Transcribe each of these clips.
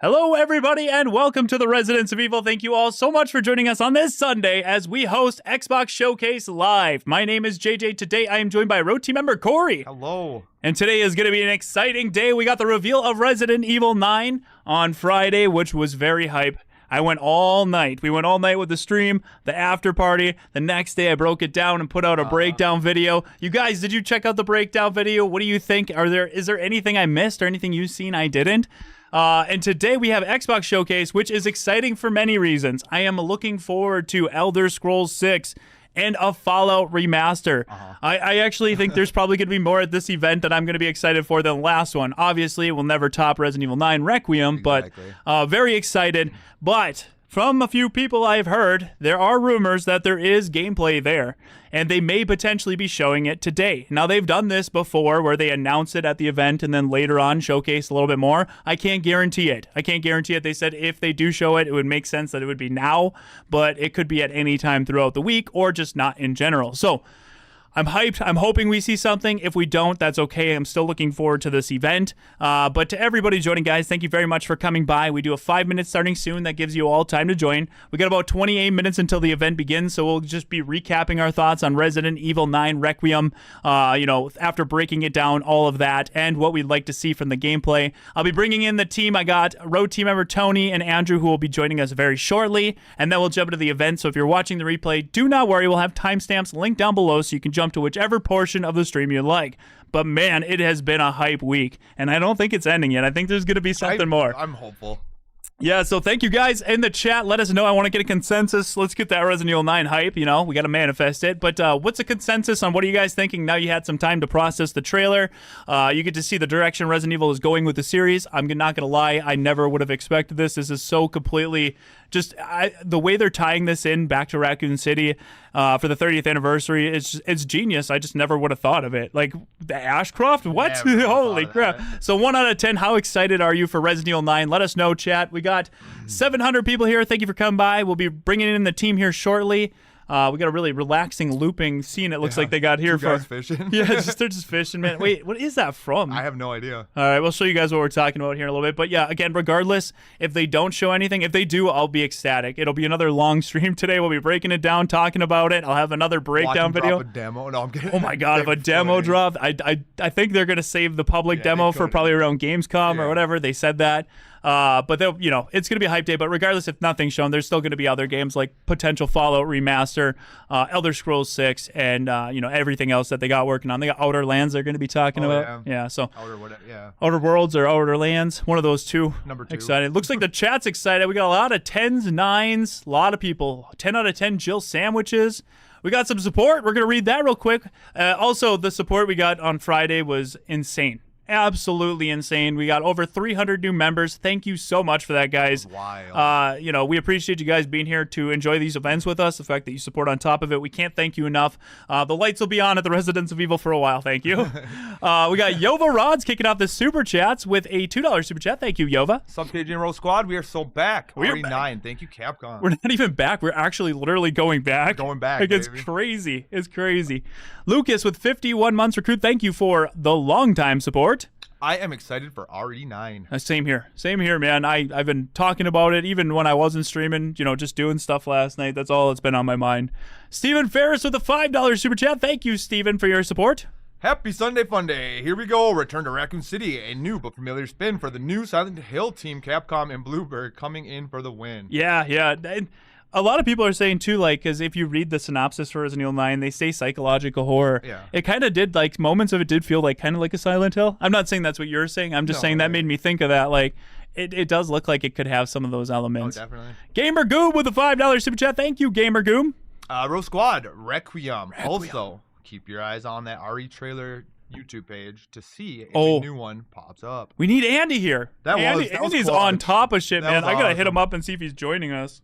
Hello, everybody, and welcome to the Residents of Evil. Thank you all so much for joining us on this Sunday as we host Xbox Showcase Live. My name is JJ. Today, I am joined by Road Team member Corey. Hello. And today is going to be an exciting day. We got the reveal of Resident Evil 9 on Friday, which was very hype. I went all night. We went all night with the stream, the after party. The next day, I broke it down and put out a breakdown video. You guys, did you check out the breakdown video? What do you think? Is there anything I missed or anything you've seen I didn't? And today we have Xbox Showcase, which is exciting for many reasons. I am looking forward to Elder Scrolls 6 and a Fallout remaster. I actually think there's probably going to be more at this event that I'm going to be excited for than the last one. Obviously, it will never top Resident Evil 9 Requiem, but very excited. But from a few people I've heard, there are rumors that there is gameplay there, and they may potentially be showing it today. Now, they've done this before where they announce it at the event and then later on showcase a little bit more. I can't guarantee it. They said if they do show it, it would make sense that it would be now, but it could be at any time throughout the week or just not in general. So I'm hyped. I'm hoping we see something. If we don't, that's okay. I'm still looking forward to this event. But to everybody joining, guys, thank you very much for coming by. We do a 5 minutes starting soon. That gives you all time to join. We got about 28 minutes until the event begins, so we'll just be recapping our thoughts on Resident Evil 9 Requiem, after breaking it down, all of that, and what we'd like to see from the gameplay. I'll be bringing in the team. I got Road Team member Tony and Andrew, who will be joining us very shortly, and then we'll jump into the event. So if you're watching the replay, do not worry. We'll have timestamps linked down below so you can jump to whichever portion of the stream you like. But man, it has been a hype week, and I don't think it's ending yet. I think there's going to be something more. I'm hopeful. Yeah, so thank you guys in the chat. Let us know. I want to get a consensus. Let's get that Resident Evil 9 hype. We got to manifest it. But what's a consensus on what are you guys thinking? Now you had some time to process the trailer. You get to see the direction Resident Evil is going with the series. I'm not going to lie. I never would have expected this. This is so completely just the way they're tying this in back to Raccoon City for the 30th anniversary. It's genius. I just never would have thought of it. Like the Ashcroft? What? Holy crap. So 1 out of 10, how excited are you for Resident Evil 9? Let us know, chat. We got 700 people here. Thank you for coming by. We'll be bringing in the team here shortly. We got a really relaxing looping scene. It looks like they got here for fishing. Yeah, they're just fishing, man. Wait, what is that from? I have no idea. All right, we'll show you guys what we're talking about here in a little bit. But yeah, again, regardless, if they don't show anything, if they do, I'll be ecstatic. It'll be another long stream today. We'll be breaking it down, talking about it. I'll have another breakdown video. Drop a demo. No, I'm kidding. Oh my god, if a demo dropped, I think they're gonna save the public demo for probably around Gamescom or whatever. They said that. But they'll, it's going to be a hype day. But regardless, if nothing's shown, there's still going to be other games like potential Fallout remaster, Elder Scrolls 6, and everything else that they got working on. They got Outer Lands they're going to be talking about. Yeah, so Outer Worlds or Outer Lands, one of those two. Number 2. Excited. Looks like the chat's excited. We got a lot of 10s, 9s, a lot of people. 10 out of 10 Jill sandwiches. We got some support. We're going to read that real quick. Also, the support we got on Friday was insane. Absolutely insane. We got over 300 new members. Thank you so much for that, guys. Wild. We appreciate you guys being here to enjoy these events with us. The fact that you support on top of it, we can't thank you enough. The lights will be on at the Residents of Evil for a while. Thank you. We got Yova Rods kicking off the super chats with a $2 super chat. Thank you, Yova. Sub KJ and Roll Squad, we are so back. We're back. 9. Thank you, Capcom. We're not even back. We're actually literally going back. Like, it's crazy. It's crazy. Lucas with 51 months recruit. Thank you for the long time support. I am excited for RE9. Same here, man. I've been talking about it even when I wasn't streaming, just doing stuff last night. That's all that's been on my mind. Stephen Ferris with a $5 super chat. Thank you, Stephen, for your support. Happy Sunday Fun Day. Here we go. Return to Raccoon City. A new but familiar spin for the new Silent Hill team, Capcom and Bluebird, coming in for the win. Yeah. And a lot of people are saying, too, because if you read the synopsis for Resident Evil 9, they say psychological horror. Yeah. It kind of did, moments of it did feel kind of like a Silent Hill. I'm not saying that's what you're saying. I'm just saying that made me think of that. It does look like it could have some of those elements. Oh, definitely. Gamer Goom with a $5 super chat. Thank you, Gamer Goom. Rose Squad, Requiem. Also, keep your eyes on that RE trailer YouTube page to see if a new one pops up. We need Andy here. Andy's on top of shit, man. I got to hit him up and see if he's joining us.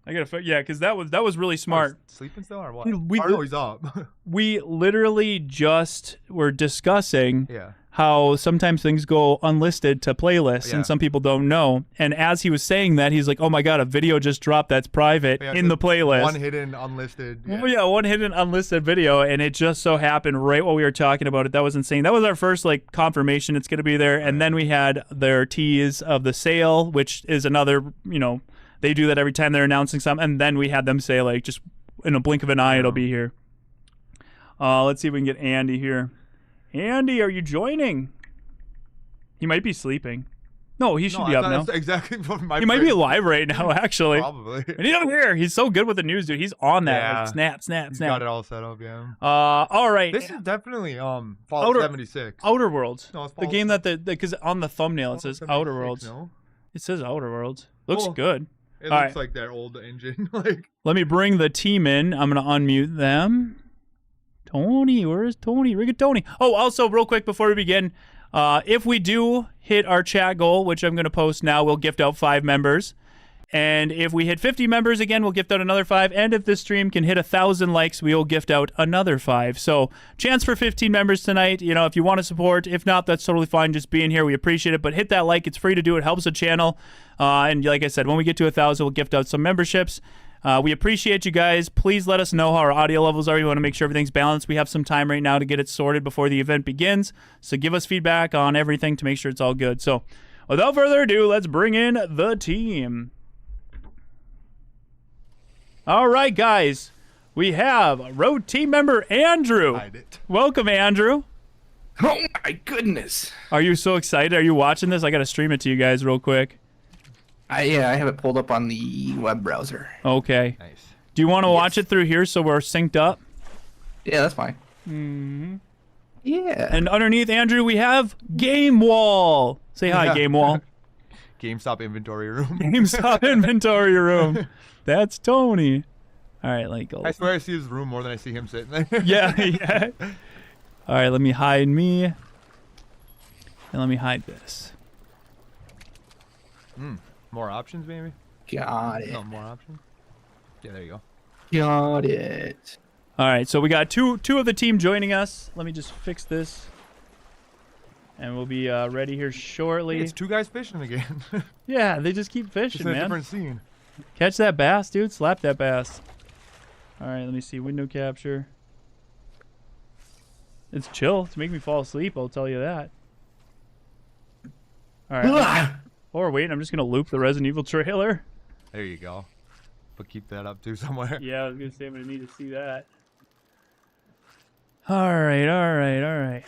Because that was really smart. Sleeping still or what? He's up. We literally just were discussing how sometimes things go unlisted to playlists, Yeah. and some people don't know. And as he was saying that, he's like, "Oh my god, a video just dropped that's private in the playlist." One hidden unlisted. Yeah. Oh, yeah, one hidden unlisted video, and it just so happened right while we were talking about it. That was insane. That was our first like confirmation it's going to be there, and then we had their tease of the sale, which is another, they do that every time they're announcing something, and then we had them say like just in a blink of an eye it'll be here. Let's see if we can get Andy here. Andy, are you joining? He might be sleeping. No, he should be up now. That's exactly what my He might be live right now, actually. Probably. And he's over here. He's so good with the news, dude. He's on that. Yeah. Like, snap, snap, He's snap. got it all set up, yeah. All right. This is definitely Fallout 76. Outer Worlds. No, it's The game that because on the thumbnail it says Outer Worlds. No? It says Outer Worlds. Looks Cool. good. It All looks right. like that old engine. Like, Let me bring the team in. I'm gonna unmute them. Tony, where is Tony? Rigatoni. Oh, also, real quick before we begin, if we do hit our chat goal, which I'm gonna post now, we'll gift out 5 members. And if we hit 50 members again, we'll gift out another 5. And if this stream can hit 1,000 likes, we will gift out another 5. So chance for 15 members tonight. If you want to support. If not, that's totally fine. Just being here, we appreciate it. But hit that like. It's free to do. It helps the channel. And like I said, when we get to 1,000, we'll gift out some memberships. We appreciate you guys. Please let us know how our audio levels are. We want to make sure everything's balanced. We have some time right now to get it sorted before the event begins. So give us feedback on everything to make sure it's all good. So without further ado, let's bring in the team. All right, guys. We have road team member Andrew. hide it. Welcome, Andrew. Oh my goodness! Are you so excited? Are you watching this? I got to stream it to you guys real quick. I have it pulled up on the web browser. Okay. Nice. Do you want to watch it through here so we're synced up? Yeah, that's fine. Mm-hmm. Yeah. And underneath Andrew, we have Game Wall. Say hi, Yeah. Game Wall. GameStop inventory room. GameStop inventory room. That's Tony. All right, like go. I swear I see his room more than I see him sitting there. Yeah. All right, let me hide me. And let me hide this. More options, maybe? Got it. No, more options? Yeah, there you go. Got it. All right, so we got two of the team joining us. Let me just fix this. And we'll be ready here shortly. It's 2 guys fishing again. Yeah, they just keep Just fishing, in a man. different scene. Catch that bass, dude. Slap that bass. All right, let me see. Window capture. It's chill. It's making me fall asleep, I'll tell you that. All right. Or wait, I'm just going to loop the Resident Evil trailer. There you go. But keep that up too somewhere. Yeah, I was going to say I'm going to need to see that. All right.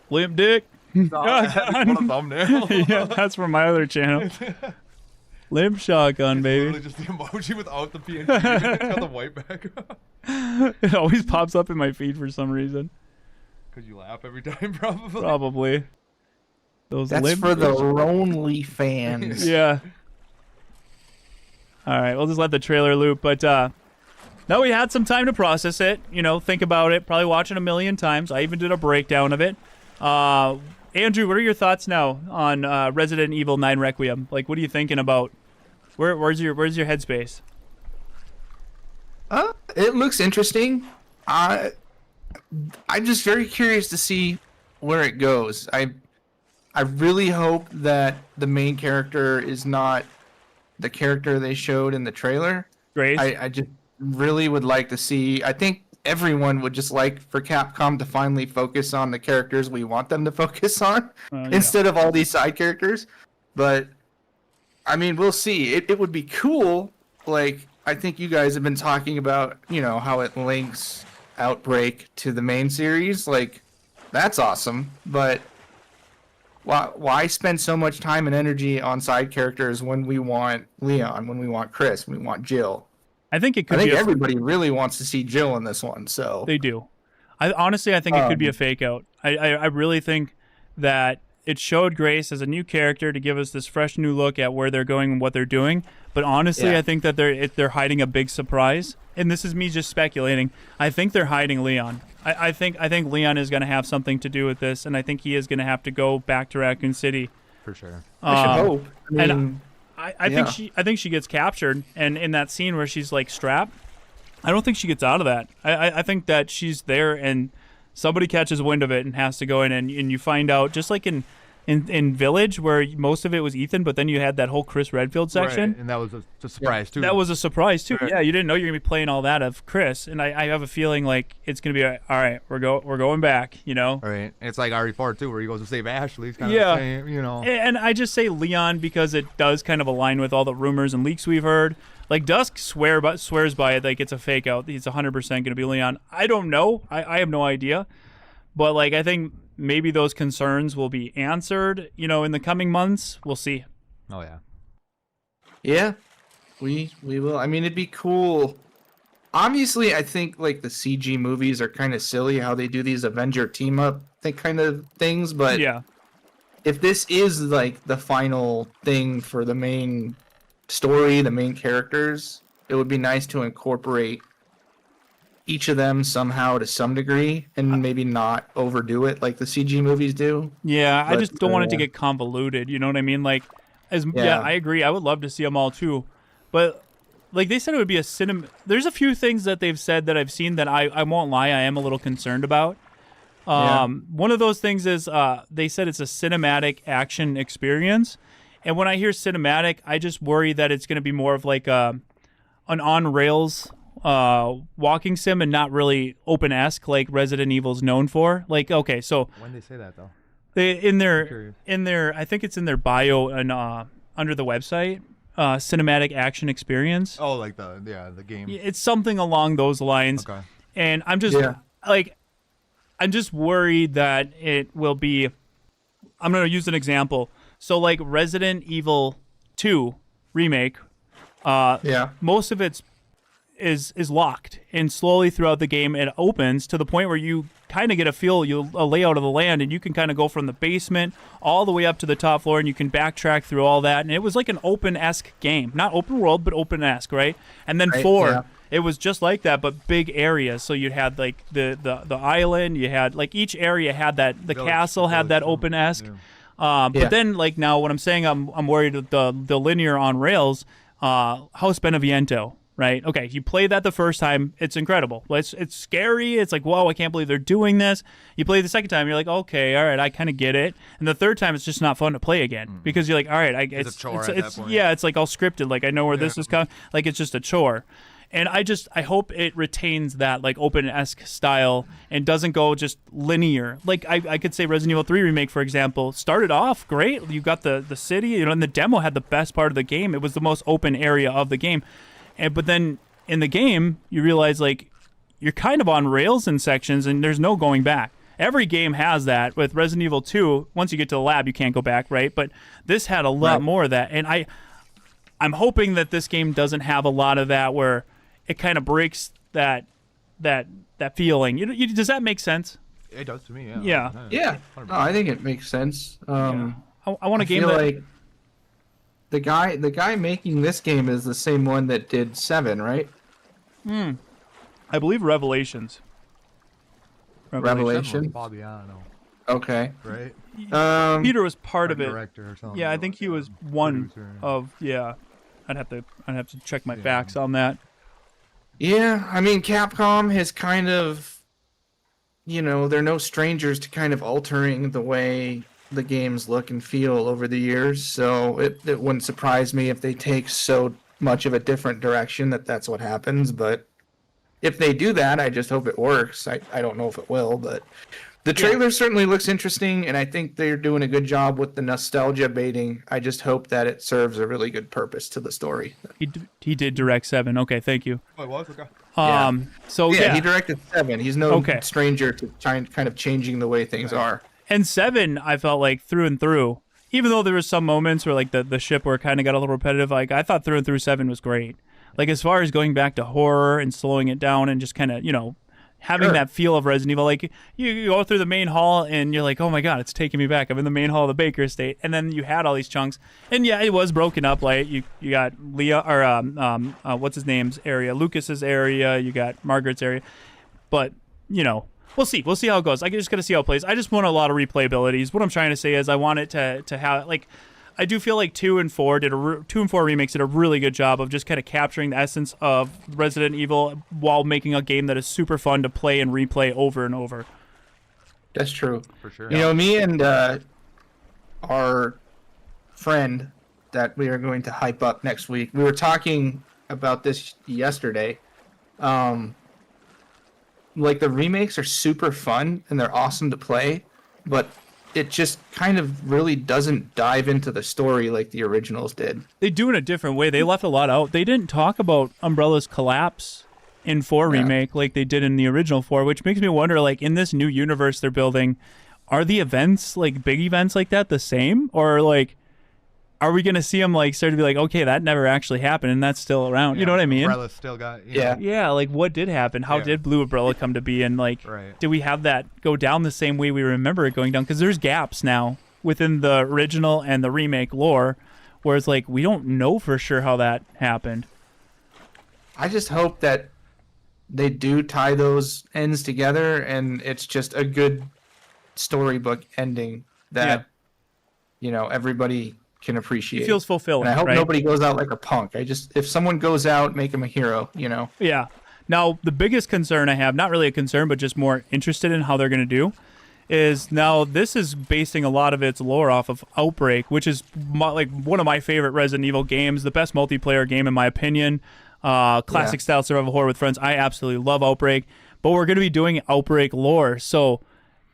Limp Dick. What a thumbnail. Yeah, that's from my other channel. Limp Shotgun, baby. Literally just the emoji without the PNG. It's got the white background. It always pops up in my feed for some reason. Because you laugh every time, probably. Probably. Those That's limp for the bitches. lonely fans. Yeah. All right, we'll just let the trailer loop. But now we had some time to process it. Think about it. Probably watch it a million times. I even did a breakdown of it. Andrew, what are your thoughts now on Resident Evil 9 Requiem? Like, what are you thinking about? Where's your headspace? It looks interesting. I'm just very curious to see where it goes. I really hope that the main character is not the character they showed in the trailer. Grace? I just really would like to see. I think everyone would just like for Capcom to finally focus on the characters we want them to focus on Yeah. instead of all these side characters. But I mean, we'll see. It would be cool. Like, I think you guys have been talking about, how it links Outbreak to the main series. Like, that's awesome. But why spend so much time and energy on side characters when we want Leon, when we want Chris, when we want Jill? I think it could I think be everybody really wants to see Jill in this one. So They do. Honestly, I think it could be a fake out. I really think that it showed Grace as a new character to give us this fresh new look at where they're going and what they're doing. But honestly, Yeah. I think that they're hiding a big surprise. And this is me just speculating. I think they're hiding Leon. I think Leon is going to have something to do with this, and I think he is going to have to go back to Raccoon City. For sure. I should hope. I and mean, I think she gets captured, and in that scene where she's like strapped, I don't think she gets out of that. I think that she's there, and somebody catches wind of it and has to go in, and you find out, just like in Village, where most of it was Ethan, but then you had that whole Chris Redfield section. Right, and that was a surprise, too. That was a surprise, too. Right. Yeah, you didn't know you were going to be playing all that of Chris, and I have a feeling like it's going to be, all right, we're going back, you know? Right. And it's like RE4, too, where he goes to save Ashley. It's kind Yeah. of the same, you know. And I just say Leon because it does kind of align with all the rumors and leaks we've heard. Like, Dusk swears by it, like it's a fake out. He's 100% going to be Leon. I don't know. I have no idea. But, like, I think maybe those concerns will be answered, you know, in the coming months. We'll see. Oh, yeah. Yeah, we will. I mean, it'd be cool. Obviously, I think like the CG movies are kind of silly how they do these Avenger team up kind of things, but Yeah. if this is like the final thing for the main story, the main characters, it would be nice to incorporate each of them somehow to some degree and maybe not overdo it like the CG movies do. Yeah, I But, just don't want it to get convoluted. You know what I mean? Like, Yeah. I agree. I would love to see them all too, but like they said, it would be a cinema. There's a few things that they've said that I've seen that I won't lie, I am a little concerned about. One of those things is they said it's a cinematic action experience, and when I hear cinematic, I just worry that it's going to be more of like an on rails walking sim and not really open-esque like Resident Evil's known for. Like, okay, so When they say that, though. they Curious. in their I think it's in their bio and under the website, cinematic action experience. Oh, like the game. It's something along those lines. Okay. And I'm just I'm just worried that it will be. I'm going to use an example. So like Resident Evil 2 remake, most of it's is locked, and slowly throughout the game it opens to the point where you kind of get a layout of the land, and you can kind of go from the basement all the way up to the top floor, and you can backtrack through all that, and it was like an open-esque game, not open world but open-esque, right? And then 4 it was just like that, but big areas. So you had like the island, you had like each area had that, the castle had that open-esque. But then like now what I'm saying, I'm worried with the linear on rails, House Beneviento. Right. Okay. You play that the first time. It's incredible. It's scary. It's like, whoa, I can't believe they're doing this. You play the second time. You're like, okay, all right, I kind of get it. And the third time, it's just not fun to play again because you're like, all right, It's a chore at that point. yeah, it's like all scripted. Like I know where this is coming. Like it's just a chore. And I hope it retains that like open-esque style and doesn't go just linear. Like I could say Resident Evil 3 Remake, for example, started off great. You got the city, you know, and the demo had the best part of the game. It was the most open area of the game. But then in the game, you realize like you're kind of on rails in sections, and there's no going back. Every game has that. With Resident Evil 2, once you get to the lab, you can't go back, right? But this had a lot more of that, and I'm hoping that this game doesn't have a lot of that, where it kind of breaks that feeling. Does that make sense? It does to me. Yeah. Yeah. No, I think it makes sense. I want a game feel that. like the guy making this game is the same one that did 7, right? I believe Revelations. Revelation. Fabiano, Okay. right? Peter was part of it. Director or something. Yeah, I think he was one Producer. of. Yeah, I'd have to check my facts on that. Yeah, I mean, Capcom has kind of, they're no strangers to kind of altering the way the games look and feel over the years. So it wouldn't surprise me if they take so much of a different direction that's what happens. But if they do that, I just hope it works. I don't know if it will, but the trailer certainly looks interesting, and I think they're doing a good job with the nostalgia baiting. I just hope that it serves a really good purpose to the story. He did direct 7. Okay, thank you. Oh, it was? Okay. So he directed 7. He's no Okay. stranger to kind of changing the way things are. And 7, I felt like through and through, even though there were some moments where like the ship where it kind of got a little repetitive, like I thought through and through 7 was great. Like as far as going back to horror and slowing it down and just kind of, having that feel of Resident Evil. Like you go through the main hall and you're like, oh my God, it's taking me back. I'm in the main hall of the Baker Estate. And then you had all these chunks. And yeah, it was broken up. Like you got Leah or what's his name's area, Lucas's area, you got Margaret's area. But, we'll see. We'll see how it goes. I just got to see how it plays. I just want a lot of replayabilities. What I'm trying to say is I want it to have, like, I do feel like 2 and 4 remakes did a really good job of just kind of capturing the essence of Resident Evil while making a game that is super fun to play and replay over and over. That's true. For sure. You know, me and our friend that we are going to hype up next week, we were talking about this yesterday. Like, the remakes are super fun and they're awesome to play, but it just kind of really doesn't dive into the story like the originals did. They do in a different way. They left a lot out. They didn't talk about Umbrella's collapse in 4 remake like they did in the original 4, which makes me wonder, like, in this new universe they're building, are the events, like big events like that, the same? Or, like, are we going to see them, like, start to be like, okay, that never actually happened and that's still around? You know what I mean? Umbrella's still got, Yeah, like, what did happen? How did Blue Umbrella come to be? And, like, did we have that go down the same way we remember it going down? Because there's gaps now within the original and the remake lore where it's like, we don't know for sure how that happened. I just hope that they do tie those ends together and it's just a good storybook ending that, you know, everybody can appreciate. It feels fulfilling. And I hope right? nobody goes out like a punk. If someone goes out, make him a hero, you know? Yeah. Now, the biggest concern I have, not really a concern, but just more interested in how they're going to do, is now this is basing a lot of its lore off of Outbreak, which is like one of my favorite Resident Evil games, the best multiplayer game in my opinion. Classic style survival horror with friends. I absolutely love Outbreak, but we're going to be doing Outbreak lore. So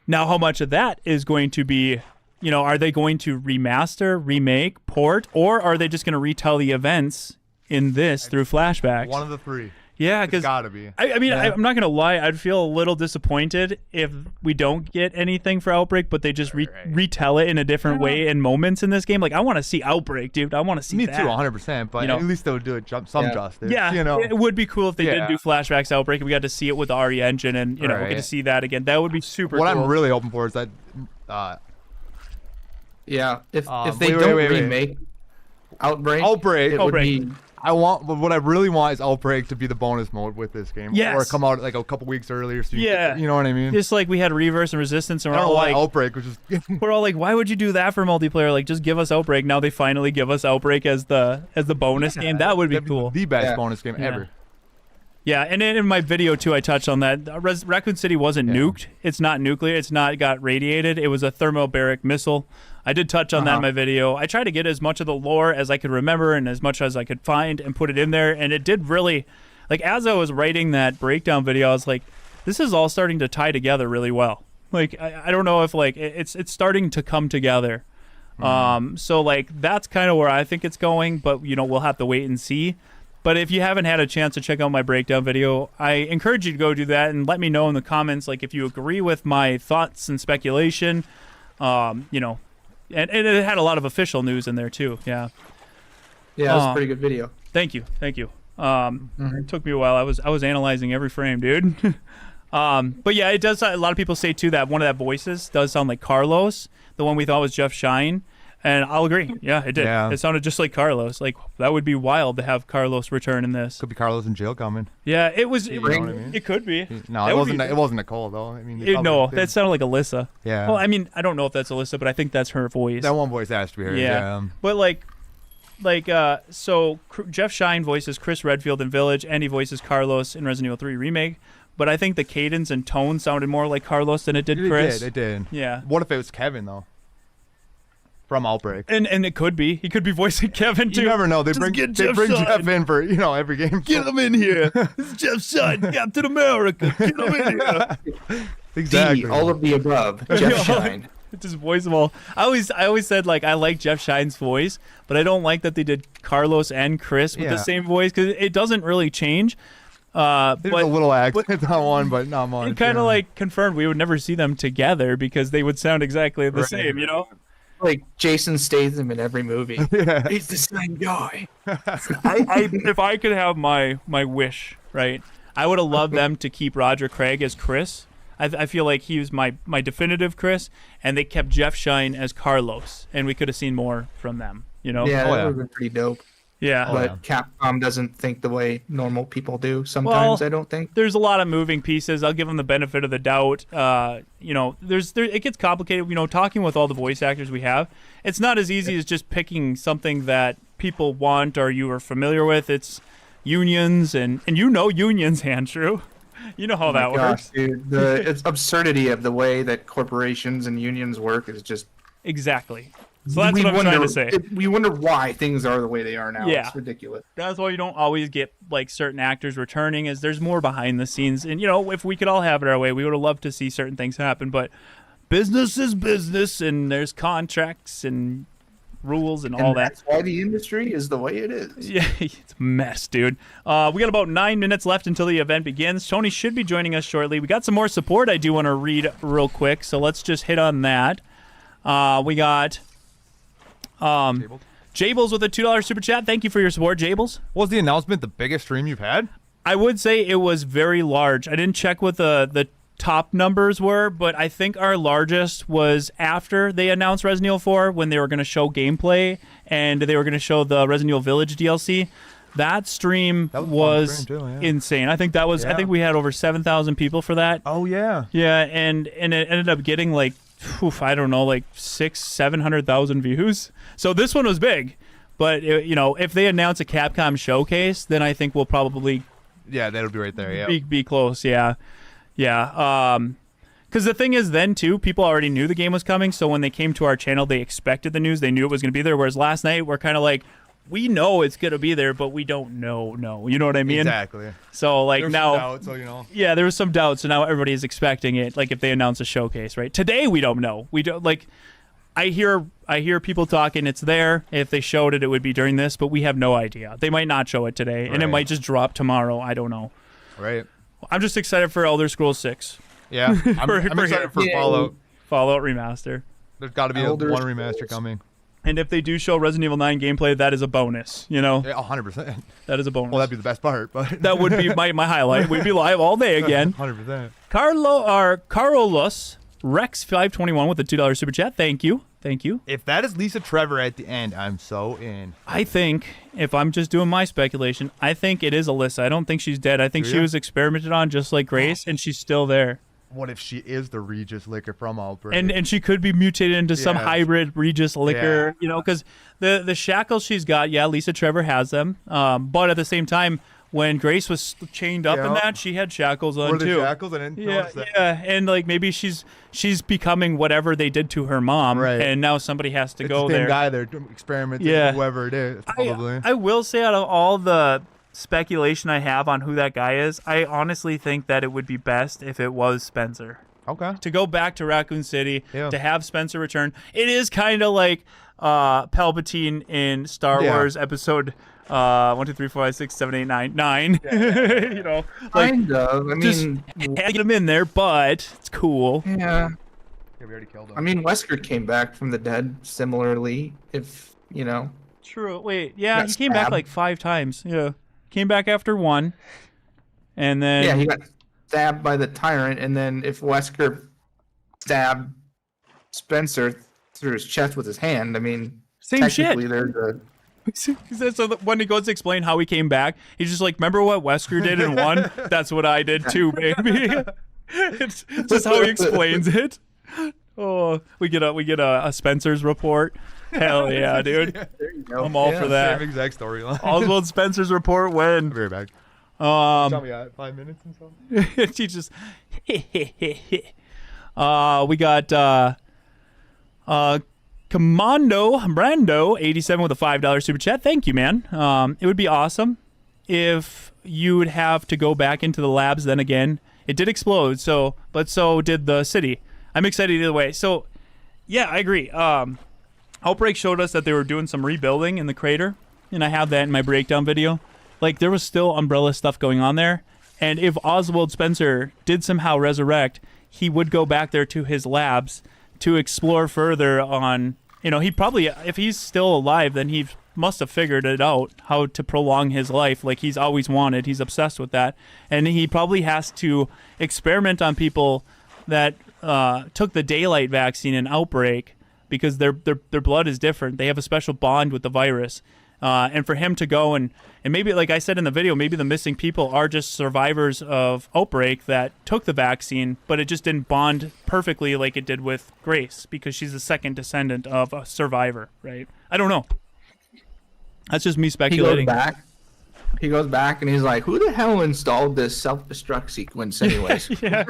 now how much of that is going to be, you know, are they going to remaster, remake, port, or are they just going to retell the events in this through flashbacks? One of the 3. Yeah, It's because gotta be. I mean, I'm not gonna lie. I'd feel a little disappointed if we don't get anything for Outbreak, but they just retell it in a different way in moments in this game. Like, I want to see Outbreak, dude. I want to see Me that. too, 100%. But You know? at least they would do it some justice. Yeah, you know. it would be cool if they did do flashbacks Outbreak and we got to see it with the RE engine and, you know, we get to see that again. That would be super What cool. I'm really hoping for is that if they don't remake Outbreak, it would be... what I really want is Outbreak to be the bonus mode with this game. Yes. Or come out like a couple weeks earlier. So you Yeah. you know what I mean? Just like we had Reverse and Resistance and I we're don't all know why like, Outbreak was just... we're all like, why would you do that for multiplayer? Like, just give us Outbreak. Now they finally give us Outbreak as the bonus game. That would be That'd cool. The best bonus game ever. Yeah, and in my video too, I touched on that. Raccoon City wasn't nuked. It's not nuclear. It's not got radiated. It was a thermobaric missile. I did touch on that in my video. I tried to get as much of the lore as I could remember and as much as I could find and put it in there. And it did really, like, as I was writing that breakdown video, I was like, this is all starting to tie together really well. Like, I don't know if, like, it's starting to come together. So, like, that's kind of where I think it's going. But, you know, we'll have to wait and see. But if you haven't had a chance to check out my breakdown video, I encourage you to go do that and let me know in the comments, like, if you agree with my thoughts and speculation. You know, and it had a lot of official news in there too. Yeah, it was a pretty good video. Thank you. It took me a while. I was analyzing every frame, dude. But yeah, it does. A lot of people say too that one of that voices does sound like Carlos, the one we thought was Jeff Shine. And I'll agree. Yeah, it did. Yeah. It sounded just like Carlos. Like, that would be wild to have Carlos return in this. Could be Carlos in jail coming. Yeah, it was. You know what I mean? It could be. No, it wasn't. It wasn't Nicole though. I mean, that sounded like Alyssa. Yeah. Well, I mean, I don't know if that's Alyssa, but I think that's her voice. That one voice has to be her. Yeah. But so Jeff Shine voices Chris Redfield in Village, and he voices Carlos in Resident Evil 3 Remake. But I think the cadence and tone sounded more like Carlos than it did Chris. It did. Yeah. What if it was Kevin though? From Outbreak. And it could be. He could be voicing Kevin too. You never know. They bring Jeff in for, you know, every game. Get him in here. This is Jeff Shine, Captain America. Get him in here. Exactly. All of the above. Jeff Shine. It's just voiceable. I always said, like, I like Jeff Shine's voice, but I don't like that they did Carlos and Chris with the same voice because it doesn't really change. There's a little accent on one, but not much. It kind of like confirmed we would never see them together because they would sound exactly the same, you know? Like Jason Statham in every movie. Yeah. He's the same guy. If I could have my wish, right, I would have loved them to keep Roger Craig as Chris. I feel like he was my definitive Chris, and they kept Jeff Shine as Carlos, and we could have seen more from them, you know? Yeah, that would have been pretty dope. Yeah. But Capcom doesn't think the way normal people do sometimes, I don't think. There's a lot of moving pieces. I'll give them the benefit of the doubt. You know, it gets complicated. You know, talking with all the voice actors we have, it's not as easy as just picking something that people want or you are familiar with. It's unions, and you know unions, Andrew. You know how Oh my that gosh, works. dude. It's absurdity of the way that corporations and unions work is just. Exactly. So that's what I'm trying to say. We wonder why things are the way they are now. Yeah. It's ridiculous. That's why you don't always get like certain actors returning, is there's more behind the scenes. And if we could all have it our way, we would have loved to see certain things happen. But business is business, and there's contracts and rules and all that. That's why the industry is the way it is. Yeah, it's a mess, dude. We got about 9 minutes left until the event begins. Tony should be joining us shortly. We got some more support I do want to read real quick, so let's just hit on that. We got Jables with a $2 super chat. Thank you for your support, Jables. Was the announcement the biggest stream you've had? I would say it was very large. I didn't check what the top numbers were, but I think our largest was after they announced Resident Evil 4, when they were going to show gameplay and they were going to show the Resident Evil Village DLC. That stream was insane. I think that was. I think we had over 7,000 people for that. Oh yeah. Yeah, and it ended up getting like, I don't know, like 600,000-700,000 views. So this one was big, but if they announce a Capcom showcase, then I think we'll probably that'll be right there. Yeah, be close. Yeah. Because the thing is, then too, people already knew the game was coming, so when they came to our channel, they expected the news. They knew it was going to be there. Whereas last night, we're kind of like, we know it's going to be there, but we don't know. No, you know what I mean? Exactly. So like There's now, some doubt, so yeah, there was some doubt. So now everybody is expecting it. Like if they announce a showcase, right? Today we don't know. We don't like. I hear people talking. It's there. If they showed it, it would be during this, but we have no idea. They might not show it today, and it might just drop tomorrow. I don't know. Right. I'm just excited for Elder Scrolls 6. Yeah, I'm excited for Fallout. Fallout Remaster. There's got to be one remaster coming. And if they do show Resident Evil 9 gameplay, that is a bonus, Yeah, 100%. That is a bonus. Well, that'd be the best part, but that would be my highlight. We'd be live all day again. 100%. Carlos Rex 521 with a $2 super chat. Thank you. If that is Lisa Trevor at the end, I'm so in. I think, if I'm just doing my speculation, I think it is Alyssa. I don't think she's dead. I think she was experimented on just like Grace, and she's still there. What if she is the Regis liquor from Outbreak? And she could be mutated into some hybrid Regis liquor, because the shackles she's got, Lisa Trevor has them. But at the same time, when Grace was chained up in that, she had shackles on too. Were the shackles? I didn't notice that. Yeah, and like maybe she's becoming whatever they did to her mom, and now somebody has to go the same there. guy there experimenting with whoever it is, probably. I will say, out of all the speculation I have on who that guy is, I honestly think that it would be best if it was Spencer. Okay. To go back to Raccoon City, to have Spencer return. It is kind of like Palpatine in Star Wars episode 1, 2, 3, 4, 5, 6, 7, 8, 9, 9. Kind of. I mean, get him in there, but it's cool. Yeah. We already killed him. I mean, Wesker came back from the dead similarly. True. Wait. Yeah, he came back like 5 times. Yeah. Came back after 1, and then he got stabbed by the tyrant, and then if Wesker stabbed Spencer through his chest with his hand, I mean, same shit. There's a so when he goes to explain how he came back, he's just like, remember what Wesker did in 1? That's what I did too, baby. It's just how he explains it. Oh, we get a Spencer's report. Hell yeah, dude. There you go. I'm all for that. Same exact storyline. Oswald Spencer's report when? Very back. Tell me 5 minutes and stuff. She just we got Commando Brando 87 with a $5 super chat. Thank you, man. It would be awesome if you would have to go back into the labs then again. It did explode, but so did the city. I'm excited either way. So yeah, I agree. Outbreak showed us that they were doing some rebuilding in the crater, and I have that in my breakdown video. Like, there was still Umbrella stuff going on there, and if Oswald Spencer did somehow resurrect, he would go back there to his labs to explore further on, he probably, if he's still alive, then he must have figured it out, how to prolong his life like he's always wanted. He's obsessed with that, and he probably has to experiment on people that took the daylight vaccine in Outbreak, because their blood is different. They have a special bond with the virus. And for him to go and maybe, like I said in the video, maybe the missing people are just survivors of Outbreak that took the vaccine, but it just didn't bond perfectly like it did with Grace, because she's the second descendant of a survivor, right? I don't know. That's just me speculating. He goes back. he goes back and he's like, "Who the hell installed this self-destruct sequence, anyways?" Yeah,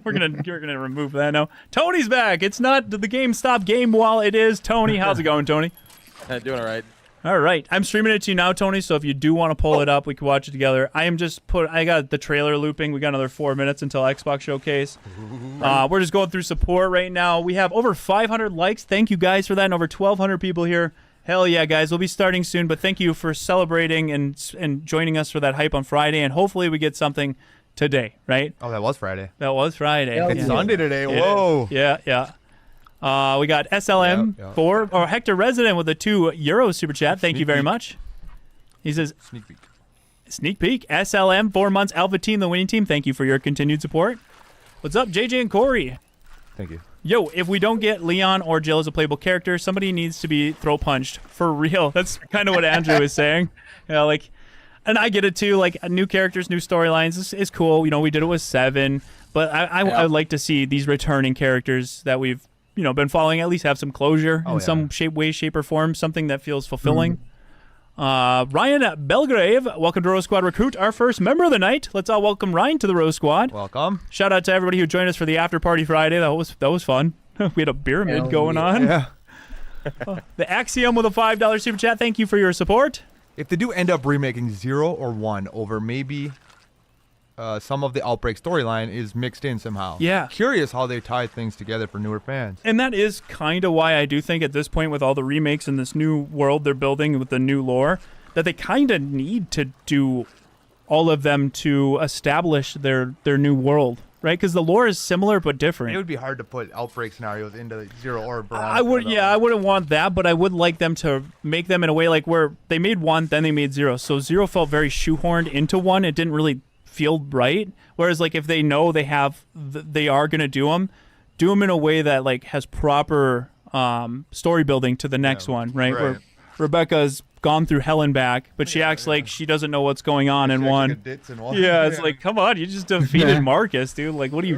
we're gonna remove that now. Tony's back. It's not the GameStop game while it is Tony. How's it going, Tony? Doing all right. All right, I'm streaming it to you now, Tony. So if you do want to pull it up, we can watch it together. I got the trailer looping. We got another 4 minutes until Xbox Showcase. We're just going through support right now. We have over 500 likes. Thank you guys for that, and over 1,200 people here. Hell yeah, guys. We'll be starting soon, but thank you for celebrating and joining us for that hype on Friday, and hopefully we get something today, right? Oh, that was Friday. That was Friday. Hell It's yeah. Sunday today. Whoa. Yeah. We got SLM4, or Hector Resident with a €2 super chat. Thank you very much. He says, Sneak peek. SLM, 4 months, Alpha Team, the winning team. Thank you for your continued support. What's up, JJ and Corey? Thank you. Yo, if we don't get Leon or Jill as a playable character, somebody needs to be throw punched for real. That's kind of what Andrew is saying. Yeah, like, and I get it too. Like, new characters, new storylines is cool. You know, we did it with 7, but I would like to see these returning characters that we've been following at least have some closure in some shape or form, something that feels fulfilling. Ryan Belgrave, welcome to Rose Squad Recruit, our first member of the night. Let's all welcome Ryan to the Rose Squad. Welcome. Shout out to everybody who joined us for the after party Friday. That was fun. We had a pyramid going on. Yeah. The Axiom with a $5 super chat. Thank you for your support. If they do end up remaking 0 or 1 over maybe some of the Outbreak storyline is mixed in somehow. Yeah. Curious how they tie things together for newer fans. And that is kind of why I do think at this point with all the remakes and this new world they're building with the new lore, that they kind of need to do all of them to establish their new world, right? Because the lore is similar but different. It would be hard to put Outbreak scenarios into 0 or Veronica. I wouldn't want that, but I would like them to make them in a way like where they made 1, then they made 0. So 0 felt very shoehorned into 1. It didn't really feel right. Whereas like if they know they are gonna do them in a way that like has proper story building to the next one, right? Where Rebecca's gone through hell and back, but she acts like she doesn't know what's going on in one. Yeah, it's like, come on, you just defeated Marcus, dude. Like, what do you?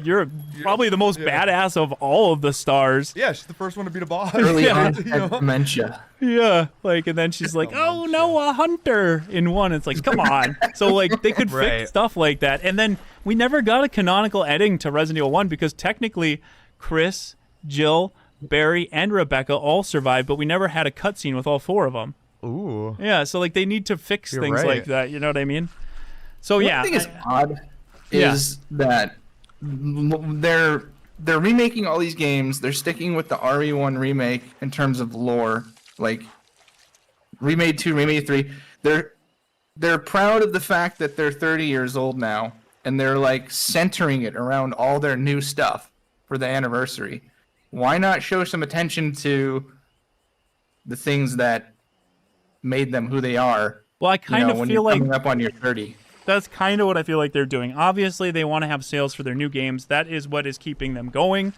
You're probably the most badass of all of the stars. Yeah, she's the first one to beat a boss. Early on, dementia. Yeah, like, and then she's like, oh no, a hunter in 1. It's like, come on. So like, they could fix stuff like that, and then we never got a canonical ending to Resident Evil 1 because technically, Chris, Jill, Barry, and Rebecca all survived, but we never had a cutscene with all 4 of them. Ooh. Yeah, so like they need to fix things like that. You know what I mean? So yeah, One thing is odd is that they're remaking all these games. They're sticking with the RE1 remake in terms of lore, like remade 2, remade 3. They're proud of the fact that they're 30 years old now, and they're like centering it around all their new stuff for the anniversary. Why not show some attention to the things that made them who they are? Well, I kind of when feel you're like coming up on your 30. that's kind of what I feel like they're doing. Obviously, they want to have sales for their new games. That is what is keeping them going.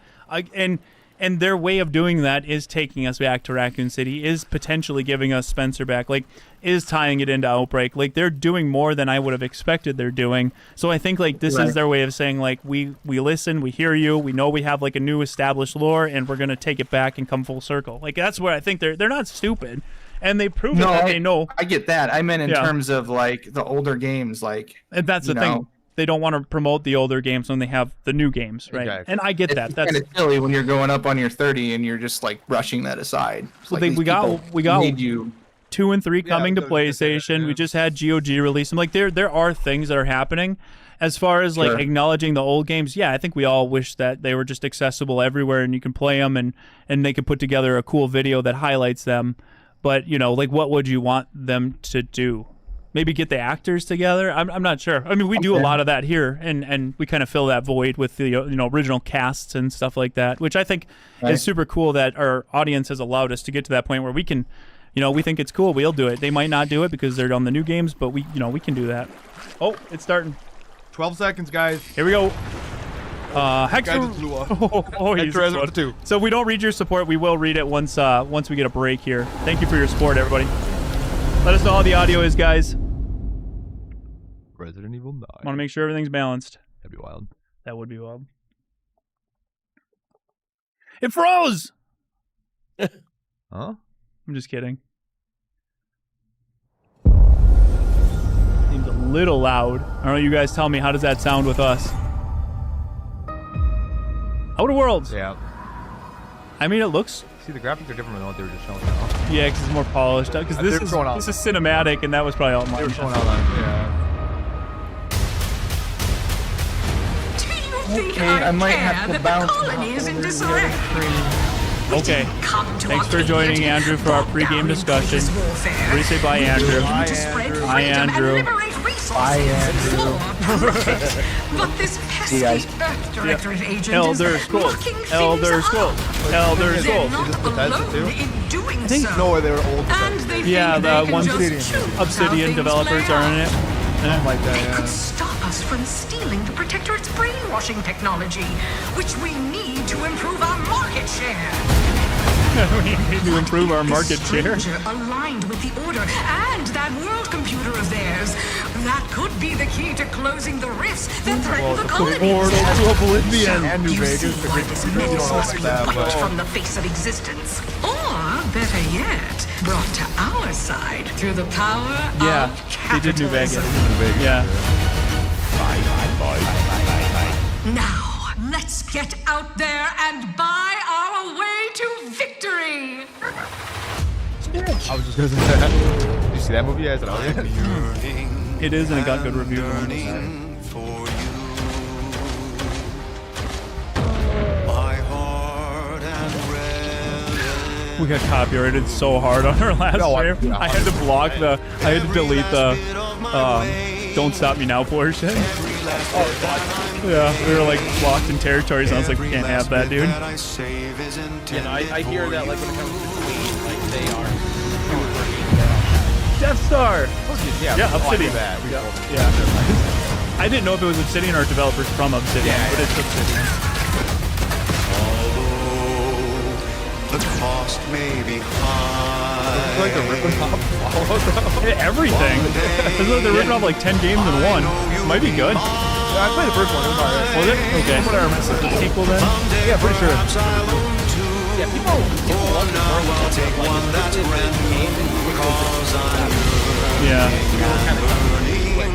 And their way of doing that is taking us back to Raccoon City, is potentially giving us Spencer back, like is tying it into Outbreak. Like they're doing more than I would have expected they're doing. So I think like this is their way of saying like we listen, we hear you, we know we have like a new established lore, and we're gonna take it back and come full circle. Like that's where I think they're not stupid, and they prove that they know. I get that. I meant in terms of like the older games, like. And that's the thing. They don't want to promote the older games when they have the new games, right? Exactly. And I get that. That's kind of silly when you're going up on your 30 and you're just like brushing that aside. So we got 2 and 3 coming to those- PlayStation. We just had GOG release. I'm like, there are things that are happening. As far as like acknowledging the old games, yeah, I think we all wish that they were just accessible everywhere and you can play them and they could put together a cool video that highlights them. But like, what would you want them to do? Maybe get the actors together. I'm not sure. I mean, we do a lot of that here, and we kind of fill that void with the original casts and stuff like that, which I think is super cool that our audience has allowed us to get to that point where we can, we think it's cool. We'll do it. They might not do it because they're on the new games, but we can do that. Oh, it's starting. 12 seconds, guys. Here we go. Hector. Guy just blew up. He's Hector has up to 2. So if we don't read your support, we will read it once we get a break here. Thank you for your support, everybody. Let us know how the audio is, guys. Resident Evil 9. I want to make sure everything's balanced. That'd be wild. That would be wild. It froze! Huh? I'm just kidding. little loud. I don't know, you guys tell me, how does that sound with us? Outer Worlds. Yeah. I mean, it looks... See, the graphics are different than what they were just showing now. Yeah, because it's more polished. Because this is cinematic, and that was probably all They mine. were showing out on, yeah. Okay, I might have to bounce. Okay. Thanks for joining, Andrew, for our pregame discussion. What do you say bye, Andrew? Bye, Andrew. Bye, Andrew. But this pesky Earth Directorate agent Elder is Scrolls. locking Elder things Scrolls. up. Elder They're Scrolls. not alone in doing so. No, they were old. And they Yeah, think the they can ones just choose how Obsidian things developers play are in out. it. Something like that, They yeah. could stop us from stealing the Protectorate's brainwashing technology, which we need to improve our market share. We need to improve our market This share. stranger aligned with the Order and that world computer of theirs. That could be the key to closing the rifts that threaten the colonies. Portal to Oblivion. And New You Vegas, see the why great this computer, you menace don't know must be about that, wiped but... from the face of existence. Or, better yet, brought to our side through the power Yeah, of they did New Vegas. capitalism. Yeah. Now, let's get out there and buy our way to victory. I was just gonna say that. Did you see that movie as an audience? It is, and it got good reviews. For you, my heart and red. We got copyrighted so hard on our last stream. I had to block the, I had to delete the "Don't Stop Me Now" portion. Yeah, we were like blocked in territories. I was like, we can't have that, dude. You know, I hear that like when it comes to Queen, like they are Death Star. Yeah, Obsidian. That. Yeah. I didn't know if it was Obsidian or developers from Obsidian, but it's Obsidian. Although the cost may be high, Like the ripping off. Yeah, everything. It's like they're ripping off like 10 games in one. Might be good. I played the first one. It was alright. Was it? Okay. From what I remember. The sequel then? Yeah, pretty sure. yeah, people love the first one. take Like, one that's it's brand a game and you cause I'm Yeah.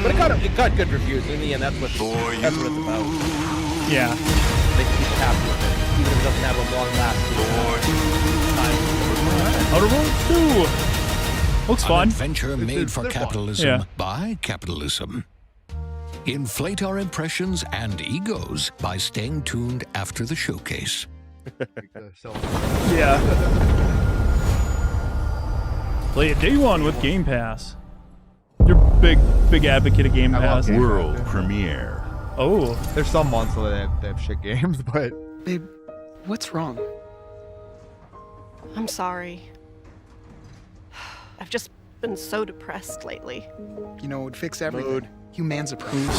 but it got good reviews in the end. That's what it's about. Yeah. They keep happy with it, even if it doesn't have a long lasting time. Outer Worlds 2. Looks An fun. adventure made for they're fun. capitalism Yeah. by capitalism. Inflate our impressions and egos by staying tuned after the showcase. Yeah. Play it day one with Game Pass. You're big advocate of Game I love Pass. Game World Pass, yeah. premiere. Oh. There's some months where they have shit games, but Babe, what's wrong? I'm sorry. I've just been so depressed lately. You know, it would fix everything. Humans approve.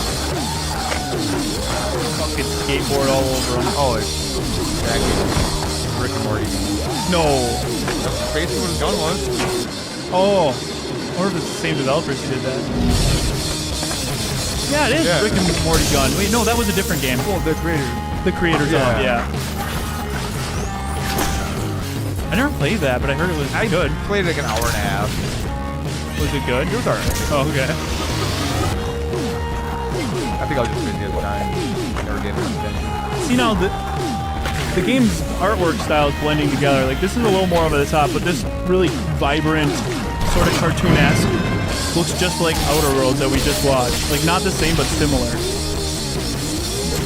Fucking skateboard all over him. oh, it's exactly Rick and Morty. No. That's basically what his gun was. Oh. I wonder if it's the same developers who did that. Yeah, it is Yeah. Rick and Morty gun. Wait, no, that was a different game. Well, the creator. The creators Yeah. of, yeah. I never played that, but I heard it was good. Played like an hour and a half. Was it good? It was alright. Oh, okay. I think I was just busy at the time. Never gave it attention. See, now the game's artwork style is blending together. Like, this is a little more over the top, but this really vibrant, sort of cartoon-esque looks just like Outer Worlds that we just watched. Like, not the same, but similar.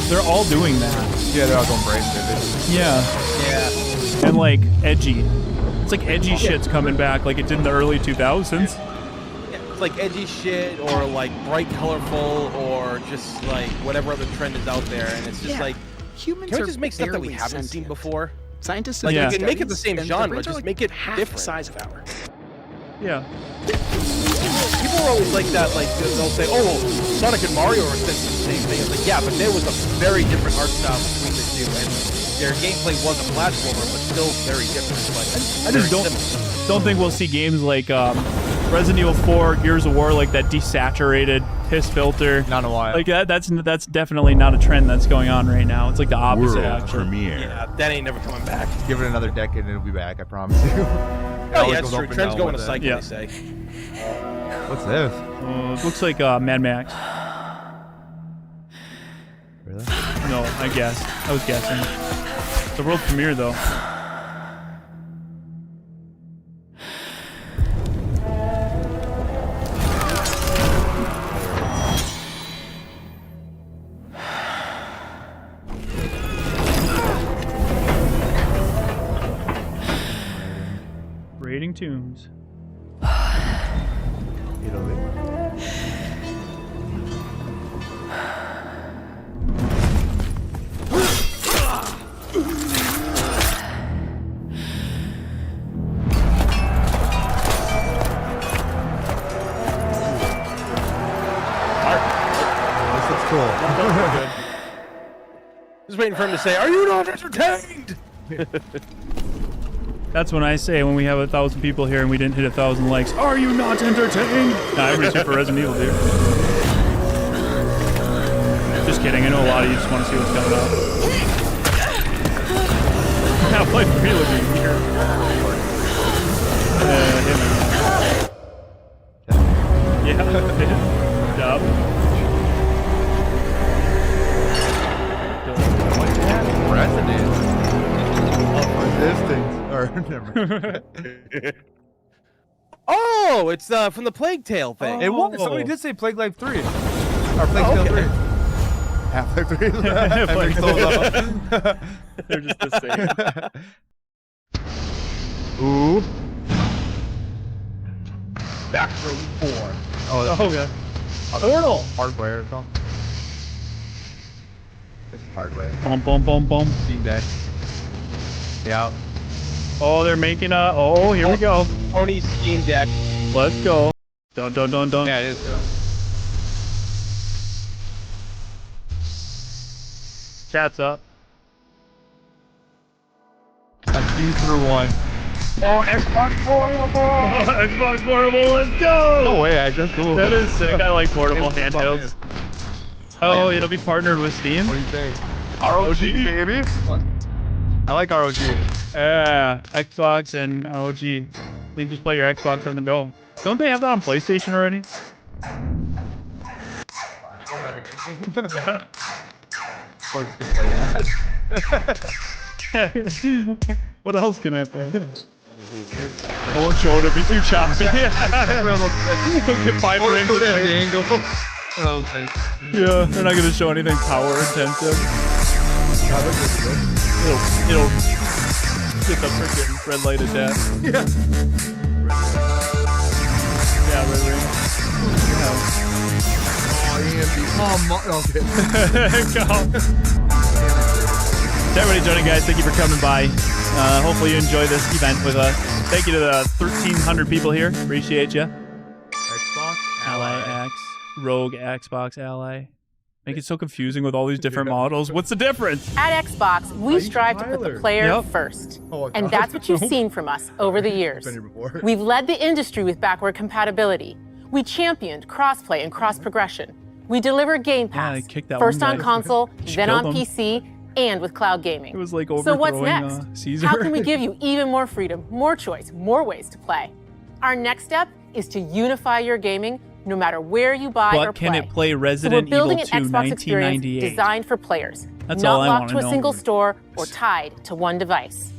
They're all doing that. Yeah, they're all going bright and vivid. Yeah. And, like, edgy. It's like edgy shit's coming back like it did in the early 2000s. It's like edgy shit or like bright, colorful, or just like whatever other trend is out there, and it's just like, Humans can we are just make stuff that we barely haven't seen sentient. before? Scientists Like, have you done can make it the studies, same and their genre, brains are just like make it half different. the size of ours. Yeah. People are always like that, like they'll say, "Oh, well, Sonic and Mario are essentially the same thing." It's like, yeah, but there was a very different art style between the two, and their gameplay was a platformer, but still very different. But I just don't think we'll see games like Resident Evil 4, Gears of War, like that desaturated piss filter. Not in a while. Like that's definitely not a trend that's going on right now. It's like the opposite, World actually. premiere. Yeah, that ain't never coming back. Give it another decade and it'll be back, I promise you. Oh yeah, it's true. Trends go in a cycle, Yeah. they say. What's this? It looks like Mad Max. Really? No, I guess. I was guessing. It's a world premiere, though. Rating tunes. Italy. This looks cool. Just waiting for him to say, "Are you not entertained?" That's when I say when we have 1,000 people here and we didn't hit 1,000 likes. Are you not entertained? Nah, everybody's here for Resident Evil, dude. Just kidding. I know a lot of you just want to see what's coming up. Half-Life 3 looking weird. Yeah. Dub. Resident. Resistance. Or never. Oh, it's from the Plague Tale thing. It was. Somebody did say Plague Life 3. Or Plague Tale 3. Half-Life 3. Plague so They're just the same. Ooh. Back Row 4. Oh, yeah. Portal. Hardware. It's all. It's hardware. Bum, bum, bum, bum. Steam Deck. Yeah. Oh, they're making a... Oh, here we go. Tony's Steam Deck. Let's go. Dun, dun, dun, dun. Yeah, it is. Chat's up. A see-through one. Oh, Xbox Portable! Xbox Portable, let's go! No way, that's cool. That is sick. I like portable handhelds. Oh, it'll be partnered with Steam? What do you think? ROG, baby. I like ROG. Yeah, Xbox and ROG. You can just play your Xbox on the go. Don't they have that on PlayStation already? What else can I play? I won't show it, it'll be too choppy. Get 5 frames. Yeah, they're not gonna show anything power intensive. It'll get the freaking red light of death. Yeah. Yeah, red ring. To everybody joining, guys, thank you for coming by. Hopefully you enjoy this event with us. Thank you to the 1,300 people here. Appreciate you. Xbox Ally X, Rogue Xbox Ally. Make it so confusing with all these different models. What's the difference? At Xbox, we strive to put the player Yep. first. Oh, And God. that's what you've seen from us over the years. Been here before. We've led the industry with backward compatibility. We championed crossplay and cross-progression. We deliver Game Yeah, I Pass, kicked that first one on guy. console, She then killed on him. PC, and with cloud gaming. It was like So what's overthrowing next? Caesar. How can we give you even more freedom, more choice, more ways to play? Our next step is to unify your gaming no matter where you buy or But play. can it play So we're Resident Evil building 2 an Xbox experience 1998? designed for players, That's not all I locked wanna to a know. single store or tied to one device.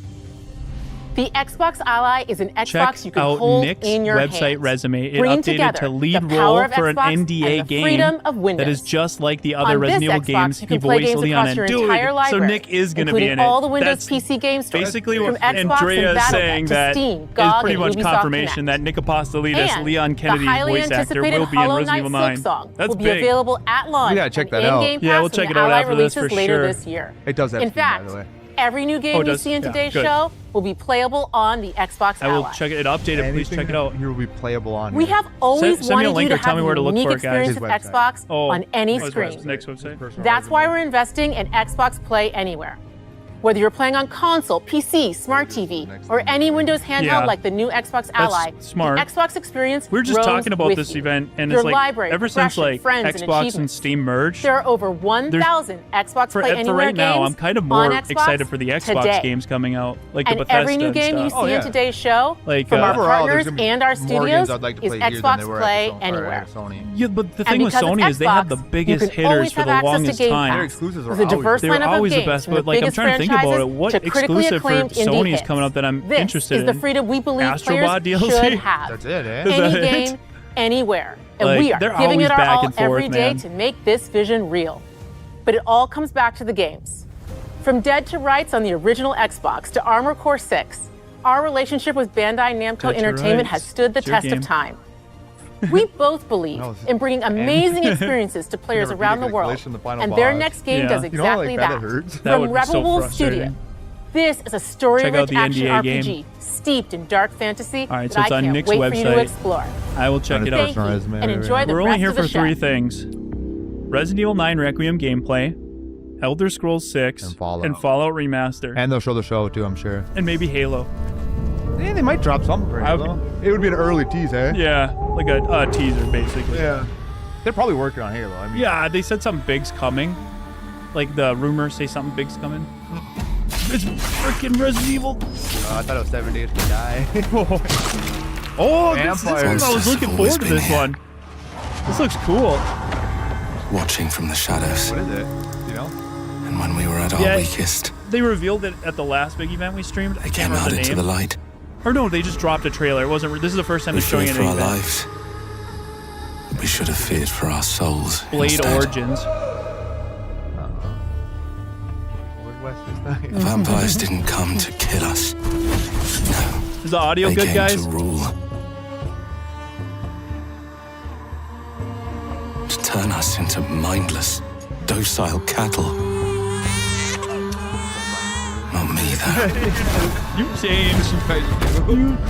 The Xbox Ally is an Xbox Check you can out hold Nick's in your website hands. resume. It Bringing updated together to lead the role power of for an Xbox NDA and the game freedom of that is Windows. just like the other On Resident this Evil Xbox, games you he can play voiced games Leon across your in. entire Dude, so library, Nick is going to be in it. including all the Windows That's PC game stores, basically from what Xbox Andrea and is Battle.net saying, to that Steam, is GOG, pretty and much Ubisoft confirmation Connect. that Nick Apostolidis, And Leon Kennedy, the highly voice actor, anticipated will be in Hollow Resident Knight Evil 9. Silk Song That's will be big. available at launch. We gotta check and that out. in-game Yeah, we'll pass check when it out the Ally after this releases for later sure. this year. It does have In Steam, by fact, the way. every new game it you does? see in Yeah, today's good. show will be playable on the Xbox I will Ally. check it updated. Please check it out. Here will be playable on. We here. have always Send me a wanted link you or to tell have me a where to look unique for it, guys. experience His with website. Xbox on any what's screen. Nick's website. That's why we're investing in Xbox Play Anywhere. Whether you're playing on console, PC, smart TV, or any Windows handheld Yeah. like the new Xbox Ally, smart. the Xbox experience We were just grows talking about with this you. event, and Your it's like library, ever since progression, like friends, and Xbox and achievements. Steam merged. There are over 1,000 Xbox For Play Anywhere right now, games I'm kind of on more Xbox excited for the Xbox today. games coming out, like And the Bethesda every new game you and see stuff. in today's show, Like, from our Overall, there's partners gonna be and our more studios, games I'd like to is play here than Xbox they were at Play Sony- or Anywhere. at Sony. Yeah, but the And thing with because it's Sony is they have the Xbox, biggest you can hitters always for have the access to longest Game time. Their Pass. exclusives are With a always diverse They're lineup always of the games, best, from the but like I'm biggest trying to think about it. franchises What to critically exclusive for acclaimed indie Sony is hits. coming up that I'm This interested is the in? freedom we believe Astrobot players DLC? should have. That's it, eh? Is that Any it? game, anywhere. And Like, we are they're giving always it our back all and forth, every day man. to make this vision real. But it all comes back to the games. From Dead to Rights on the original Xbox to Armored Core 6, our relationship with Bandai Namco Dead to Entertainment Rights. has stood the It's your test game. of time. We both believe No, it's- in bringing amazing experiences to players Never around beat the a world, glitch in the final and their boss. next game Yeah. does You know how, exactly like, that that. hurts? That From would be Rebel so Wolf frustrating. Studio, this is a story-rich Check out the action NDA RPG game. steeped in dark fantasy All right, that so it's I on can't Nick's wait for you to website. explore. I will check it out. Thank you, Resume, and enjoy the We're rest only here of the for show. three things: Resident Evil 9 Requiem gameplay, Elder Scrolls 6, And Fallout. Remaster, And they'll show the show too, I'm sure. and maybe Halo. Yeah, they might drop something for I would- Halo. It would be an early tease, eh? Yeah, like a teaser basically. Yeah. They're probably working on Halo. I mean, Yeah, they said something big's coming. Like the rumors say something big's coming. It's freaking Resident Evil. I thought it was 7 Days to Die. Oh, this one, Vampires. I was looking forward to this one. This looks cool. Watching from the shadows. What is it? You know? And when we were at our Yeah. weakest, They revealed it at the last big event we streamed. I they can't came remember out the into name. the light. Or no, they just dropped a trailer. It wasn't. This is the first time We they're showing feared it. for at our an event. lives. We should have feared for our souls. Blade instead. Origins. Where's West this The time? vampires didn't come to kill us. No, Is the audio they good, came guys? to rule. To turn us into mindless, docile cattle. Not me, though. You changed.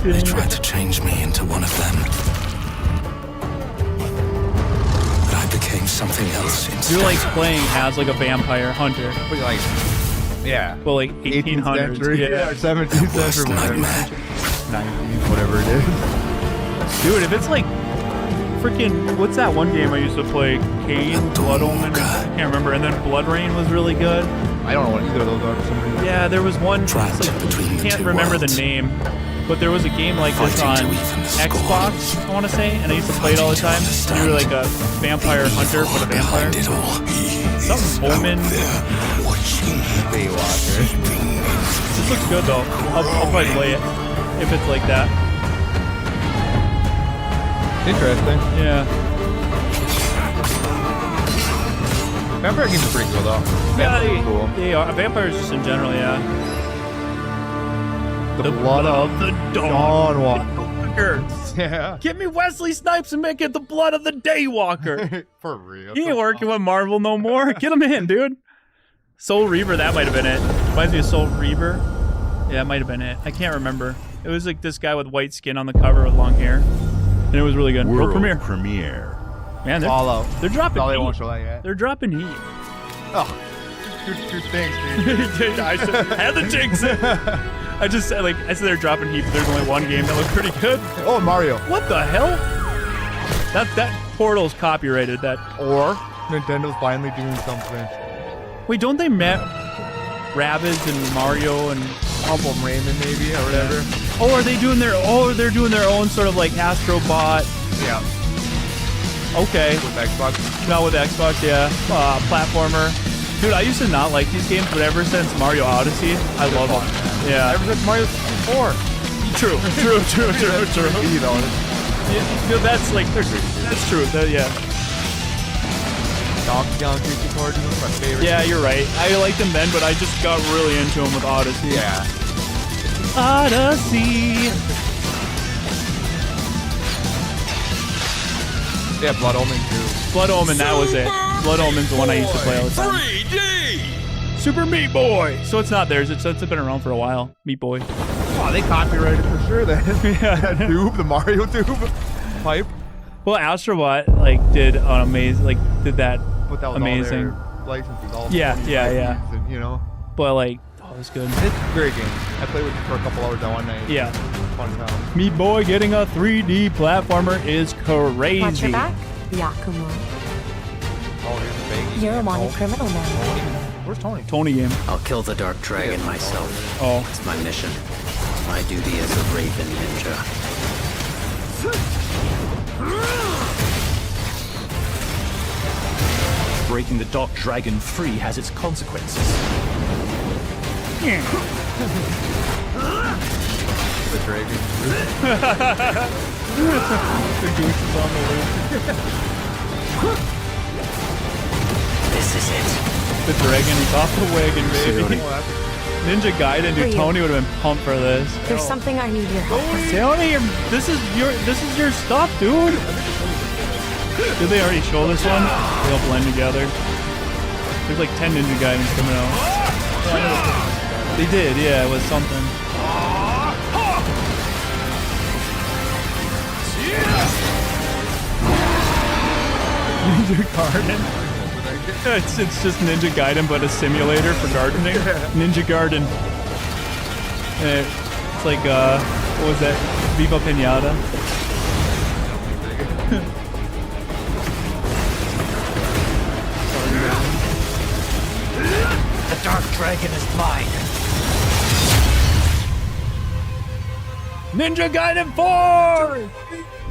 They tried to change me into one of them. But I became something else instead. You're like playing as like a vampire hunter. But like, yeah. Well, like 18th 1800s. century. Yeah. Or 17th Worst century. Whatever. nightmare. 19th, whatever it is. Dude, if it's like freaking, what's that one game I used to play? Kane, Blood Omen. I can't remember. And then Blood Rain was really good. I don't know what either of those are for some reason. Yeah, there was one. It's Trapped like, between the can't two remember worlds. the name, but there was a game like this Fighting on to even the score. Xbox, I want to say, and I used to play it all the time. You were like a vampire hunter, but a vampire. Behind it all. Something Omen. Baywatcher. This looks good though. I'll probably play it if it's like that. Interesting. Yeah. Vampire games are pretty cool though. Vampires are cool. They are. Vampires just in general, yeah. The blood of the Dawn Walker. Dawnwalker. Yeah. Get me Wesley Snipes and make it the blood of the Daywalker. For real. He ain't working with Marvel no more. Get him in, dude. Soul Reaver, that might have been it. Reminds me of Soul Reaver. Yeah, it might have been it. I can't remember. It was like this guy with white skin on the cover with long hair. And it was really good. World premiere. Man, Fallout. they're dropping No, they heat. won't show that yet. They're dropping heat. Oh. Good things, dude. I had to jinx it. I said they're dropping heat, but there's only one game that looked pretty good. Oh, Mario. What the hell? That Portal's copyrighted. That. Or Nintendo's finally doing something. Wait, don't they met Rabbids and Mario and Humble Raymond maybe or whatever. Oh, are they doing their? Oh, they're doing their own sort of like Astrobot. Yeah. Okay. With Xbox. Not with Xbox, yeah. Platformer. Dude, I used to not like these games, but ever since Mario Odyssey, I love them. Yeah. Ever since Mario 64. True. You know, Yeah, that's like, that's true. Yeah. Donkey Kong 64 is my favorite. Yeah, you're right. I liked them then, but I just got really into them with Odyssey. Yeah. Odyssey. Yeah, Blood Omen too. Blood Omen, that was it. Blood Omen's the one I used to play all the time. 3D! Super Meat Boy. So it's not theirs. It's been around for a while. Meat Boy. Oh, they copyrighted for sure then. Yeah. That tube, the Mario tube pipe. Well, Astrobot like did an amazing, like did that But that was amazing. all their licenses. All Yeah, the yeah. IPs and, you know. But like, it was good. It's a great game. I played with it for a couple hours that one night. Yeah. Fun time. Meat Boy getting a 3D platformer is crazy. Watch your back, Yakumo. Oh, here's the baggy. You're a wanted criminal now. Where's Tony? Tony game. I'll kill the Dark Dragon myself. Oh. It's my mission. My duty as a Raven Ninja. Breaking the Dark Dragon free has its consequences. The dragon. The goose is on the loop. This is it. The dragon is off the wagon, baby. Ninja Gaiden, dude. Tony would have been pumped for this. There's something I need your help with. Tony, this is your stuff, dude. Did they already show this one? They all blend together. There's like 10 Ninja Gaidens coming out. They did, yeah. It was something. Ninja Garden. It's just Ninja Gaiden, but a simulator for gardening. Ninja Garden. It's like what was that? Viva Pinata. The Dark Dragon is mine. Ninja Gaiden 4!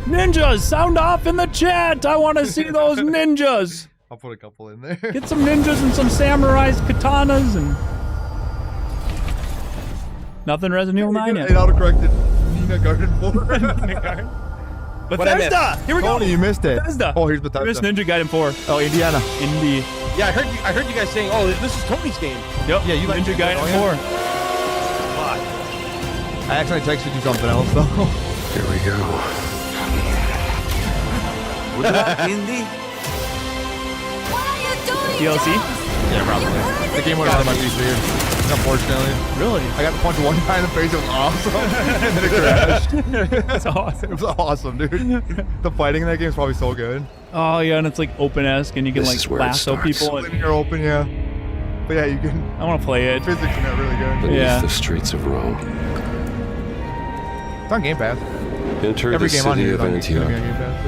Ninjas, sound off in the chat! I want to see those ninjas! I'll put a couple in there. Get some ninjas and some samurais, katanas, and... Nothing Resident Evil 9 yet. It autocorrected Nina Garden 4. Bethesda! Here we go! Tony, you missed it. Bethesda! Oh, here's Bethesda. You missed Ninja Gaiden 4. Oh, Indiana. Indy. Yeah, I heard you guys saying, "Oh, this is Tony's game." Yep. Yeah, you like Ninja Gaiden 4. I actually texted you something else, though. Here we go. Indy? DLC? Yeah, probably. The game went out of my PC, unfortunately. Really? I got punched one time in the face. It was awesome. And then it crashed. That's awesome. It was awesome, dude. The fighting in that game is probably so good. Oh, yeah, and it's like open-esque, and you can This is like where it lasso starts. people. And Linear open, yeah. But yeah, you can. I want to play it. Physics in it really good. Beneath Yeah. the streets of Rome. It's on Game Pass. Enter Every the game on city here of is on Antioch. Game Pass.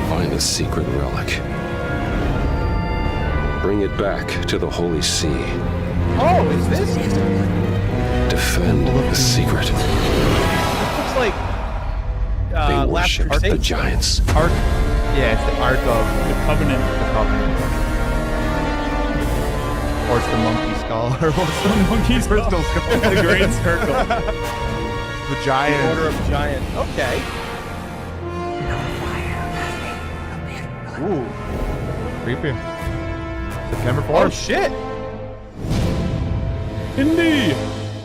Find the secret relic. Bring it back to the Holy See. Oh, is this? Defend the secret. Looks like They Last worship the Crusade. giants. Ark. Yeah, it's the Ark of The Covenant. the Covenant. Or it's the monkey skull. Or what's the Monkey's crystal skull? The Great Circle. The giant. Order of Giant. Okay. Ooh. Creepy. September 4th. Oh shit! Indy!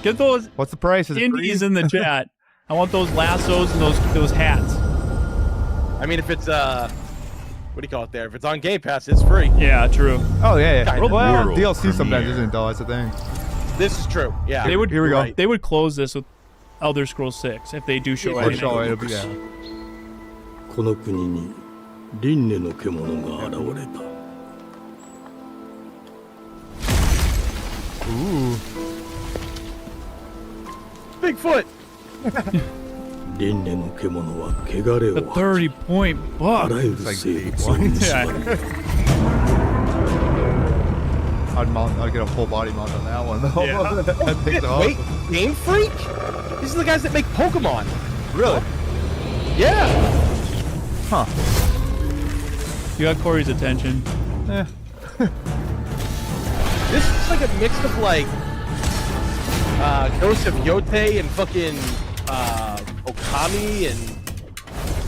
Get those What's the price? Is it indies free? in the chat. I want those lassos and those hats. I mean, if it's what do you call it there? If it's on Game Pass, it's free. Yeah, true. Oh, yeah, yeah. Kind of. Well, World DLC sometimes premiere. isn't, though. That's the thing. This is true. Yeah. They would. Here we go. Right. They would close this with Elder Scrolls 6 if they do show Or it. show it, it'll be, yeah. この国に輪廻の獣が現れた。 Ooh. Bigfoot. 輪廻の獣は汚れ The を 30-point あ buck. らゆる生物を盗まれ I'd get a full body mount on that one, though. Yeah. That thing's Wait, awesome. Game Freak? These are the guys that make Pokemon. Really? Yeah. Huh. You got Corey's attention. Eh. This is like a mix of like Ghost of Yote and fucking Okami and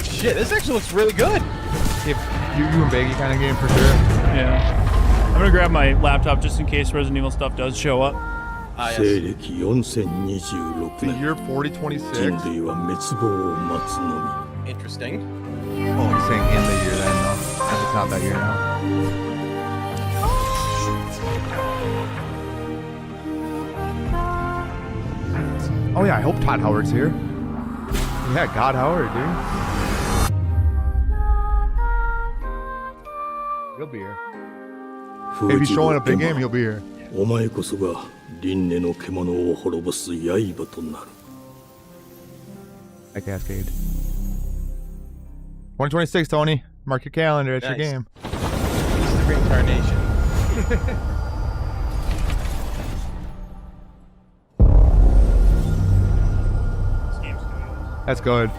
shit. This actually looks really good. If you and Baggy kind of game for sure. Yeah. I'm gonna grab my laptop just in case Resident Evil stuff does show up. 西暦4026 The 年 year 4026. 人類は滅亡を待つのみ Interesting. Oh, he's saying in the year then, though. It's not that year now. Oh yeah, I hope Todd Howard's here. Yeah, God Howard, dude. He'll be here. If he's showing a big game, he'll be here. お前こそが輪廻の獣を滅ぼす刃となる。 I cascade. 2026, Tony. Mark your calendar. It's Nice. your game. This is the reincarnation. That's good.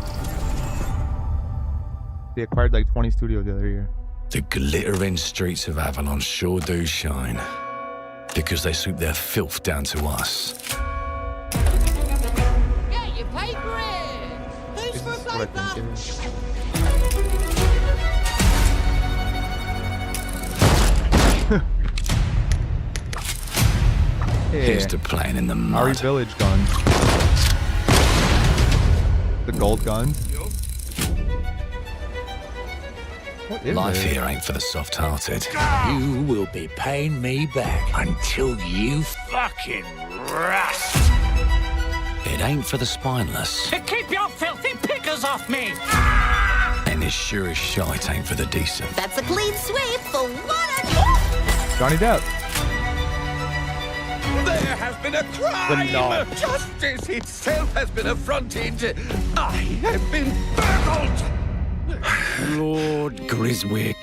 They acquired like 20 studios the other year. The glittering streets of Avalon sure do shine. Because they swoop their filth down to us. Yeah, you paid for it. Who's for a What I think it is. Here's to playing in the Ari mud. Village guns. The gold guns. What is Life it? here ain't for the soft-hearted. You will be paying me back until you fucking rust. It ain't for the spineless. To keep your filthy pickers off me! And it sure as shite ain't for the decent. That's a clean sweep for one. Johnny Depp. There has been a crime! Phenomenal. Justice itself has been affronted! I have been burgled! Lord Griswick.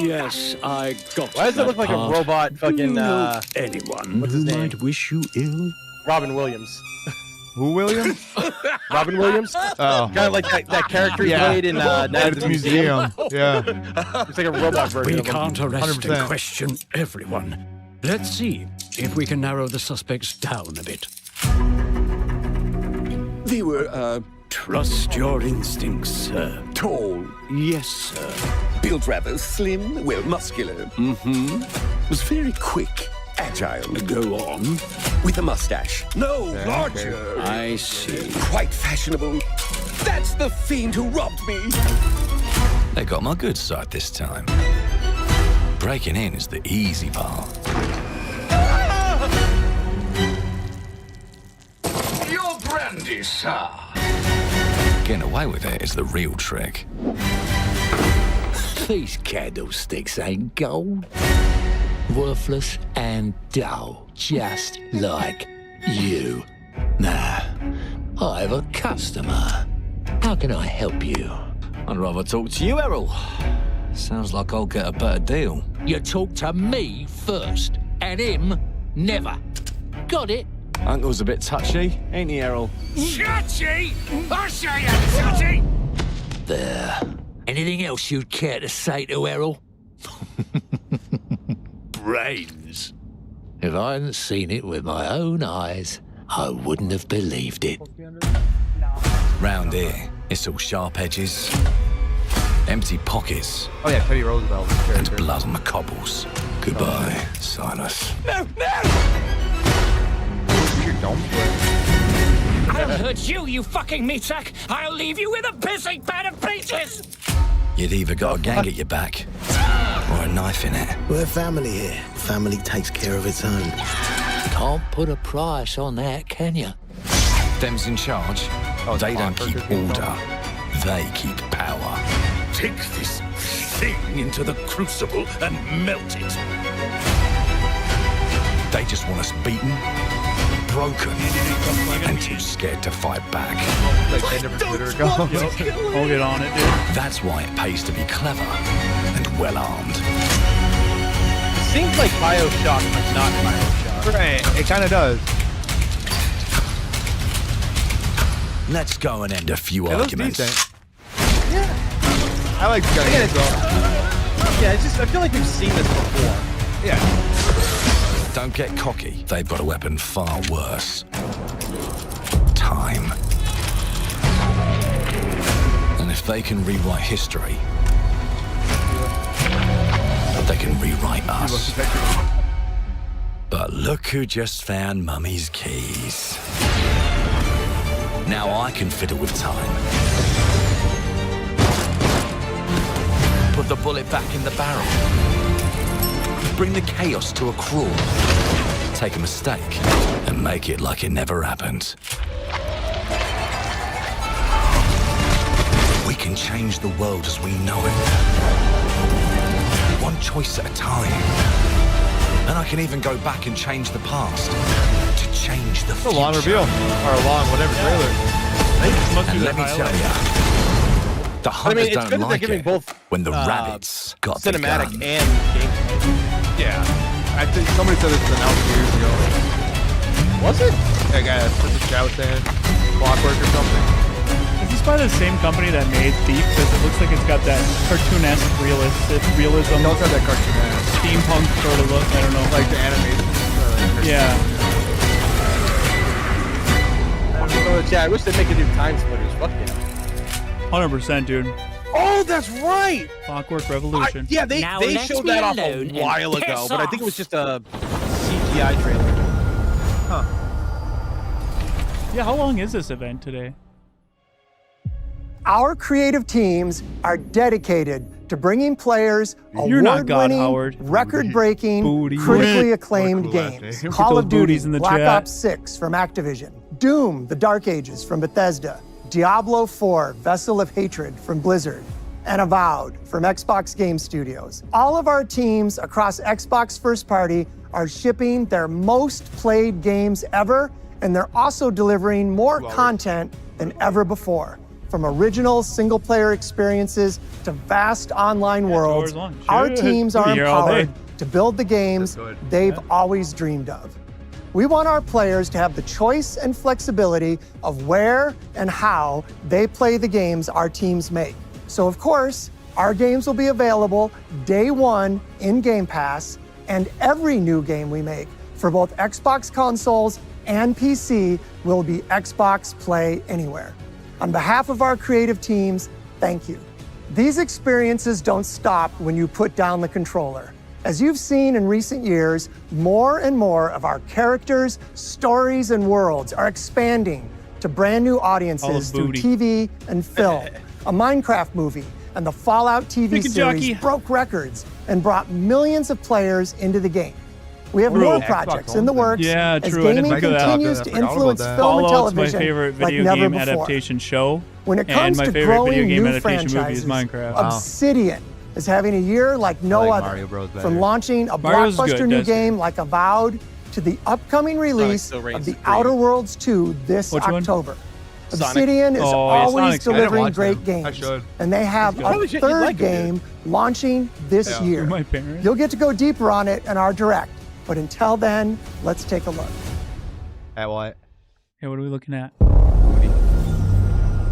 Yes, I got Why does it that look like a part. robot fucking, Anyone what's his who name? might wish you ill? Robin Williams. Who Williams? Robin Williams? Oh. Kind of like that character he Yeah. played in Night At at the the Museum. Yeah. It's like a robot version We of him. can't arrest 100%. and question everyone. Let's see if we can narrow the suspects down a bit. They were, Trust your instincts, sir. tall, Yes, sir. built rather slim, well, muscular. Mm-hmm. Was very quick, agile. Go on. With a mustache. No, Okay, larger. I see. Quite fashionable. That's the fiend who robbed me. They got my good side this time. Breaking in is the easy part. Your brandy, sir. Getting away with it is the real trick. These candlesticks ain't gold. Worthless and dull, just like you. Nah, I have a customer. How can I help you? I'd rather talk to you, Errol. Sounds like I'll get a better deal. You talk to me first, and him never. Got it? Uncle's a bit touchy, ain't he, Errol? Touchy! I say I'm touchy! There. Anything else you'd care to say to Errol? Brains. If I hadn't seen it with my own eyes, I wouldn't have believed it. Round here, it's all sharp edges, empty pockets, Oh yeah, Teddy Roosevelt. was the and character. blood on the cobbles. Goodbye, Silas. No, no! Don't I'll hurt you, you fucking meatsack! I'll leave you with a pissing pan of peaches! You'd either got a gang at your back, or a knife in it. We're family here. Family takes care of its own. Can't put a price on that, can you? Them's in charge. Oh, They don't Parker keep came order. They keep power. Take this thing into the crucible and melt it. They just want us beaten, broken, and too scared to fight back. like end of a Twitter account. I'll get on it, dude. That's why it pays to be clever and well-armed. It seems like Bioshock, but not Bioshock. Right, it kind of does. Let's go and end a few It looks arguments. decent. I like Johnny Again, Depp, though. Yeah, it's just, I feel like we've seen this before. Yeah. Don't get cocky. They've got a weapon far worse. Time. And if they can rewrite history, they can rewrite us. But look who just found Mummy's keys. Now I can fiddle with time. Put the bullet back in the barrel. Bring the chaos to a crawl. Take a mistake and make it like it never happened. We can change the world as we know it. One choice at a time. And I can even go back and change the past to change the It's a future. long reveal. Or a long whatever trailer. And let me tell you, the I hunters mean, it's don't good that they're like giving it both when the rabbits got the cinematic gun. and gameplay. Yeah. I think somebody said this was announced years ago. Was it? Yeah, guys, this is chat was saying Clockwork or something. Is this by the same company that made Thief? Because it looks like it's got that cartoonesque realism. It also got that cartoon steampunk sort of look. I don't know. Like the animation. Yeah. Yeah, I wish they'd make a new Time Splitters. Fuck yeah. 100%, dude. Oh, that's right. Clockwork Revolution. Yeah, they showed that off a while ago, but I think it was just a CGI trailer. Huh. Yeah, how long is this event today? Our creative teams are dedicated to bringing players You're not God, award-winning, Howard. record-breaking, critically acclaimed last games. name. Call Put of those Duty, booties in the Black chat. Ops 6 from Activision, Doom, The Dark Ages from Bethesda, Diablo 4, Vessel of Hatred from Blizzard, and Avowed from Xbox Game Studios. All of our teams across Xbox First Party are shipping their most played games ever, and they're also delivering more content than ever before. From original single-player experiences to vast online worlds, our teams are Be here all empowered day. to build the games they've always dreamed of. We want our players to have the choice and flexibility of where and how they play the games our teams make. So of course, our games will be available day one in Game Pass, and every new game we make for both Xbox consoles and PC will be Xbox Play Anywhere. On behalf of our creative teams, thank you. These experiences don't stop when you put down the controller. As you've seen in recent years, more and more of our characters, stories, and worlds are expanding to brand new audiences through TV and film. A Minecraft movie and the Fallout TV Pick a series jockey. broke records and brought millions of players into the game. We have more projects in the works Yeah, as true. I didn't gaming think of that. continues to influence film and Fallout's my television favorite like video never game before. adaptation show. When it and comes my to favorite video growing game new adaptation movie is franchises, Minecraft. Obsidian is having a year like no like other. Mario Bros. From better. launching a Mario's blockbuster good, new that's it. game like Avowed to the upcoming release still of reigns The supreme. Outer Worlds 2 this Which one? October. Sonic. Obsidian is Oh, yeah, always Sonic's good. I didn't delivering watch great them. I games. should. And they have Holy a shit, you'd third like it, game launching this Yeah. year. My parents. You'll get to go deeper on it in our direct. But until then, let's take a look. At what? Hey, what are we looking at?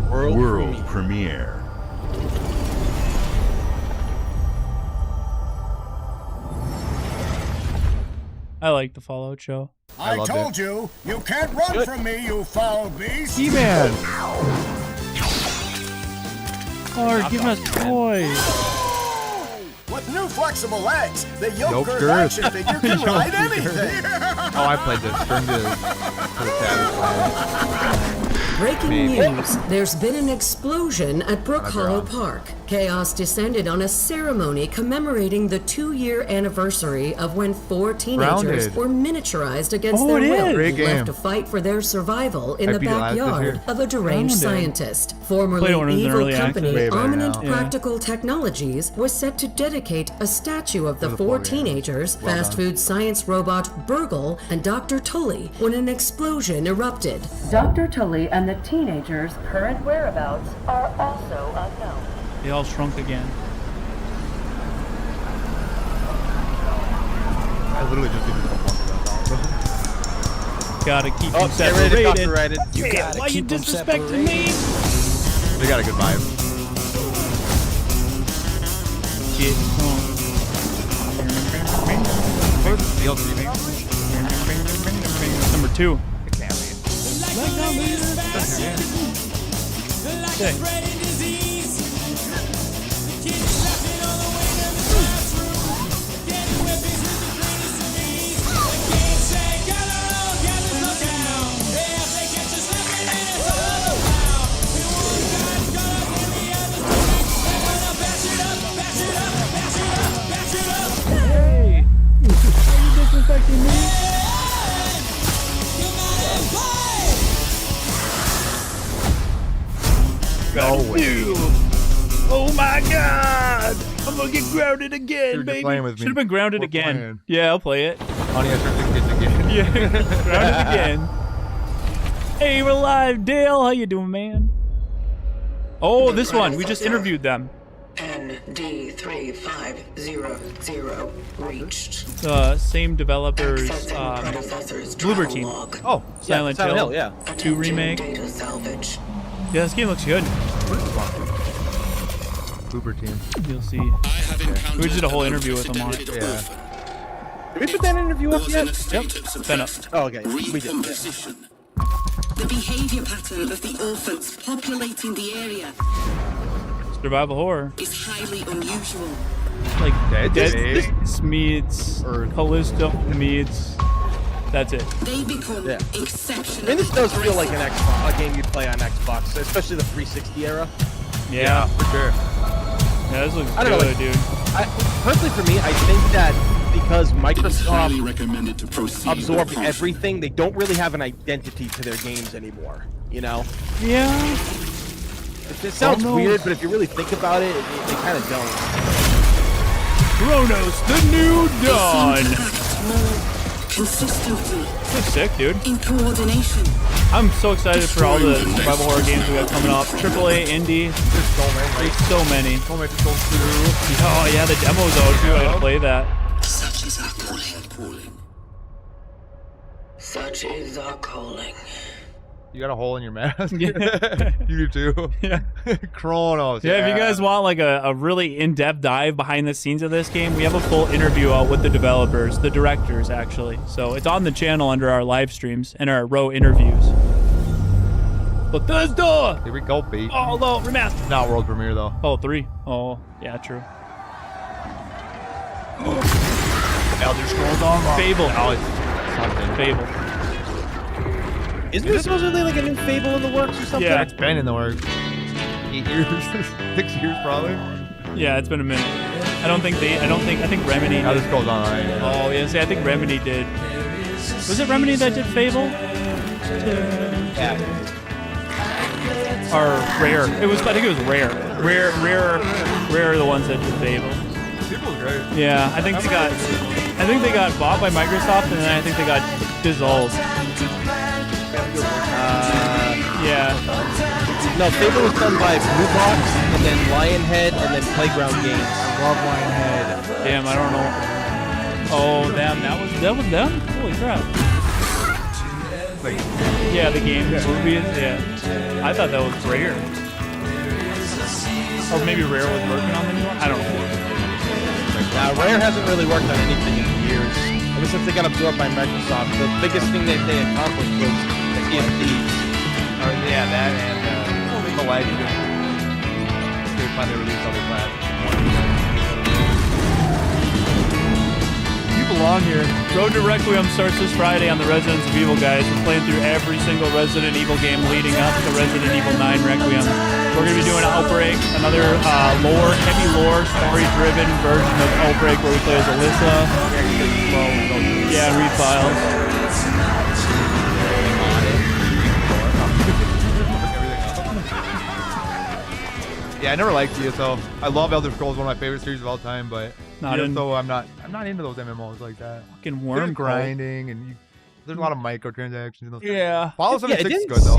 World premiere. I like the Fallout show. I loved told it. you, you can't run from me, you foul beast. He-Man. Oh, give us toys. With new flexible legs, the Yoke Yoker girth. action figure can Yoke ride girth. anything. Oh, I played this during the tab. Breaking Maybe. news. There's been an explosion at Brook Hollow Park. Chaos descended on a ceremony commemorating the 2-year anniversary of when 4 teenagers Grounded. were miniaturized against Oh, their it will, is. Great left game. to fight for their survival in I the beat it last this backyard year. of a deranged Grounded. scientist. Played Formerly it when it was in evil early access. company Way better Eminent now. Yeah. Practical Technologies was set to dedicate a statue of the Was a 4 4 game. teenagers, Well fast done. food science robot Burgle, and Dr. Tully when an explosion erupted. Dr. Tully and the teenagers' current whereabouts are also unknown. They all shrunk again. I literally just did this a month ago. Gotta keep Oh, them get ready to separated. copyrighted. You gotta Why you keep 'em disrespecting me? They got a good vibe. Get home. Where's the DLC name? Number 2. It can't be. Okay. Hey! Are you disrespecting me? No way. Oh my god! I'm gonna get grounded again, Dude, you're baby. playing with me. Should have been grounded We're again. playing. Yeah, I'll play it. Honey, I turned 6 again. Yeah, grounded again. Hey, we're live, Dale. How you doing, man? Oh, this one. We just interviewed them. ND3500 reached. Same developers, Bloober Team. Oh, Silent Hill, Hill 2 remake. Data salvage. Yeah, this game looks good. Bloober Team. You'll see. We just did a whole interview with them on it. Yeah. Did we put that interview up yet? Yep. Been up. Oh, okay. We did. The behavior pattern of the orphans populating the area Survival horror. is highly unusual. Like Dead Space meets Callisto meets. That's it. They become I exceptional. mean, this does feel like an Xbox, a game you'd play on Xbox, especially the 360 era. Yeah. For sure. Yeah, this looks I don't know, good, dude. Personally, for me, I think that because Microsoft recommended to proceed. absorbed everything, they don't really have an identity to their games anymore. You know? Yeah. It sounds weird, but if you really think about it, they kind of don't. Chronos, the new dawn. Consistently. So sick, dude. In coordination. I'm so excited for all the survival horror games we got coming up. AAA, indie. There's so many. There's so many. So many to go through. Oh yeah, the demo's out too. I gotta play that. Such is our calling. Such is our calling. You got a hole in your mask? Yeah. You do too? Yeah. Chronos. Yeah, if you guys want like a really in-depth dive behind the scenes of this game, we have a full interview out with the developers, the directors actually. So it's on the channel under our live streams and our row interviews. Bethesda! Here we go, baby. Oh, no, remastered. Not world premiere though. Oh, 3. Oh, yeah, true. Elder Scrolls Online. Fable. Oh, it's something. Fable. Isn't there supposedly like a new Fable in the works or something? Yeah, it's been in the works. 8 years, 6 years probably. Yeah, it's been a minute. I think Remedy Elder did. Scrolls Online. Yeah. Oh, yeah, see, I think Remedy did. Was it Remedy that did Fable? Yeah. Or Rare. I think it was Rare. Rare are the ones that did Fable. Fable's great. Yeah, I think they got bought by Microsoft and then I think they got dissolved. Yeah. No, Fable was done by Blue Box, and then Lionhead, and then Playground Games. Love Lionhead. Damn, I don't know. Oh, damn, that was them? Holy crap. Like, Yeah, the game, movies, yeah. I thought that was Rare. Or maybe Rare was working on the new one? I don't know. Rare hasn't really worked on anything in years. Ever since they got absorbed by Microsoft, the biggest thing that they accomplished was Sea of Thieves. or yeah, that and the Legend. They finally released other platforms. You belong here. Road to Requiem starts this Friday on the Residence of Evil, guys. We're playing through every single Resident Evil game leading up to Resident Evil 9 Requiem. We're going to be doing Outbreak, another heavy lore, story-driven version of Outbreak where we play as Alyssa. Yeah, and read files. Yeah, I never liked ESO. I love Elder Scrolls, one of my favorite series of all time, but ESO, I'm not into those MMOs like that. Fucking There's worm grinding and there's a lot of microtransactions in those. Yeah. Fallout 76 it is good though.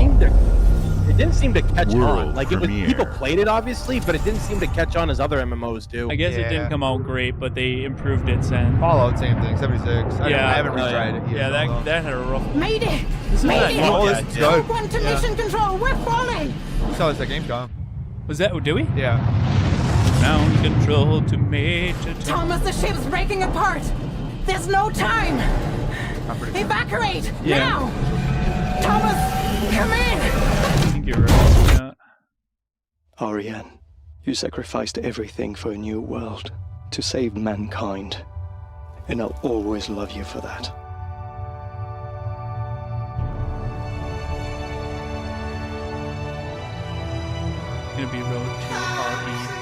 It didn't seem to catch World on. Like premiere. people played it obviously, but it didn't seem to catch on as other MMOs do. I guess it didn't come out great, but they improved it since. Fallout, same thing, 76. I haven't retried it. Yeah, that had a rough. Mayday! This is Mayday! that. Oh, this is good. One to mission control, we're falling! We saw this at Gamescom. Was that? Did we? Yeah. Ground control to Major Tom. Thomas, the ship's breaking apart! There's no time! Evacuate! Yeah. Now! Thomas, come in! I think you're right. Yeah. Ariane, you sacrificed everything for a new world, to save mankind. And I'll always love you for that. It's gonna be Road to RE9.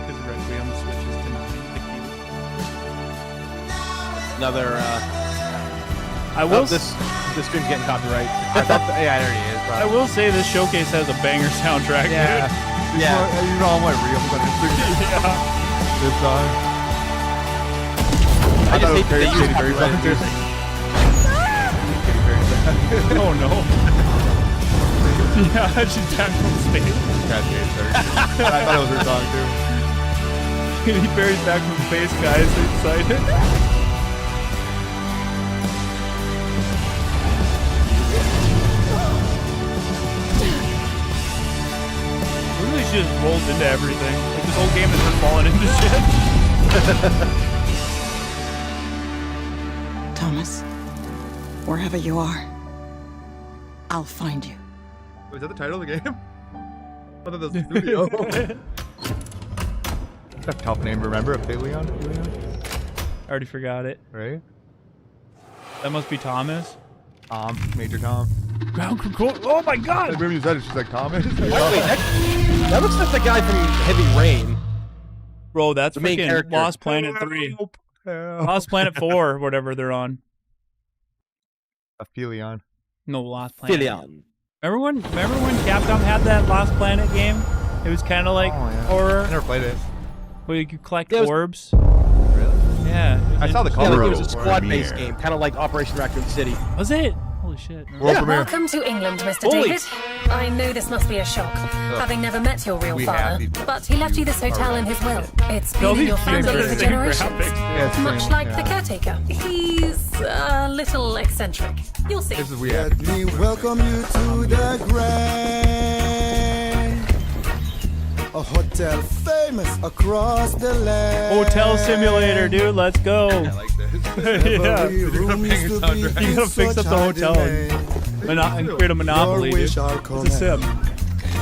Because Requiem switches to 9. The key. Another I will. this the stream's getting copyright. Yeah, there he is. I will say this showcase has a banger soundtrack. Yeah. Dude. Yeah. You know, I'm like reels on Instagram. This song. I just hate that they use Katy Perry copyrighted song, too. music. Oh no. Yeah, she's back from space. I thought it was her song too. Katy Perry's back from space, guys. So excited. Literally, she just rolls into everything. Like this whole game has been falling into shit. Thomas, wherever you are, I'll find you. Was that the title of the game? I thought that was the studio. That's a tough name to remember. Aphelion? I already forgot it. Right? That must be Thomas. Major Tom. Ground control. Oh my god! Remember you said it, she's like Thomas? Wait, that looks like the guy from Heavy Rain. Bro, that's The main freaking character. Lost Planet 3. Lost Planet 4, whatever they're on. Aphelion. No, Lost Planet. Filion. Remember when Capcom had that Lost Planet game? It was kind of like horror. I never played it. Where you could collect Yeah, it was- Orbs. Really? Yeah. I saw the Yeah, cover like it of was a squad-based game, kind of like Operation Raccoon City. Was it? Holy shit. World premiere. Welcome to England, Mr. Holy- David. I know this must be a shock, having never met your real We father, have these- but he left you this hotel in his will. It's been No, in these your games family are for the same generations. graphics. Yeah, it's Much same, like yeah. the caretaker. He's a little eccentric. You'll see. This is we have. Let me welcome you to the Grand, a hotel famous across the land. Hotel Simulator, dude. Let's go. I like this. Yeah. Every room used to be You gotta in fix up such the high hotel demand. and create a monopoly, Your dude. wish shall come It's a sim.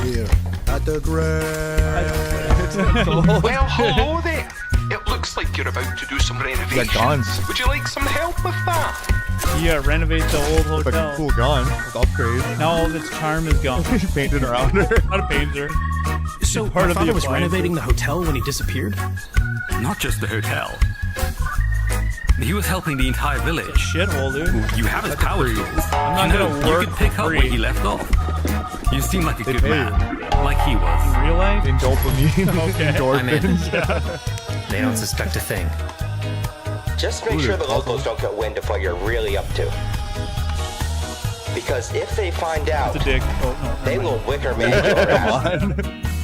here at the Grand. Well, hello there. It looks like you're about to do some renovations. guns. Would you like some help with that? Yeah, renovate the old Like hotel. a cool gun with upgrades. Now all of its charm is gone. Painted around her. Not a painter. So part my of the father was appliances. renovating the hotel when he disappeared? Not just the hotel. He was helping the entire village. Shithole, dude. You have his powers. I'm not gonna You work could pick for up free. where he left off. You seem like a good man, like he was. In real life? In dopamine. Okay. Endorphins. They don't suspect a thing. Just make sure the locals don't get wind of what you're really up to. Because if they find out, It's a dick. Oh, no. they will wicker man your ass.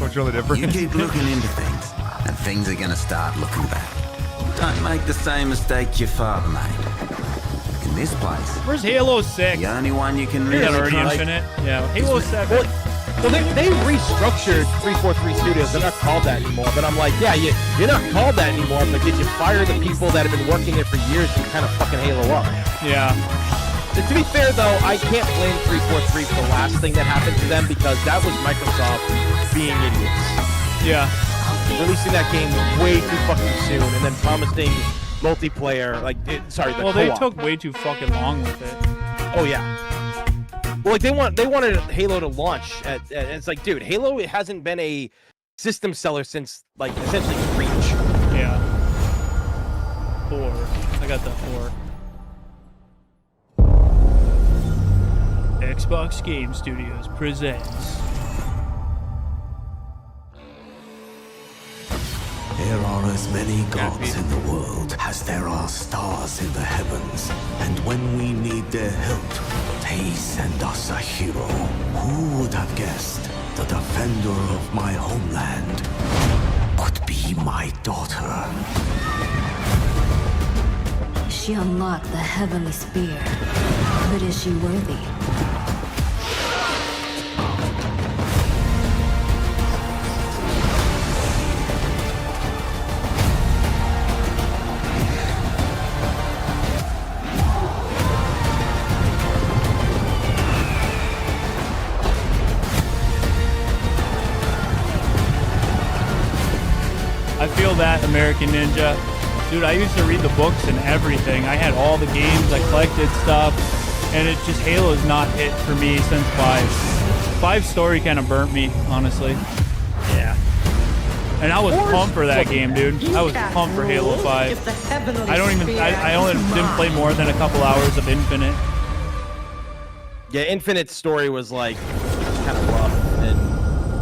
What's really different? You keep looking into things, and things are gonna start looking back. Don't make the same mistake your father made. In this place, Where's Halo 6? the only one you can Is really that already trust- infinite? Yeah. Halo 7. Well, they restructured 343 Studios. They're not called that anymore. But I'm like, yeah, you're not called that anymore. But did you fire the people that have been working it for years and kind of fucking Halo up? Yeah. To be fair, though, I can't blame 343 for the last thing that happened to them because that was Microsoft being idiots. Yeah. Releasing that game way too fucking soon and then promising multiplayer, the Well, co-op. they took way too fucking long with it. Oh yeah. Well, like they wanted Halo to launch at it's like, dude, Halo hasn't been a system seller since like essentially Reach. Yeah. 4. I got that 4. Xbox Game Studios presents. There are as many gods in the world as there are stars in the heavens. And when we need their help, they send us a hero. Who would have guessed the defender of my homeland could be my daughter? She unlocked the heavenly spear, but is she worthy? I feel that, American Ninja. Dude, I used to read the books and everything. I had all the games, I collected stuff, and it just, Halo's not hit for me since 5. 5's story kind of burnt me, honestly. Yeah. And I was pumped for that game, dude. I was pumped for Halo 5. I only didn't play more than a couple hours of Infinite. Yeah, Infinite's story was like kind of rough, and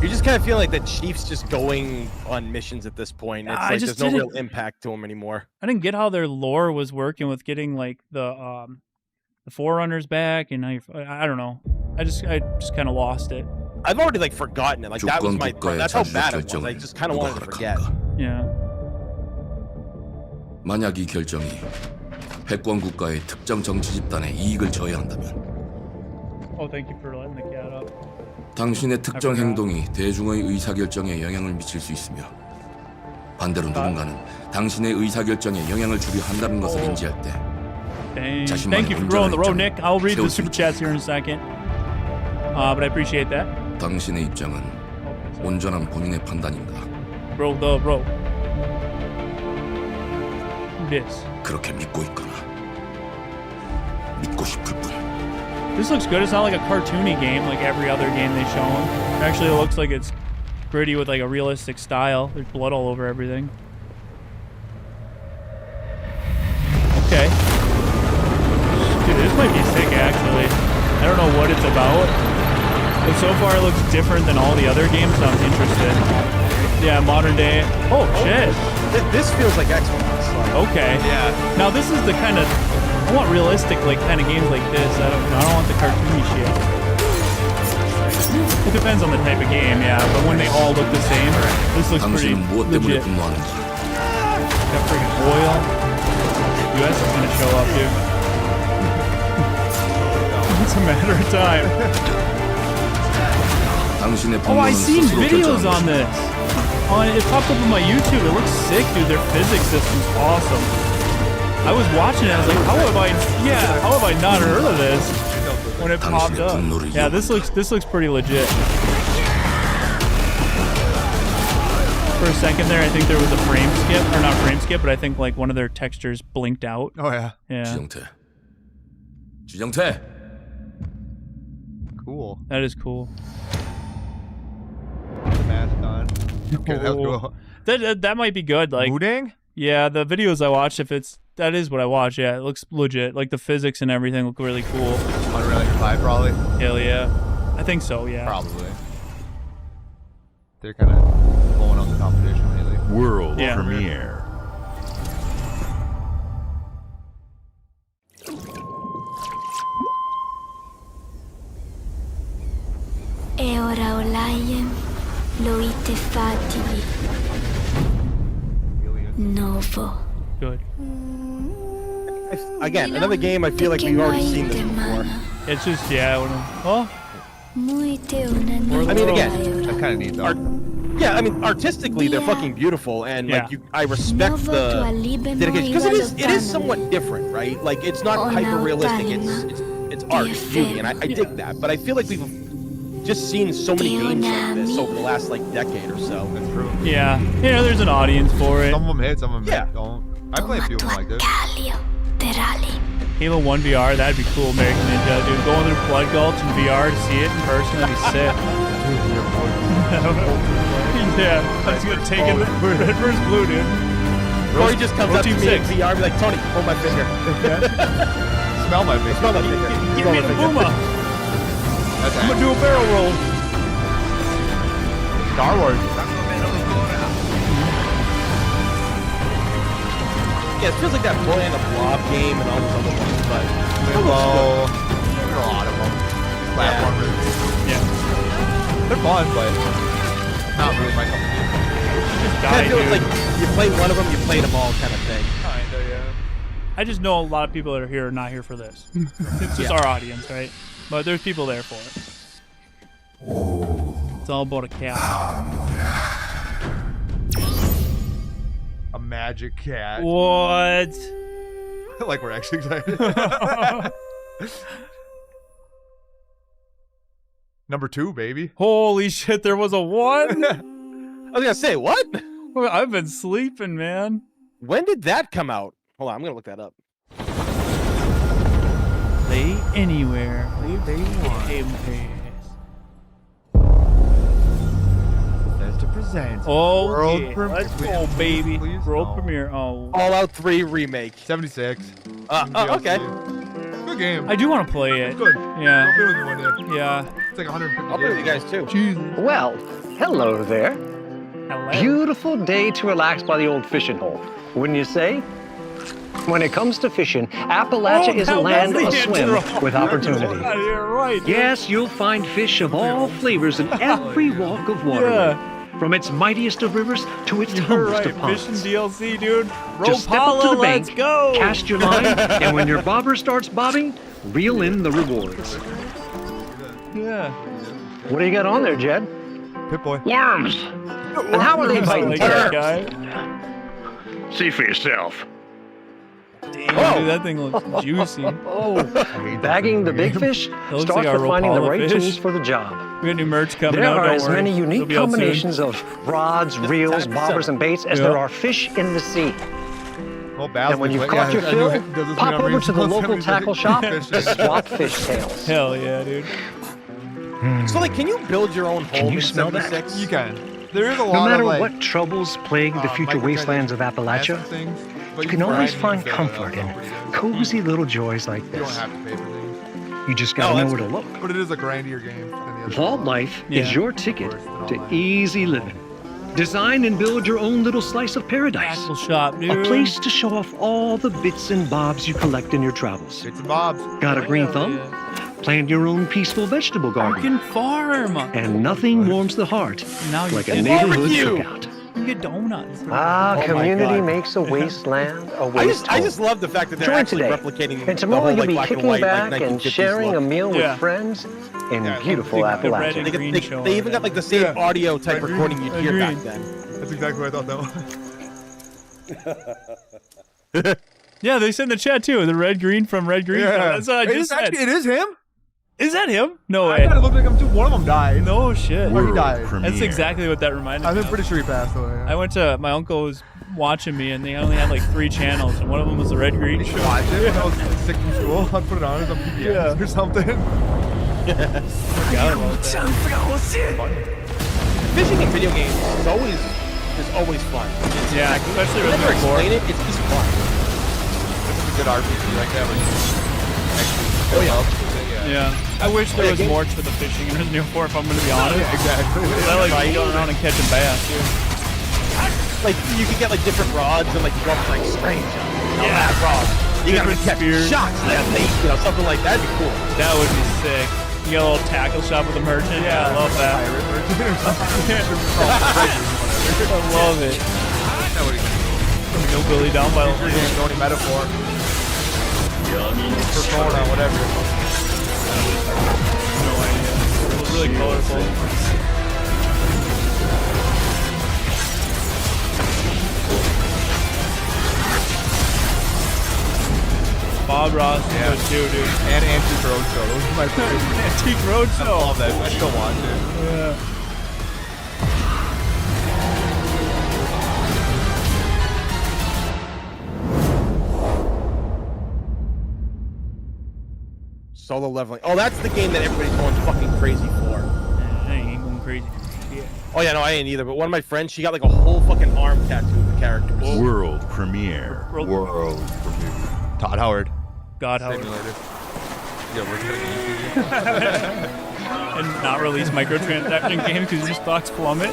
you're just kind of feeling like the Chief's just going on missions at this point. It's like there's no real impact to him anymore. I didn't get how their lore was working with getting like the Forerunners back, and I don't know. I just kind of lost it. I've already like forgotten it. Like that was my. That's how bad it was. I just kind of wanted to forget. Yeah. 만약 이 결정이 패권 국가의 특정 정치 집단의 이익을 저해한다면 Oh, thank you for letting the cat up. 당신의 특정 행동이 대중의 의사결정에 영향을 미칠 수 있으며 반대로 누군가는 당신의 의사결정에 영향을 주려 한다는 것을 인지할 때 Thank you for growing the road, Nick. I'll read the super chats here in a second. But I appreciate that. 당신의 입장은 온전한 본인의 판단인가? Bro. This. 그렇게 믿고 있거나 믿고 싶을 뿐. This looks good. It's not like a cartoony game like every other game they've shown. It actually looks like it's gritty with like a realistic style. There's blood all over everything. Okay. Dude, this might be sick actually. I don't know what it's about, but so far it looks different than all the other games, so I'm interested. Yeah, modern day. Oh shit. This feels like Xbox. Okay. Yeah. Now this is the kind of I want realistic like kind of games like this. I don't want the cartoony shit. It depends on the type of game, yeah. But when they all look the same, this looks pretty legit. Got freaking oil. US is gonna show up, dude. It's a matter of time. Oh, I seen videos on this. Oh, it popped up on my YouTube. It looks sick, dude. Their physics system's awesome. I was watching it. I was like, how have I not heard of this when it popped up? Yeah, this looks pretty legit. For a second there, I think there was a frame skip, or not frame skip, but I think like one of their textures blinked out. Oh yeah. Yeah. 주정태. Cool. That is cool. Mask on. Okay, that was cool. That might be good. Like Moodang? Yeah, the videos I watched, that is what I watched. Yeah, it looks legit. Like the physics and everything look really cool. Unreal Engine 5 probably. Hell yeah. I think so. Yeah. Probably. They're kind of blowing up the competition lately. World premiere. E ora Olaiem loite fatili. Novo. Good. Again, another game I feel like we've already seen this before. It's just, yeah. I mean, again, that kind of needs art. Yeah, I mean, artistically, they're fucking beautiful, and like I respect the dedication because it is somewhat different, right? Like it's not hyper realistic. It's art, it's beauty, and I dig that. But I feel like we've just seen so many games like this over the last like decade or so. That's true. Yeah, you know, there's an audience for it. Some of them hit, some of them don't. I play a few of them like this. Halo 1 VR, that'd be cool, American Ninja, dude. Going through Blood Gulch in VR to see it in person, that'd be sick. Yeah, I'm just gonna take it red versus blue, dude. Or he just comes up to me in VR and be like, Tony, hold my finger. Smell my finger. Smell my finger. Give me the Booma. I'm gonna do a barrel roll. Star Wars. Yeah, it feels like that Boy and the Blob game and all those other ones, but Limbo. There's a lot of them. Platformers. Yeah. They're fun, but not really my cup of tea. Kind of feels like you play one of them, you played them all kind of thing. Kinda, yeah. I just know a lot of people that are here are not here for this. It's just our audience, right? But there's people there for it. It's all about a cat. A magic cat. What? Like we're actually excited. Number 2, baby. Holy shit, there was a 1? I was gonna say, what? I've been sleeping, man. When did that come out? Hold on, I'm gonna look that up. Play anywhere. Play Game to present. Oh, World yeah. premiere. Let's go, baby. Please? World premiere. Oh. Fallout 3 remake. 76. Okay. Good game. I do want to play it. It's good. Yeah. I'll play with you one day. Yeah. It's like 150. I'll play with you guys too. Jesus. Well, hello there. Hello. Beautiful day to relax by the old fishing hole, wouldn't you say? When it comes to fishing, Appalachia is a land aswim with opportunity. You're right. Dude. Yes, you'll find fish of all flavors in every walk of waterway. From its mightiest of rivers to its humblest of ponds. Fishing DLC, dude. Just step up to the bank, let's go. cast your line, and when your bobber starts bobbing, reel in the rewards. Yeah. What do you got on there, Jed? Pip-Boy. Worms! And how are they biting that turds? guy. See for yourself. Damn, dude, that thing looks juicy. Oh, bagging the big fish looks starts like our with finding the Rapala right fish. tools for the job. We got new merch coming There out. are Don't as worry. many It'll unique be out soon. combinations of rods, reels, bobbers, and baits as there are fish in the sea. Oh, And when you've caught your fill, pop over to the local tackle shop to swap fish tails. Hell yeah, dude. So like, can you build your own home? Can you in smell that? 76? You can. There is a lot No matter of like, what troubles plague the future wastelands of Appalachia, but you can always find comfort in cozy little joys like You don't this. have to pay for things. You just gotta know where to look. But it is a grindier game than the other. Vault Life Yeah. is your ticket to easy living. Design and build your own little slice of paradise. Tackle shop, dude. A place to show off all the bits and bobs you collect in your travels. Bits and bobs. Got a green thumb? Plant your own peaceful vegetable garden. Fucking farm. And nothing warms the heart Now you like a get neighborhood barbecue. cookout. You get donuts. Ah, Oh my community God. makes a wasteland a I waste just home. love the fact that they're Join actually today. replicating And the tomorrow whole you'll like be black and kicking white back like and 1950s sharing a look. meal Yeah. with friends in beautiful the red Appalachia. and They, green they, show they on even it. got like the same audio type Red recording you'd hear back green. then. That's exactly what I thought that was. Yeah, they said in the chat too. The red green from Red Green. Yeah. That's what I It just is said. actually, it is him? Is that him? No I way. thought it looked like him too. One of them died. No shit. Or he died. That's exactly what that reminded me I'm of. pretty sure he passed away. I went to, my uncle was watching me and they only had like 3 channels and one of them was the Red Green show. Watch it when I was sick from school. I'd put it on as a PBS or something. Forgot about that. Fishing in video games is always fun. It's Yeah, especially you with never the core. explain it. It's just fun. It's a good RPG like that. Oh yeah. Yeah. I wish there was more to the fishing in Resident Evil 4 if I'm going to be honest. Yeah, exactly. I like going around and catching bass, dude. Like you could get like different rods and like you go up to, like strange. Yeah. That rod. You gotta Different catch spears. shots that late, you know, something like that'd be cool. That would be sick. You got a little tackle shop with a merchant. Yeah, I love that. I love it. Hillbilly down by the Only metaphor. Persona, whatever. No idea. It was really colorful. Bob Ross is good too, dude. And Antique Roadshow. Those are my favorite. Antique Roadshow. I love that. I still watch it. Yeah. Solo leveling. Oh, that's the game that everybody's going fucking crazy for. I ain't going crazy. Yeah. Oh yeah, no, I ain't either. But one of my friends, she got like a whole fucking arm tattoo of the characters. World premiere. World premiere. Todd Howard. God Howard. Simulator. Yeah, we're gonna And not release microtransaction games because your stocks plummet.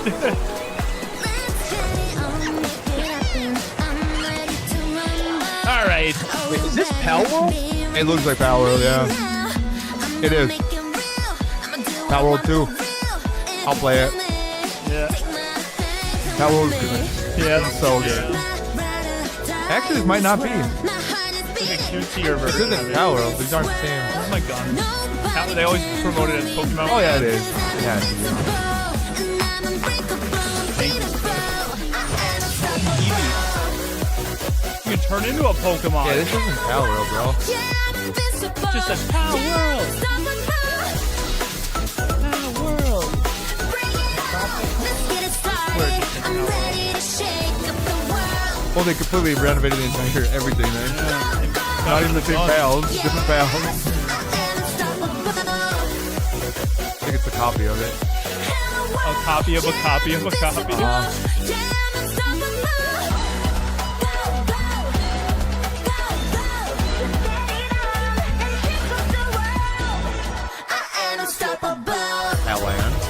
Alright. Wait, is this Pal World? It looks like Power World, yeah. It is. Power World 2. I'll play it. Yeah. Power World's good. Yeah. It's so good. Actually, this might not be. It's like a cutesier This version. isn't Power World. These aren't the same. Oh my god. They always promote it as Pokemon. Oh, yeah, it is. It has to be. You can turn into a Pokemon. Yeah, this isn't Power World, bro. Just a Power World. Power World. Well, they completely renovated the entire everything, man. Not even the same pals. Different pals. I think it's a copy of it. A copy of a copy of a copy.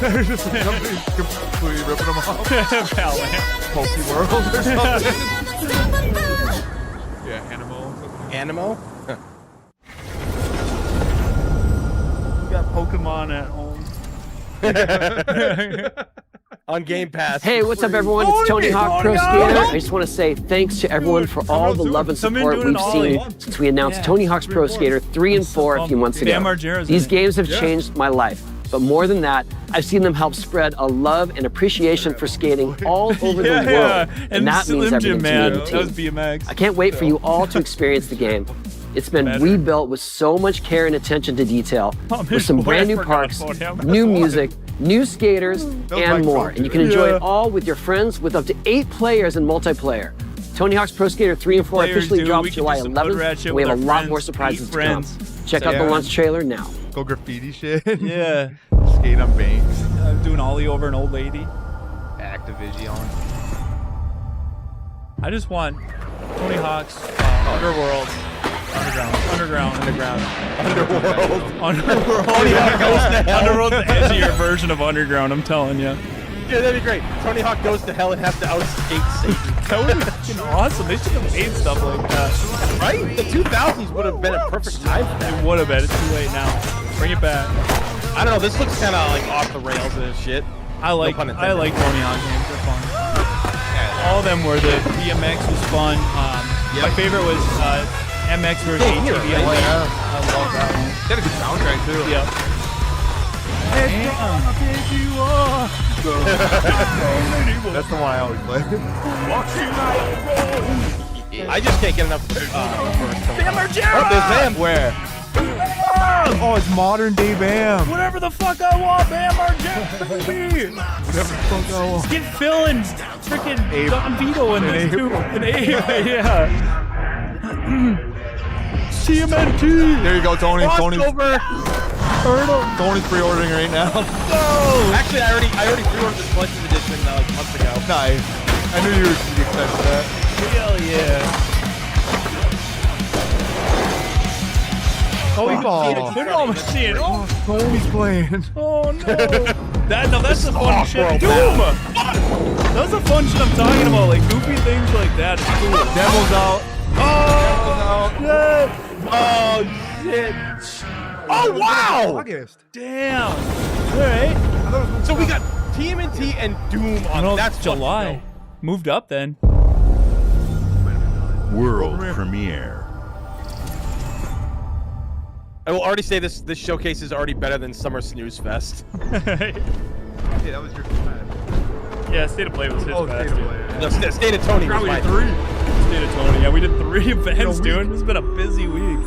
Just somebody completely ripping them off. Battleland. Poke World or something. Yeah, Animal. Animo? We got Pokemon at home. On Game Pass. Hey, what's up, everyone? It's Tony Hawk Pro Skater. I just want to say thanks to everyone for all the love and support we've seen since we announced Tony Hawk's Pro Skater 3 and 4 a few months ago. These games have changed my life. But more than that, I've seen them help spread a love and appreciation for skating all over the world. And that means everything to me and the team. I can't wait for you all to experience the game. It's been rebuilt with so much care and attention to detail, with some brand new parks, new music, new skaters, and more. And you can enjoy it all with your friends with up to 8 players in multiplayer. Tony Hawk's Pro Skater 3 and 4 officially drops July 11th, and we have a lot more surprises to come. Check out the launch trailer now. Go graffiti shit. Yeah. Skate on banks. Doing ollie over an old lady. Activision. I just want Tony Hawk's Underworld. Underworld. Underworld's the edgier version of Underground, I'm telling you. Yeah, that'd be great. Tony Hawk goes to hell and has to outskate Satan. That would be fucking awesome. They should have made stuff like that. Right? The 2000s would have been a perfect time for that. It would have been. It's too late now. Bring it back. I don't know. This looks kind of like off the rails and shit. I like Tony Hawk games. They're fun. All of them were. The BMX was fun. My favorite was MX versus ATV. I love that one. They had a good soundtrack too. Yep. That's the one I always play. I just can't get enough of the first Bam Oh, there's Bam. Where? Oh, it's modern day Bam. Whatever the fuck I want, Bam Margera, baby. Whatever the fuck I want. Get Phil and freaking Don Vito in this too. An Abe, yeah. TMNT. There you go, Tony. Tony's pre-ordering right now. No. Actually, I already pre-ordered the collector's edition like months ago. Nice. I knew you were excited for that. Hell yeah. Football machine. Oh, Tony's playing. Oh no. That's the fun shit. Doom. That's the fun shit I'm talking about. Like goofy things like that. It's cool. Demo's out. Oh shit. Oh wow! August. Damn. All right. So we got TMNT and Doom on. No, that's July. Moved up then. World premiere. I will already say this showcase is already better than Summer Snooze Fest. Hey, that was your bad. Yeah, State of Play was his best. No, State of Tony was mine. State of Tony. Yeah, we did 3 events, dude. It's been a busy week.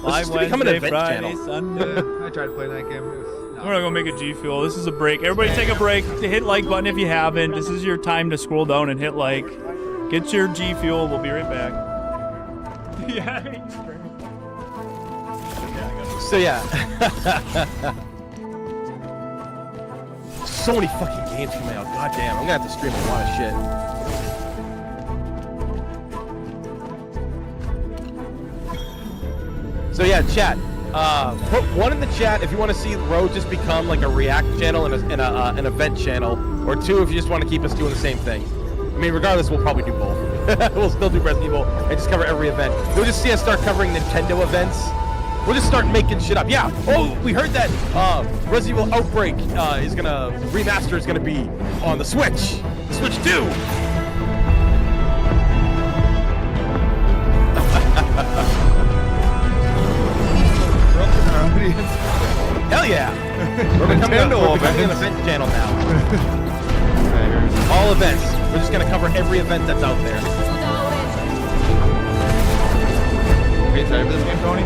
Live Wednesday, Friday, Sunday. I tried to play that game. We're not gonna make a G Fuel. This is a break. Everybody take a break. Hit like button if you haven't. This is your time to scroll down and hit like. Get your G Fuel. We'll be right back. Yeah. So yeah. So many fucking games coming out. God damn, I'm gonna have to stream a lot of shit. So yeah, chat. Put one in the chat if you want to see Road just become like a React channel and an event channel, or 2 if you just want to keep us doing the same thing. I mean, regardless, we'll probably do both. We'll still do Resident Evil and just cover every event. You'll just see us start covering Nintendo events. We'll just start making shit up. Yeah. Oh, we heard that Resident Evil Outbreak remaster is gonna be on the Switch. The Switch 2. Hell yeah! We're becoming an event channel now. All events. We're just gonna cover every event that's out there. Are you excited for this game, Tony?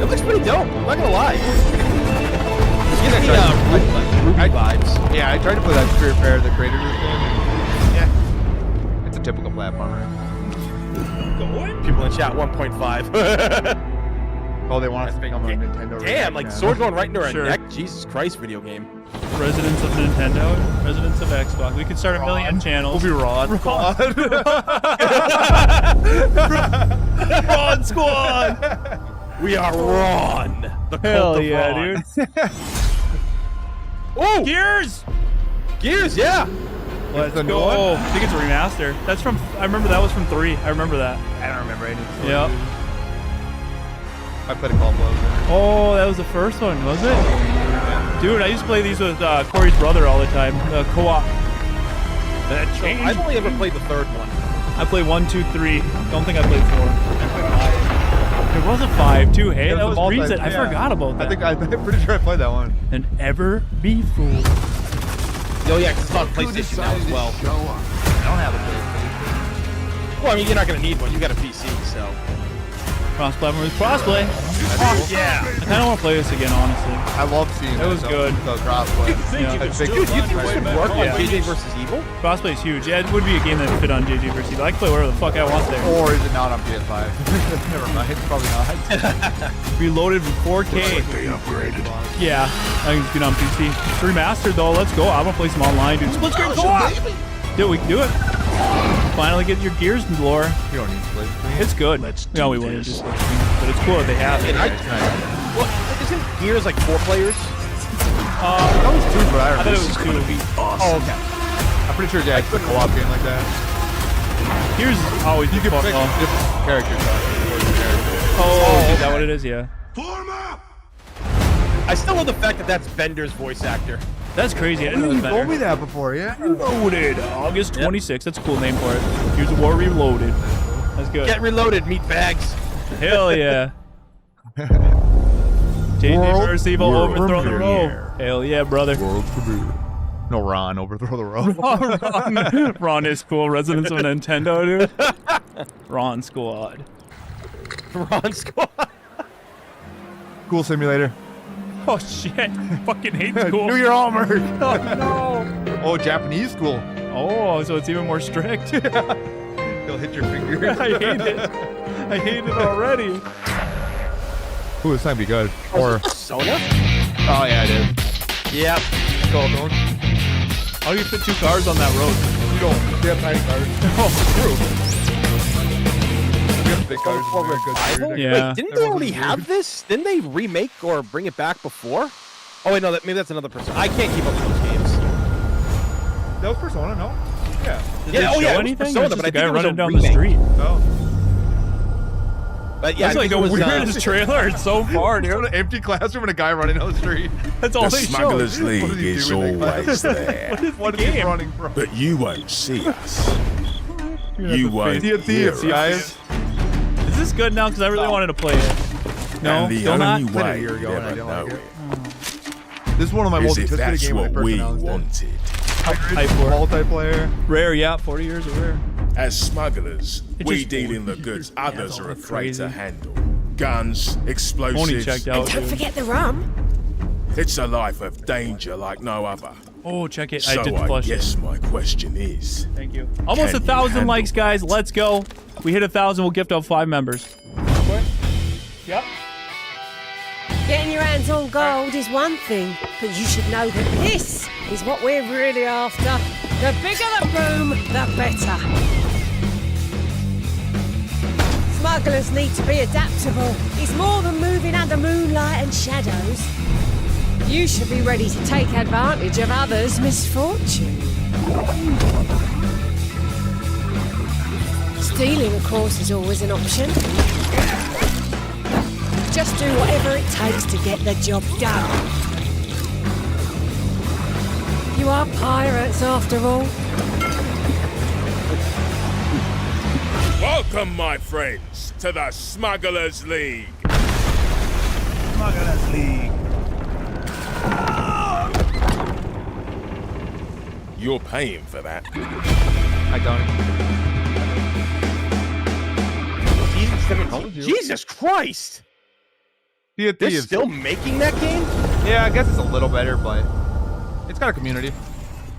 It looks pretty dope. I'm not gonna lie. Gives me Ruby vibes. Yeah, I tried to play that Spirit Fair, the creators of this game. Yeah, it's a typical platformer. People in chat 1.5. Oh, they want us to become a Nintendo. Damn, like sword going right into our neck. Jesus Christ, video game. Residents of Nintendo, residents of Xbox. We could start a million channels. We'll be Rod Squad. Rod Squad. We are Ron. The Hell cult of yeah, Ron. dude. Oh! Gears! Gears, yeah. Let's go. I think it's a remaster. That's from. I remember that was from 3. I remember that. I don't remember any. Yep. I played a couple of them. Oh, that was the first one, was it? Dude, I used to play these with Corey's brother all the time. Co-op. That changed. I've only ever played the third one. I played 1, 2, 3. Don't think I played 4. There was a 5 too. Hey, that was recent. I forgot about that. I'm pretty sure I played that one. And ever be fooled. Oh yeah, 'cause it's on PlayStation now as well. I don't have a PlayStation. Well, I mean, you're not gonna need one. You got a PC, so. Cross-platform with crossplay. Oh, yeah. I kind of want to play this again, honestly. I love seeing it. It was good. The crossplay. Yeah. Dude, do you think this would work on JJ versus Evil? Crossplay is huge. Yeah, it would be a game that would fit on JJ versus Evil. I can play whatever the fuck I want there. Or is it not on PS5? Never mind. It's probably not. Reloaded with 4K. They upgraded. Yeah, I can get on PC. It's remastered though. Let's go. I want to play some online, dude. Split screen co-op. Dude, we can do it. Finally get your gears in lore. You don't need split screen. It's good. No, we wouldn't just. But it's cool that they have it. Well, isn't Gears like 4 players? That was 2, but I thought it was 2. Awesome. Oh, okay. I'm pretty sure, yeah, it's a co-op game like that. Gears is always you can pick different characters. Oh, is that what it is? Yeah. I still love the fact that that's Bender's voice actor. That's crazy. I didn't know You that. told me that before, yeah? Reloaded. August 26th. That's a cool name for it. Here's a War Reloaded. That's good. Get reloaded, meat bags. Hell yeah. JJ vs. Evil, overthrow the row. Hell yeah, brother. World premiere. No, Ron, overthrow the row. Ron is cool. Residents of Nintendo, dude. Ron Squad. Ron Squad. School simulator. Oh shit. Fucking hate school. Do your homework. Oh no. Oh, Japanese school. Oh, so it's even more strict. He'll hit your finger. I hate it. I hate it already. Ooh, this might be good. Or Sona? Oh yeah, it is. Yep. Go, don't. How do you fit 2 cars on that road? You don't. They have tiny cars. Oh, true. We have big cars. Yeah. Wait, didn't they already have this? Didn't they remake or bring it back before? Oh wait, no, maybe that's another person. I can't keep up with those games. That was Persona, no? Yeah. Did Yeah, they oh, show yeah, it was anything? Persona, Or just but I a guy think it was running a down remake. the street. Oh. But yeah, That's like the weirdest trailer. It's so far, It's dude. an empty classroom and a guy running down the street. That's all The they show. Smugglers What League is he is doing with always there. What is he running from? But you won't see us. You won't Sea of Thieves, hear guys. us. Is this good now? Because I really wanted to play it. No, And the still not. only Played it a way year ago you'll and I ever didn't know like it This is one of my is most if anticipated that's games when what they first we announced it. wanted. Hype for it. Multiplayer. Rare, yeah. 40 years of Rare. As smugglers, It we just- deal in the goods others it's are all afraid to crazy. handle. Guns, Only explosives. checked out. Don't Dude. forget the rum. It's a life of danger like no other. Oh, check it. So I did I flush it. guess my question is, Thank you. Almost Can you 1,000 handle likes, guys. Let's go. We hit 1,000. We'll gift out 5 members. Yep. Getting your hands on gold is one thing, but you should know that this is what we're really after. The bigger the boom, the better. Smugglers need to be adaptable. It's more than moving under moonlight and shadows. You should be ready to take advantage of others' misfortune. Stealing, of course, is always an option. Just do whatever it takes to get the job done. You are pirates, after all. welcome, my friends, to the Smugglers League. Smugglers League. You're paying for that. I don't. Jesus Christ! Sea of They're Thieves. still making that game? Yeah, I guess it's a little better, but it's got a community.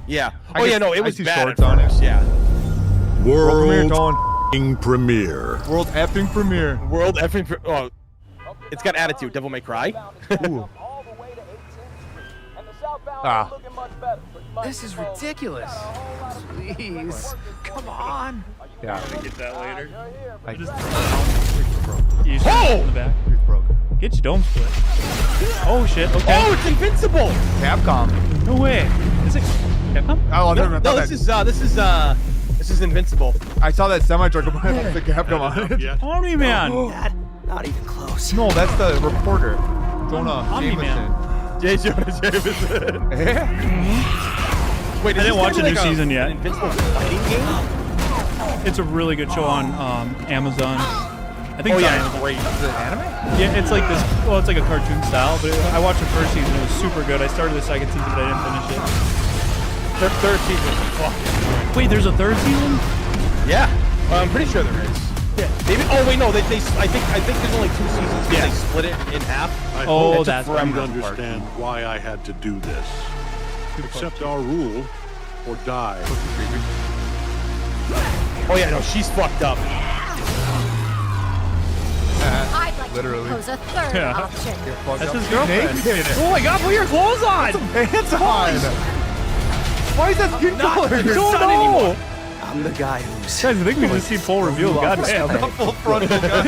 Yeah. I Oh yeah, guess no, it I was see bad shorts at on it. first. Yeah. World Premiere. World effing premiere. World effing. Oh, it's got attitude. Devil May Cry. Ooh. Ah. This is ridiculous. Please, come on. Yeah. Get that later. I just. You should Oh! in the back. It's broken. Get Get your dome split. Oh shit. Okay. Oh, it's Invincible. Capcom. No way. Is it Capcom? Oh, No, this is Invincible. I saw that semi-truck with the Capcom on it. Omni Man. Not even close. No, that's the reporter. Jonah Omni-Man. Jameson. Jonah Jameson. Yeah. Wait, I didn't watch a new season yet. Invincible fighting game? It's a really good show on Amazon. I think Oh it's on yeah, Amazon. Wait, is it anime? Yeah, it's like this. Well, it's like a cartoon style, but I watched the first season. It was super good. I started the second season, but I didn't finish it. The third season. Fuck. Wait, there's a third season? Yeah, I'm pretty sure there is. Yeah. Maybe. Oh wait, no. I think there's only 2 seasons. Yeah. They split it in half. I Oh, hope that's you right. understand why I had to do this. Accept our rule or die. Oh yeah, no, she's fucked up. I'd like Literally. to propose a third Yeah. option. That's his girlfriend. Oh my god, put your clothes on! Pants on. Why is that skin color? I don't know. I'm the guy who's. Guys, I think we just see full reveal. God damn. Full frontal guy.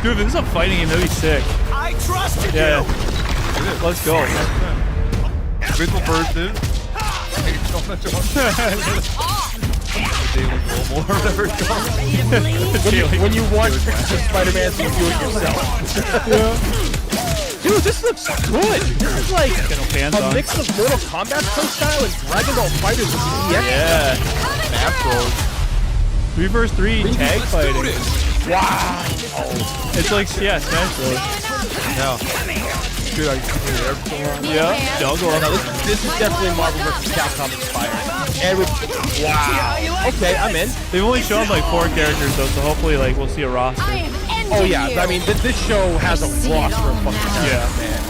Dude, if this is a fighting game, that'd be sick. I trusted Yeah. Let's go. Visual versus. Daily Global or whatever it's called. When you watch Spider-Man, you do it yourself. Dude, this looks good. This is like a mix of Mortal Kombat playstyle and Dragon Ball FighterZ with EX. Yeah. Smash Bros. 3 vs 3 tag fighting. Wow. It's like, yeah, Smash Bros. No. Dude, I can see there for so long. Yeah. Juggle. No, this is definitely Marvel vs. Capcom inspired. And wow. Okay, I'm in. They've only shown like 4 characters though, so hopefully like we'll see a roster. Oh yeah, I mean this show has a roster of fucking characters, Yeah. man.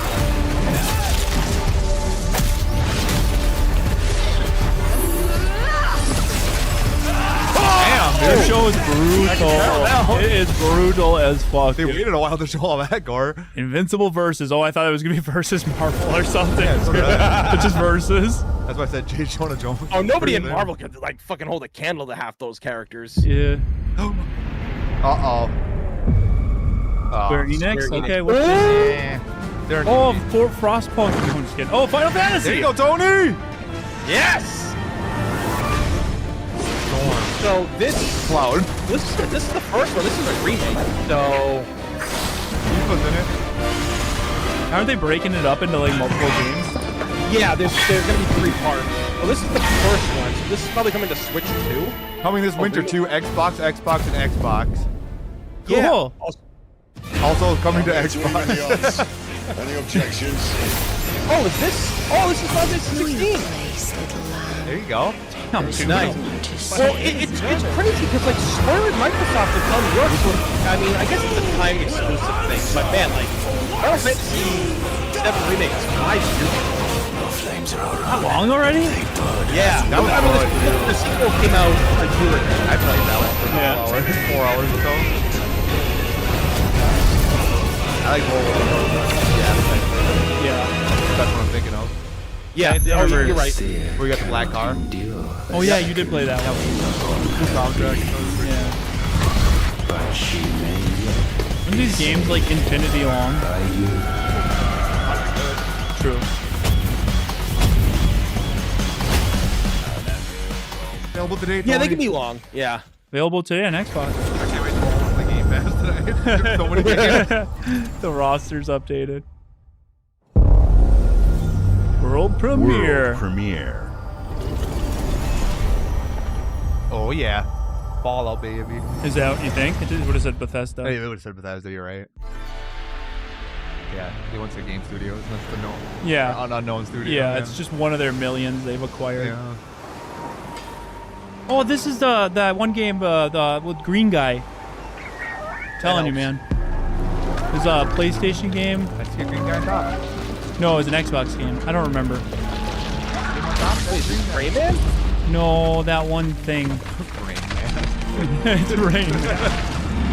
Damn, Their dude. show is brutal. It is brutal as fuck. They waited a while to show all that gore. Invincible versus. Oh, I thought it was gonna be versus Marvel or something. Yeah, so did I. It's just versus. That's why I said J. Jonah Jones. Oh, nobody in Marvel could like fucking hold a candle to half those characters. Yeah. Uh-oh. Square Enix? Square Okay, Enix. what's this? They're Oh, Frostpunk. No, I'm just kidding. Oh, Final Fantasy. there you go, Tony! Yes. So this Cloud. this is the first one. This is a remake. So Tifa's in it. Aren't they breaking it up into like multiple games? yeah, there's gonna be 3 parts. Well, this is the first one. So this is probably coming to Switch 2. Coming this winter really? too, Xbox, and Xbox. Cool. Yeah. Also coming to Xbox. Any objections? Oh, is this? Oh, this is Final Fantasy 16. There you go. Nice. Well, it's crazy because like Square and Microsoft have done work with. I mean, I guess it's a time exclusive thing, but man, like Final Fantasy 7 remake is 5 years ago. How long already? Yeah. That was the sequel came out a year ago. I played that one for 4 hours or so. I like World War Yeah. That's what I'm thinking of. Yeah, you're right. Where you got the black car. Oh yeah, you did play that one. The soundtrack. Yeah. Aren't these games like infinity long? True. Available today. Yeah, they can be long. Yeah. Available today on Xbox. I can't wait to go on the Game Pass tonight. There's so many games. The roster's updated. World premiere. Oh yeah. Fallout, baby. Is that what you think? It would have said Bethesda. Hey, they would have said Bethesda, you're right. Yeah, they went to Game Studios. That's the unknown studio. Yeah, it's just one of their millions they've acquired. Yeah. Oh, this is the one game the with green guy. Telling you, man. It was a PlayStation game. I see a green guy on top. No, it was an Xbox game. I don't remember. Rayman? No, that one thing. It's Rayman.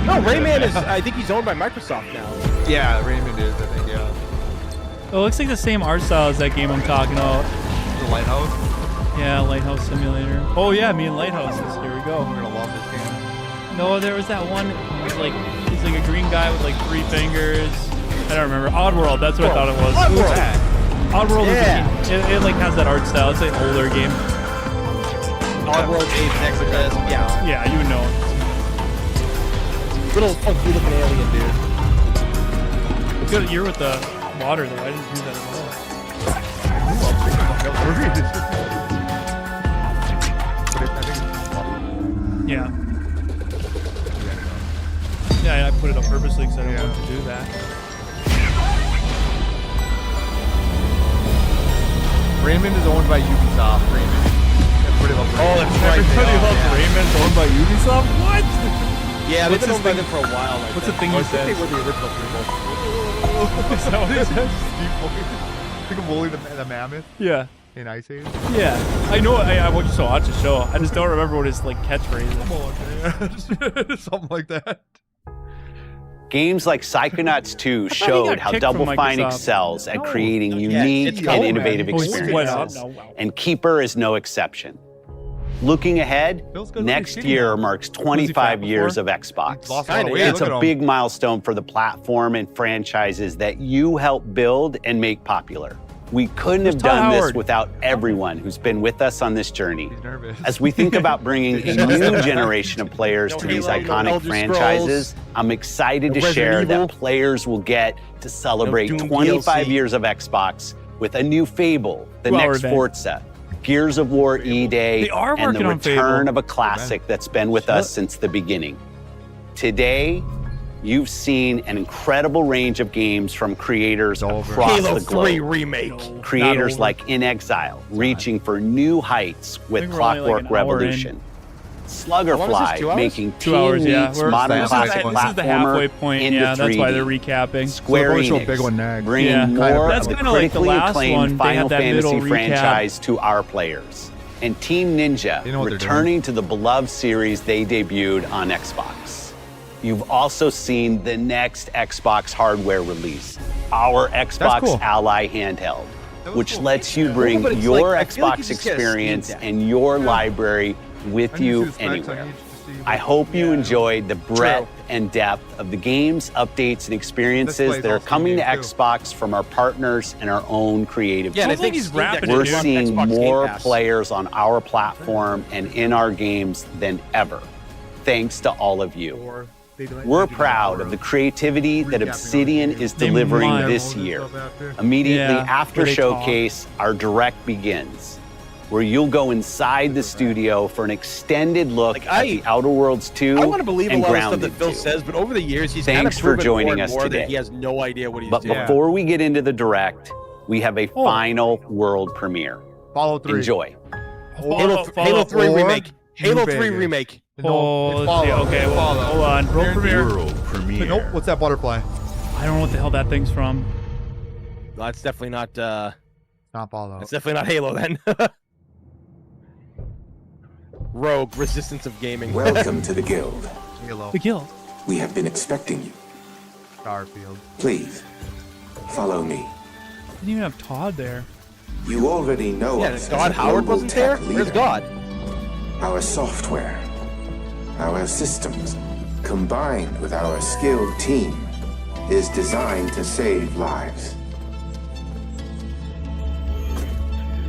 No, Rayman is. I think he's owned by Microsoft now. Yeah, Raymond is, I think, yeah. It looks like the same art style as that game I'm talking about. The Lighthouse? Yeah, Lighthouse Simulator. Oh yeah, me and Lighthouses. Here we go. We're gonna love this game. No, there was that one. Like he's like a green guy with like 3 fingers. I don't remember. Oddworld. That's what I thought it was. Oddworld. It like has that art style. It's an older game. Oddworld, Abe's Exodus. Yeah. Yeah, you would know. Little funky looking alien dude. Good. You're with the water though. I didn't do that at all. Yeah. Yeah, I put it up purposely because I didn't want to do that. Raymond is owned by Ubisoft. Raymond. Oh, that's right. Everybody loves Raymond. Owned by Ubisoft? What? Yeah, they've been owned by them for a while. What's the thing he says? They were the original people. Is that what he says? Think of Wooly the Mammoth? Yeah. In Ice Age? Yeah. I know. I watched so watch the show. I just don't remember what his like catchphrase is. Come on, something like that. Games like Psychonauts 2 showed how Double Fine excels at creating unique and innovative experiences, and Keeper is no exception. Looking ahead, next year marks 25 years of Xbox. It's a big milestone for the platform and franchises that you helped build and make popular. We couldn't have done this without everyone who's been with us on this journey. As we think about bringing a new generation of players to these iconic franchises, I'm excited to share that players will get to celebrate 25 years of Xbox with a new Fable, the next Forza, Gears of War E-Day, and the return of a classic that's been with us since the beginning. Today, you've seen an incredible range of games from creators across the globe. Halo 3 remake. Creators like In Exile, reaching for new heights with Clockwork Revolution. Sluggerfly, making Team Meat's modern classic platformer into 3D. That's why they're recapping. Square Enix, bringing more of the critically acclaimed Final Fantasy franchise to our players. And Team Ninja, returning to the beloved series they debuted on Xbox. You've also seen the next Xbox hardware release, our Xbox Ally handheld, which lets you bring your Xbox experience and your library with you anywhere. I hope you enjoyed the breadth and depth of the games, updates, and experiences that are coming to Xbox from our partners and our own creative teams. We're seeing more players on our platform and in our games than ever, thanks to all of you. We're proud of the creativity that Obsidian is delivering this year. Immediately after Showcase, our Direct begins, where you'll go inside the studio for an extended look at the Outer Worlds 2 I want to believe a and lot of stuff Grounded that Phil 2. says, but over the years, he's Thanks kind of for joining more and us more today. that he has no idea what he's But doing. before we get into the Direct, we have a final world premiere. Fallout 3. Enjoy. Halo 3 remake. Halo 3 remake. Oh, let's see. Okay, well, hold on. World premiere. Nope. What's that butterfly? I don't know what the hell that thing's from. Well, that's definitely not. Not Fallout. That's definitely not Halo then. Rogue, Resistance of Gaming. Welcome to the Guild. Halo. The Guild. We have been expecting you. Starfield. Please, follow me. Didn't even have Todd there. You already know us. God as a Howard global wasn't there? tech Where's leader. God? Our software, our systems, combined with our skilled team, is designed to save lives.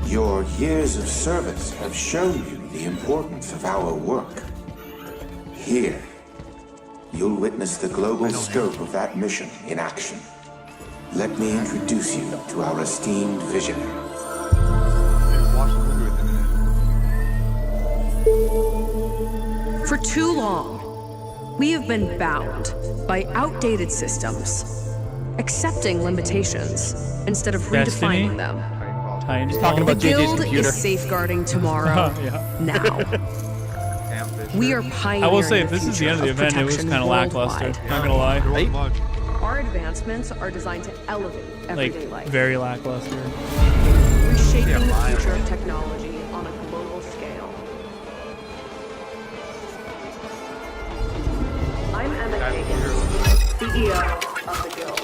Your years of service have shown you the importance of our work. Here, you'll witness the global scope of that mission in action. Let me introduce you to our esteemed visionary. For too long, we have been bound by outdated systems, accepting limitations instead of redefining them. He's talking about the JJ's Guild computer. is safeguarding tomorrow now. We are pioneering I will say, the this is the end of the future event. It was protection kind of lackluster. worldwide. Not gonna lie. Our advancements are designed to elevate everyday Like, life, very lackluster. reshaping the future of technology on a global scale. I'm Emma Kagan, CEO of the Guild.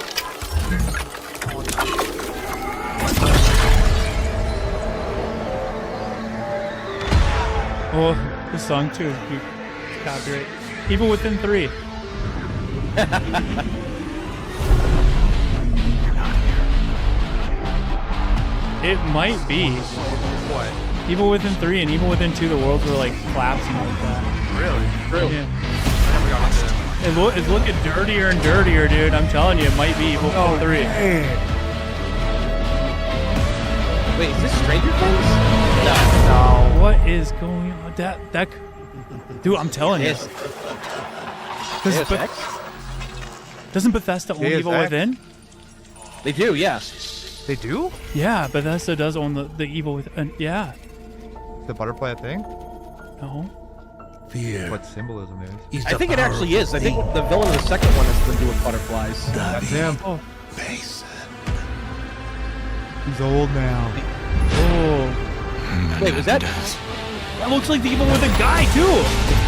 Oh, this song too. Copyright. Evil Within 3. It might be. What? Evil Within 3 and Evil Within 2, the worlds were like collapsing like that. Really? Yeah. I never got into that. It's looking dirtier and dirtier, dude. I'm telling you, it might be Evil Within 3. Wait, is this Stranger Things? No. What is going on? That dude, I'm telling you. Doesn't Bethesda own Evil Within? They do, yeah. They do? Yeah, Bethesda does own the Evil Within. Yeah. The butterfly thing? No. Fear. What symbolism is? I think it actually is. I think the villain of the second one has to do with butterflies. That's him. Oh. He's old now. Oh. Wait, was that? That looks like the Evil Within guy too.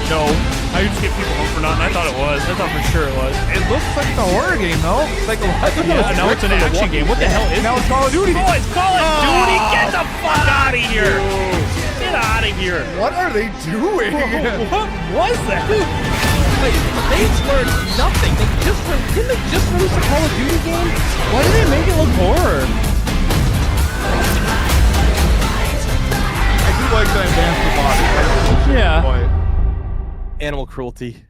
No, I just get people home for nothing. I thought it was. I thought for sure it was. It looks like it's a horror game though. It's like now it's an action game. What the hell is now it? it's Call of Duty. Oh, it's Call of Duty. Get the fuck out of here. Get out of here. What are they doing? What was that? Wait, they learned nothing. Didn't they just release a Call of Duty game? Why did they make it look horror? I do like the advanced robotics. Yeah. Animal cruelty.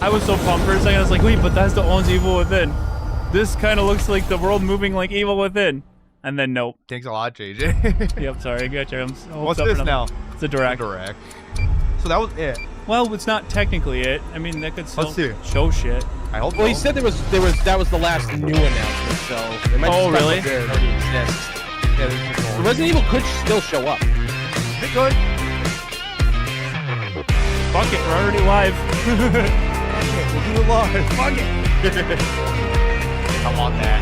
I was so pumped for a second. I was like, wait, Bethesda owns Evil Within. This kind of looks like the world moving like Evil Within. And then nope. Thanks a lot, JJ. Yep, sorry, I got you. What's this now? It's a direct. So that was it. Well, it's not technically it. I mean, that could still Let's see. show shit. I hope. Well, he said that was the last new announcement, so they might just really? it already exists. Yeah, Resident Evil could still show up. It could. Fuck it, we're already live. We'll do it live. Fuck it. I want that.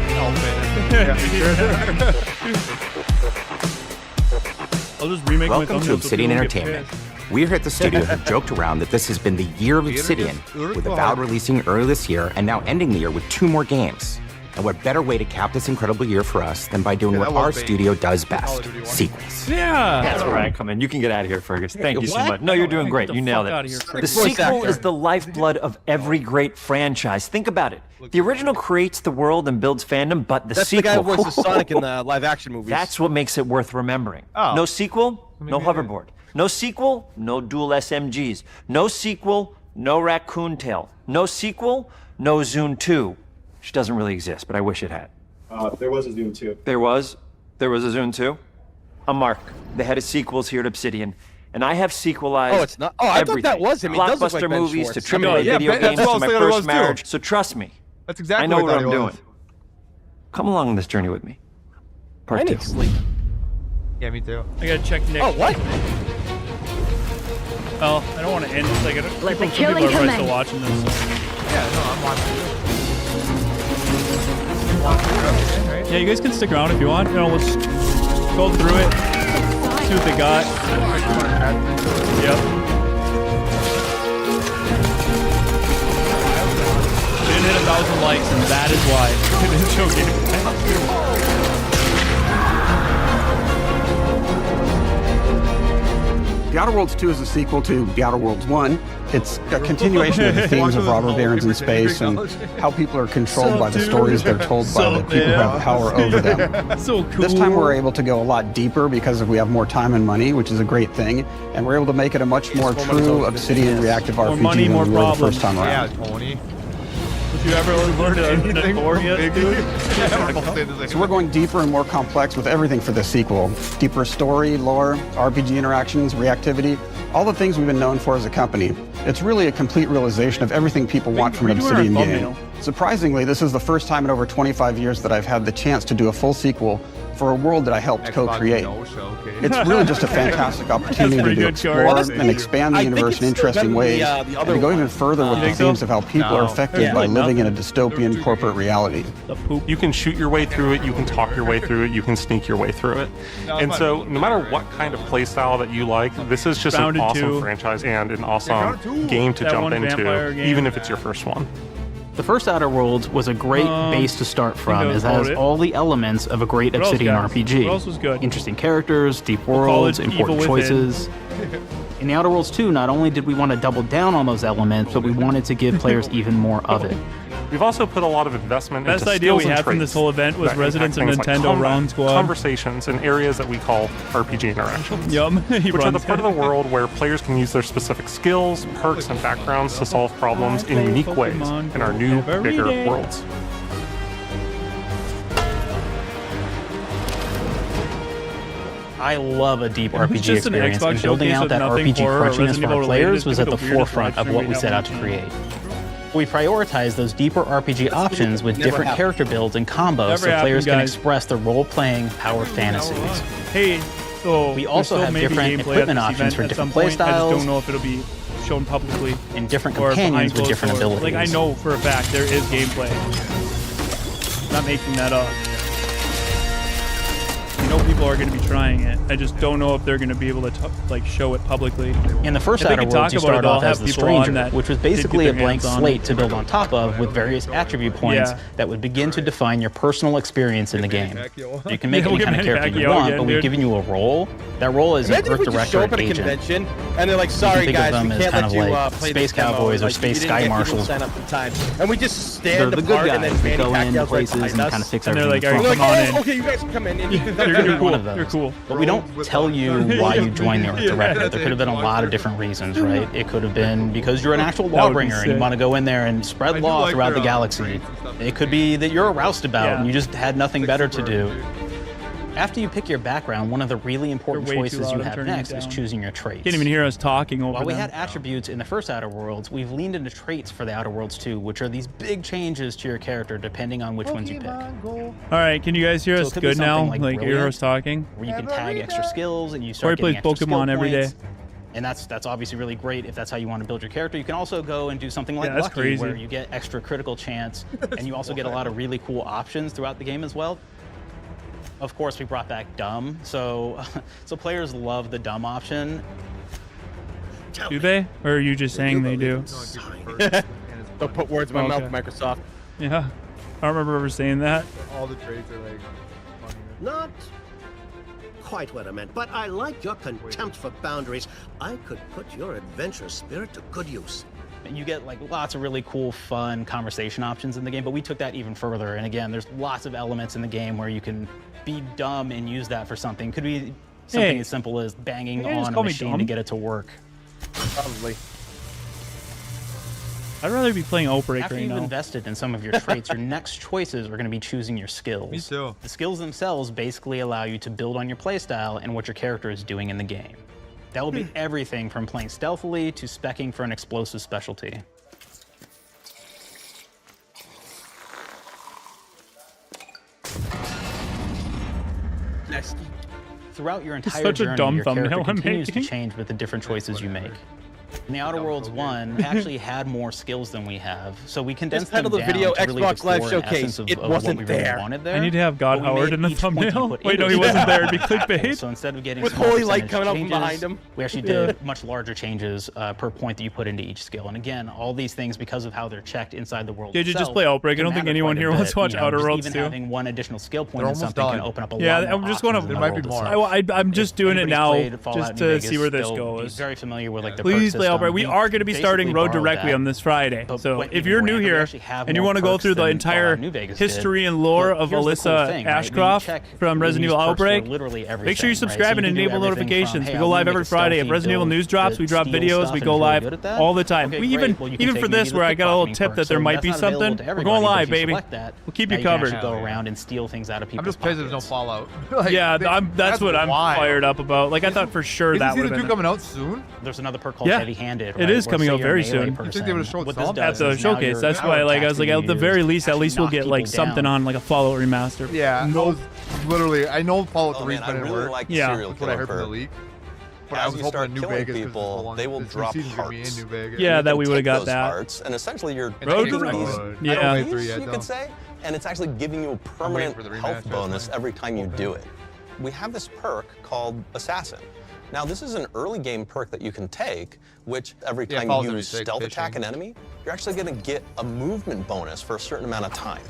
I'll just remake my Welcome to thumbnail so Obsidian people get Entertainment. pissed. We here at the studio have joked around that this has been the year of Obsidian, with Avowed releasing early this year and now ending the year with 2 more games. And what better way to cap this incredible year for us than by doing what our studio does best, sequels. Yeah. That's where I come in. You can get out of here, Fergus. Thank you so much. No, you're doing great. You nailed it. The sequel is the lifeblood of every great franchise. Think about it. The original creates the world and builds fandom, but the That's sequel... the guy who voices Sonic in the live-action movies. That's what makes it worth remembering. Oh. No sequel, no hoverboard. No sequel, no dual SMGs. No sequel, no raccoon tail. No sequel, no Zune 2. Which doesn't really exist, but I wish it had. There was a Zune 2. There was a Zune 2? I'm Mark, the head of sequels here at Obsidian, and I have sequelized it's not. Oh, I thought everything. that was him. He does look Blockbuster like Ben movies Schwartz. to AAA video games to my first marriage. So trust me, That's exactly I know what I I'm doing. Come along on this journey with me. Part I 2. need sleep. Yeah, me too. I gotta check Nick. Oh, what? Well, I don't want to end this. Like, Let the people killing are probably commence. still watching this. Yeah, no, I'm watching it. Yeah, you guys can stick around if you want. You know, let's go through it, see what they got. Yep. Didn't hit 1,000 likes, and that is why. It's okay. The Outer Worlds 2 is a sequel to The Outer Worlds 1. It's a continuation of the themes of robber barons in space and how people are controlled by the stories they're told by the people who have power over them. So cool. This time we're able to go a lot deeper because we have more time and money, which is a great thing, and we're able to make it a much more true Obsidian reactive RPG money, than more we were the problems. first time around. Yeah, Tony. Would you ever learn Infinite War yet, dude? So we're going deeper and more complex with everything for this sequel. Deeper story, lore, RPG interactions, reactivity, all the things we've been known for as a company. It's really a complete realization of everything people want from an Obsidian game. Surprisingly, this is the first time in over 25 years that I've had the chance to do a full sequel for a world that I helped co-create. It's really just a fantastic opportunity to explore and expand the universe in interesting ways, and to go even further with the themes of how people are affected by living in a dystopian corporate reality. You can shoot your way through it, you can talk your way through it, you can sneak your way through it. And so no matter what kind of playstyle that you like, this is just an awesome franchise and an awesome game to jump into, even if it's your first one. The first Outer Worlds was a great base to start from, as it has all the elements of a great Obsidian RPG. What else was good? Interesting characters, deep worlds, Evil important Within. choices. In The Outer Worlds 2, not only did we want to double down on those elements, but we wanted to give players even more of it. We've also put a lot of investment Best into idea skills we and had from traits this whole event was that residents of impact things like Nintendo combat, Round Squad. Conversations in areas that we call RPG interactions. Which are the part of the world where players can use their specific skills, perks, and backgrounds to solve problems in unique ways in our new, bigger worlds. I love a deep RPG experience, and building out that RPG crunchiness for our players was at the forefront of what we set out to create. We prioritize those deeper RPG options with different character builds and combos so players can express their role-playing power fantasies. Hey, so we also have different equipment options for different playstyles. I just don't know if it'll be shown publicly. And different companions with different abilities. Like, I know for a fact there is gameplay. I'm not making that up. I know people are going to be trying it. I just don't know if they're going to be able to like show it publicly. In the first Outer Worlds, you start off as the Stranger, which was basically a blank slate to build on top of with various attribute points that would begin to define your personal experience in the game. You can make any kind of character you want, but we've given you a role. That role is a Earth Director and Agent. Convention, and they're like, sorry guys, we can't let you play Space Cowboys or Space Sky Marshals. And we just stand They're the good apart, guys. and then We go Manny into Pacquiao's places right and behind kind of us. fix And they're everything. like, all right, come on in. Okay, you guys can come in. You're cool. You're cool. But we don't tell you why you joined the Earth Director. There could have been a lot of different reasons, right? It could have been because you're an actual lawbringer and you want to go in there and spread law throughout the galaxy. It could be that you're a roustabout and you just had nothing better to do. After you pick your background, one of the really important choices you have next is choosing your traits. Can't even hear us talking over While we them. had attributes in the first Outer Worlds, we've leaned into traits for the Outer Worlds 2, which are these big changes to your character depending on which ones you pick. All right, can you guys hear us good now? Like you hear us talking? Where you can tag extra skills and you start Corey getting plays extra Pokemon skill every day. points. And that's obviously really great if that's how you want to build your character. You can also go and do something like that's Lucky, crazy. where you get extra critical chance, and you also get a lot of really cool options throughout the game as well. Of course, we brought back Dumb, so players love the Dumb option. Do they? Or are you just saying they do? Don't put words in my mouth, Microsoft. Yeah. I don't remember ever saying that. All the traits are like funny. Not quite what I meant, but I like your contempt for boundaries. I could put your adventurous spirit to good use. And you get like lots of really cool, fun conversation options in the game, but we took that even further. And again, there's lots of elements in the game where you can be dumb and use that for something. Could be something as simple as banging on a machine to get it to work. Probably. I'd rather be playing Outbreak After right you've now. invested in some of your traits, your next choices are going to be choosing your skills. Me too. The skills themselves basically allow you to build on your playstyle and what your character is doing in the game. That will be everything from playing stealthily to speccing for an explosive specialty. Next. Throughout your entire such a journey, dumb your thumbnail character I'm continues to making. change with the different choices you make. In the Outer Worlds 1, we actually had more skills than we have, so we condensed them title down the video to really Xbox the Live core and Showcase. essence of, It of wasn't what we really there. wanted there. I need to have God But we Howard made in the each point you thumbnail. put Wait, no, into he it wasn't there. It'd be smaller. clickbait. So instead of getting With small holy light percentage coming out from changes, behind him. we actually did much larger changes per point that you put into each skill. And again, all these things, because of how they're checked inside the world Did you just itself, play Outbreak? I can don't think matter anyone quite a here wants bit. to watch You know, Outer just Worlds even 2. having one additional skill point They're in almost something done. can open up a lot Yeah, more I'm just going options in to. the There might be world more. itself. I'm just doing it Anybody's now played Fallout just New to Vegas, see where this they'll be goes. very familiar with like the Please perk play Outbreak. system. We are going to be starting basically Road to borrowed Requiem that. this Friday. But So what if you you're ran, new we here actually have and you more want to go perks through the than entire Fallout New Vegas did. history and lore But of here's the cool Alyssa thing, right? When you Ashcroft check, from we Resident use Evil perks for Outbreak, literally make sure you everything, right? subscribe So and you can do enable everything notifications. from, We hey, go I wanna live make every a Friday. If stealthy Resident Evil build news drops, that we drop steals videos. stuff We and go is really live good at that. all the time. Okay, We great. even Well, you can even take for maybe this the where I got a little pickpocketing tip perk. that there So might that's be not available something. to We're everybody, going but if live, you baby. select that, We'll keep now you can covered. actually go around and steal things out of I'm people's just pissed there's no pockets. Fallout. Yeah, that's what I'm wild. fired up about. Like I thought for sure that Isn't would season have 2 been. coming out soon? There's another perk called Yeah. Heavy-Handed. It is coming out very soon. You think they would've showed What this some? does At the is now showcase. your That's why, power like, I was like, attack at the you very use least, at actually least we'll knock get like people something down. on like a Fallout remaster. Yeah, no, literally. I know Fallout 3's I been in really work. like the Yeah. serial That's what I killer heard from the perk. leak. But I As was you hoping start a New killing Vegas people, they will this drop season's gonna be in hearts. New Vegas. Yeah, that You we can would have take got those that. hearts, and essentially you're Road taking to these Requiem. Yeah. I don't play keys, 3 yet, you though. could say, and it's actually giving you a waiting permanent for the health remaster, bonus so- every time you do it. We have this perk called Assassin. Now, this is an early game perk that you can take, which every Yeah, time Fallout you use 76 stealth fishing. attack an enemy, you're actually going to get a movement bonus for a certain amount of time.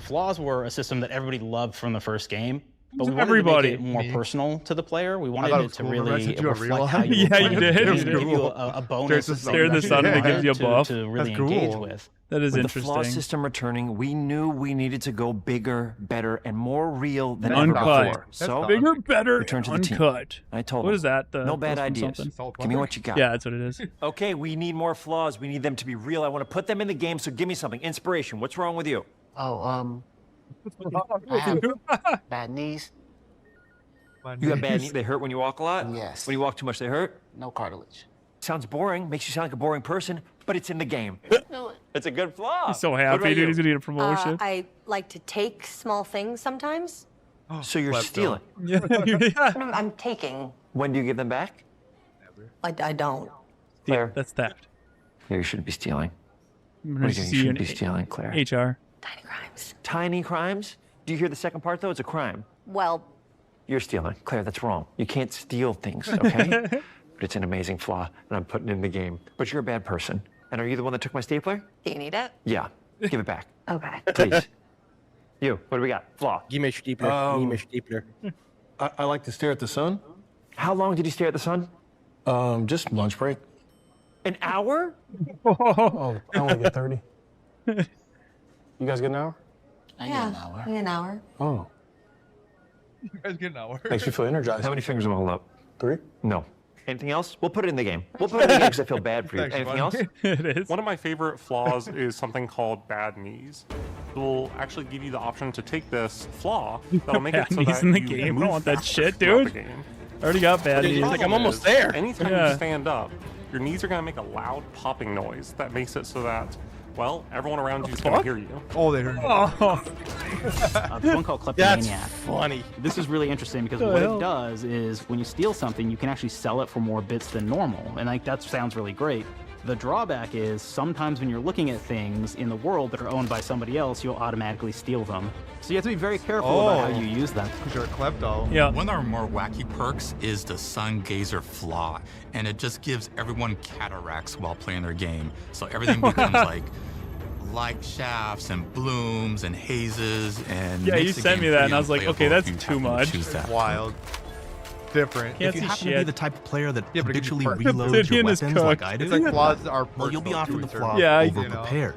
Flaws were a system that everybody loved from the first game. But we wanted Everybody. to make it more personal to the player. We wanted it to cool. really Remember I sent you a reflect how you Yeah, were you playing. did. It It was was give you a bonus. Stare in the sun and it gives you a buff. To really That's cool. engage with. That is With interesting. the flaw system returning, we knew we needed to go bigger, better, and more real than Uncut. ever before. So, Bigger, better, return to the team. uncut. I told What him, is that? no bad from ideas. something? Give me what you got. Yeah, that's what it is. Okay, we need more flaws. We need them to be real. I want to put them in the game, so give me something. Inspiration. What's wrong with you? Oh, I have bad knees. You got bad knees? They hurt when you walk a lot? Yes. When you walk too much, they hurt? No cartilage. Sounds boring. Makes you sound like a boring person, but it's in the game. It's a good flaw. He's so What happy, about dude. you? He's gonna get a promotion. I like to take small things sometimes. So you're stealing. I'm taking. When do you give them back? I don't. Claire. That's theft. Yeah, you shouldn't be stealing. I'm What gonna do you see think? You you shouldn't be in stealing, Claire. HR. Tiny crimes? Do you hear the second part, though? It's a crime. Well, You're stealing. Claire, that's wrong. You can't steal things, okay? But it's an amazing flaw, and I'm putting it in the game. But you're a bad person. And are you the one that took my stapler? do you need it? Yeah. Give it back. Okay. Please. You, what do we got? Flaw. Give me a stapler. Give me a stapler. I like to stare at the sun. How long did you stare at the sun? Just lunch break. An hour? Oh, I only get 30. You guys get an hour? I get an hour. An hour. Oh, You guys get an hour. makes me feel energized. How many fingers am I holding up? 3? No. Anything else? We'll put it in the game. We'll put it in the game because I feel bad for you. Thanks, Anything buddy. else? It is. One of my favorite flaws is something called bad knees. It will actually give you the option to take this flaw that'll make it Bad so knees that in the you game. I move don't want that faster shit, throughout dude. the game. I already got bad knees. Like, I'm almost there. Anytime Yeah. you stand up, your knees are going to make a loud popping noise that makes it so that, well, everyone around you is going to hear you. Oh, they heard you. Oh. There's one called That's Kleptomaniac. funny. This is really interesting because The what hell? it does is when you steal something, you can actually sell it for more bits than normal. And like that sounds really great. The drawback is sometimes when you're looking at things in the world that are owned by somebody else, you'll automatically steal them. So you have to be very careful about how you use them. Because you're a klepto. Yeah. One of our more wacky perks is the Sun Gazer Flaw, and it just gives everyone cataracts while playing their game. So everything becomes like light shafts and blooms and hazes and Yeah, makes you the sent game me that, pretty and I was like, unplayable okay, if that's you too happen to much. choose that. Wild. Different. Can't If you see happen shit. to be the type of player that Yeah, but it can be habitually perked. reloads your Obsidian is weapons like cooked. I do, It's like flaws are well, you'll be personal offered to the a certain flaw Yeah, extent, over-prepared.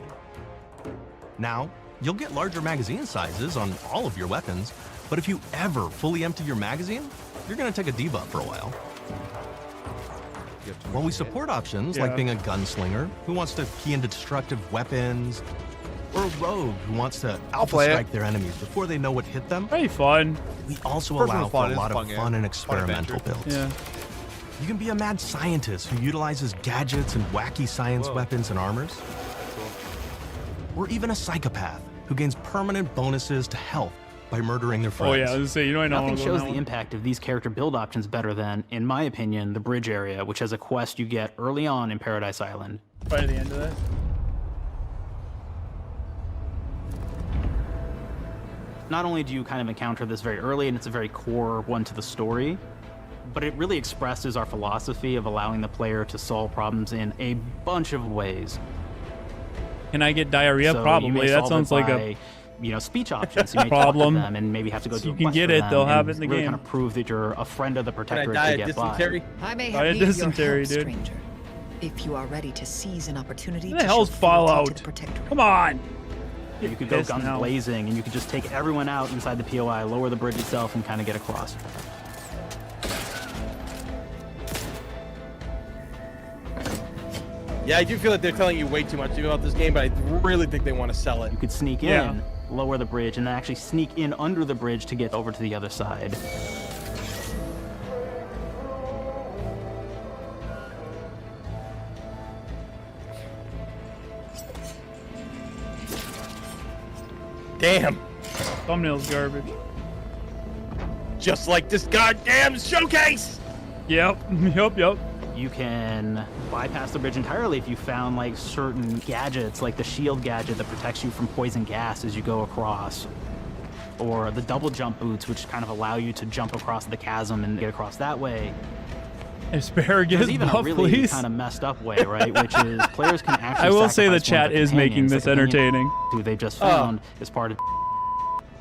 Now, you'll get larger magazine sizes on all of your weapons, but if you ever fully empty your magazine, you're going to take a debuff for a while. While we support options Yeah. like being a gunslinger who wants to key into destructive weapons, or a rogue who wants to alpha play it. strike their enemies before they know what hit them, Pretty fun. we also Personal allow fun for a is lot fun of game. fun and Fun experimental adventure. builds. Yeah. You can be a mad scientist who utilizes gadgets and wacky science weapons and armors. Or even a psychopath who gains permanent bonuses to health by murdering their friends. Oh yeah, I was gonna say, you know, I know. Nothing I'm shows on the that impact of these character build options better than, in my opinion, the bridge area, which has a quest you get early on in Paradise Island. one. Right at the end of that. Not only do you kind of encounter this very early, and it's a very core one to the story, but it really expresses our philosophy of allowing the player to solve problems in a bunch of ways. Can I get diarrhea? So you Probably. may That solve sounds it like by, a speech options. You may problem. talk to them and maybe have to go So do you a can quest get for it, them they'll and have it in the really game. kind of prove that you're a friend of the Can I protectorate die to of get dysentery? by. I may I have had need your dysentery, help, dude. stranger. If you are ready to seize an opportunity What the to hell's show fealty to Fallout? the Protectorate. Come on. You could go Pissed guns now. blazing, and you could just take everyone out inside the POI, lower the bridge itself, and kind of get across. Yeah, I do feel like they're telling you way too much about this game, but I really think they want to sell it. You could sneak in, lower the bridge, and then actually sneak in under the bridge to get over to the other side. Damn. Thumbnail's garbage. Just like this goddamn showcase! Yep. Yep. You can bypass the bridge entirely if you found like certain gadgets, like the shield gadget that protects you from poison gas as you go across. Or the double jump boots, which kind of allow you to jump across the chasm and get across that way. Asparagus There's even buff, a really please. kind of messed up way, right? Which is players can actually I will say the sacrifice one chat of their is making companions, this the companion entertaining. who they just found as part of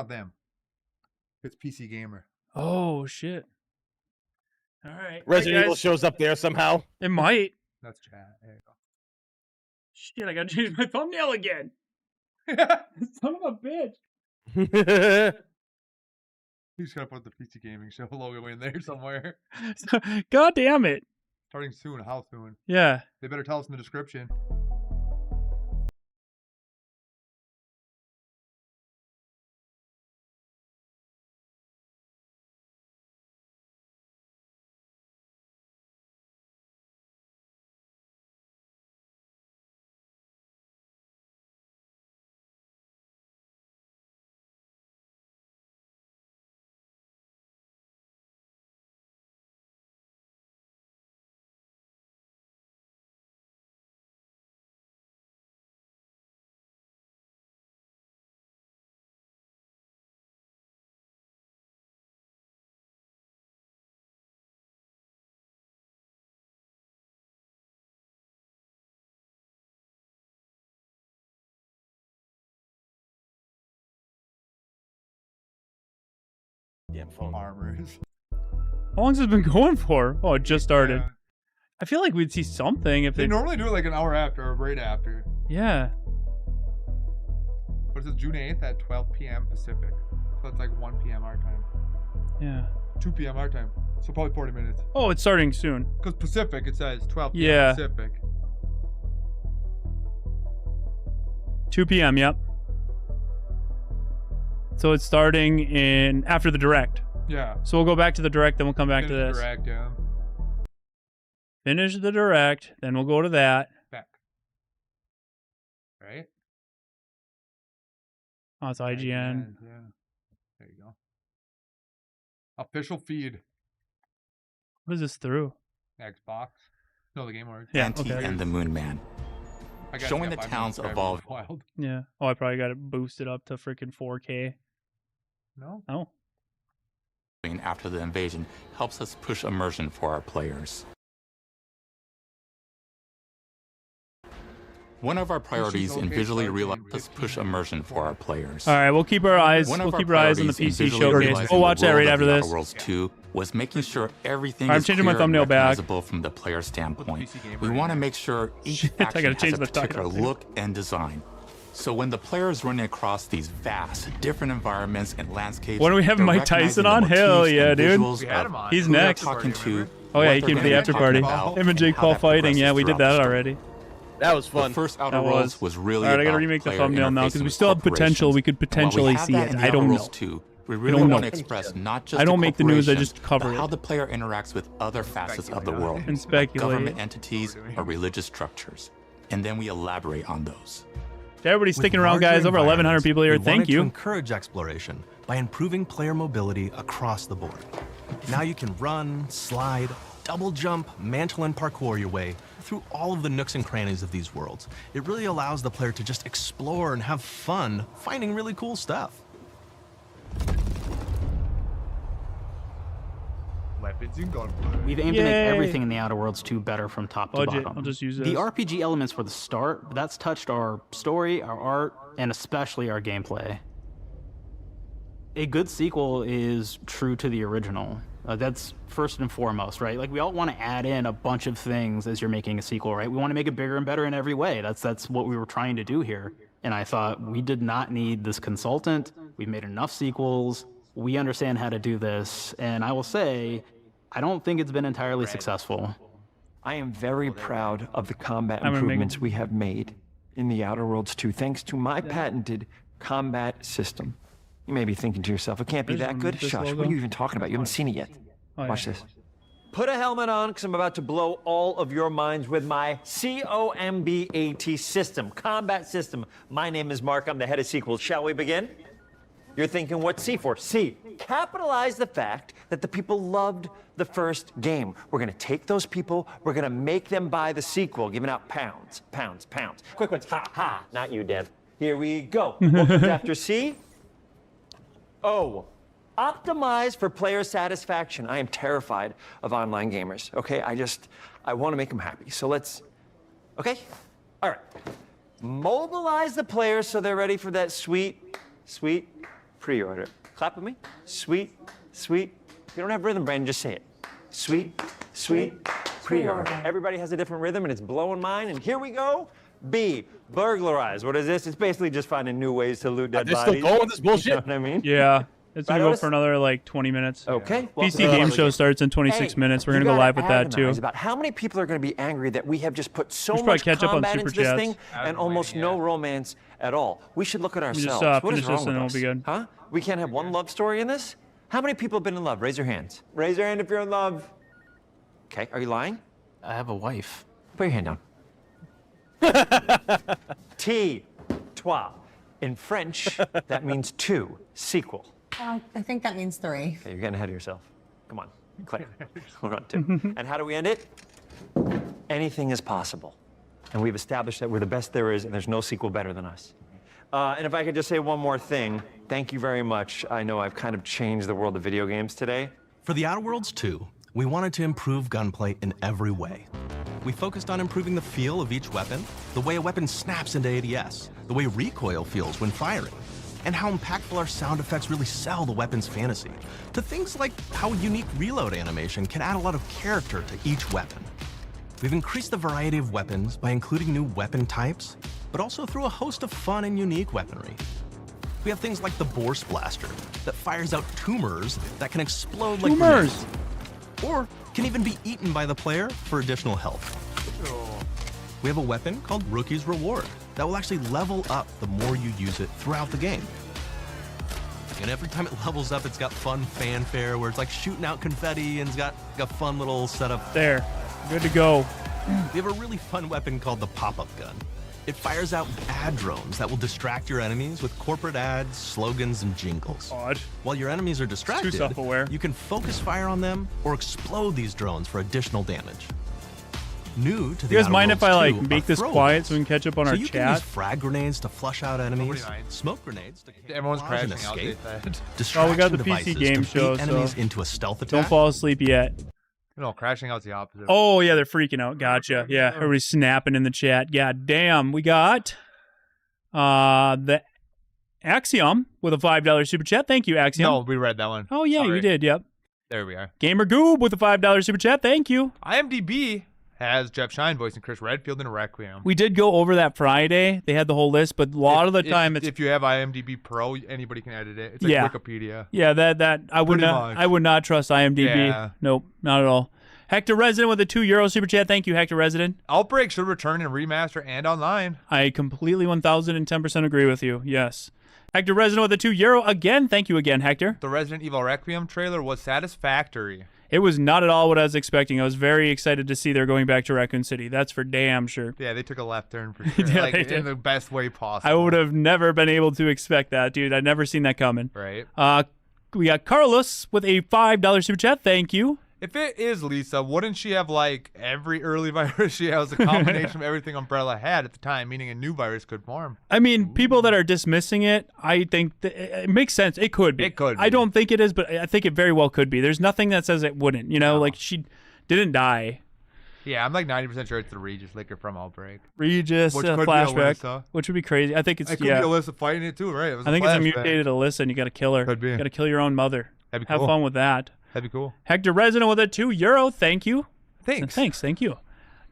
not them. It's PC Gamer. Oh shit! All right. Resident Evil shows up there somehow. It might. That's chat. There you go. Shit! I gotta change my thumbnail again. Son of a bitch. You just gotta put the PC Gaming Show logo in there somewhere. God damn it. Starting soon. How soon? Yeah. They better tell us in the description. Damn phone armors. How long has it been going for? Oh, it just started. Yeah. I feel like we'd see something if They normally do it like an hour after or right after. Yeah. But it says June 8th at 12 p.m. Pacific. So that's like 1 p.m. our time. Yeah. 2 p.m. our time. So probably 40 minutes. Oh, it's starting soon. Because Pacific, it says 12 p.m. Yeah. Pacific. 2 p.m. Yep. So it's starting in after the direct. Yeah. So we'll go back to the direct, then we'll come back to this. Direct, yeah. Finish the direct, then we'll go to that. Back. Right? Oh, it's IGN. Yeah. There you go. Official feed. What is this through? Xbox. No, the Game Awards. Yeah, Dante okay. and the Moon Man. I got Showing it the up, town's I'm evolved. Wild. Yeah. Oh, I probably got it boosted up to freaking 4K. No. Oh. After the invasion helps us push immersion for our players. One of our priorities in visually realizing is push immersion for our players. All right, we'll keep our eyes. We'll keep our eyes on the PC showcase. We'll watch that right after this. Outer Worlds 2 was making sure everything I'm is changing my clear and thumbnail back. recognizable from the player standpoint. We want to make sure each action has a particular look and design. So when the player is running across these vast, different environments and landscapes, When do we have Mike Tyson on? Hell yeah, dude. He's next. Talking to, Oh yeah, he came to the after party. Him and Jake Paul fighting. Yeah, we did that already. That was fun. The first Outer Worlds was really All right, I gotta about remake the player thumbnail now because we interfacing still have with potential. We could potentially see it. I don't know. We really want to express not just I don't the make the news. I corporations, just cover but it. how the player interacts with other facets of the world, And speculate. government entities or religious structures, and then we elaborate on those. Everybody's sticking around, guys. Over 1,100 people here. We Thank wanted you. to encourage exploration by improving player mobility across the board. Now you can run, slide, double jump, mantle, and parkour your way through all of the nooks and crannies of these worlds. It really allows the player to just explore and have fun finding really cool stuff. Weapons and gunplay. We've aimed to make everything in the Outer Worlds 2 better from top to Budget. bottom. I'll just use The this. RPG elements were the start, but that's touched our story, our art, and especially our gameplay. A good sequel is true to the original. That's first and foremost, right? Like, we all want to add in a bunch of things as you're making a sequel, right? We want to make it bigger and better in every way. That's what we were trying to do here. And I thought, we did not need this consultant. We've made enough sequels. We understand how to do this. And I will say, I don't think it's been entirely successful. I am very proud of the combat I'm gonna make- improvements we have made in the Outer Worlds 2, thanks to my patented combat system. You may be thinking to yourself, it can't be There's that one good. with this Shush, what logo. are you even talking about? You haven't seen it yet. Oh, Watch yeah. this. Put a helmet on, because I'm about to blow all of your minds with my COMBAT system, combat system. My name is Mark, I'm the head of sequels. Shall we begin? You're thinking, what's C for? C, capitalize the fact that the people loved the first game. We're gonna take those people, we're gonna make them buy the sequel, giving out pounds, pounds, pounds. Quick ones, ha, ha, not you, Dev. Here we go. What comes after C? O, optimize for player satisfaction. I am terrified of online gamers, okay? I wanna make them happy, so let's, okay? All right. Mobilize the players so they're ready for that sweet pre-order. Clap with me. Sweet, sweet. If you don't have rhythm, Brandon, just say it. Sweet, sweet, pre-order. Everybody has a different rhythm, and it's blowing mine. And here we go. B, burglarize. What is this? It's basically just finding new ways to loot dead They're bodies. still going with this bullshit? You know what I mean? Yeah. It's going to go Otis? for another like 20 minutes. Okay. PC Game Show starts in 26 minutes. We're going to go live with that too. About how many people are going to be angry that we have just put so We should probably much catch up on combat Super into this Chats. thing and almost no romance at all. We should look at me just, ourselves. What is finish wrong this with and us? it'll be good. Huh? We can't have one love story in this? How many people have been in love? Raise your hands. Raise your hand if you're in love. Okay. Are you lying? I have a wife. Put your hand down. T, toi. In French, that means two. Sequel. I think that means 3. Okay, you're getting ahead of yourself. Come on, Claire. We're on 2. And how do we end it? Anything is possible. And we've established that we're the best there is, and there's no sequel better than us. And if I could just say one more thing, thank you very much. I know I've kind of changed the world of video games today. For The Outer Worlds 2, we wanted to improve gunplay in every way. We focused on improving the feel of each weapon, the way a weapon snaps into ADS, the way recoil feels when firing, and how impactful our sound effects really sell the weapon's fantasy, to things like how a unique reload animation can add a lot of character to each weapon. We've increased the variety of weapons by including new weapon types, but also through a host of fun and unique weaponry. We have things like the Bourse Blaster that fires out tumors that can explode like grenades, or can even be eaten by the player for additional health. We have a weapon called Rookie's Reward that will actually level up the more you use it throughout the game. And every time it levels up, it's got fun fanfare where it's like shooting out confetti and it's got a fun little setup. There, good to go. We have a really fun weapon called the pop-up gun. It fires out ad drones that will distract your enemies with corporate ads, slogans, and jingles. Odd. While your enemies are distracted, self-aware. you can focus fire on them or explode these drones for additional damage. New to the You guys Outer mind if I Worlds like 2 make are this throwaways. quiet so we can catch up on So our you can chat? use frag grenades to flush out enemies, Nobody minds. smoke grenades to Everyone's camouflage and crashing out. escape, They said. distraction Oh, we got the PC devices game to show, bait enemies so into a stealth attack. Don't fall asleep yet. No, crashing out's the opposite. Oh yeah, they're freaking out. Gotcha. Yeah, everybody's snapping in the chat. God damn, we got the Axiom with a $5 super chat. Thank you, Axiom. No, we read that one. Oh yeah, Sorry. you did. Yep. There we are. Gamer Goob with a $5 super chat. Thank you. IMDb has Jeff Shine voicing Chris Redfield in Requiem. We did go over that Friday. They had the whole list, but a lot of the time it's if you have IMDb Pro, anybody can edit it. It's like yeah. Wikipedia. Yeah, that I would Pretty not much. I would not trust IMDb. Yeah. Nope, not at all. Hector Resident with a €2 super chat. Thank you, Hector Resident. Outbreak should return in remaster and online. I completely 1010% agree with you. Yes. Hector Resident with a €2 again. Thank you again, Hector. The Resident Evil Requiem trailer was satisfactory. It was not at all what I was expecting. I was very excited to see they're going back to Raccoon City. That's for damn sure. Yeah, they took a left turn for sure. Yeah, like they in did. the best way possible. I would have never been able to expect that, dude. I'd never seen that coming. Right. We got Carlos with a $5 super chat. Thank you. If it is Lisa, wouldn't she have like every early virus she has a combination of everything Umbrella had at the time, meaning a new virus could form? I mean, people that are dismissing it, I think it makes sense. It could be. It could be. I don't think it is, but I think it very well could be. There's nothing that says it wouldn't. You know, like she didn't die. Yeah, I'm like 90% sure it's the Regis liquor from Outbreak. Regis Which could be flashback, Alyssa. which would be crazy. I think it's It could yeah. be Alyssa fighting it too, right? It was I think it's a flashback. mutated Alyssa, and you got to kill her. Could be. You got to kill your own mother. That'd be Have cool. fun with that. That'd be cool. Hector Resident with a €2. Thank you. Thanks. Thank you.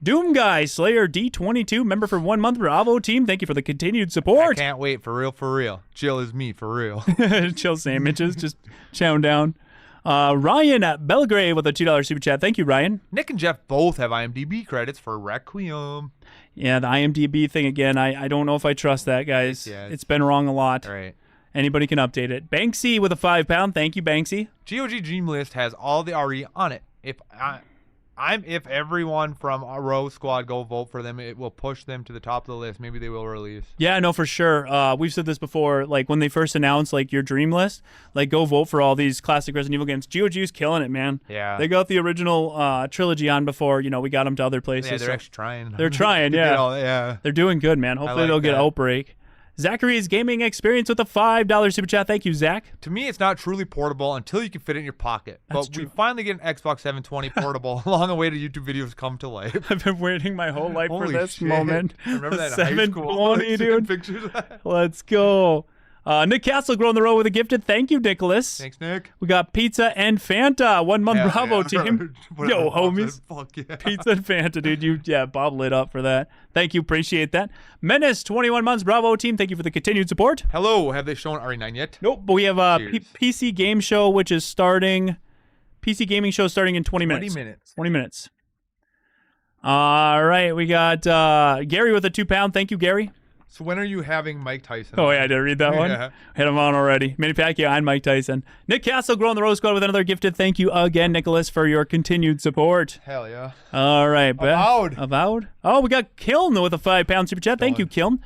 Doom Guy Slayer D22 member for 1 month. Bravo team. Thank you for the continued support. I can't wait. For real. Jill is me, for real. Chill sandwiches, just chowing down. Ryan at Belgrade with a $2 super chat. Thank you, Ryan. Nick and Jeff both have IMDb credits for Requiem. Yeah, the IMDb thing again. I don't know if I trust that, guys. Yeah, it's been wrong a lot. Right. Anybody can update it. Banksy with a £5. Thank you, Banksy. GOG Dream List has all the RE on it. If everyone from our Row Squad go vote for them, it will push them to the top of the list. Maybe they will release. Yeah, no, for sure. We've said this before. Like when they first announced like your dream list, like go vote for all these classic Resident Evil games. GOG's killing it, man. Yeah. They got the original trilogy on before. You know, we got them to other places. Yeah, they're so actually trying. They're trying. To Yeah. get all- yeah. They're doing good, man. Hopefully like they'll get that. Outbreak. Zachary's Gaming Experience with a $5 super chat. Thank you, Zach. To me, it's not truly portable until you can fit it in your pocket. That's But true. we finally get an Xbox 720 portable. Long awaited YouTube videos come to life. I've been waiting my whole life for Holy this shit. moment. I remember that in high school. 720, Like, dude. pictures of that. Let's go. Nick Castle growing the row with a gifted. Thank you, Nicholas. Thanks, Nick. We got Pizza and Fanta. 1 month Hell Bravo yeah. team. Whatever Yo, Bob homies. said, fuck yeah. Pizza and Fanta, dude. Bob lit up for that. Thank you. Appreciate that. Menace, 21 months Bravo team. Thank you for the continued support. Hello. Have they shown RE9 yet? Nope, but we have a PC game show, which is starting. PC gaming show starting in 20 minutes. 20 minutes. All right, we got Gary with a £2. Thank you, Gary. So when are you having Mike Tyson? Oh, yeah, I did read that one. Yeah. Hit him on already. Manny Pacquiao and Mike Tyson. Nick Castle growing the Rose Squad with another gifted. Thank you again, Nicholas, for your continued support. Hell yeah. All right. Avowed. Oh, we got Kiln with a £5 super chat. Thank you, Kiln.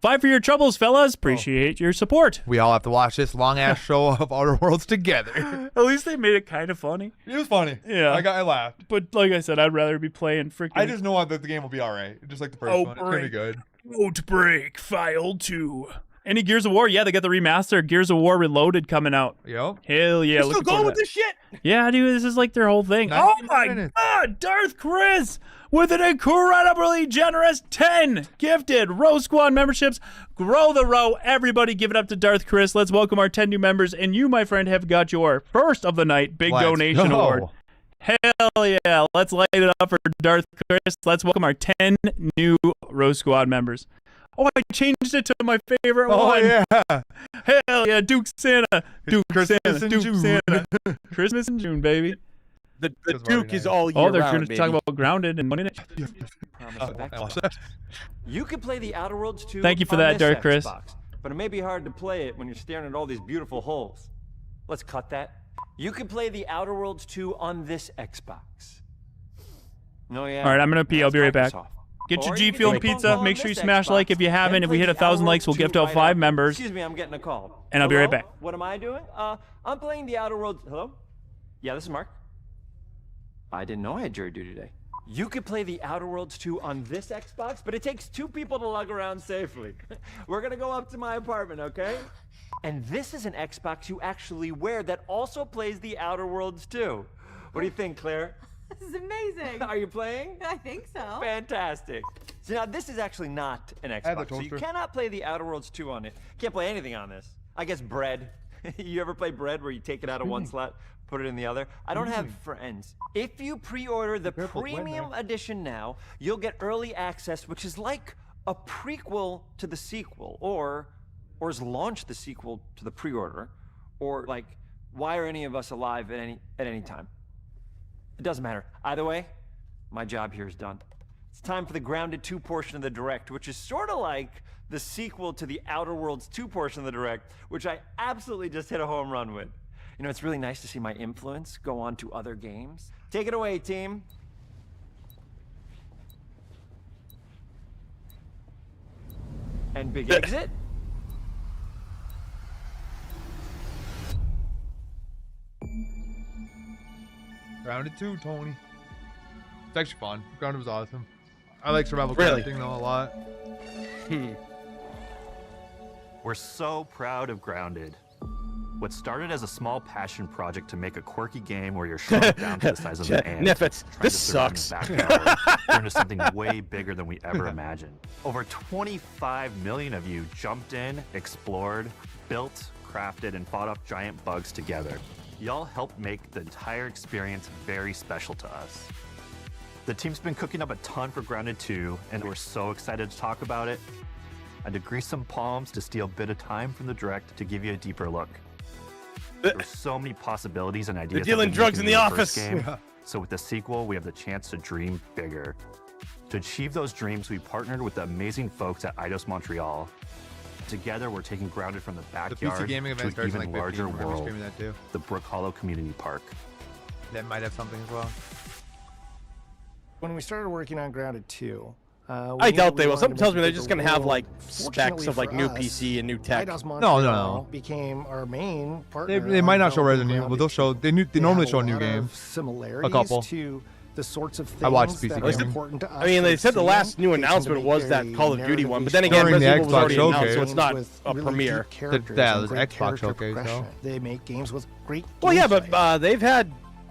5 for your troubles, fellas. Appreciate your support. We all have to watch this long-ass show of Outer Worlds together. At least they made it kind of funny. It was funny. Yeah. I laughed. But like I said, I'd rather be playing freaking... I just know that the game will be all right. Just like the first one. It's going to be good. Outbreak File 2. Any Gears of War? Yeah, they got the remaster Gears of War Reloaded coming out. Yep. Hell yeah. You're still going with this shit? Yeah, dude, this is like their whole thing. Oh my God, Darth Chris with an incredibly generous 10 gifted Row Squad memberships. Grow the row. Everybody give it up to Darth Chris. Let's welcome our 10 new members. And you, my friend, have got your first of the night big donation award. Hell yeah. Let's light it up for Darth Chris. Let's welcome our 10 new Row Squad members. Oh, I changed it to my favorite one. Oh, yeah. Hell yeah, Duke Santa. Duke Christmas Santa. in Duke June. Santa. Christmas in June, baby. The Duke is all year Oh, they're round, going to talk baby. about Grounded and Money Night. You can play the Outer Worlds 2 Thank you for on that, this Dark Chris. Xbox, but it may be hard to play it when you're staring at all these beautiful holes. Let's cut that. You can play the Outer Worlds 2 on this Xbox. No, yeah. All right, I'm going to pee. I'll be right back. Microsoft. Get your Or G you can Fuel take a phone pizza. call Make on sure you this smash Xbox, like if you haven't. then If we play hit the 1,000 Outer likes, we'll Worlds gift 2 out right 5 after. members. Excuse me, I'm getting a call. And I'll be right Hello? back. What am I doing? I'm playing the Outer Worlds. Hello? Yeah, this is Mark. I didn't know I had jury duty today. You could play the Outer Worlds 2 on this Xbox, but it takes 2 people to lug around safely. We're gonna go up to my apartment, okay? And this is an Xbox you actually wear that also plays the Outer Worlds 2. What do you think, Claire? This is amazing. Are you playing? I think so. Fantastic. So now this is actually not an Xbox, so you cannot play the Outer Worlds 2 on it. Can't play anything on this. I guess Bread. You ever play Bread where you take it out of one slot, put it in the other? I don't have friends. If you pre-order the premium edition now, you'll get early access, which is like a prequel to the sequel, or is launch the sequel to the pre-order, or like why are any of us alive at any time? It doesn't matter. Either way, my job here is done. It's time for the Grounded 2 portion of the Direct, which is sort of like the sequel to the Outer Worlds 2 portion of the Direct, which I absolutely just hit a home run with. You know, it's really nice to see my influence go on to other games. Take it away, team. And big exit. Grounded 2, Tony. It's actually fun. Grounded was awesome. I like survival Really? crafting though a lot. We're so proud of Grounded. What started as a small passion project to make a quirky game where you're shrunk down to the size of an ant, Niffets, trying this to survive in sucks. the backyard, turned into something way bigger than we ever imagined. Over 25 million of you jumped in, explored, built, crafted, and fought off giant bugs together. Y'all helped make the entire experience very special to us. The team's been cooking up a ton for Grounded 2, and we're so excited to talk about it. I had to grease some palms to steal a bit of time from the Direct to give you a deeper look. There's so many possibilities and ideas. They're dealing drugs in the office. Game. So with the sequel, we have the chance to dream bigger. To achieve those dreams, we partnered with the amazing folks at Eidos Montreal. Together, we're taking Grounded from the backyard gaming event to an starts in even like 15. larger We're gonna be world, streaming that too. the Brook Hollow Community Park. That might have something as well. When we started working on Grounded 2, I doubt they will. Something tells me they're just gonna have like specs of like new PC and new tech. Eidos No. Montreal became our main partner. They might not show Resident Evil, but they'll show. They normally show a new They have game. Similarities A couple. to the sorts of things I watched PC that are gaming. important to us. I mean, they said the as last new they tend to announcement be was that very Call of Duty one, but then narratively again, During the Resident Evil was Xbox already announced, so showcase. it's not with a really premiere. deep characters Yeah, and the great Xbox character showcase, progression. though. They make games with great Well, yeah, gameplay. but they've had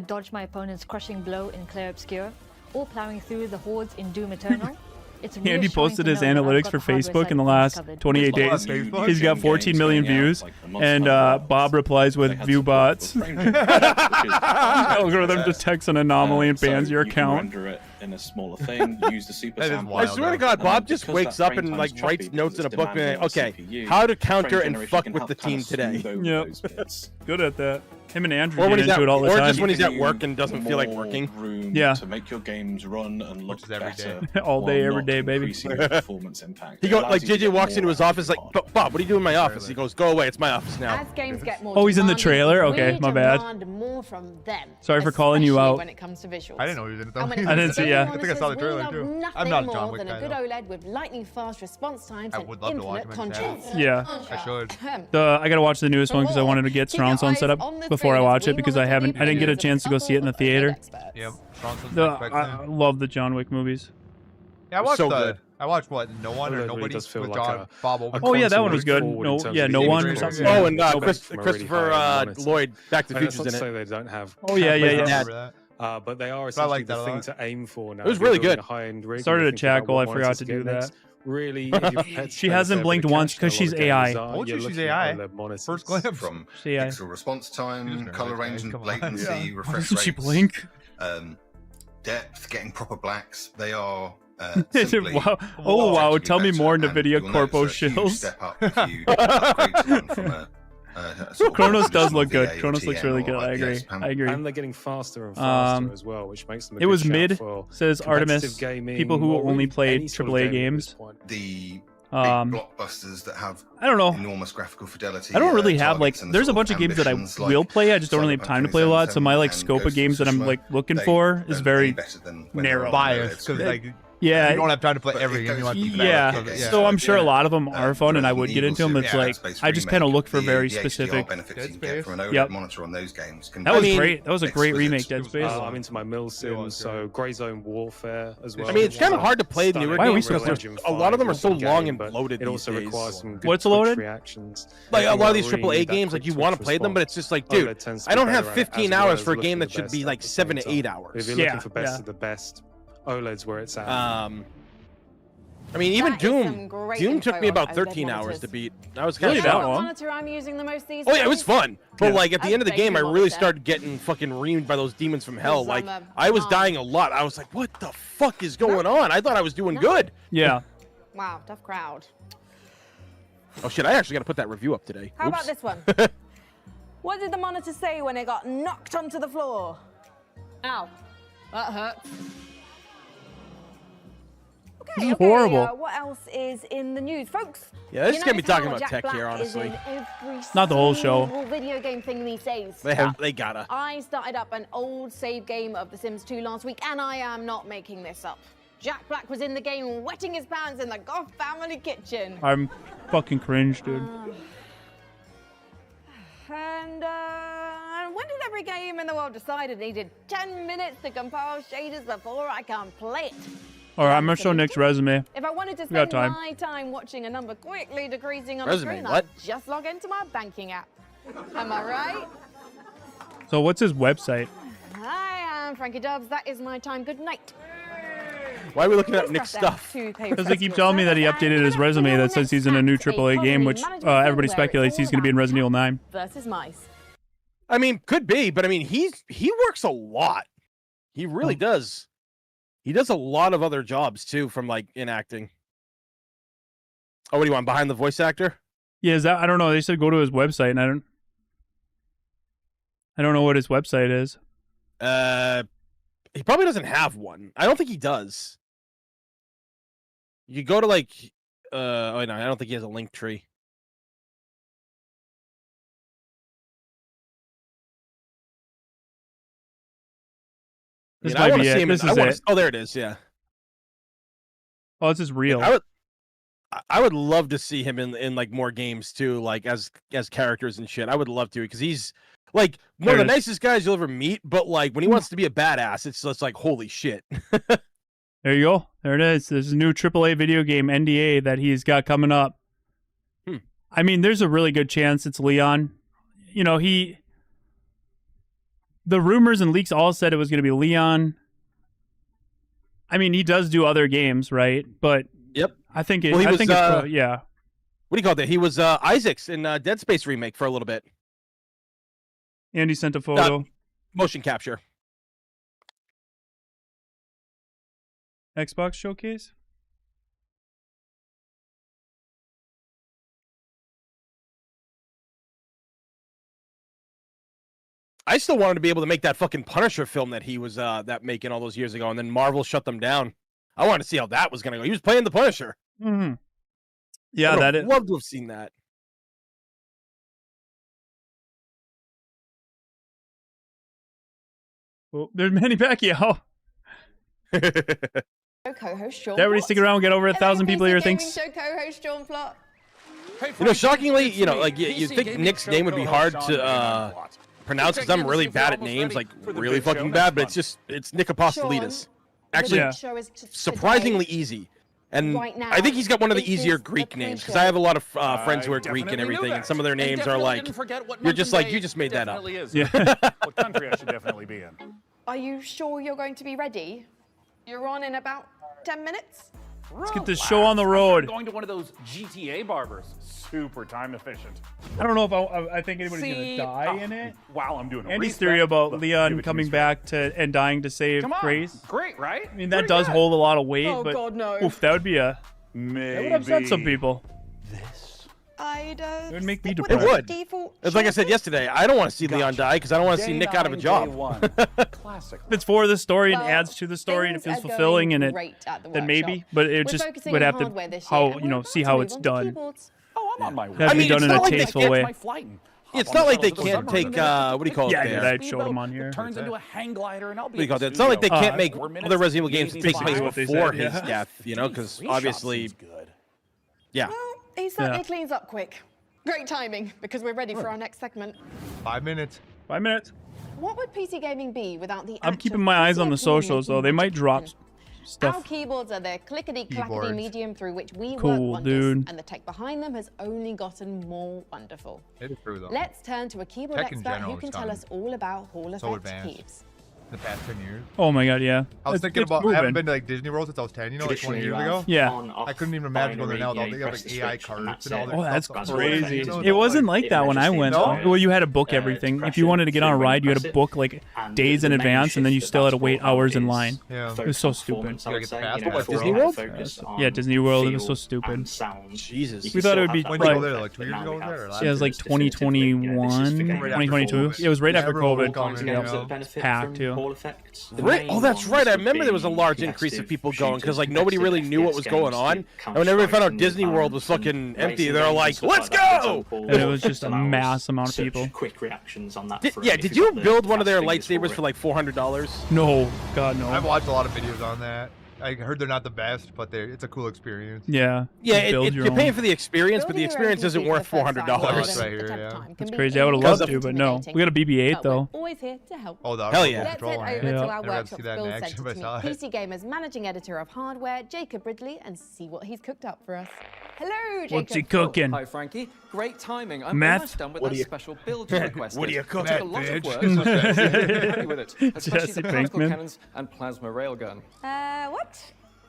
dodge my opponent's crushing blow in Clair Obscur, or plowing through the hordes in Doom Eternal. It's Andy reassuring posted to his know that I've analytics got for the hardware Facebook side in the of last things covered. 28 days. He's got 14 million views, and Bob replies with view bots. Algorithm detects an anomaly and bans your account. In a smaller thing, use the super That is sample. wild, I swear to God, Bob just wakes up and like writes notes in a book. And, okay, how to counter and fuck with the team today. Yep. Good at that. Him and Andrew Or when get he's into it all the or time. just when he's at work and doesn't feel like working. Yeah. To make your games run and look better. All day, every day, baby. Increasing your performance impact. He goes like JJ walks into his office like, Bob, what are you doing in my office? He goes, go away, it's my office now. As games get more Oh, he's in the demanding, trailer? Okay, we my bad. demand more from them, Sorry for calling you especially out. when it comes to visuals. I didn't know he was in it though. And when it I comes didn't to see, yeah. gaming I think I saw the monitors, trailer, we too. love I'm nothing not a more John Wick than a guy, good though. OLED with lightning fast response times I and would love to watch infinite him in content. Yeah. I should. I gotta watch the newest one because I wanted to get surround sound set up before I watch it because I didn't get a chance to go see it in the theater. Yep. I love the John Wick movies. Yeah, I watched So the. good. I watched what? No One or Really Nobody does feel with like John Bob Odenkirk. Oh yeah, that one was good. No, yeah, no one or something. Oh, and Christopher Lloyd, Back to the That's Future's not in to it. say they don't have. Oh yeah, yeah, yeah. Remember that? But they are I essentially like that the a thing lot. to aim for now. It was If you're really building good. a high-end rig, Started you're to thinking about chuckle, what I forgot monitors to get do next. that. Really, if your pet She space hasn't there, blinked but the once cache 'cause a lot she's of games AI. are, Told you you're she's looking at AI. OLED monitors. First glimpse. From Yeah. pixel response time, color range and Come on. latency, refresh Doesn't she rates, blink? Depth, getting proper blacks. They are Wow. Oh wow! Tell me more into Video Corpo shills. step up if you upgrade to one from a sort of Kronos does traditional look good. VA or Kronos looks TN really or good. I agree. IPS panel. I agree. And they're getting faster and faster as well, which makes them a It good was shout mid, for says Artemis. competitive gaming, People who or only really played any sort of AAA gaming at this games. point. The Um, big blockbusters that have I don't know. enormous graphical fidelity. I don't really have like. targets and There's a sort bunch of games that I ambitions will like play. I just don't really have time to play a lot. So my like and scope of Ghost games that I'm Tsushima, like looking they for is don't very play better than when they're narrow. on Biased because OLEDs. like Yeah. you don't have time to play But every it game. You goes want to keep deeper. Yeah. Okay, So I'm sure a yeah. lot of them are fun, and I would get into them. It's Evil like Series, I just Space kind of Remake, look for the very HDR specific. benefits Dead you get Space. from an OLED Yep. monitor on those games can That be was great. That was a great exquisite. remake, Dead Space. I'm into my mill sims, so Grey Zone Warfare as well. I mean, it's kind of hard to play Stunning. newer Why are we games so because quick? a lot of them are so Awesome long game, and but bloated It these also days. requires some good What's Twitch loaded? reactions. Like a Anything lot of where these you really AAA need that games, quick like you Twitch want to play them, but it's just like, dude, OLED tends to I be don't better have at it, 15 as well hours as for a looking game the that should best be at like the 7 to same 8 time. hours. If you're looking for best of the best, OLED's where it's at. I mean, even That is some Doom. great Doom took me info on about OLED 13 hours monitors. to beat. That was kind Really of that fun. long? Monitor I'm using the most these Oh yeah, it was days? fun. But Yeah. like at the end of the game, I really monitor. started getting fucking reamed by those demons from hell. Because Like I'm a I was mom. dying a lot. I was like, what the fuck is going on? I thought I was doing good. Yeah. Wow, tough crowd. Oh shit, I actually got to put that review up today. How about Oops. this one? What did the monitor say when it got knocked onto the floor? Ow, that hurts. This is horrible. What else is in the news, folks? Yeah, this is gonna be notice talking how about Jack tech Black here, is honestly. in every Not the whole show. single video game thing these days. They gotta. I started up an old save game of The Sims 2 last week, and I am not making this up. Jack Black was in the game wetting his pants in the Goff family kitchen. I'm fucking cringe, dude. And when did every game in the world decide it needed 10 minutes to compile shaders before I can play it? All right, I'm gonna show Nick's resume. If I wanted to We got spend time. my time watching a number quickly decreasing on Resume, the screen, what? I'd just log into my banking app. Am I right? So what's his website? Hi, I'm Frankie Dubs. That is my time. Good night. Why are we looking at Please Nick's press F stuff? to pay Because they keep respects telling me to that he your updated his resume that says he's in a new AAA game, which everybody speculates he's going to be in Resident Evil 9. Versus mice. I mean, could be, but I mean, he works a lot. He really does. He does a lot of other jobs too, from like in acting. Oh, what do you want? Behind the voice actor? Yeah, is that? I don't know. They said go to his website, and I don't know what his website is. He probably doesn't have one. I don't think he does. You go to like, oh no, I don't think he has a link tree. This I mean, I might wanna be see it. him This in- I is wanna it. s- Oh, there it is. Yeah. Oh, this is real. I would love to see him in like more games too, like as characters and shit. I would love to because he's like one of There the it is. nicest guys you'll ever meet. But like when he wants to be a badass, it's just like holy shit. There you go. There it is. There's a new AAA video game NDA that he's got coming up. I mean, there's a really good chance it's Leon. You know, the rumors and leaks all said it was going to be Leon. I mean, he does do other games, right? But yep, I think it. Well, he I was, think it's yeah. What do you call that? He was Isaacs in Dead Space remake for a little bit. Andy sent a photo. Motion capture. Xbox showcase. I still wanted to be able to make that fucking Punisher film that he was that making all those years ago, and then Marvel shut them down. I wanted to see how that was gonna go. He was playing the Punisher. Mm-hmm. Yeah, that is. Love to have seen that. Oh, there's Manny Pacquiao. Co-host Sean Everybody Plott. stick around. Get over 1,000 people here. Gaming Thanks. Show co-host Sean Plott. You know, shockingly, you know, like you'd think Nick's name would be hard to pronounce because I'm really bad at names, like really fucking bad. But it's Nick Apostolidis. Actually, surprisingly easy. And I think he's got one of the easier Greek names because I have a lot of friends who are Greek and everything, and some of their names are like you're just like you just made that up. Yeah. What country I should definitely be in. Are you sure you're going to be ready? You're on in about 10 minutes? Let's get this show on the road. I'm going to one of those GTA barbers. Super time efficient. I don't know if I think anybody's gonna die in it. Wow, I'm doing a Andy's respect. theory about Look, Leon give it to coming me back to and dying to save Come on. Grace. Great, right? I mean, that does hold a lot of weight, Oh, but God, no. oof, that would be a that would upset some people. I'd It would make me It depressed. would. It's like I said yesterday. I don't want to see Leon die because I don't want to see Nick out of a job. If it's for the story and adds to the story and it feels fulfilling and it, then maybe. But it We're just focusing would on have to hardware this year, how and you know we're see about how to it's move on to done. keyboards. Oh, I'm on my way. Have to be done in a tasteful way. It's not like they can't take what do you call it? Yeah, I did. there? I showed them on here. Turns into a hang glider, and I'll What be. do you call that? It's not like they can't make other Resident Evil games that take place what they before said, his yeah. death, you know, because obviously, yeah. He certainly Yeah. cleans up quick. Great timing, because we're ready for our next segment. 5 minutes. 5 minutes. What would PC gaming be without the I'm act keeping of my eyes on the PC socials though. They might drop Our stuff. keyboards are the clickety-clackety Keyboards. medium through which we Cool, work wonders, dude. and the tech behind them has only gotten more wonderful. It is true though. Let's turn to a keyboard Tech in expert general who can has tell gotten us all about Hall so Effect advanced. keys. The past 10 years. Oh my god, yeah. I was It's- thinking it's about. I haven't moving. been to like Disney World since I was 10. You know, like 20 years Traditionally, ago. you have Yeah. on, off, I couldn't even imagine going there now. binary, They you have press like the AI switch, and cards that's and all it. their Oh, that's stuff. crazy. That's It wasn't what like that when I went. No? Well, you had to book everything. If you wanted to get on a ride, you had to book like days in advance, and then you still had to wait hours in line. Yeah. It was so stupid. I would say, pass. you know, What, if we're Disney all World? focused on Yeah, Disney World. It was so feel stupid. and sound, Jesus. you We can thought it still would be have When that did you go like there? Like 2 years ago? Was there? Or last yeah, it was like definitively, you know, this is 2021, for gaming. 2022. It was right after Everyone COVID. will come Kinds in, of you games know. that benefit Packed, from too. Hall effects. The Right. main Oh, that's ones right. I would remember there was a be large increase of competitive people going because shooters, like nobody really knew what was competitive going on. FPS And whenever we found out games, Disney World was Valorant, fucking and empty, racing they were games like, and stuff "Let's like that, for go!" example. And it was just a Allows mass amount of such people. Quick reactions on that. Did, front yeah, if did you've you got the build one of their fast fingers lightsabers it. for like $400? No, God no. I've watched a lot of videos on that. I heard they're not the best, but it's a cool experience. Yeah. Yeah, You build your you're paying own. for the experience, but the experience isn't worth $400. Right here, yeah. That's crazy. I would have loved to, but no. We got a BB-8 though. Always here to help. Oh, the Hell yeah. Let's control head one, over yeah. to our Never got to workshop see that in build action, centre but to I meet saw it. PC Gamer's managing editor of hardware, Jacob Ridley, and see what he's cooked up for us. Hello, Jacob. What's he cooking? Hi, Frankie. Great timing. I'm Meth? almost done with What that do you- special build you requested. What do you cook? Took a lot of Meth, work. bitch. I'm happy with it, especially Jesse the particle Pinkman. cannons and plasma railgun. What?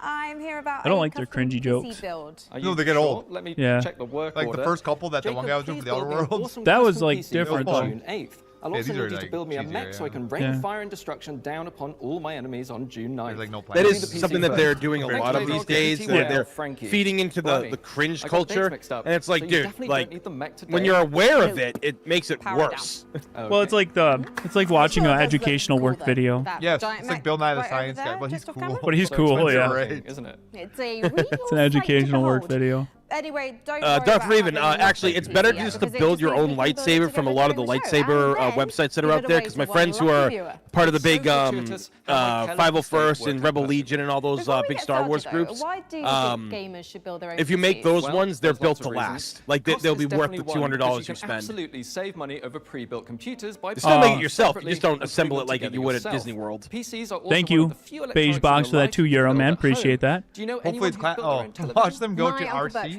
I'm here about I don't a like their custom cringy PC jokes. build. Are No, you they get sure? old. Let me Yeah. check the work Like order. the first couple that the Jacob, one guy was doing please for the Outer build me an Worlds. awesome That was, custom like, PC different, before though. June 8th. I'll Yeah, also these are, need you to like, build me a easier, mech so I yeah. can rain Yeah. fire and destruction down upon all my enemies on June 9th. There's like no That plan. is PC something that first. they're doing a lot of these days. They're Frankie. feeding into the cringe I got dates culture, mixed up, and it's like, so you dude, definitely like don't need the mech today. when you're aware of it, it makes it Power worse. Well, it's like watching an educational work video. Yes, it's like Bill Nye the Science Guy, but he's cool. But he's So cool, expensive, yeah. Right. isn't it? It's a real It's an educational work video. Anyway, don't Darth Raven, actually, it's better just to build your own lightsaber from a lot of the lightsaber websites that are out there, because my friends who are part of the big 501st and Rebel Legion and all those big Star Wars groups, Why do you think gamers should build their own if you make PCs? those Well, ones, they're there's built lots to of last. reasons. Like Cost they'll is be worth definitely the one, $200 because you you can spend. absolutely save money over pre-built computers by You still make it buying yourself. You separately just don't and assemble it pre-built like you together would at yourself. Disney World. PCs are also Thank one you, of the few Beige electronics Box, in for your that life you €2, can man. build at Appreciate home. that. Do you know Hopefully anyone it's who's built their own watch television? them go My to Uncle RC. Bertram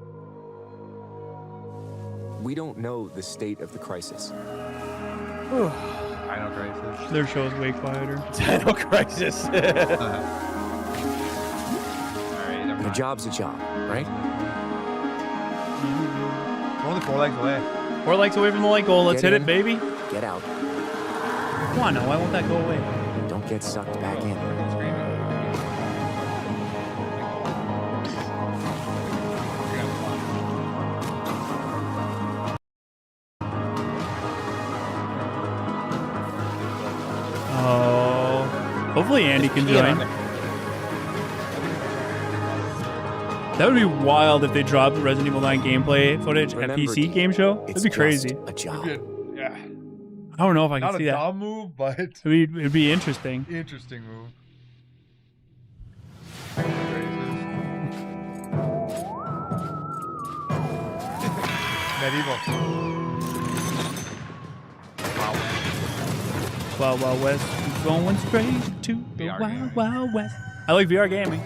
We don't know the state of the crisis. Dino Crisis. Their show is way quieter. Dino Crisis. A job's a job, right? We're only 4 legs away. 4 legs away from the light goal. Let's Get hit in. it, baby. Get out. Come on now. Why won't that go away? Don't get sucked back in. Oh. Hopefully Andy can join. That would be wild if they dropped Resident Evil 9 gameplay footage at PC game show. That'd be crazy. A job. Yeah. I don't know if I can Not see a that. dumb move, but It'd be interesting. interesting move. Medieval. Wild Wild West. Going straight to the Wild Wild West. I like VR gaming.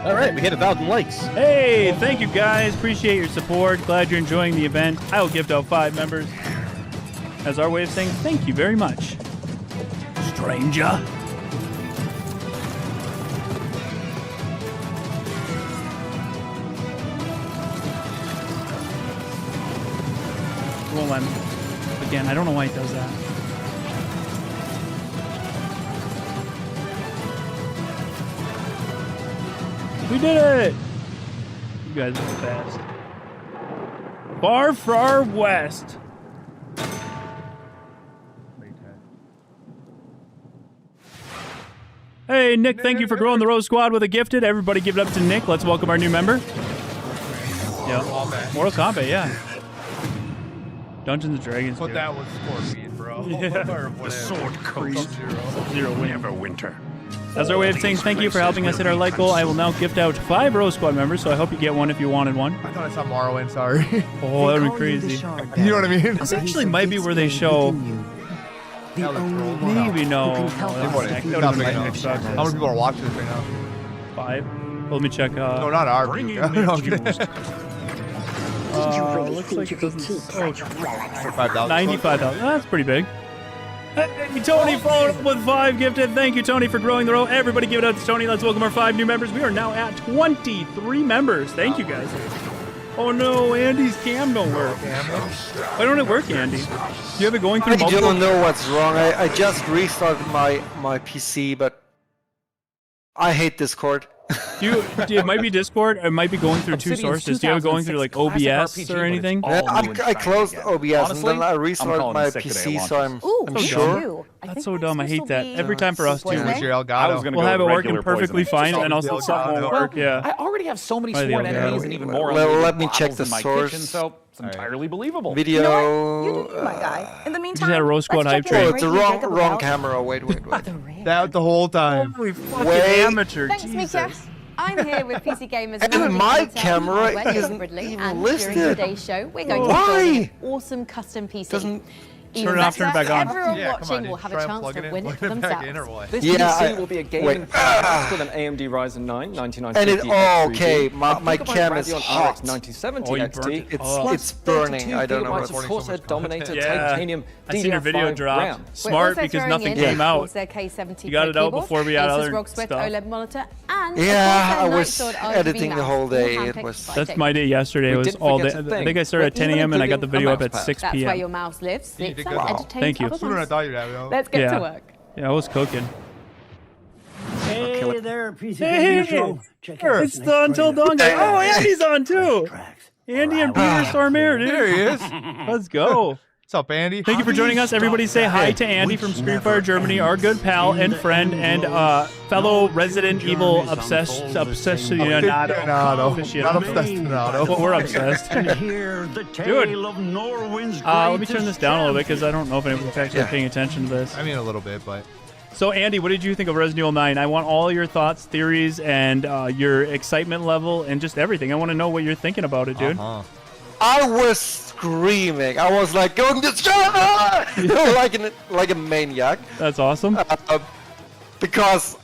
All right, we hit 1,000 likes. Hey, thank you guys. Appreciate your support. Glad you're enjoying the event. I will gift out 5 members as our way of saying thank you very much. Stranger. Won't let me. Again, I don't know why he does that. We did it! You guys are the best. Far west. Hey, Nick, thank you for growing the Rose Squad with a gifted. Everybody give it up to Nick. Let's welcome our new member. Yeah. Mortal Kombat, yeah. Dungeons and Dragons. But dude. that was Scorpion, bro. Yeah. The sword coast. Zero win. Never winter. As our way of saying thank you for helping us hit our like goal, I will now gift out 5 Rose Squad members, so I hope you get one if you wanted one. I thought I saw Morrowind, sorry. Oh, that would be crazy. You know what I mean? This actually might be where they show... Maybe no. How many people are watching this right now? 5. Well, let me check. No, not our. Bringing No, looks like it doesn't. Oh, 5,000. 95,000. That's pretty big. Tony followed up with 5 gifted. Thank you, Tony, for growing the row. Everybody give it up to Tony. Let's welcome our 5 new members. We are now at 23 members. Thank you, guys. Oh no, Andy's cam don't work. Why don't it work, Andy? Do you have it going through I multiple? don't know what's wrong. I just restarted my PC, but I hate Discord. It might be Discord. It might be going through 2 sources. Do you have it going through like OBS or anything? Yeah, I closed OBS and then I restarted my PC, so I'm sure. That's so dumb. I hate that. Every time for us too. We'll have it working perfectly fine, and also something won't work. Yeah. I already have so many By the sworn Elgato. enemies and even more. Well, unlimited let me check bottles the in my source. kitchen, so it's entirely believable. Video. My guy. In the You meantime, just had a Rose Squad hype train. Oh, it's the wrong camera. Wait. That the whole time. Holy fucking Wait. amateur. Thanks, Jesus. Mika. I'm here with PC Gamers And my camera hardware, isn't Ridley, even and listed. during today's show, we're going to Why? be building an awesome custom PC. Doesn't turn it off, turn it back on. Everyone Yeah, come watching on, will dude. have a Try and chance plug to it in, win it plug for it back in, or themselves. what? This Yeah, PC will be a gaming powerhouse with an AMD Ryzen 9 And it, 9950 oh, X3D, okay, a my Gigabyte cam is Radeon hot. RX 9070 Oh, you burnt XT, it? It's burning. I don't know gigabytes what's of Corsair Dominator Yeah. titanium I seen your video DDR5 drop. RAM. Smart because nothing came out. You got it out before we had other stuff. OLED monitor and Yeah, a I Corsair was Nightsword RGB editing the mouse, whole all day. handpicked It was. by That's Tech. my day yesterday. It We was didn't all forget day. a I thing. think I started at We're 10 a.m. and I got the including video a up at mouse 6 That's where your p.m. mouse lives. You It's did an good. entertaining Thank you. couple Sooner than I months. thought you'd have it. Let's get Yeah. to work. Yeah, I was cooking. Hey there, PC Hey, it's the Until Dawn guy. Oh, Andy's on too. Andy and Peter Stormare, dude. There he is. Let's go. What's up, Andy? Thank you for joining us. Everybody say hi to Andy from Screenfire Germany, our good pal and friend and fellow Resident Evil aficionado. Not obsessed. Well, we're obsessed. Dude, let me turn this down a little bit because I don't know if anyone's actually paying attention to this. I mean, a little bit, but. So, Andy, what did you think of Resident Evil 9? I want all your thoughts, theories, and your excitement level, and just everything. I want to know what you're thinking about it, dude. I was screaming. I was like going to like a maniac. That's awesome. Because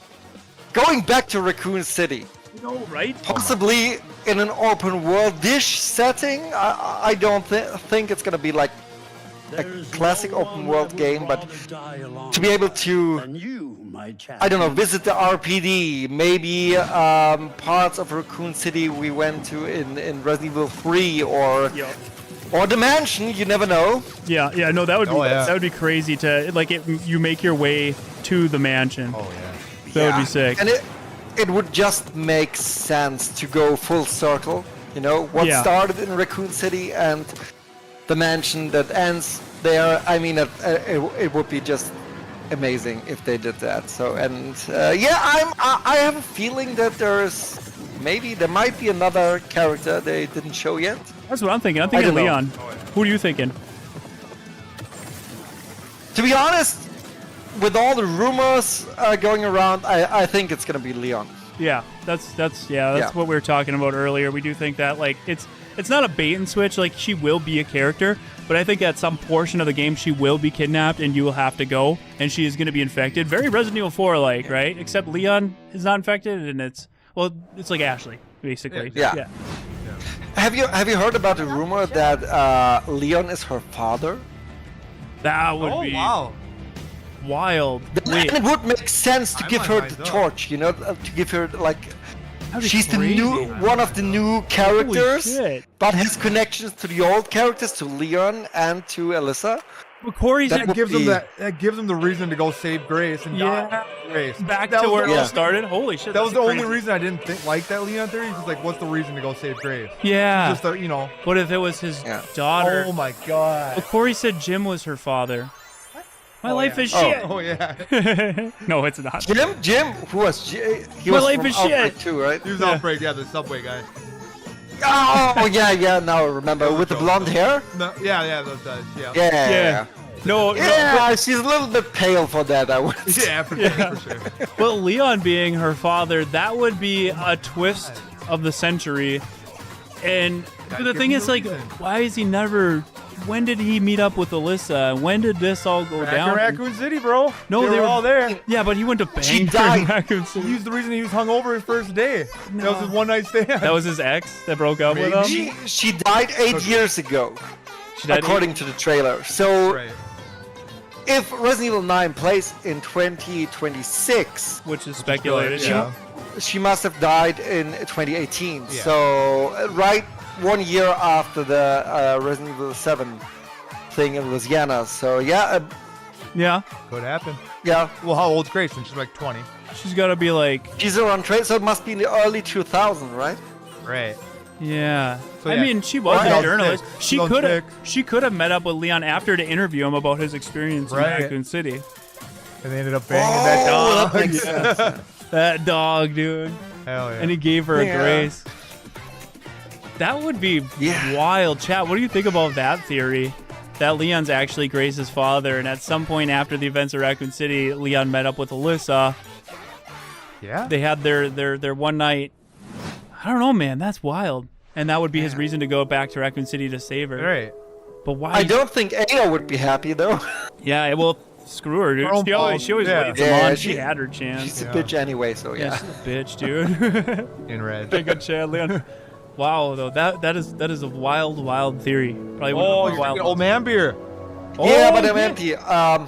going back to Raccoon City, No, right? possibly in an open world-ish setting. I don't think it's gonna be like a classic open world game, but to be able to, I don't know, visit the RPD, maybe parts of Raccoon City we went to in Resident Evil 3, or the mansion. You never know. Yeah, no, that would be that would be crazy to like you make your way to the mansion. Oh yeah, that would be sick. And it would just make sense to go full circle. You know what started in Raccoon City and the mansion that ends there. I mean, it would be just amazing if they did that. So, and I have a feeling that there might be another character they didn't show yet. That's what I'm thinking. I'm thinking Leon. Who are you thinking? To be honest, with all the rumors going around, I think it's gonna be Leon. Yeah, that's what we were talking about earlier. We do think that like it's not a bait and switch. Like she will be a character, but I think at some portion of the game she will be kidnapped and you will have to go, and she is going to be infected. Very Resident Evil 4 like, right? Except Leon is not infected, and it's like Ashley basically. Yeah. Have you heard about the rumor that Leon is her father? That would be wild. And it would make sense to give her the torch, you know, to give her like. She's one of the new characters, but has connections to the old characters, to Leon and to Alyssa. But Corey that gives them the reason to go save Grace and die Grace. Back to where it all started. Holy shit! That was the only reason I didn't like that Leon theory. He's like, what's the reason to go save Grace? Yeah. Just you know. What if it was his daughter? Oh my god. But Corey said Jim was her father. My life is shit. Oh yeah. No, it's not. Jim, who was he? My was life from is Outbreak shit too, right? He was Outbreak, the subway guy. Oh yeah. Now I remember with the blonde hair. No, yeah, those guys. Yeah. No. She's a little bit pale for that, I would say. Yeah, for sure. But Leon being her father, that would be a twist of the century. And the thing is, like, why is he never? When did he meet up with Alyssa? When did this all go down? In Raccoon City, bro. No, they were all there. Yeah, but he went to bang She her died. in Raccoon City. He was the reason he was hungover his first day. No. That was his one night stand. That was his ex that broke up with him? She died 8 years ago, according to the trailer. So, if Resident Evil 9 plays in 2026, which is speculated, she must have died in 2018. So, right 1 year after the Resident Evil 7 thing in Louisiana. So, yeah. Could happen. Yeah. Well, how old's Grace? She's like 20. She's got to be like. She's around trade, so it must be in the early 2000s, right? Right. Yeah. So, I yeah. mean, she was Right. a journalist. She was She could have met up with Leon after to interview him about his experience in Raccoon City. And they ended up banging that dog. That makes sense. That dog, dude. Hell yeah. And he gave her a grace. That would be wild. Chat, what do you think about that theory? That Leon's actually Grace's father, and at some point after the events of Raccoon City, Leon met up with Alyssa. Yeah. They had their one night. I don't know, man. That's wild. And that would be his reason to go back to Raccoon City to save her. Right. But why? I don't think Ada would be happy, though. Yeah, well, screw her, dude. She always leads him on. She had her chance. She's a bitch anyway, so yeah. She's a bitch, dude. In red. Big good Chad, Leon. Wow, though that is a wild theory. Probably one of the wild old man beer. Yeah, but I'm empty. I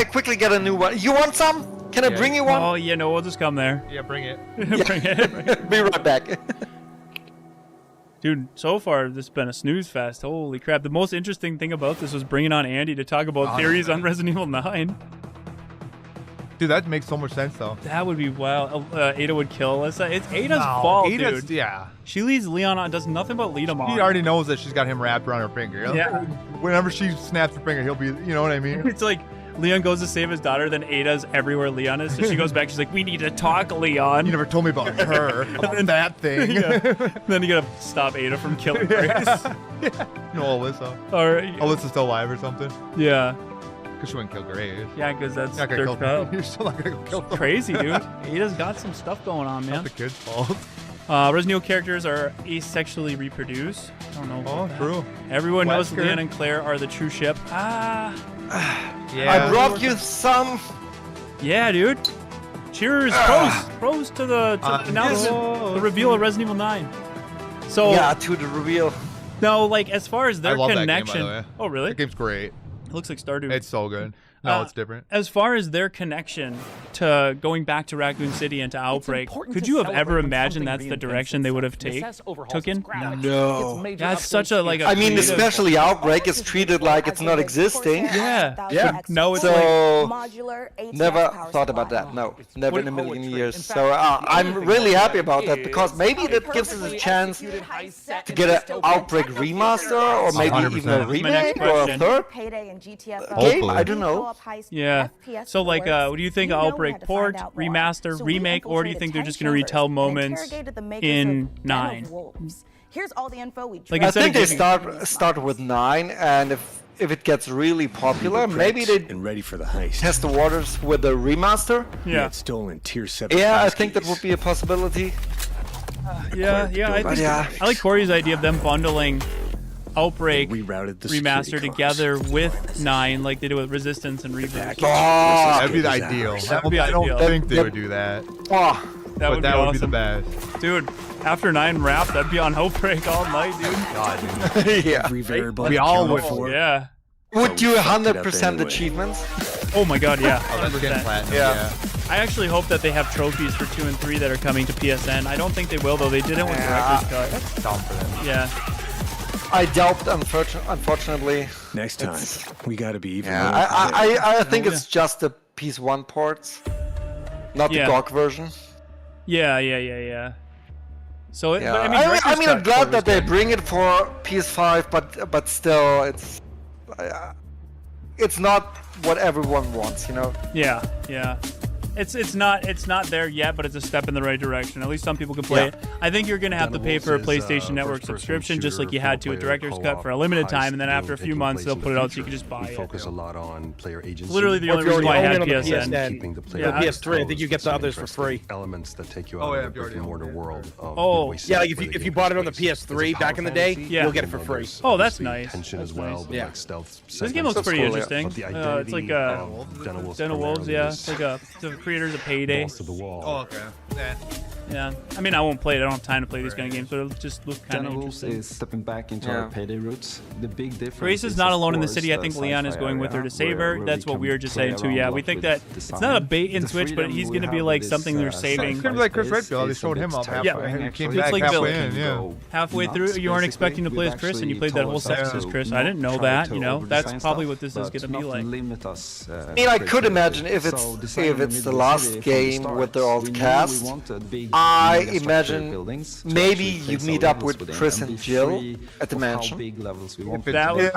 quickly get a new one. You want some? Can I bring you one? Oh, yeah, no, we'll just come there. Yeah, bring it. Bring it. Be right back. Dude, so far this has been a snooze fest. Holy crap! The most interesting thing about this was bringing on Andy to talk about theories on Resident Evil 9. Dude, that makes so much sense, though. That would be wild. Ada would kill Alyssa. It's Ada's fault, dude. Yeah. She leads Leon on, does nothing but lead him on. He already knows that she's got him wrapped around her finger. Yeah. Whenever she snaps her finger, he'll be, you know what I mean? It's like Leon goes to save his daughter, then Ada's everywhere Leon is. So she goes back, she's like, we need to talk, Leon. You never told me about her. And that thing. Then you gotta stop Ada from killing Grace. No, Alyssa. Or Alyssa's still alive or something. Yeah. Because she wouldn't kill Grace. Yeah, because that's You're not their gonna cut. You're still not going to go kill them. Crazy, dude. Ada's got some stuff going on, man. Not the kid's fault. Resident Evil characters are asexually reproduced. I don't know. Oh, true. Everyone knows Wesker. Leon and Claire are the true ship. I brought you some. Yeah, dude. Cheers, pros to the announcement, the reveal of Resident Evil 9. So yeah, to the reveal. No, like as far as their I love connection. That game, by the way. Oh, really? That game's great. It looks like Stardew. It's so good. No, it's different. As far as their connection to going back to Raccoon City and to Outbreak, could you have ever imagined that's the direction they would have taken? No. That's such a like. I mean, especially Outbreak is treated like it's not existing. Yeah. No, it's so like never thought about that. No, never in a million years. So I'm really happy about that because maybe that gives us a chance to get an Outbreak remaster or maybe even a remake or a third game. I don't know. Yeah. So like, what do you think? Outbreak port, remaster, remake, or do you think they're just gonna retell moments in 9? Here's all the info we like I think they start with 9, and if it gets really popular, maybe they ready for the heist. Test the waters with the remaster. Yeah. It's stolen tier 7. Yeah, I think that would be a possibility. Yeah. I like Corey's idea of them bundling Outbreak remaster together with 9, like they do with Resistance and Reboot. That'd be the ideal. I don't think they would do that. That would be awesome. awesome. Be the best. Dude, after 9 wrapped, I'd be on Outbreak all night, dude. God, dude. Yeah. Every variable We all would. Yeah. Would you 100% achievements? Oh my god, yeah. Platinum, yeah. I actually hope that they have trophies for 2 and 3 that are coming to PSN. I don't think they will, though. They didn't with Director's Cut. That's dumb for them. Yeah. I doubt, unfortunately. Next time, we gotta be even more. I think it's just the PS1 ports, not the GOG version. Yeah. So, Yeah. but, I mean, I'm glad that they bring it for PS5, but still, it's not what everyone wants, you know. Yeah. It's not there yet, but it's a step in the right direction. At least some people can play it. I think you're gonna have to pay for a PlayStation Network subscription, just like you had to a Director's Cut for a limited time, and then after a few months they'll put it out so you can just buy it. Focus a lot on player agency. Literally the only reason why I had PSN. PS3, I think you get the others for free. Elements that take you out of the brick and mortar world. Yeah, like if you bought it on the PS3 back in the day, you'll get it for free. Oh, that's nice. As well, yeah. This game looks pretty interesting. It's like Den of Wolves, yeah. It's like the creators of Payday. To the wall. Oh, okay. Yeah. I mean, I won't play it. I don't have time to play these kind of games, but it'll just look kind of Wolves interesting. is stepping back into our Payday roots. The big difference. Grace is not alone in the city. I think Leon is going with her to save her. That's what we were just saying too. Yeah, we think that it's not a bait and switch, but he's going to be like something they're saving. It's gonna be like Chris Redfield. They showed him up halfway. Yeah, He came it's back like halfway Bill. in. Yeah. Halfway through, you weren't expecting to play as Chris, and you played that whole section as Chris. I didn't know that. You know, that's probably what this is going to be like. I mean, I could imagine if it's the last game with the old cast, I imagine maybe you meet up with Chris and Jill at the mansion. I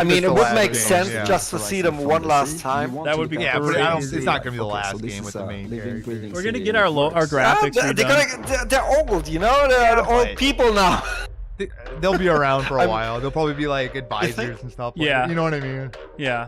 mean, it would make sense just to see them one last time. That would be yeah, but it's not gonna be the last game with the main character. We're gonna get our graphics. They're old, you know. They're old people now. They'll be around for a while. They'll probably be like advisors and stuff. Yeah, you know what I mean. Yeah.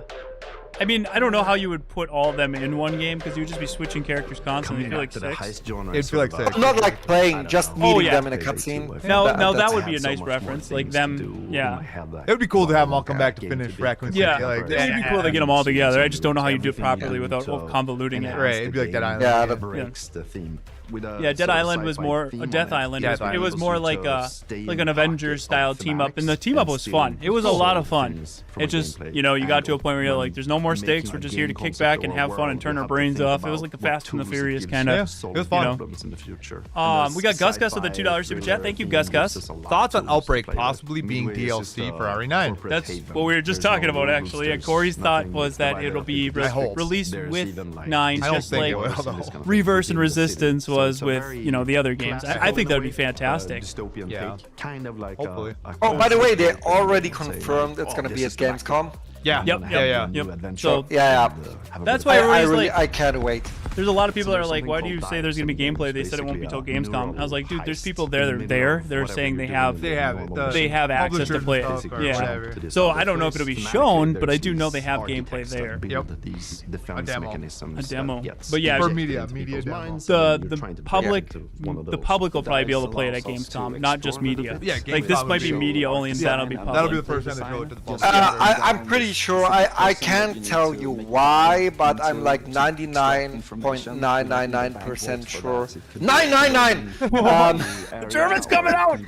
I mean, I don't know how you would put all of them in one game because you would just be switching characters constantly. It'd feel like 6. It'd feel like 6. Not like playing, just meeting them in a cutscene. No, that would be a nice reference. Like them, yeah. It would be cool to have them all come back to finish Raccoon City. Yeah, like, it would be cool to get them all together. I just don't know how you do it properly without convoluting it. Right, it'd be like Dead Island. Yeah, that breaks the theme. Dead Island was more Death Island. It was more like an Avengers style team up, and the team up was fun. It was a lot of fun. It just you got to a point where you're like, there's no more stakes. We're just here to kick back and have fun and turn our brains off. It was like a Fast and the Furious kind of. It was fun. We got Gus Gus with a $2 super chat. Thank you, Gus Gus. Thoughts on Outbreak possibly being DLC for RE9? That's what we were just talking about actually. And Corey's thought was that it'll be released with 9, just like Reverse and Resistance was with the other games. I think that would be fantastic. Yeah. Kind of like hopefully. Oh, by the way, they already confirmed it's going to be at Gamescom. Yeah. Yep. So that's why I can't wait. There's a lot of people that are like, why do you say there's gonna be gameplay? They said it won't be till Gamescom. I was like, dude, there's people there that are there. They're saying they have access to play it. Yeah. So I don't know if it'll be shown, but I do know they have gameplay there. Yep. A demo. But yeah, for media demo. The public will probably be able to play it at Gamescom, not just media. Yeah, like this might be media only, and that'll be public. That'll be the first time they show it to the public. I'm pretty pretty sure. I can't tell you why, but I'm like 99.999% sure. 999. German's coming out.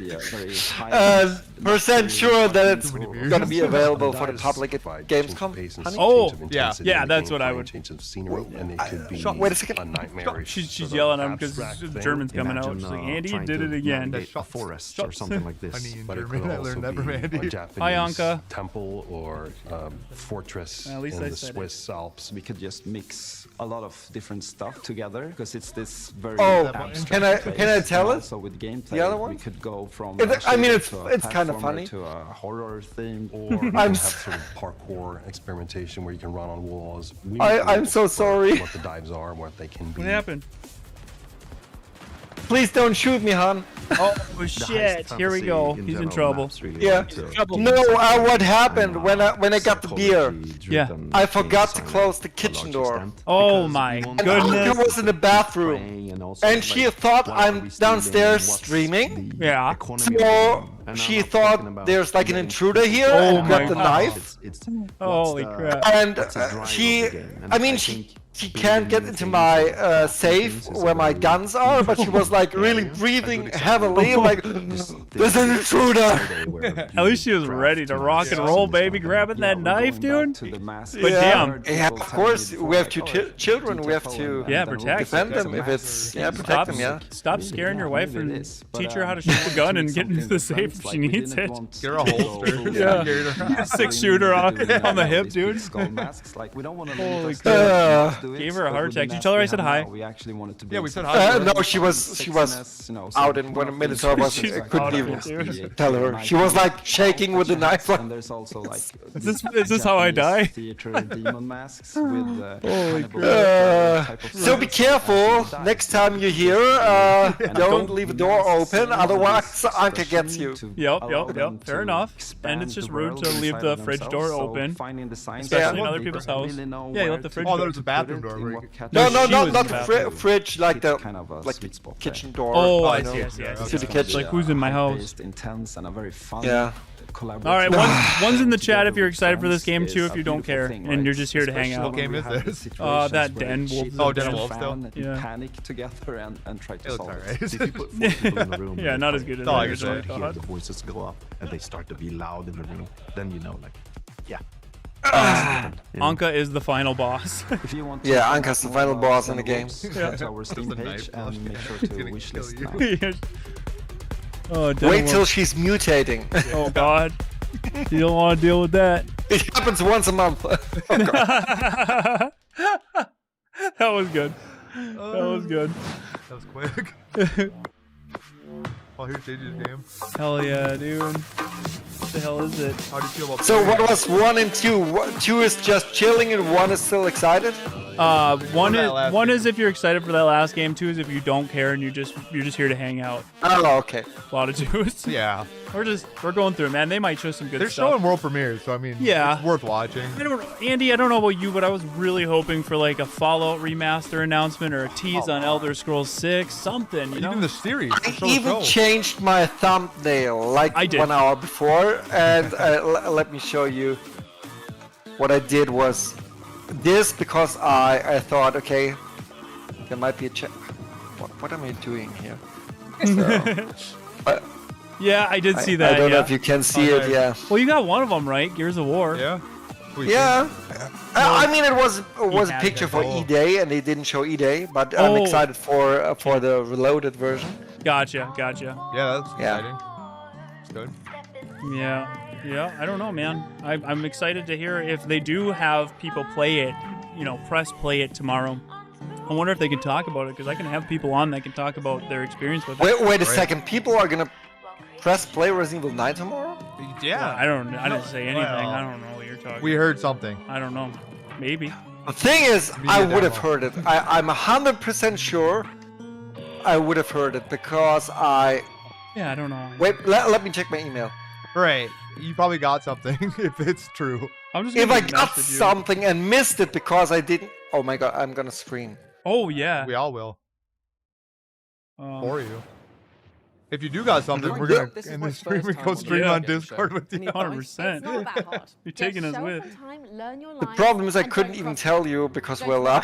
Percent sure that it's gonna be available for the public at Gamescom. Oh, yeah, that's what I would. Change of scenery, and it could be Wait a second. a nightmarish. She's yelling at him because German's coming out. She's like, Andy did it again. A forest or something like this. But it could also be a Japanese Hi, Anka. temple or fortress At least in I the said Swiss Alps. We could just mix a lot of different stuff together because it's this very abstract can I place. tell And it? also with gameplay, The other one? we could go from I mean, to a it's kind of platformer funny. to a horror theme. Or you can have sort of parkour experimentation where you can run on walls. We need to I'm so explore sorry. What the dives are and what they can be. What happened? Please don't shoot me, Han. Oh shit! Here we go. He's in trouble. Yeah. No, what happened when I got the beer? Yeah. I forgot to close the kitchen door. Oh my And goodness. Anka was in the bathroom, and she thought I'm downstairs streaming. Yeah. So she thought there's like an intruder here Oh and grabbed the my knife. Holy crap. And she can't get into my safe where my guns are, but she was like really breathing heavily, like there's an intruder. At least she was ready to rock and roll, baby, grabbing that knife, dude. But damn. Yeah, of course, we have two children. We have to protect. defend them if it's protect them. Yeah. Stop scaring your wife and teach her how to shoot the gun and get into the safe if she needs it. Get her a holster. Yeah. 6-shooter on the hip, dude. Holy crap. Gave her a heart attack. Did you tell her I said hi? We actually wanted to. Yeah, we said hi. No, she was out in 1 minute, so I couldn't even tell her. She was like shaking with the knife. And there's also like. Is this how I die? Theater demon masks with. Holy crap. So be careful next time you're here. Don't leave a door open, otherwise Anka gets you. Yep. Fair enough. And it's just rude to leave the fridge door open, especially in other people's house. Yeah, you left the fridge door. Oh, there's a bathroom door. No, not the the fridge, like the kitchen door. Oh, I see. To the kitchen. Like who's in my house? Intense and a very fun. Yeah. All right, one's in the chat if you're excited for this game, two if you don't care, and you're just here to hang out. What game is this? That Den Wolf. Oh, Den Wolf still. Yeah. Panic together and try to solve it. If you put 4 people in the room, Yeah, not as good as I I hear thought. the voices go up and they start to be loud in the room. Then you know, like, yeah. Anka is the final boss. If you want Yeah, Anka's the final boss in the game. Go to our Steam page and make sure to wishlist now. Oh, wait till she's mutating. Oh god. You don't want to deal with that. It happens once a month. That was good. That was good. That was quick. Oh, here's JJ's game. Hell yeah, dude. What the hell is it? How do you feel about So what was 1 and 2? 2 is just chilling and 1 is still excited? One is if you're excited for that last game. 2 is if you don't care and you're just here to hang out. Oh, okay. A lot of 2s. Yeah. We're going through it, man. They might show some good They're stuff. showing world premieres, so I mean, yeah, it's worth watching. Andy, I don't know about you, but I was really hoping for like a Fallout remaster announcement or a tease on Elder Scrolls 6, something. You know? Even the series. I even changed my thumbnail like 1 hour before, and let me show you. What I did was this because I thought, okay, there might be a what am I doing here? So, yeah, I did see that. I don't know if you can see it. Yeah. Well, you got one of them right, Gears of War. Yeah. Yeah. I mean, it was a picture for E-Day, and they didn't show E-Day, but I'm excited for the reloaded version. Gotcha. Yeah, that's exciting. It's good. Yeah. I don't know, man. I'm excited to hear if they do have people play it. Press play it tomorrow. I wonder if they can talk about it because I can have people on that can talk about their experience with it. Wait a second. People are gonna press play Resident Evil 9 tomorrow? Yeah. I didn't say anything. I don't know what you're talking. We heard something. I don't know. Maybe. The thing is, I would have heard it. I'm 100% sure I would have heard it because Yeah, I don't know. Wait, let me check my email. Right. You probably got something if it's true. If I got something and missed it because I didn't. Oh my god, I'm gonna scream. Oh yeah. We all will. For you. If you do got something, we're gonna end the stream and go stream on Discord with you. 100%. You're taking us with. The problem is I couldn't even tell you because we're live.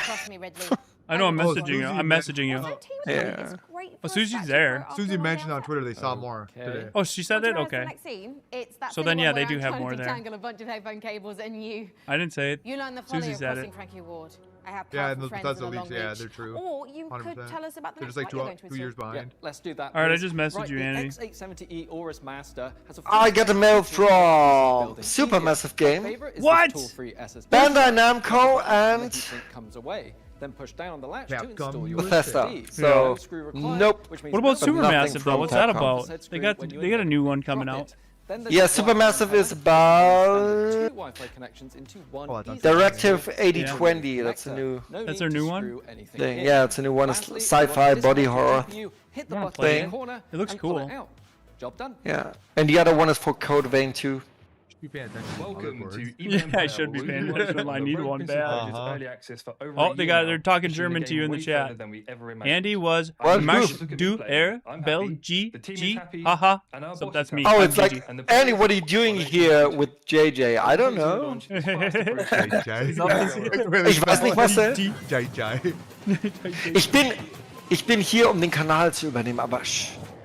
I know I'm messaging you. I'm messaging you. Yeah. Oh, Susie's there. Susie mentioned on Twitter they saw more today. Oh, she said that? Okay. So then, yeah, they do have more there. A bunch of headphone cables and I didn't say it. You learn the folly Susie of said crossing it. Frankie Ward. I have Yeah, powerful and friends that's the with a leaks. long Yeah, reach. they're true. Or you 100%. could tell us about the They're next just like fight you're going to 2 years assault. behind. Let's do that. All right, I please. just messaged Right, you, the Andy. X870E Aorus Master has a I got a mail from Supermassive Game, What? Bandai Namco, and comes away. Then push down on the latch Yeah, to install your Bethesda. SSD. So, No screw required, nope. which means What about But nothing Supermassive though? from What's that Capcom. about? They got a new one coming out. Supermassive is about Wi-Fi connections into one Directive 8020. That's a new That's their new one? thing. Yeah, it's a new one. It's sci-fi body horror Hit the Yeah, button play in it. the corner It looks and pull it cool. out. Job done. Yeah, and the other one is for Code Vein 2. Welcome to Yeah, I should be paying attention. I need one bad. Oh, they're talking German to you in the chat. Andy was What? Marsch du Bel G haha. So that's me. Oh, I'm it's like, Gigi. Andy, what are you doing here with JJ? I don't know. Ich weiß nicht, was er. Ich bin hier, um den Kanal zu übernehmen, aber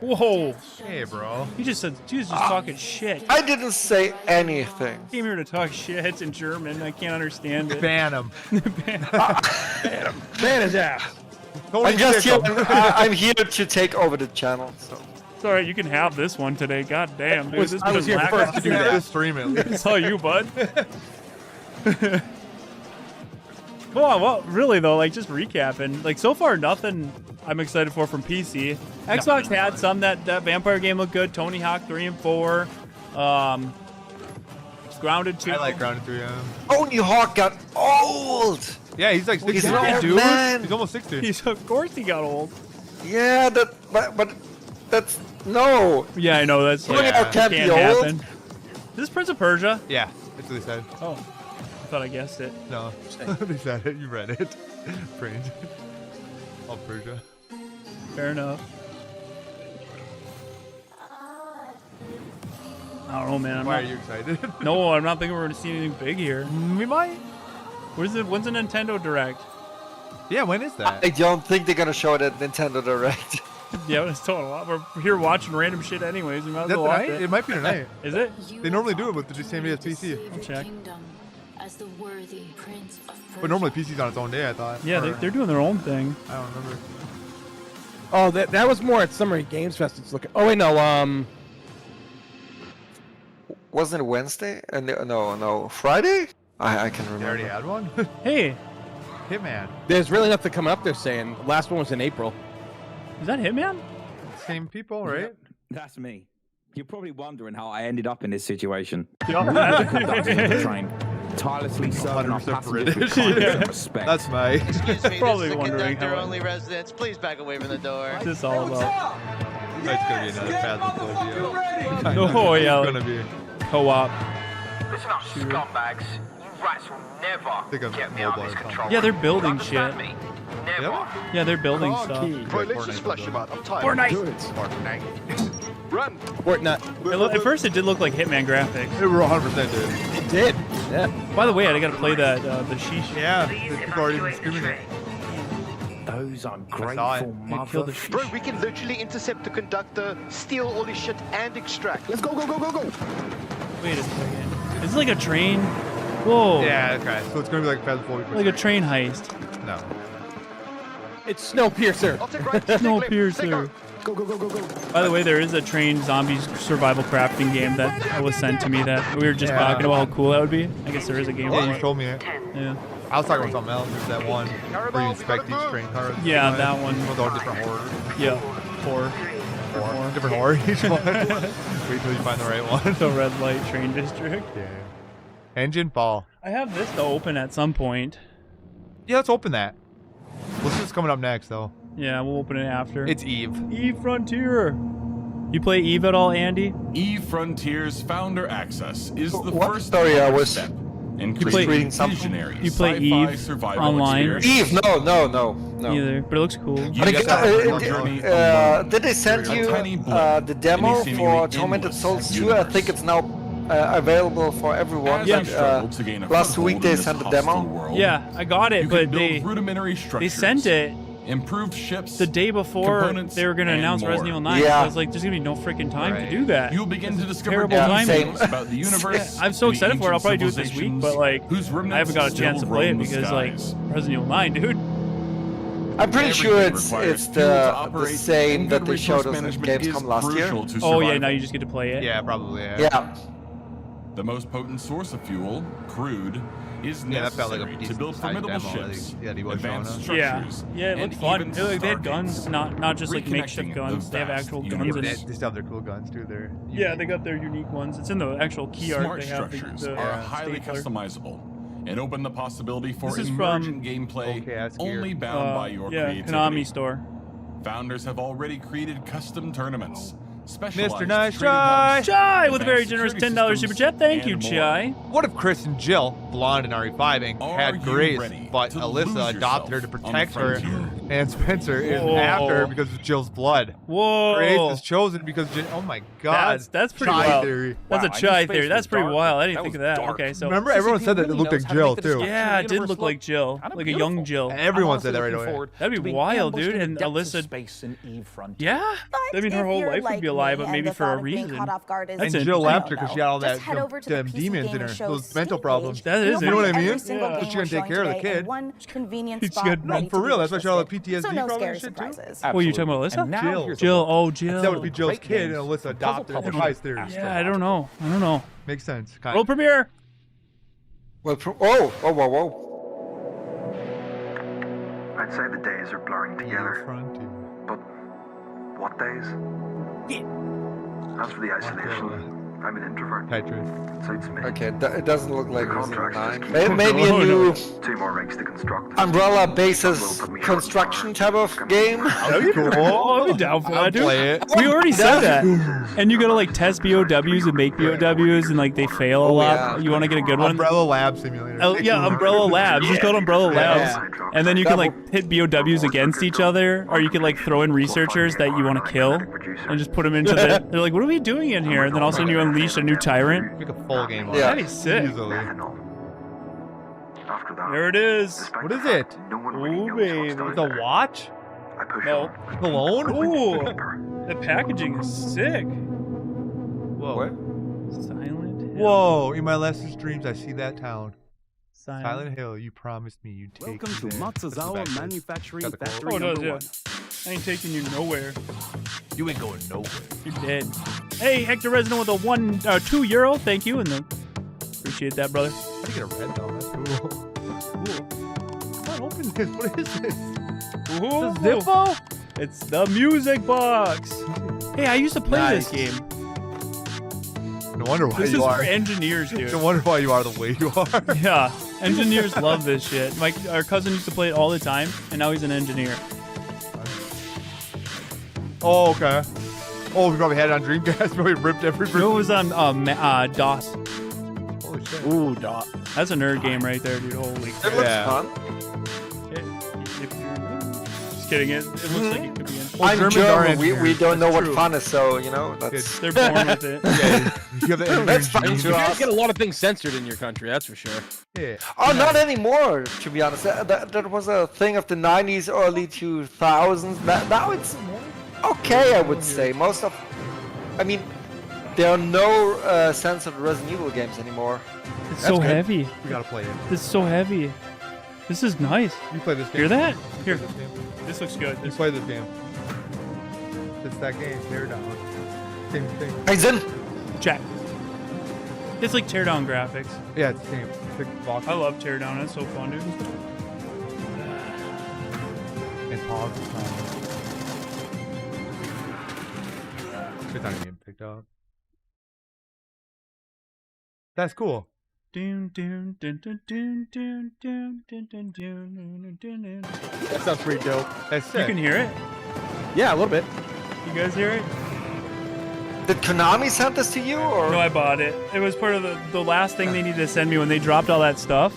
Whoa. Hey, bro. You just talking shit. I didn't say anything. Came here to talk shit in German. I can't understand it. Ban him. Man his ass. I'm just here. I'm here to take over the channel. So. It's alright, you can have this one today. God damn, dude. This I was here lack first of- to do that. This stream at least. It's all you, bud. Come on, well, really though, like just recapping. Like so far, nothing I'm excited for from PC. Xbox had some that Vampire game looked good. Tony Hawk 3 and 4. Grounded 2. I like Grounded 3. Tony Hawk got old. Yeah, he's like 60. He's an old dude. man. He's almost 60. Of course he got old. Yeah, but that's no. Yeah, I know that's Tony like, Hawk can't be can't old. happen. Is this Prince of Persia? Yeah, that's what they said. Oh, I thought I guessed it. No, they said it. You read it. Prince. Of Persia. Fair enough. I don't know, man. Why are you excited? No, I'm not thinking we're gonna see anything big here. We might. When's the Nintendo Direct? Yeah, when is that? I don't think they're gonna show it at Nintendo Direct. Yeah, but it's total. We're here watching random shit anyways. We might as Is that well watch tonight? it. It might be tonight. Is it? They normally do it with the same day as PC. I'll check. But normally PC's on its own day, I thought. Yeah, Or- they're doing their own thing. I don't remember. Oh, that was more at Summer Games Fest. It's looking. Oh wait, no. Wasn't it Wednesday? No, Friday? I can remember. They already had one? Hey, Hitman. There's really nothing coming up. They're saying the last one was in April. is that Hitman? Same people, right? That's me. You're probably wondering how I ended up in this situation. Yeah. Train, tirelessly serving our 100% passengers with British. kindness Yeah. and respect. That's my. Excuse me, Probably this is the wondering conductor how- only residence. Please back away from the door. What's this all about? It's gonna be another Phasmophobia video. Oh yeah, It's gonna be. co-op. Listen up, scumbags. You rats will never Think of get me out of mobile this or control. Yeah, they're room. building You understand shit. me? Never. Yeah, they're building stuff. Right, let's just flush him out. I'm tired. Fortnite. Run. Fortnite. At first, it did look like Hitman graphics. They were 100% did. It did. Yeah. By the way, I gotta play that the sheesh. Yeah, the people already been screaming it. Those saw it. ungrateful You killed the motherfuckers. Bro, we can literally intercept the conductor, steal all his shit, and extract. Let's go, go, go, go, go. Wait a second. Is it like a train? Whoa. Yeah, okay. So it's gonna be like Phasmophobia. Like a train heist. No. It's Snowpiercer. I'll take right. Snowpiercer. Go, go, go, go, go. By the way, there is a train zombies survival crafting game that was sent to me that we were just talking about how cool that would be. I guess there is a game Yeah, for you it. told me it. Yeah. I was talking about something else. There's that one where you inspect each train car. Yeah, that one. With all different horrors. Yeah. Horror. Different horror each one. Wait till you find the right one. The red light train district. Yeah. Engine ball. I have this to open at some point. Yeah, let's open that. What's this coming up next, though? Yeah, we'll open it after. It's Eve. Eve Frontier. You play Eve at all, Andy? Eve Frontier's founder access is the What first story I was step in You play- creating something? visionary You play sci-fi Eve survival online? experience. Eve, no. No. either, but it looks cool. Did they send you the demo for Tormented Souls 2? I think it's now available for everyone. Yeah. Last week they sent the demo. Yeah, I got it, but rudimentary they structures, sent it improved ships, the day before components, they were going to and announce more. Resident Evil 9. Yeah. So I was like, there's going to be no freaking time to do that. You'll begin to discover Terrible timing. details about the universe. I'm so and the excited for it. I'll ancient probably do it this week, but like, whose I remnants haven't got a chance to still play it roam the because like skies. Resident Evil 9, dude. I'm pretty sure Everything it's requires the fuel to operate, same and that good they showed resource us at management is Gamescom last year. crucial to Oh yeah, survival. now you just get to play it. Yeah, probably. Yeah. The most potent source of fuel, crude, is Yeah, that felt necessary like a to build decent-sized formidable demo that ships, he was showing advanced us. structures, Yeah, it and looked fun. even They had stargates. guns, not just like makeshift Reconnecting guns. the They have vast actual guns. universe. And, They still have their cool guns too. They're yeah, they got their unique ones. It's in the actual key art. Smart They have structures the are highly stapler. customizable and open the possibility for This is emergent from- gameplay Okay, that's only gear. bound by your yeah, creativity. Konami store. Founders have already created custom tournaments, specialized Mr. Nice trading Try! hubs, Chai with a very advanced generous security $10 super systems, chat. Thank you, and more. Chai. What if Chris and Jill, blonde and RE5ing, Are had you Grace, ready but to Alyssa lose adopted her to yourself on protect the her, frontier? and Spencer is Whoa. after her because of Jill's blood? Whoa. Grace is chosen because oh my god, That's pretty Chai wild. theory. That's Wow, a I knew Chai space theory. was That's pretty dark. wild. I didn't That think of was that. dark. Okay, so Remember, everyone said that it really looked knows like how to Jill make the too. destruction yeah, of it the did universe look like Jill, kinda like a young beautiful. Jill. Everyone I'm said that right honestly away. looking forward That'd be to being wild, ambushed dude, in the and depths of Alyssa- space in Eve Frontier. Yeah, I mean her if whole you're life would like be a lie, me but and maybe the for a thought of being reason. caught off guard is That's And it. Jill I left don't her because know. she had all Just that head over to the damn PC demons in Gaming her, Show those mental Steam problems. page. That is You'll it. You know what I find mean? every single Yeah. game She we're gonna take showing care of the today in kid. one convenient She's spot good. ready For to real, be that's why she had all the listed. PTSD So no problems scary and shit too. surprises. What, you talking about Alyssa? And now Jill. here's Jill, a oh That Jill. would be Jill's Great kid, and games Alyssa for adopted her. puzzle Chai's theory. Yeah, I don't know. Makes sense. Kind World premiere. Well, whoa. I'd say the days are blurring together. Frontier. But what days? As for the isolation, I'm an introvert. Tetris. Suits me. Okay, it doesn't look like The Resident Evil contracts 9. just keep Maybe a Oh, no. new 2 more rigs to construct. umbrella basis construction type of game. That'd be cool. Oh, I'd be down for that, I'd dude. play it. We already said that. And you gotta like test BOWs and make BOWs and like they fail a lot. yeah. You want to get a good one? Umbrella Lab Simulator. Oh, yeah, Umbrella Labs. It's called Umbrella Labs. And then you can like hit BOWs against each other, or you can like throw in researchers that you want to kill and just put them into the. They're like, what are we doing in here? And then all of a sudden you unleash a new tyrant. Make a full game on Yeah. That'd be sick. Easily. After that, There it is. despite What the is fact it? No one really Ooh, knows baby. what's down It's a there, watch? I push No. on. Cologne? Ooh, the packaging is sick. Whoa. Silent Hill. Whoa, in my lesson dreams, I see that town. Silent. Silent Hill, you promised me you'd take Welcome me to there. Matsuzawa That's the Manufacturing Got the quote. Factory Oh, it does, number yeah. 1. I ain't taking you nowhere. You ain't going nowhere. You're dead. Hey, Hector Resident with a €2. Thank you, and then appreciate that, brother. How do you get a red though? That's cool. Come on, open this. What is this? Ooh. The Zippo? It's the music box. Hey, I used to play Nice. this game. No wonder why This you is are. for engineers, dude. No wonder why you are the way you are. Yeah, engineers love this shit. Our cousin used to play it all the time, and now he's an engineer. Oh, okay. Oh, we probably had it on Dreamcast. Probably ripped every. No, it was on DOS. Holy shit. Ooh, DOS. That's a nerd game right there, dude. Holy crap. It looks Yeah. fun. Just kidding. It looks like it could be in. Well, I'm Germans are German. We engineers. don't know That's what true. fun is, so you know that's. They're born with it. Yeah, you have the That's engineering fine gene. to You us. guys get a lot of things censored in your country, that's for sure. Yeah. Oh, not anymore. To be honest, that was a thing of the '90s, early 2000s. Now it's okay, I would say. Most of, I mean, there are no censored Resident Evil games anymore. It's That's so good. heavy. We gotta play it. This is so heavy. This is nice. You play this game. Hear that? Here. This game. This looks good. You play this game. It's that game. Tear down. Same thing. Aizen. Check. It's like teardown graphics. Yeah, it's the same. Big box. I love teardown. It's so fun, dude. And pause the time. It's not even getting picked up. That's cool. That sounds pretty dope. That's You sick. can hear it? Yeah, a little bit. You guys hear it? Did Konami send this to you, or? No, I bought it. It was part of the last thing they needed to send me when they dropped all that stuff.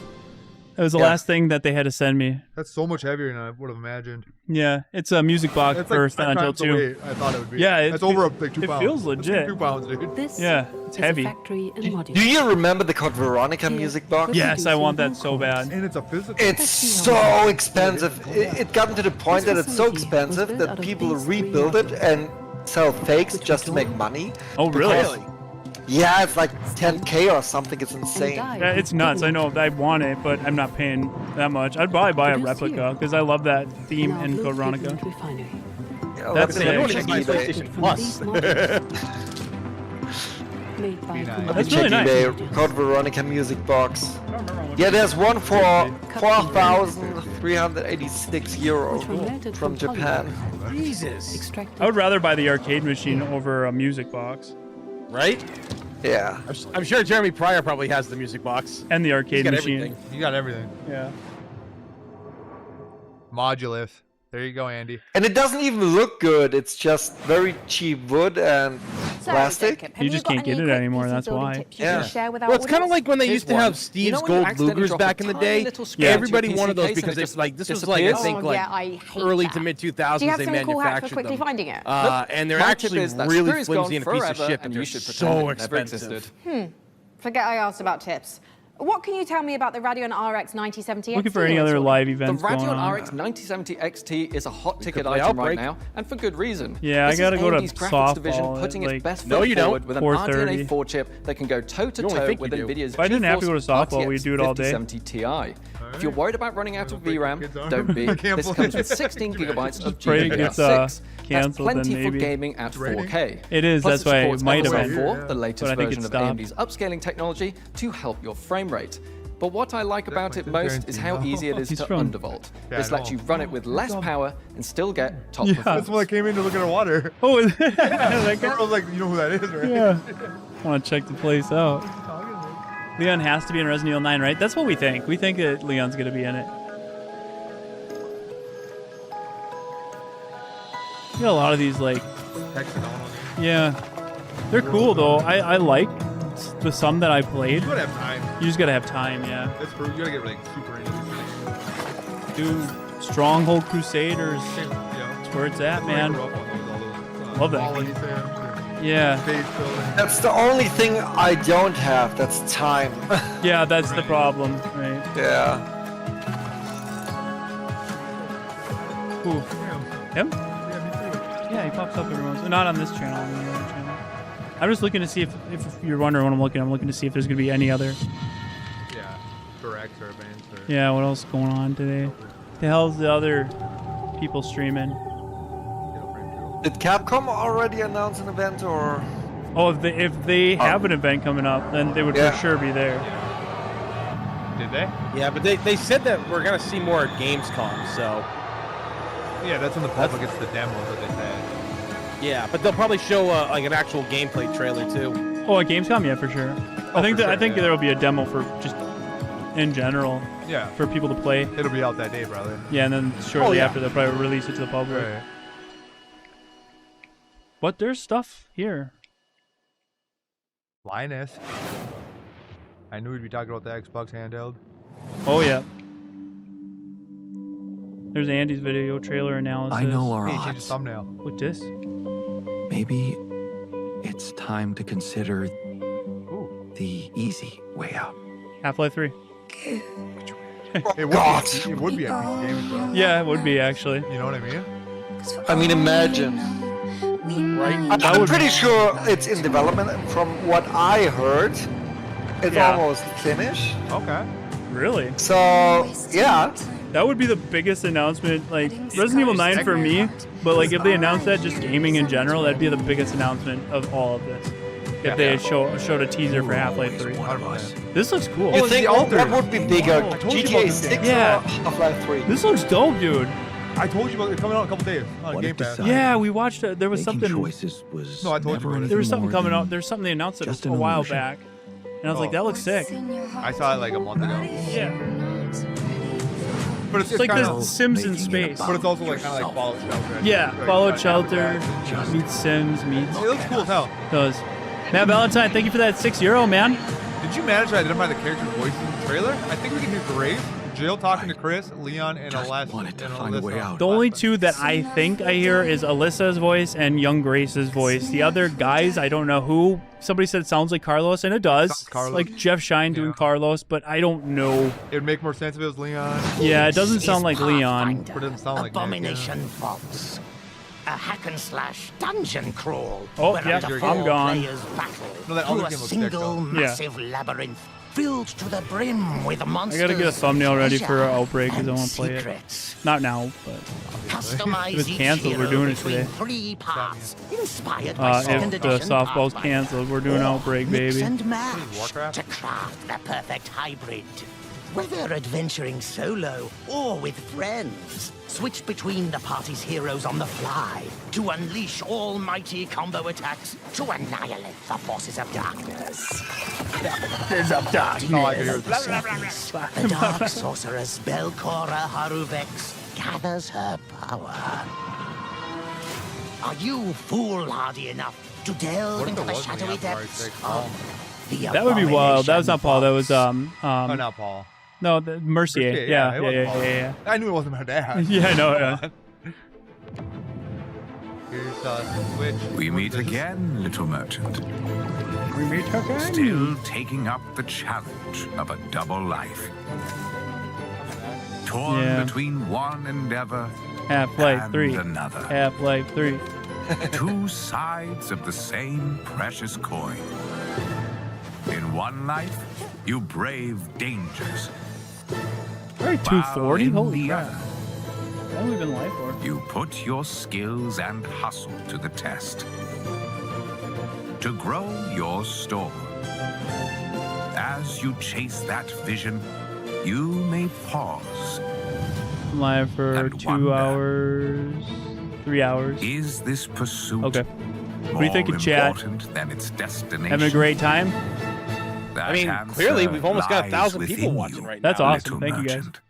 It was the last thing that they had to send me. That's so much heavier than I would have imagined. Yeah, it's a music box It's for like 10 Silent Hill times the 2. weight I thought it would be. Yeah, it's over like 2 it pounds. feels It's like legit. 2 pounds, dude. Yeah, it's heavy. Do you remember the Code Veronica music box? Yes, I want that so bad. And it's a physical. It's so expensive. It got to the point that it's so expensive that people rebuild it and sell fakes just to make money. Oh, really? Yeah, it's like 10K or something. It's insane. Yeah, it's nuts. I know I want it, but I'm not paying that much. I'd probably buy a replica because I love that theme in Code Veronica. Yeah, That's it. Everyone just buys PlayStation Plus. That's really nice. eBay Code Veronica music box. Yeah, there's one for 4,386 euro from Japan. Jesus. I would rather buy the arcade machine over a music box. Right? Yeah. I'm sure Jeremy Pryor probably has the music box. And the arcade He's got machine. everything. You got everything. Yeah. Modulus. There you go, Andy. And it doesn't even look good. It's just very cheap wood and plastic. You just can't get it anymore. That's why. Yeah. Well, it's kind of like when they used to have Steve's Gold Lugers back in the day. Yeah. Everybody wanted those because it's like this was like I think like I hate early that. to mid Do you 2000s have they some cool hack for manufactured quickly them. finding it? And they're My tip actually is that really screw is flimsy and a gone piece of forever, shit, but and they're you should pretend so it never expensive. existed. Forget I asked about tips. What can you tell me about the Radeon RX 9070 XT? Looking for any other live events The going Radeon on. RX 9070 XT is a hot ticket play item right Outbreak. now, and for good reason. Yeah, I This is gotta go to AMD's graphics division softball at, putting like, its best No, foot you don't. forward with an 4:30. RDNA 4 chip that can go toe to You only toe think with you do. NVIDIA's If I didn't have to go to GeForce softball, we'd do it all day. 5070 Ti. If you're worried about running out of VRAM, kids are. don't be. I can't This believe comes it. with 16 gigabytes of Pray it gets, GDDR6. That's canceled, plenty then for maybe. gaming at 4K. It is, Plus, that's why it supports might have Episode been. 4, the latest But I think version it of stopped. AMD's upscaling technology to help your frame rate. But what I like about it most is how easy it is He's to from- undervolt. Yeah, This I lets know. you run it with less power and still get top Yeah. performance. That's when I came in to look at our water. Oh, I that guy? was like, you know who that is, right? Yeah. I want to check the place out. Leon has to be in Resident Evil 9, right? That's what we think. We think that Leon's going to be in it. You got a lot of these, like, Hexagonal. yeah. They're cool, though. I like the some that I played. You gotta have time. You just got to have time, yeah. That's true. You gotta get like super into these things. Dude, Stronghold Crusaders. Yeah. That's where it's at, man. I grew up on those, all those, Love that quality game. things, Yeah. base building. That's the only thing I don't have. That's time. Yeah, that's the problem, right? Yeah. Who? Him? Yeah, he pops up every once. Not on this channel. On the other channel. I'm just looking to see if you're wondering what I'm looking to see if there's gonna be any other. Yeah. Correct or advanced or. Yeah, what else is going on today? The hell's the other people streaming? Did Capcom already announce an event or? Oh, if they have an event coming up, then they would Yeah. for sure be there. Did they? Yeah, but they said that we're gonna see more at Gamescom, so Yeah, that's when the public gets the demos that they said. yeah. But they'll probably show like an actual gameplay trailer too. Oh, at Gamescom, yeah, for sure. I think for I sure, think yeah. there will be a demo for just in general Yeah. for people to play. It'll be out that day, brother. Yeah, and then shortly yeah. after they'll probably release it to the public. Right. But there's stuff here. Linus. I knew we'd be talking about the Xbox handheld. Oh yeah. There's Andy's video trailer analysis. I know our Hey, change the odds. thumbnail. With this? Maybe it's time to consider the easy way out. Half-Life 3. It would be a piece of gaming, bro. Yeah, it would be actually. You know what I mean? I mean, imagine. Right? I'm pretty sure it's in development. And from what I heard, it's Yeah. almost finished. Okay. Really? So yeah, That would be the biggest announcement, like Resident Evil 9 for me, but like if they announced that just gaming in general, that'd be the biggest announcement of all of this. If they had showed a teaser for Half-Life 3. This looks cool. you think what would be bigger, told you about GTA this 6 game. Yeah. or Half-Life 3? This looks dope, dude. I told you about it coming out in a couple days on Game Pass. Yeah, we watched it. There was something. Choices was No, I told you about it. There was something coming out. There's something they announced it just a an while illusion. back, and I was like, that looks sick. I saw it like a month ago. Yeah. But It's like kinda, the Sims in space. But it's also like kind of like Fallout Shelter. Yeah, Like, Fallout like Shelter Avatar. meets Sims meets. It looks cool as hell. Does. Matt Valentine, thank you for that €6, man. Did you manage to identify the character's voice in the trailer? I think we can hear Grave. Jill talking to Chris, Leon, and Alyssa. The only two that I think I hear is Alyssa's voice and Young Grace's voice. The other guys, I don't know who. Somebody said it sounds like Carlos, and it does. Carlos. Like Jeff Shine doing Carlos, but I don't know. It would make more sense if it was Leon. Yeah, it doesn't sound like Leon. But it doesn't sound like Abomination Vaults. A hack and slash dungeon crawl. Oh, where yeah, up to I'm 4 gone. players battle No, that through other a game looks single sick, though. massive labyrinth filled to the brim with monsters. I gotta get a thumbnail ready for treasure, Outbreak because I and want to play secrets. it. Not now, but Customize if it's each canceled, we're hero doing it between today. 3 parts, inspired by second If the edition softball's artwork. canceled, we're doing Or Outbreak, mix baby. and match to craft the perfect hybrid. Whether adventuring solo or with friends, switch between the party's heroes on the fly to unleash almighty combo attacks to annihilate the forces of darkness. There's of darkness. The dark sorceress Belcora Haruvex gathers her power. Are you foolhardy enough to delve into the shadowy depths of the That would be wild. That was not Paul. That was Oh, not Paul. No, Mercier. Yeah, it wasn't Paul. yeah. I knew it wasn't my dad. Yeah, I know. Yeah. Here's Switch. We meet again, little merchant. We meet again. Still taking up the challenge of a double life. Torn Yeah. between one endeavor Half-Life and 3. another. Half-Life 3. Two sides of the same precious coin. In one life, you brave dangers. Already 240? While in Holy the crap. other, How long have we been live for? you put your skills and hustle to the test. To grow your store. As you chase that vision, you may pause. Live for And 2 wonder. hours. 3 hours. Is this pursuit Okay. more What do you think of chat? important than its destination? Having a great time? That I mean, answer clearly we've almost got lies 1,000 people within watching you, right That's now. awesome. little Thank you, guys. merchant.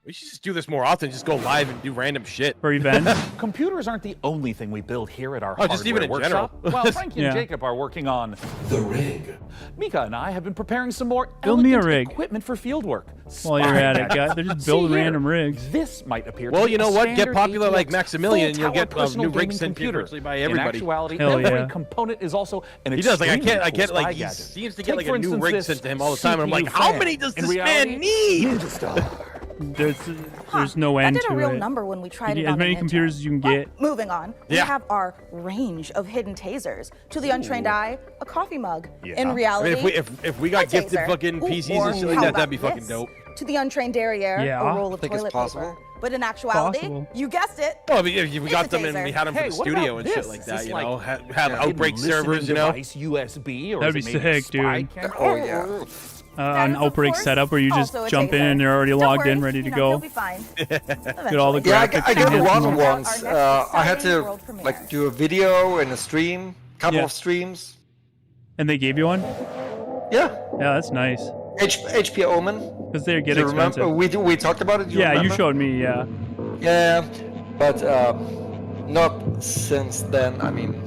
We should just do this more often. Just go live and do random shit. For events? Computers aren't the only thing we build here at our Oh, just even hardware in general. workshop. While Frankie Yeah. and Jacob are working on the rig, Mika and I have been preparing some more Build me a elegant rig. equipment for field work. While you're at it, guys. They're just See building here, random rigs. This might appear. Well, to be you know a what? Get standard popular like ATX Maximilian, and you'll full-tower get personal new rigs gaming sent to you computer. virtually by In everybody. actuality, Hell every yeah. component is also an He does. Like I extremely get cool like spy he gadget. seems to Take, get like for a new instance, rig this sent to him all the time. And I'm like, CPU how fan. many does In this reality, man need? Ninja Star. There's no end That did to a real it. number when we tried You it get as on many the Ninja. computers as you can get. Moving on, Yeah. we have our range of hidden tasers. To the untrained eye, a coffee mug. Yeah. In I reality, mean, if we got a gifted taser. fucking Ooh, PCs or and shit like how that, about that'd be fucking this? dope. To the untrained derriere, Yeah. a roll of Think it's toilet possible. paper. But in actuality, Possible. you guessed it. Oh, I mean, if we It's got a them and taser. we had them for Hey, the what studio about and shit this? like Is that, this you like know, have a Outbreak listening servers, you know. device, USB, or That'd is be it maybe a sick, spy dude. camera? Oh yeah. An That is, of Outbreak course, setup where you just also a jump in taser. and you're already Don't logged worry, in, ready to you know, go. You'll be fine. Get all the Yeah, graphics. I got and one everything. once. I had to world premiere. like do a video and a stream, couple Yeah. of streams. And they gave you one? Yeah. Yeah, that's nice. HP Omen. Because they get Do you expensive. remember? We talked about it. Do Yeah, you remember? showed me, yeah. Yeah, but not since then. I mean,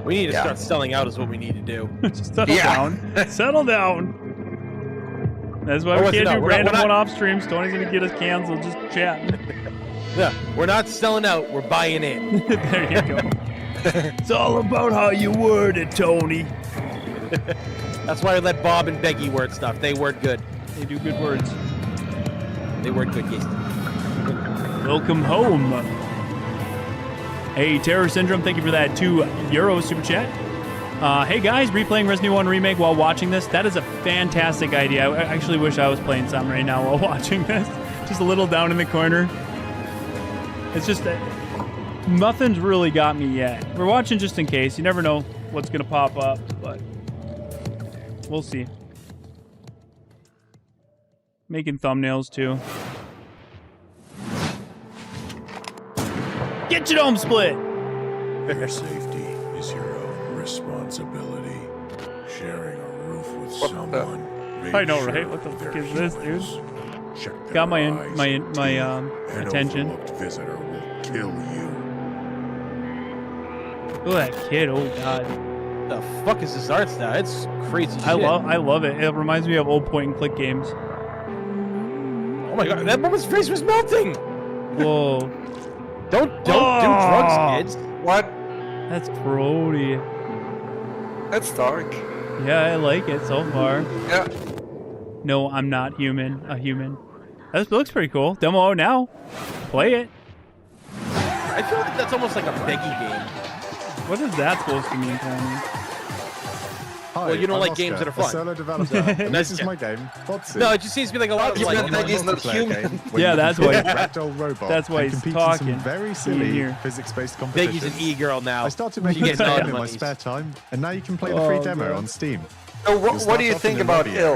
We need to Yeah. start selling out is what we need to do. Just settle Yeah. down. Settle down. That's why Oh, we what's it can't now? do We're not- random we're not- one-off streams. Tony's gonna get us canceled just chatting. Yeah, we're not selling out. We're buying in. There you go. It's all about how you word it, Tony. That's why I let Bob and Beggy word stuff. They word good. They do good words. They word good, yes. Welcome home. Hey, Terror Syndrome, thank you for that €2 super chat. Hey guys, replaying Resident Evil 1 Remake while watching this. That is a fantastic idea. I actually wish I was playing some right now while watching this. Just a little down in the corner. It's just nothing's really got me yet. We're watching just in case. You never know what's going to pop up, but we'll see. Making thumbnails too. Get your dome split! Your safety is your own responsibility. Sharing a roof with someone. I know, right? What the fuck is this, dude? Got my attention. An visitor will kill you. Look at that kid, oh god. The fuck is this art style? It's crazy shit. I love it. It reminds me of old point and click games. my god, that woman's face was melting. Whoa. Don't do drugs, kids. What? That's grody. That's dark. Yeah, I like it so far. Yeah. No, I'm not human. A human. That looks pretty cool. Demo out now. Play it. I feel like that's almost like a beggy game. What is that supposed to mean, Tommy? Well, you don't like games that are fun. Solo developer. And this is my game. Botsy. No, it just seems to be like a lot of like. Yeah, that's why. Ragdoll robot. That's why he's compete talking. in some very silly physics-based competitions. Beggie's an e-girl now. I started making this game in my spare time, and now you can play the free demo on Steam. So what do you think about ill?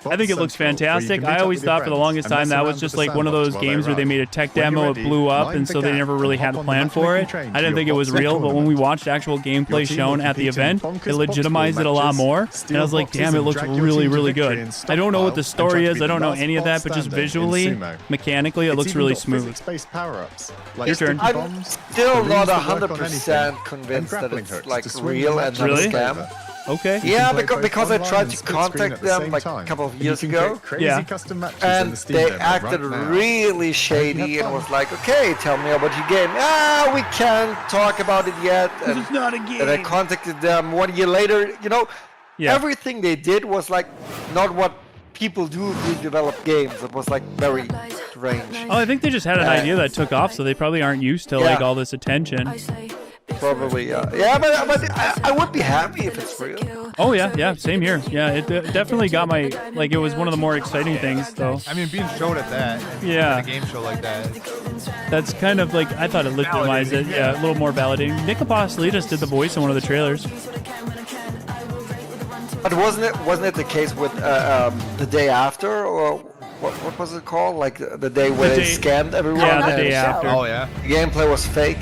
I think it looks fantastic. I always thought for the longest time that was just like one of those games where they made a tech demo, it blew up, and so they never really had a plan for it. I didn't think it was real, but when we watched actual gameplay shown at the event, it legitimized it a lot more. And I was like, damn, it looks really, really good. I don't know what the story is. I don't know any of that, but just visually, mechanically, it looks really smooth. Your turn. I'm still not 100% convinced that it's like real and not a scam. Okay. Yeah, because I tried to contact them like a couple of years ago. Yeah. And they acted really shady and was like, okay, tell me about your game. Ah, we can't talk about it yet. And it's not a game. And I contacted them 1 year later. You know, everything they did was like not what people do who develop games. It was like very strange. Oh, I think they just had an idea that took off, so they probably aren't used to like all this attention. Probably, yeah. Yeah, but I would be happy if it's real. Oh, yeah, same here. Yeah, it definitely got my, like, it was one of the more exciting things, though. I mean, being showed at that. Yeah. At a game show like that. That's kind of like, I thought it legitimized it. Yeah, a little more validating. Nick Apostolides did the voice in one of the trailers. But wasn't it the case with the day after, or what was it called? Like the day where they scammed everyone? Yeah, the day after. Oh, yeah. The gameplay was fake.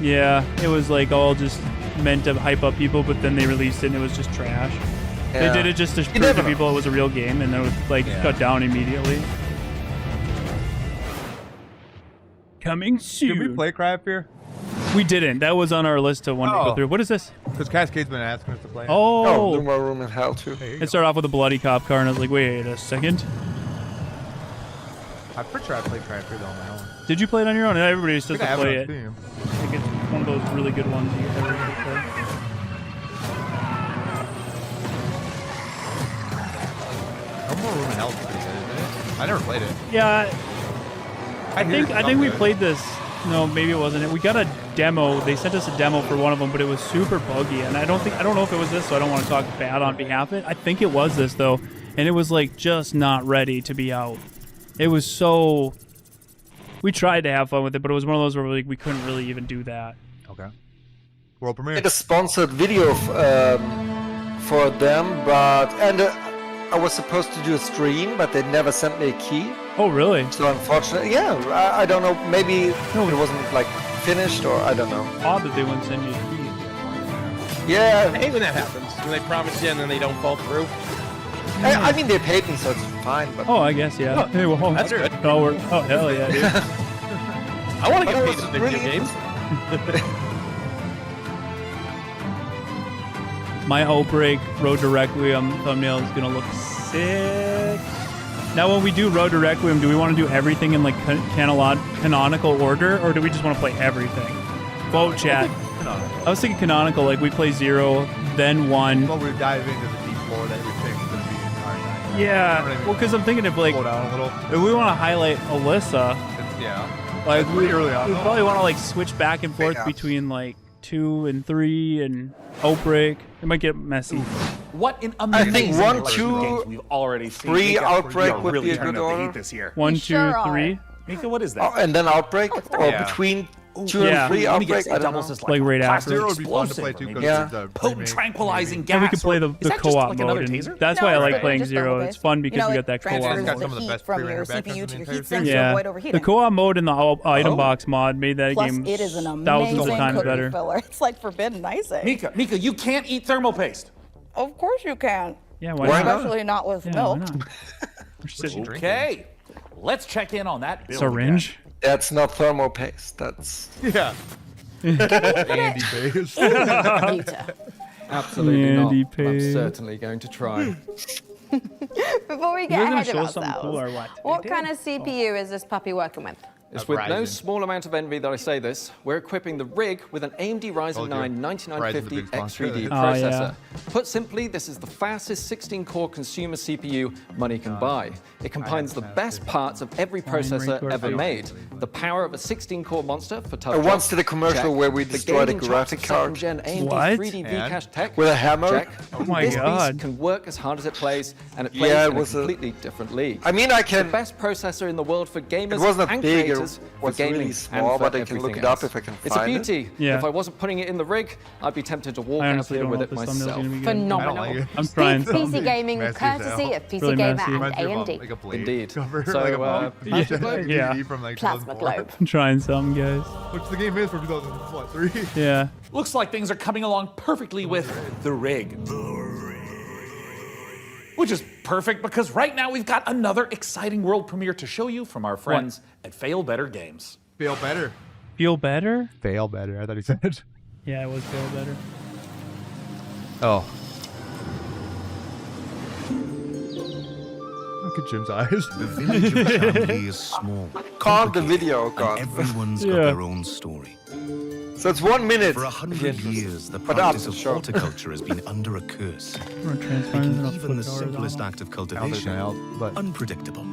Yeah, it was like all just meant to hype up people, but then they released it and it was just trash. Yeah. They did it just to prove to people it was a real game, and then it was like cut down immediately. Coming soon. Did we play Cry of Fear? We didn't. That was on our list to one to go through. What is this? Because Cascade's been asking us to play. Oh, No More Room in Hell too. It started off with a bloody cop car, and I was like, wait a second. I'm pretty sure I played Cry of Fear though on my own. Did you play it on your own? Everybody just doesn't play it. Steam. I think it's one of those really good ones you ever get to play. No More Room in Hell is pretty good, isn't it? I never played it. Yeah, I think we played this. No, maybe it wasn't it. We got a demo. They sent us a demo for one of them, but it was super buggy, and I don't know if it was this, so I don't want to talk bad on behalf of it. I think it was this though, and it was like just not ready to be out. It was so. We tried to have fun with it, but it was one of those where we couldn't really even do that. Okay. World premiere. I did a sponsored video for them, and I was supposed to do a stream, but they never sent me a key. Oh, really? So unfortunately, yeah, I don't know. Maybe it wasn't like finished, or I don't know. Odd that they wouldn't send you a key. Yeah. I hate when that happens. When they promise you and then they don't fall through. I mean, they paid me, so it's fine. But Oh, I guess, yeah. Oh, Hey, well, that's good. Oh, hell yeah, dude. I want to But get it paid was in video really games. My Outbreak Road to Requiem thumbnail is going to look sick. Now, when we do Road to Requiem, do we want to do everything in like canonical order, or do we just want to play everything? Vote, chat. I was thinking canonical, like we play 0, then 1. Well, we dive into the deep lore that we think is going to be our night. Yeah, well, because I'm thinking if like Slow down a little. if we want to highlight Alyssa, Yeah. like we early on. probably want to like switch back and forth between like 2 and 3 and Outbreak. It might get messy. What an I amazing think 1, collection of 2, games we've already seen. 3 Mika, Outbreak you are would really be a turning good up the order. heat this year. 1, 2, sure 3. Mika, what is that? and then Outbreak, or Yeah. between 2 Yeah. and 3 Let me Outbreak. get I don't doubles know. is Like right Class after. Zero would be fun to play explosive, too, maybe. because Yeah. it's a Potent remake. tranquilizing gas. And we could play the Is that just co-op like another mode. And taser? that's No, why I it's like really playing just 0. thermal-based. It's fun because we got that transfers co-op got mode. some of the heat best from pre-rendered your backgrounds CPU in to the your entire heatsink series. to Yeah, avoid overheating. the co-op mode and the item box mod made that Plus, game it is an thousands amazing of times cookie better. filler. It's like forbidden icing. Mika, you can't eat thermal paste. Of course you can. Yeah, Why why not? Especially not with Yeah, milk. why not? We're sitting drinking. Okay, let's check in on that build. Syringe. That's not thermal paste. That's Yeah. Andy Pace. Absolutely Andy not. I'm Page. certainly going to try. Before we You get guys gonna ahead of show something ourselves, cool or what? what kind of CPU is this puppy working with? It's with no small amount of envy that I say this. We're equipping the rig with an AMD Ryzen 9 9950 X3D processor. Put simply, this is the fastest 16-core consumer CPU money can buy. It combines the best parts of every processor ever made. The power of a 16-core monster for tough Once did a commercial where we destroyed a graphic card. Gen AMD What? 3D Vcache tech. With a hammer? Check. Oh my this God. beast can work as hard as it plays, and it plays Yeah, in a completely different league. I mean, I can. The best processor in the world for gamers It wasn't and big. creators. It For was gaming really small, and for but I can look everything it up else. if I can It's a find it. beauty. Yeah. If I wasn't putting it in the rig, I'd be tempted to walk I out honestly here don't with know it if this thumbnail's myself. gonna be good. Phenomenal. I'm trying PC something. gaming Messy as courtesy hell. of PC Really Gamer messy. and Reminds me of AMD. like a blade Indeed. cover, So, like a yeah. DVD from like Plasma 2004. globe. I'm trying something, guys. Which the game is from 2003. Yeah. Looks like things are coming along perfectly with the rig. Which is perfect because right now we've got another exciting world premiere to show you from our friends at Fail Better Games. Feel better. Feel better? Fail better. I thought he said. Yeah, it was feel better. Oh. Look at Jim's eyes. The village of Shanley is small. Called the video, And God. everyone's got their own story. So it's 1 minute. For 100 years, the But practice after of show. horticulture has been under a curse, We're transferring making enough even the foot simplest horizontal. act of cultivation but unpredictable.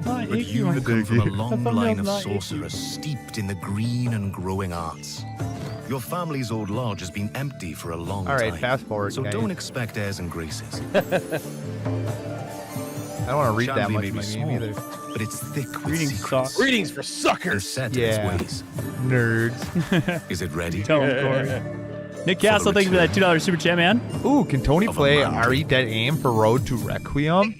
Not But icky, you my come from a That long thumbnail's line of not icky. sorcerers steeped in the green and growing arts. Your family's old lodge has been empty for a long All right, time. fast forward, So guys. don't expect airs and graces. I don't want to read that Shanley much may in be my small, name either. but it's thick with Reading secrets. sucks. Readings for suckers. It's set Yeah. in its ways. Nerds. Is it ready? Tell him, Corey. Nick Castle, thank you for that $2 super chat, man. Ooh, can Tony play RE Dead Aim for Road to Requiem?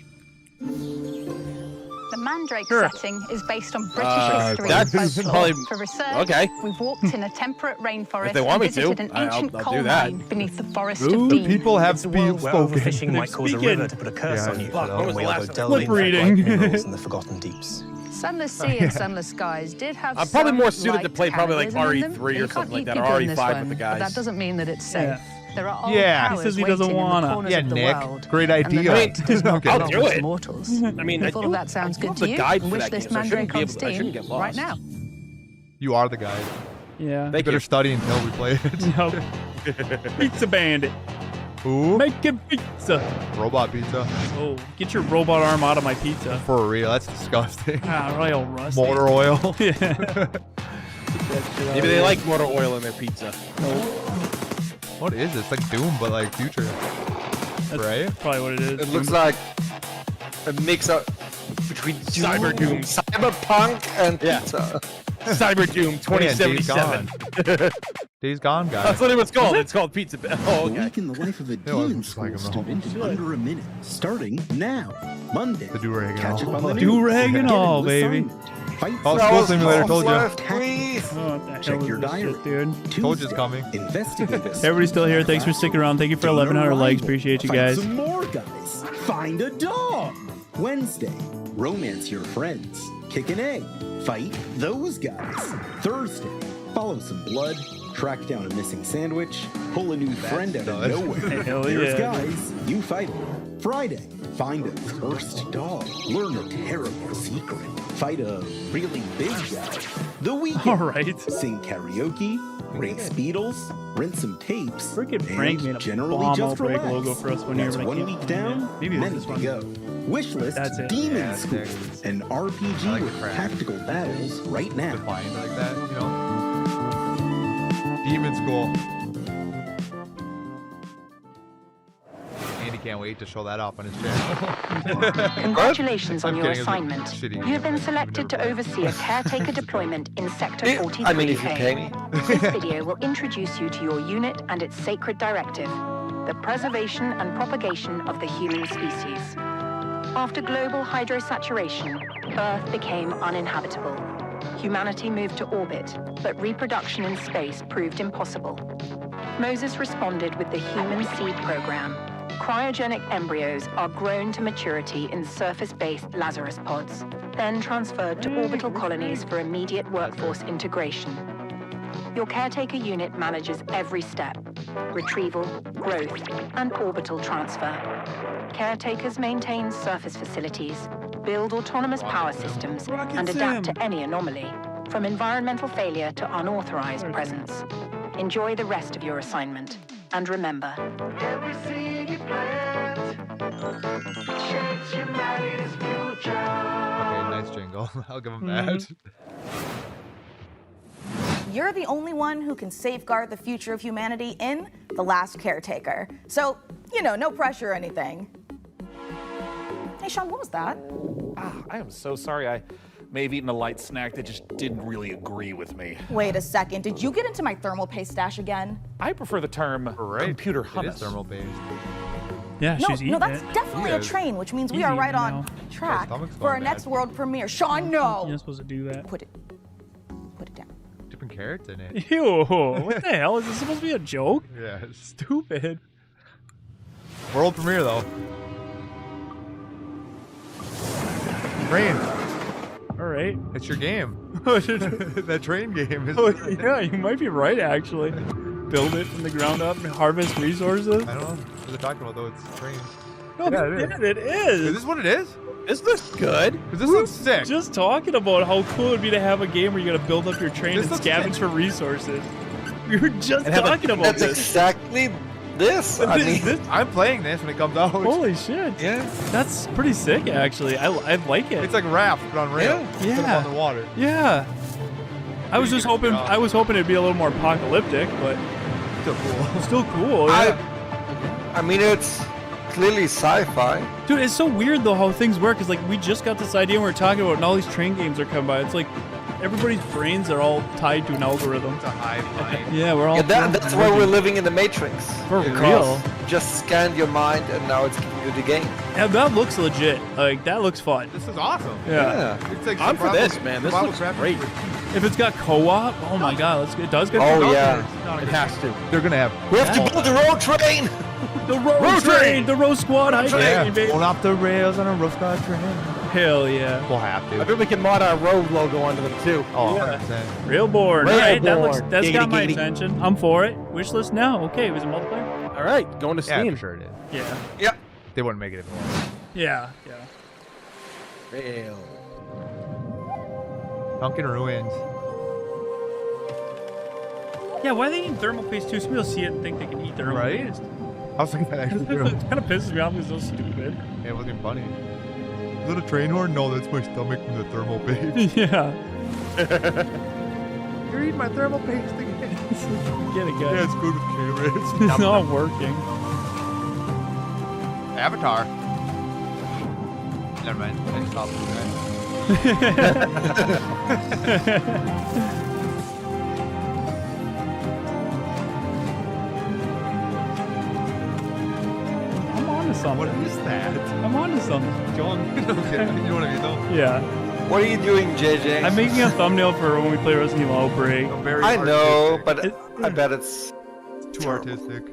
The Mandrake Sure. setting is based on British history that's and folklore. probably- For research, okay. we've walked in a temperate rainforest If they want and me to, visited an ancient I'll coal do that. mine beneath the forest Ooh, of Dean. people have It's a to be world where spoken. overfishing might cause a Speaking. river to put a curse on you. Fuck, when was the last time? Flip reading. in the forgotten deeps. Sunless sea and sunless skies did have I'm probably some more suited to light play probably like cannibalism in them, RE3 but you or something can't like eat that, or people in RE5 this with one, the but that guys. doesn't mean that it's safe. Yeah. There are old Yeah. powers He says he doesn't waiting in the wanna. corners Yeah, of the Nick. world, Great and the idea. night does not I'll belong do to it. mortals. I mean, If all of that sounds good to the you, guide for wish that this game, so I shouldn't Mandrake be on able to- I shouldn't Steam get lost. right now. You are the guy. Yeah. You Thank better you. study until we play it. Nope. Pizza Bandit. Ooh, Making pizza. robot pizza. Oh, get your robot arm out of my pizza. For real, that's disgusting. Ah, royal rusty. Motor oil. Yeah. Maybe they like motor oil in their pizza. What is this? It's like Doom, but like future. That's Right? probably what it is. It looks like a mix up between Cyber Doom. Cyberpunk and Yeah. pizza. Cyber Doom 2077. Days Gone, guys. That's what it was called. It's called Pizza. Oh, okay. Week in the life of a It wasn't demon just like school him, no. student in under a minute. Starting now, Monday. The do-rag and Catch all. up on the news. Do-rag and Get all, an baby. assignment. Fight Oh, for School your Simulator cause. told ya. Left, please. Oh, what the hell Check is your this diary. shit, dude? Told you's Tuesday, coming. Investigators. Everybody's still here. Thanks for sticking around. Thank you for Gain 1,100 a likes. rival. Appreciate you Fight guys. Some more guys. Find a dog. Wednesday, romance your friends. Kick an egg. Fight those guys. Thursday, follow some blood. Track down a missing sandwich. Pull a new friend out of done. nowhere. Hell There's yeah. guys. You fight them. Friday, find a cursed dog. Learn a terrible secret. Fight a really big guy. The weekend. All right. Sing karaoke, race Beatles, rent some tapes, Freaking Frank and made a generally bomb just Outbreak relax. logo for us one year, That's but I one can't week find it. down, Maybe it was many this to one. go. Wish list, That's it. Demon Yeah, School, there it is. an RPG I like with crack. tactical battles right now. Defined like that, you know? Demon School. Andy can't wait to show that off on his channel. Congratulations on I'm your kidding, it's a assignment. shitty You have been game. selected to oversee a caretaker deployment in Sector Yeah, 43A. I mean, if you pay me. This video will introduce you to your unit and its sacred directive, the preservation and propagation of the human species. After global hydrosaturation, Earth became uninhabitable. Humanity moved to orbit, but reproduction in space proved impossible. Moses responded with the Human Seed Program. Cryogenic embryos are grown to maturity in surface-based Lazarus pods, then transferred to orbital colonies for immediate workforce integration. Your caretaker unit manages every step, retrieval, growth, and orbital transfer. Caretakers maintain surface facilities, build autonomous power systems, and adapt to any anomaly, from environmental failure to unauthorized presence. Enjoy the rest of your assignment, and remember, Every seed you plant shapes humanity's future. Okay, nice jingle. I'll give him that. You're the only one who can safeguard the future of humanity in The Last Caretaker. So, you know, no pressure or anything. Hey, Sean, what was that? I am so sorry. I may have eaten a light snack that just didn't really agree with me. Wait a second. Did you get into my thermal paste stash again? I prefer the term computer hummus. It is thermal based. Yeah, she's eating No, that's it. definitely a train, which means we He's are eating right it on now. track stomach's for our going next bad. world premiere. Sean, no! You're not supposed to do that. Put it down. Dipping carrots in it. Ew, what the hell? Is this supposed to be a joke? Yeah. Stupid. World premiere though. Train. All right. It's your game. That train game is. Oh, yeah, you might be right, actually. Build it from the ground up and harvest resources. I don't know what they're talking about though. It's a train. No, Yeah, it is. Is this what it is? Is this good? This looks sick. Just talking about how cool it would be to have a game where you gotta build up your train This and looks scavenge sick. for resources. We were just And have a- talking about That's this. exactly this. I mean, I'm playing this when it comes out. Holy shit. yeah. That's pretty sick, actually. I like it. It's like Raft, but on rail. Yeah. Instead of on the water. Yeah. I was just hoping. job. I was hoping it'd be a little more apocalyptic, but Still cool. still cool. Yeah. I mean, it's clearly sci-fi. Dude, it's so weird though how things work. Cause like we just got this idea and we we're talking about, it, and all these train games are coming by. It's like everybody's brains are all tied to an algorithm. It's a hive mind. Yeah, we're all. Yeah, that's why we're living in the Matrix. For Because real. Just scanned your mind, and now it's giving you the game. Yeah, that looks legit. Like that looks fun. This is awesome. Yeah. It's like I'm for survival- this, man. This survival looks crafting. great. If it's got co-op, oh my god, it does get. Oh co-op. yeah, It has to. They're gonna have. we have to build the road train. The road train, the road squad high train, baby. Going off the rails on a road squad train. Hell yeah. We'll have I to. bet we can mod our road logo onto them too. Oh, Yeah. 100%. Railborn. All right, that's got my Gatey. attention. I'm for it. Wish list now. Okay, was it multiplayer? All right, going to Yeah, Steam. for sure it is. Yeah. Yeah. They wouldn't make it if it wasn't. Yeah. Rail. Sunken Ruins. Yeah, why are they eating thermal paste too? Some people see it and think they can eat thermal Right? paste. I was thinking that actually too. It kind of pisses me off because it's so stupid. Yeah, it wasn't funny. Is that a train horn? No, that's my stomach from the thermal paste. Yeah. You're eating my thermal paste again. Get it, guys. Yeah, it's good with carrots. It's not working. Avatar. Never mind. I just stopped doing that. I'm on to something. What is that? I'm on to something. John. Okay, you know what I mean though? Yeah. What are you doing, JJ? I'm making a thumbnail for when we play Resident Evil Outbreak. Very I know, artistic. but I bet it's Too artistic.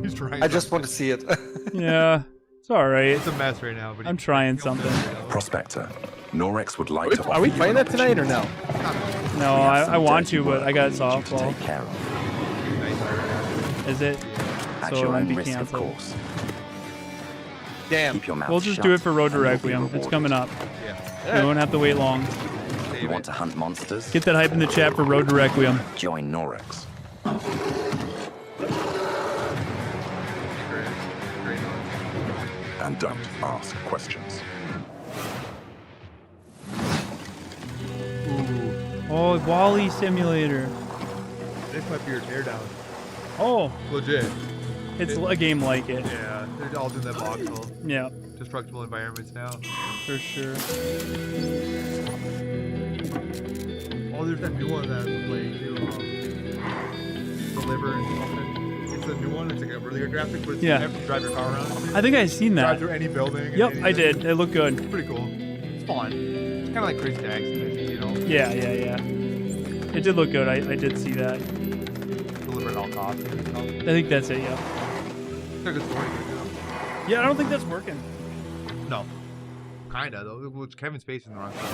He's trying. I just want to see it. Yeah. It's alright. It's a mess right now, but I'm trying something. Prospector, Norex would like to Are we playing that tonight or no? No, I want to, but I got softball. take care of. Is it? At So it your won't own be risk, of canceled. course. Damn. Keep your mouth We'll just shut. do it for Road to You'll be Requiem. It's rewarded. coming up. Yeah. We won't have to wait long. You want to hunt monsters? Get that hype in the chat for Road to Requiem. Join Norex. And don't ask questions. Oh, Wall-E Simulator. This might be your teardown. Oh, Legit. it's a game like it. Yeah, they're all in that voxel. Yeah, Destructible environments now. for sure. Oh, there's that new one that I'm playing too. Deliver and something. It's a new one. It's like a really good graphic, but it's Yeah. you have to drive your car around. I think I've seen Drive that. through any building. and Yep, I anything. did. It looked good. It's pretty cool. It's fun. It's kind of like Chris Jackson, you know. Yeah. It did look good. I did see that. Deliver at all costs. I think that's it, yeah. It's a good story. Too. Yeah, I don't think that's working. No. Kinda though. Well, it's Kevin Spacey in the wrong spot.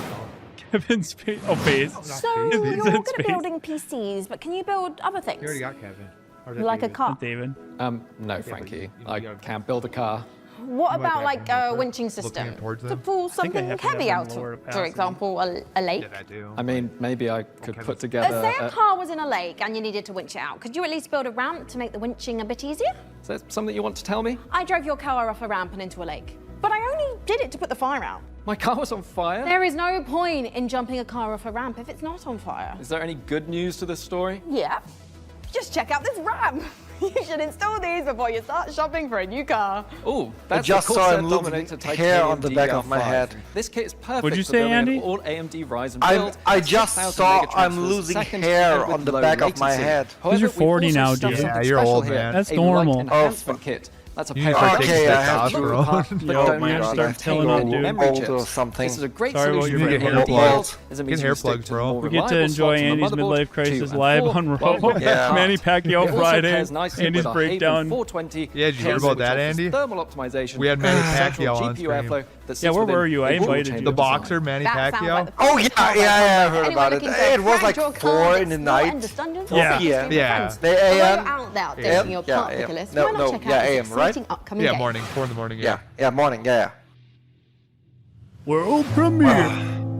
Kevin Spacey. Oh, Face. So He you're said good at space. building PCs, but can you build other things? You already got Kevin. You like a car? David. No, Frankie. I can't build a car. What about like a winching system to pull something heavy out of, for example, a lake? Yeah, I do. I mean, maybe I could put together. Say a car was in a lake and you needed to winch it out. Could you at least build a ramp to make the winching a bit easier? Is that something you want to tell me? I drove your car off a ramp and into a lake, but I only did it to put the fire out. My car was on fire? There is no point in jumping a car off a ramp if it's not on fire. Is there any good news to this story? Yeah. Just check out this ramp. You should install these before you start shopping for a new car. Oh, that's just the saw Corsair him losing Dominator hair Titanium on the back of my DDR5. head. This kit is perfect What'd you for say, building Andy? an all AMD Ryzen build. I just 6,000 saw mega I'm transfers, losing second hair and with on the low back of my latency. head. However, you're 40 we've also now, stuffed dude. something Yeah, you're special old, here, man. That's a normal. light enhancement kit. That's a You pair need to of start taking Okay, I have to- testosterone. but Yo, don't man, actually start telling on, dude. memory Old chips. or something. This is a great Sorry about solution your for hair AMD plugs. builds, as it Get means hair you stick plugs, to bro. more We get to reliable enjoy slots on the Andy's motherboard, midlife crisis 2 and live 4, on Raw. well, Yeah. Manny Pacquiao It also Friday. pairs nicely Andy's with our breakdown. Haven 420 Yeah, did you hear case, about which that, offers Andy? Thermal optimization. We had Manny central Pacquiao on GPU stream. airflow that Yeah, sits where within were you? I a invited water you. The chamber boxer, design. Manny That sounds Pacquiao. like the Oh perfect yeah, combo yeah, I heard Anyone about it. looking to It was crack like your 4 card, in the explore night. endless dungeons, or Yeah. simply stream with Yeah. friends. The Although AM. you're out there Yeah, updating your yeah, part AM. picker list, No, why not no, check yeah, out this AM, right? exciting upcoming Yeah, game? morning, 4 in the morning. Yeah, yeah, morning, yeah. World premiere.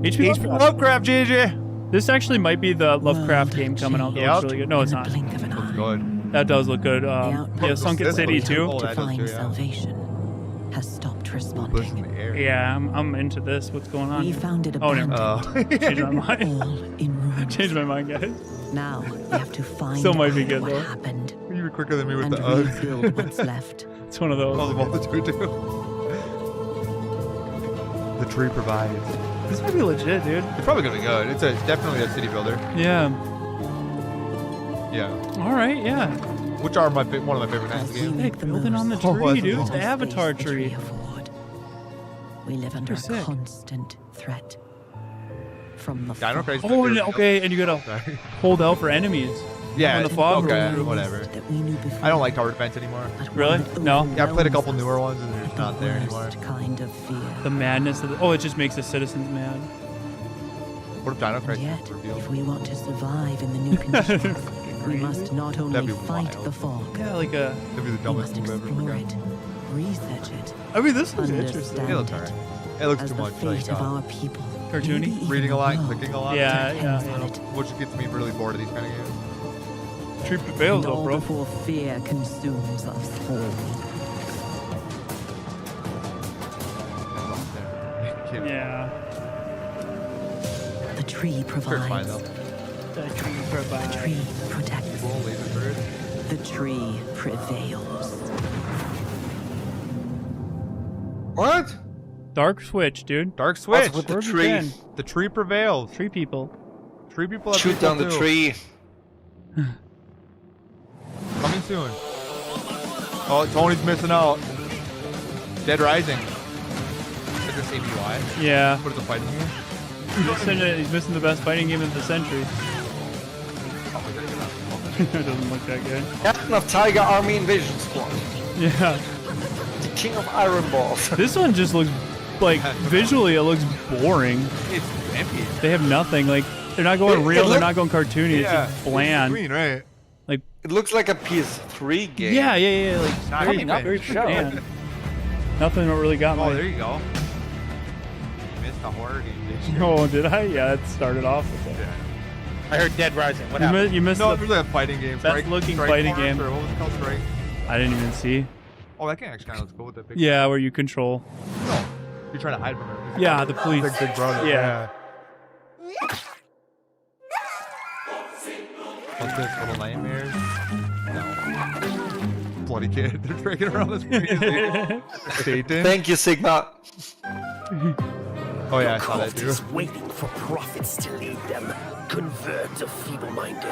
HP Lovecraft, JJ. This actually might be the Lovecraft game coming out. That Yep. looks really good. No, it's not. Looks good. That does look good. Yeah, Sunken City too. Oh, that does too, yeah. Salvation has stopped Bliss in responding. the air. Yeah, I'm into this. What's going on? We found it Oh, never abandoned, mind. Changed my mind. all in ruins. Changed my mind, guys. Now we have to find Still might be out good, what though. happened You were quicker than me with and the rebuild what's left. It's one of those. Oh, the multitude too. The tree provides. This might be legit, dude. It's probably gonna be good. It's definitely a city builder. Yeah. Yeah. All right. Yeah. Which are one of my favorite names games. Hey, building on the Oh, tree, that's dude. awesome. The Avatar tree. We live under a sick. constant threat from the Dino fog Crisis. Oh, and, okay, and you gotta Sorry. hold out for enemies. Yeah. When the fog okay. rolls through. Whatever. that we knew before. I don't like tower defense anymore. Really? No. Yeah, I played a couple newer ones and they're just not there anymore. Worst kind of fear. The madness of the. Oh, it just makes the citizens mad. What if Dino And Crisis yet, is revealed? if we want to survive in the new conditions, we must not only That'd be fight wild. the fog, Yeah, like a. That'd be the we dumbest must move ever. explore it, research it, I mean, this looks interesting. understand It looks it alright. It looks as too the much fate like of our people. Cartoony? Maybe even reading a lot, know clicking a lot. Yeah, depends yeah, on yeah. it. Which gets me really bored of these kind of games. Tree prevails, And though, all bro. before fear consumes us all. Yeah. The tree Sure, it's fine provides. though. The tree The provides. tree protects. Cool, laser bird. The tree prevails. What? Dark Switch, dude. Dark Switch. What's with the Where have you tree? been? The tree prevails. Tree people. Tree people have Shoot people down the too. tree. Coming soon. Oh, Tony's missing out. Dead Rising. Is this ABY? Yeah. What is the fighting game? He's missing the best fighting game of the century. It doesn't look that good. Captain of Tiger Army Invasion Squad. Yeah. The King of Iron Balls. This one just looks like visually it looks boring. It's empty. They have nothing. Like they're not going real. They're not going cartoony. Yeah. It's just bland. Green, right? Like It looks like a PS3 game. yeah. Like Not very, even. very Show. bland. Nothing really got Oh, me. there you go. Missed the horror game. Oh, did I? Yeah, it started off with that. I heard Dead Rising. What You, happened? you missed No, the it's really a fighting game. best looking Strike fighting Force, game. Or what was it called? Strike. I didn't even see. Oh, that game actually kind of looks cool with that picture. Yeah, where you control. No, you're trying to hide from it. Yeah, the police. Like Big Brother. Yeah. What's this? Little Nightmares? No. Bloody kid. They're dragging around this crazy. Satan. Thank you, Sigma. Oh yeah, I saw that too. Waiting for prophets to lead them. Convert the feeble-minded.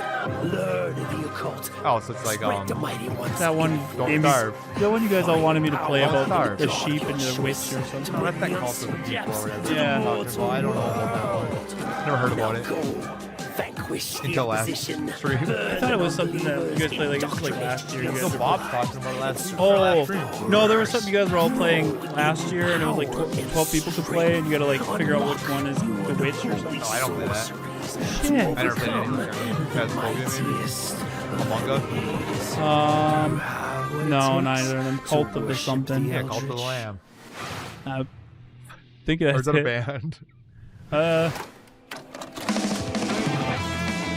Learn the occult. Oh, so it's like Spread the mighty ones. That one Don't game. starve. That one you guys all wanted me to play Don't about starve. the sheep and the witch or something. No, that's that cult of the people or whatever. Yeah. I don't know about that one. Never heard about it. Until last stream. I thought it was something that you guys played like last year. You No, guys Bob's talking about it last Oh, stream. no, there was something you guys were all playing last year, and it was like 12 people could play, and you gotta like figure out which one is the witch or something. No, I don't play that. Shit. I never played anything. Phasmophobia, maybe? Among Us? No, neither of them. Cult of the something. Yeah, Cult of the Lamb. I think that's Or is that a it. band? I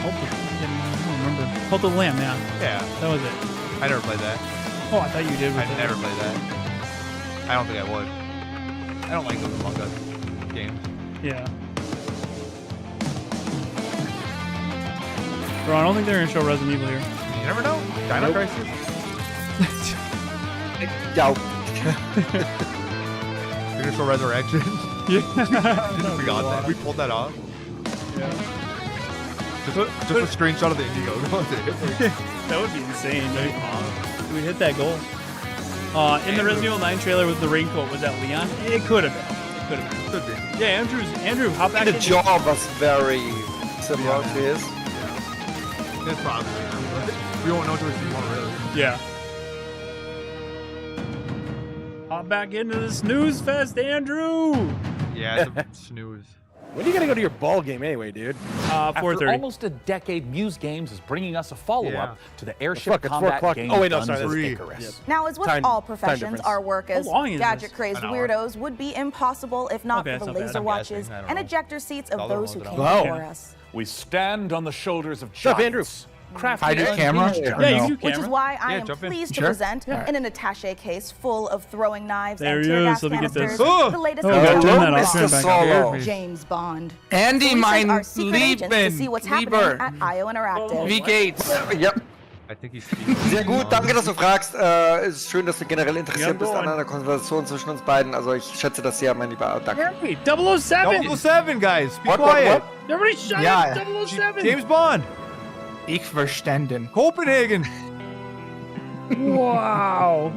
don't remember. Cult of the Lamb, yeah. Yeah. That was it. I never played that. Oh, I thought you did. I never played that. I don't think I would. I don't like those Among Us games. Yeah. Bro, I don't think they're gonna show Resident Evil here. You never know. Dino Crisis? Yo. You're gonna show Resurrection? Yeah. We got that. We pulled that off. Yeah. Just a screenshot of the Indiegogo. That would be insane, dude. We hit that goal. In the Resident Evil 9 trailer with the raincoat, was that Leon? It could have been. Could have been. Could be. Yeah, Andrew, hop back The in. jaw was very similar to his. It's probably. We won't know until we see more, really. Yeah. Hop back into the snooze fest, Andrew. Yeah, it's a snooze. When are you gonna go to your ball game anyway, dude? After 4:30. almost a decade, Muse Games is bringing us a follow-up to the airship Fuck, it's 4 combat o'clock. game Oh, wait, no, Guns sorry, of that's Icarus. Yep. Now, as with Time- all time professions, difference. our work as How long is gadget this? crazed An hour. weirdos would be impossible if not Okay, for the that's not bad. laser I'm watches guessing. I don't and know. ejector seats of Dollar those who was came an hour. before Wow. us. We stand on the shoulders of What's up, Andrew? giants. Crafted Hide your camera? unhinged Yeah, you giants. can do Which is camera. why I Yeah, am jump in. pleased to Sure. present in an attaché case full of throwing knives There and he tear is. gas Let me get canisters, this. Oh. the latest Oh, God, turn that off. Turn it back on. Solo. James Bond. Andy, So we sent our mein secret agents to see what's happening Lieber. at IO Interactive. Wie geht's? Yep. I think he's speaking. Sehr gut, danke, dass du fragst. Es ist schön, dass du generell interessiert Ja, bist an einer Konversation zwischen uns beiden. Also ich schätze das sehr, mein Lieber. Danke. Hey, 007. 007, guys. Be What? quiet. Everybody shut Ja. up. 007. James Bond. Ich verstanden. Copenhagen. Wow.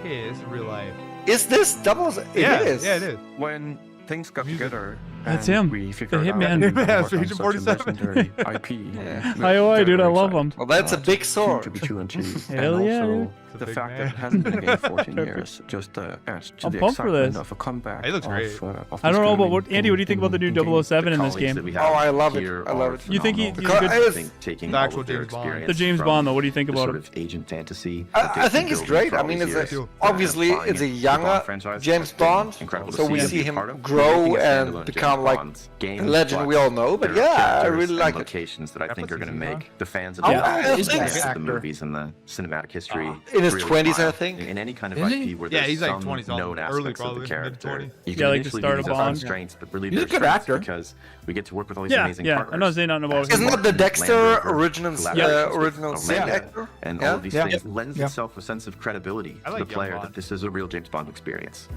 Yeah, it's real life. Is this double? Yeah, It is. yeah, it is. When things got together, That's and him. we The figured out Hitman. how to Yeah, work on Agent such a 47. legendary IP. IOI, dude, I love him. Well, that's a big sword. To be true and cheap. Hell and yeah, also dude. the big fact man. that it hasn't been a game 14 years just adds to I'm the pumped for excitement this. of a comeback. He looks great. Of I don't this know, but gaming what, Andy, what do you think about the new game. 007 in this colleagues game? that we Oh, have I love it. here I love are it. You think phenomenal. he's good? I was- think taking The all actual of their James Bond. experience The James from Bond, though, what do you think the about sort him? of agent fantasy that I they've think been it's building great. for I all mean, these it's years. obviously Flying it's a the Bond younger franchise James has been Bond, incredible to so we and see be him part of. grow Making a and standalone become James like Bond the game, legend we but all know. But there are yeah, I characters really and like it. locations that I think are going to make the fans of Yeah. the I best think- of the movies and the cinematic history In his really 20s, I smile. think. In any kind of Is he? IP where Yeah, there's he's like some 20-something, known early aspects of probably, the character. mid-20s. You Yeah, can like the initially start use of as Bond. constraints, but really He's a there's good strengths actor. because we get to work with all these Yeah, amazing yeah. partners. I know say nothing about Isn't him. that the Dexter Land Rover, original collaborations with original Land same Rover, actor? and Yeah. all of these Yeah. things lends Yeah. itself a sense of credibility I to like the Young player Bond. that this is a real James Bond experience.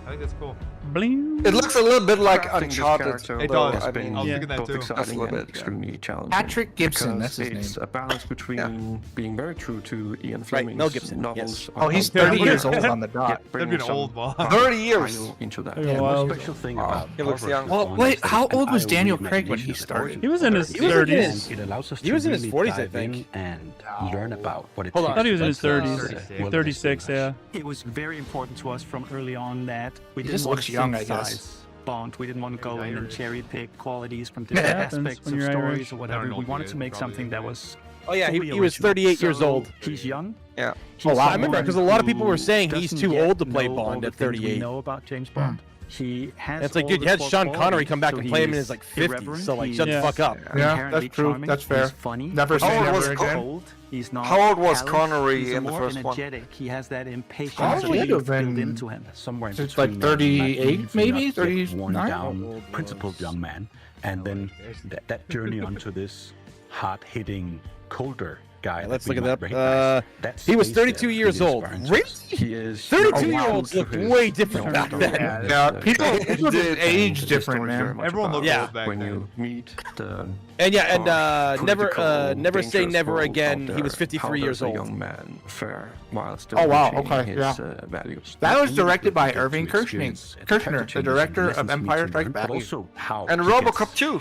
I think that's cool. Bling. It looks a little bit like Crafting this Uncharted. character It though, does. I has been mean, I was Yeah. thinking that both too. That's a exciting little and bit, yeah. extremely challenging. Patrick Gibson, because that's his it's name. a balance between being very true to Ian Right, Fleming's Mel Gibson, novels. yes. Oh, he's Yeah, 30 yeah. years old on the dot. That'd be an old Bond. 30 years. Final into that. Yeah, One well, special thing about he looks our young. version Well, of Bond wait, is that how it's an old was IO Daniel Craig when he reimagination of started? origin. He was in his He was like in 30s. his- It allows us He was to in his really 40s, I dive in think. and learn about what it Hold takes. on. I thought he was in his to make 30s. 36. 36, yeah. It was very important to us from early on that we He didn't just want looks to young, I synthesize guess. Bond. We didn't want to go in and Irish. cherry pick qualities from It different happens aspects when of you're stories Irish. or I whatever. don't know We if wanted he to is, make probably something that is. was Oh yeah, fully he was original. 38 years So, old. He's young. Yeah. Oh wow, I He's remember because a someone lot of people were who saying he's doesn't too yet old to play know all Bond the at things we 38. know about James Bond. He has. And it's like, all dude, the you had core Sean Connery qualities. come back So and play him in he his is like 50s. irreverent, So like, he shut the is fuck up. Yeah, inherently that's true. charming, That's fair. He's funny. Never say How old never was again. Cold. He's not. How old was callous. Connery He's in the more first one? energetic. He has that impatience Probably built have been into him. Somewhere in since, between like, there. 38 Not maybe? yet 39? worn down, principled young man, and then that journey onto this hard-hitting, colder guy. Let's that we look it might up. recognize. He was That 32 space years there old. is Really? He is 32-year-olds looked way different back then. Yeah, people did age different, man. Everyone looked Yeah. old back When then. you meet the And yeah, and never say dangerous never world again. out He was there, 53 how years does a old. young man fare while still Oh, wow, retaining okay, his, yeah. values. That was And directed by you get Irving to Kirchner, experience the director of lessons we Empire can Strikes learn, Back. but also how And he RoboCop gets 2.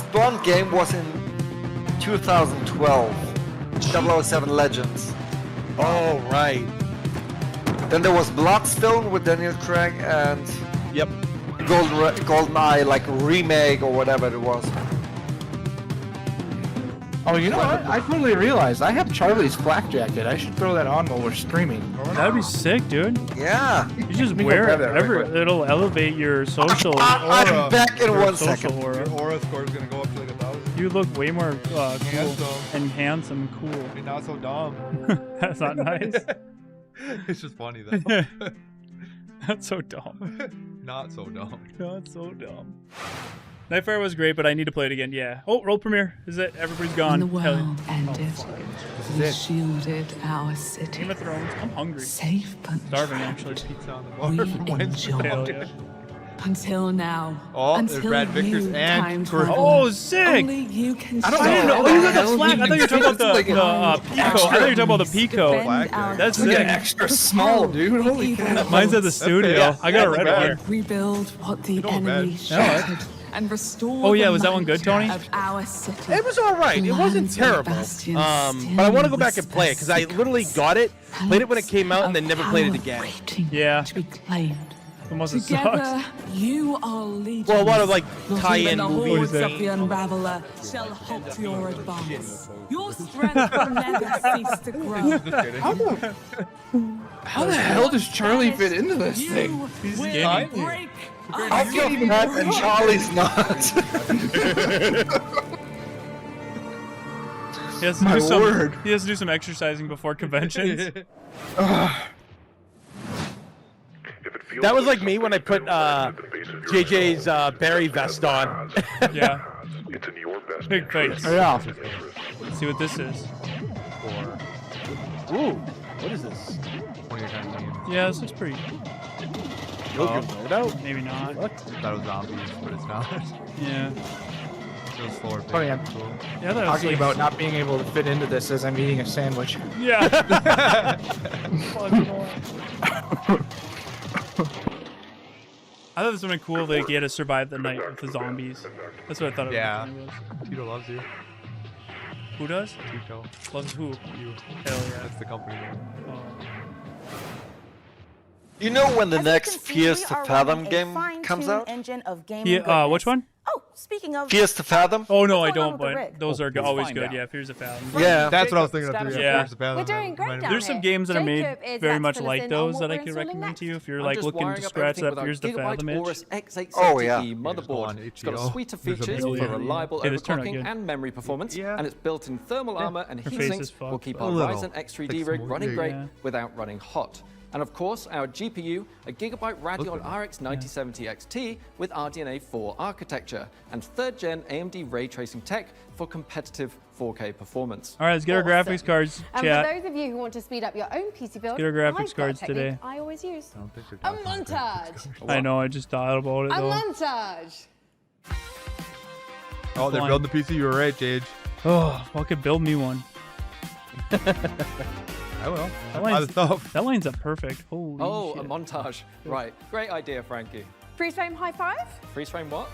last Bond game was in 2012. 007 Legends. Oh, right. Then there was Bloodstone with Daniel Craig and yep, GoldenEye, like remake or whatever it was. Oh, you know what? I totally realized I have Charlie's flak jacket. I should throw that on while we're streaming. That'd be sick, dude. Yeah. You just Let me go wear grab it. that right quick. It'll elevate your social I'm back in your 1 social second. aura. Your aura score is gonna go up to like 1,000. You look way more cool Handsome. and handsome, cool. I mean, not so dumb. That's not nice. It's just funny though. That's so dumb. Not so dumb. Not so dumb. Nightfire was great, but I need to play it again. Yeah. Oh, world premiere. Is it? Everybody's gone. When the Hell yeah. world ended, we it. shielded our city. Game of Thrones. I'm hungry. Safe but Starving, actually. Pizza on the we bar from Wednesday. enjoyed Hell yeah. until now. Oh, there's until Brad Victor's you and time Cory. travel. Oh, sick! Only you can I didn't know. Oh, you got the flag. I thought you were talking about the Pico. I thought you were talking about the Pico. That's Look sick. at extra small, dude. Holy cow. Mine's at the studio. I got a red one. Rebuild what the enemy Yeah. shattered and restore. Oh, yeah, the was that one good, might Tony? Of our city. It was all right. It wasn't Lands of terrible. bastions But I want to go back and play it because I literally got it, played it when it came out, and then never played it again. Yeah. To be claimed. It must have Together, sucked. you are legions. Well, a lot of like Not tie-in even the movies. hordes of the Unraveler shall halt your advance. Your strength will never cease to grow. How the hell does Charlie fit into this thing? He's will skinny. break I feel fat and Charlie's not. He has to My do some. word. He has to do some exercising before conventions. That was like me when I put JJ's berry vest on. Yeah. Big face. Yeah. Let's see what this is. Ooh, what is this? Yeah, this looks pretty. Joker loadout? Maybe not. What? That was zombies, but it's not. Yeah. It was floor. Oh, yeah. Yeah, that was Talking like... about not being able to fit into this as I'm eating a sandwich. Yeah. I thought this would have been cool if like, you had to survive the night with the zombies. That's what I thought it Yeah. was. Tito loves you. Who does? Tito. Loves who? You. Hell yeah. That's the company name. You know when the As you next can see, Fierce we to are Fathom running a game comes fine-tuned out? engine of gaming Yeah, goodness. which one? Oh, speaking of Fierce to Fathom? Oh no, I What's going don't. on with the But rig? those are please always find good. out. Yeah, Fierce of Fathom. Yeah. That's what I was thinking of. Jacob, Too. Yeah. Fierce to Fathom. We're doing great down There's some here. games that are made Jacob is very about much to fill us like in on those what that I we're could installing recommend next. to you if you're I'm like just looking wiring to up scratch everything that with our Fierce to Gigabyte Fathom itch. Aorus X870 Oh, yeah. motherboard. It's got a HBO. suite of There's a features video. for reliable Hey, this turned out overclocking good. and memory performance, Yeah. and its built-in thermal armor and Her heat face sinks is fucked, will keep but- our A little. Ryzen X3D Fix rig more running big. great Yeah. without running hot. And of course, our GPU, a Gigabyte Radeon RX 9070 XT with RDNA 4 architecture, and 3rd gen AMD ray tracing tech for competitive 4K performance. All right, let's get our Awesome. graphics cards, And chat. for those of you who want to speed up your own PC build, Get our graphics I've got a cards technique today. I always use. I don't think they're A talking about montage. I know. I just thought about it A though. montage. Oh, they're Fine. building the PC. You were right, Jage. Oh, well, could build me one. I will. That Buy lines, the stuff. that lines up perfect. Holy Oh, shit. a montage. Right. Great idea, Frankie. Freeze frame high five. Freeze frame what?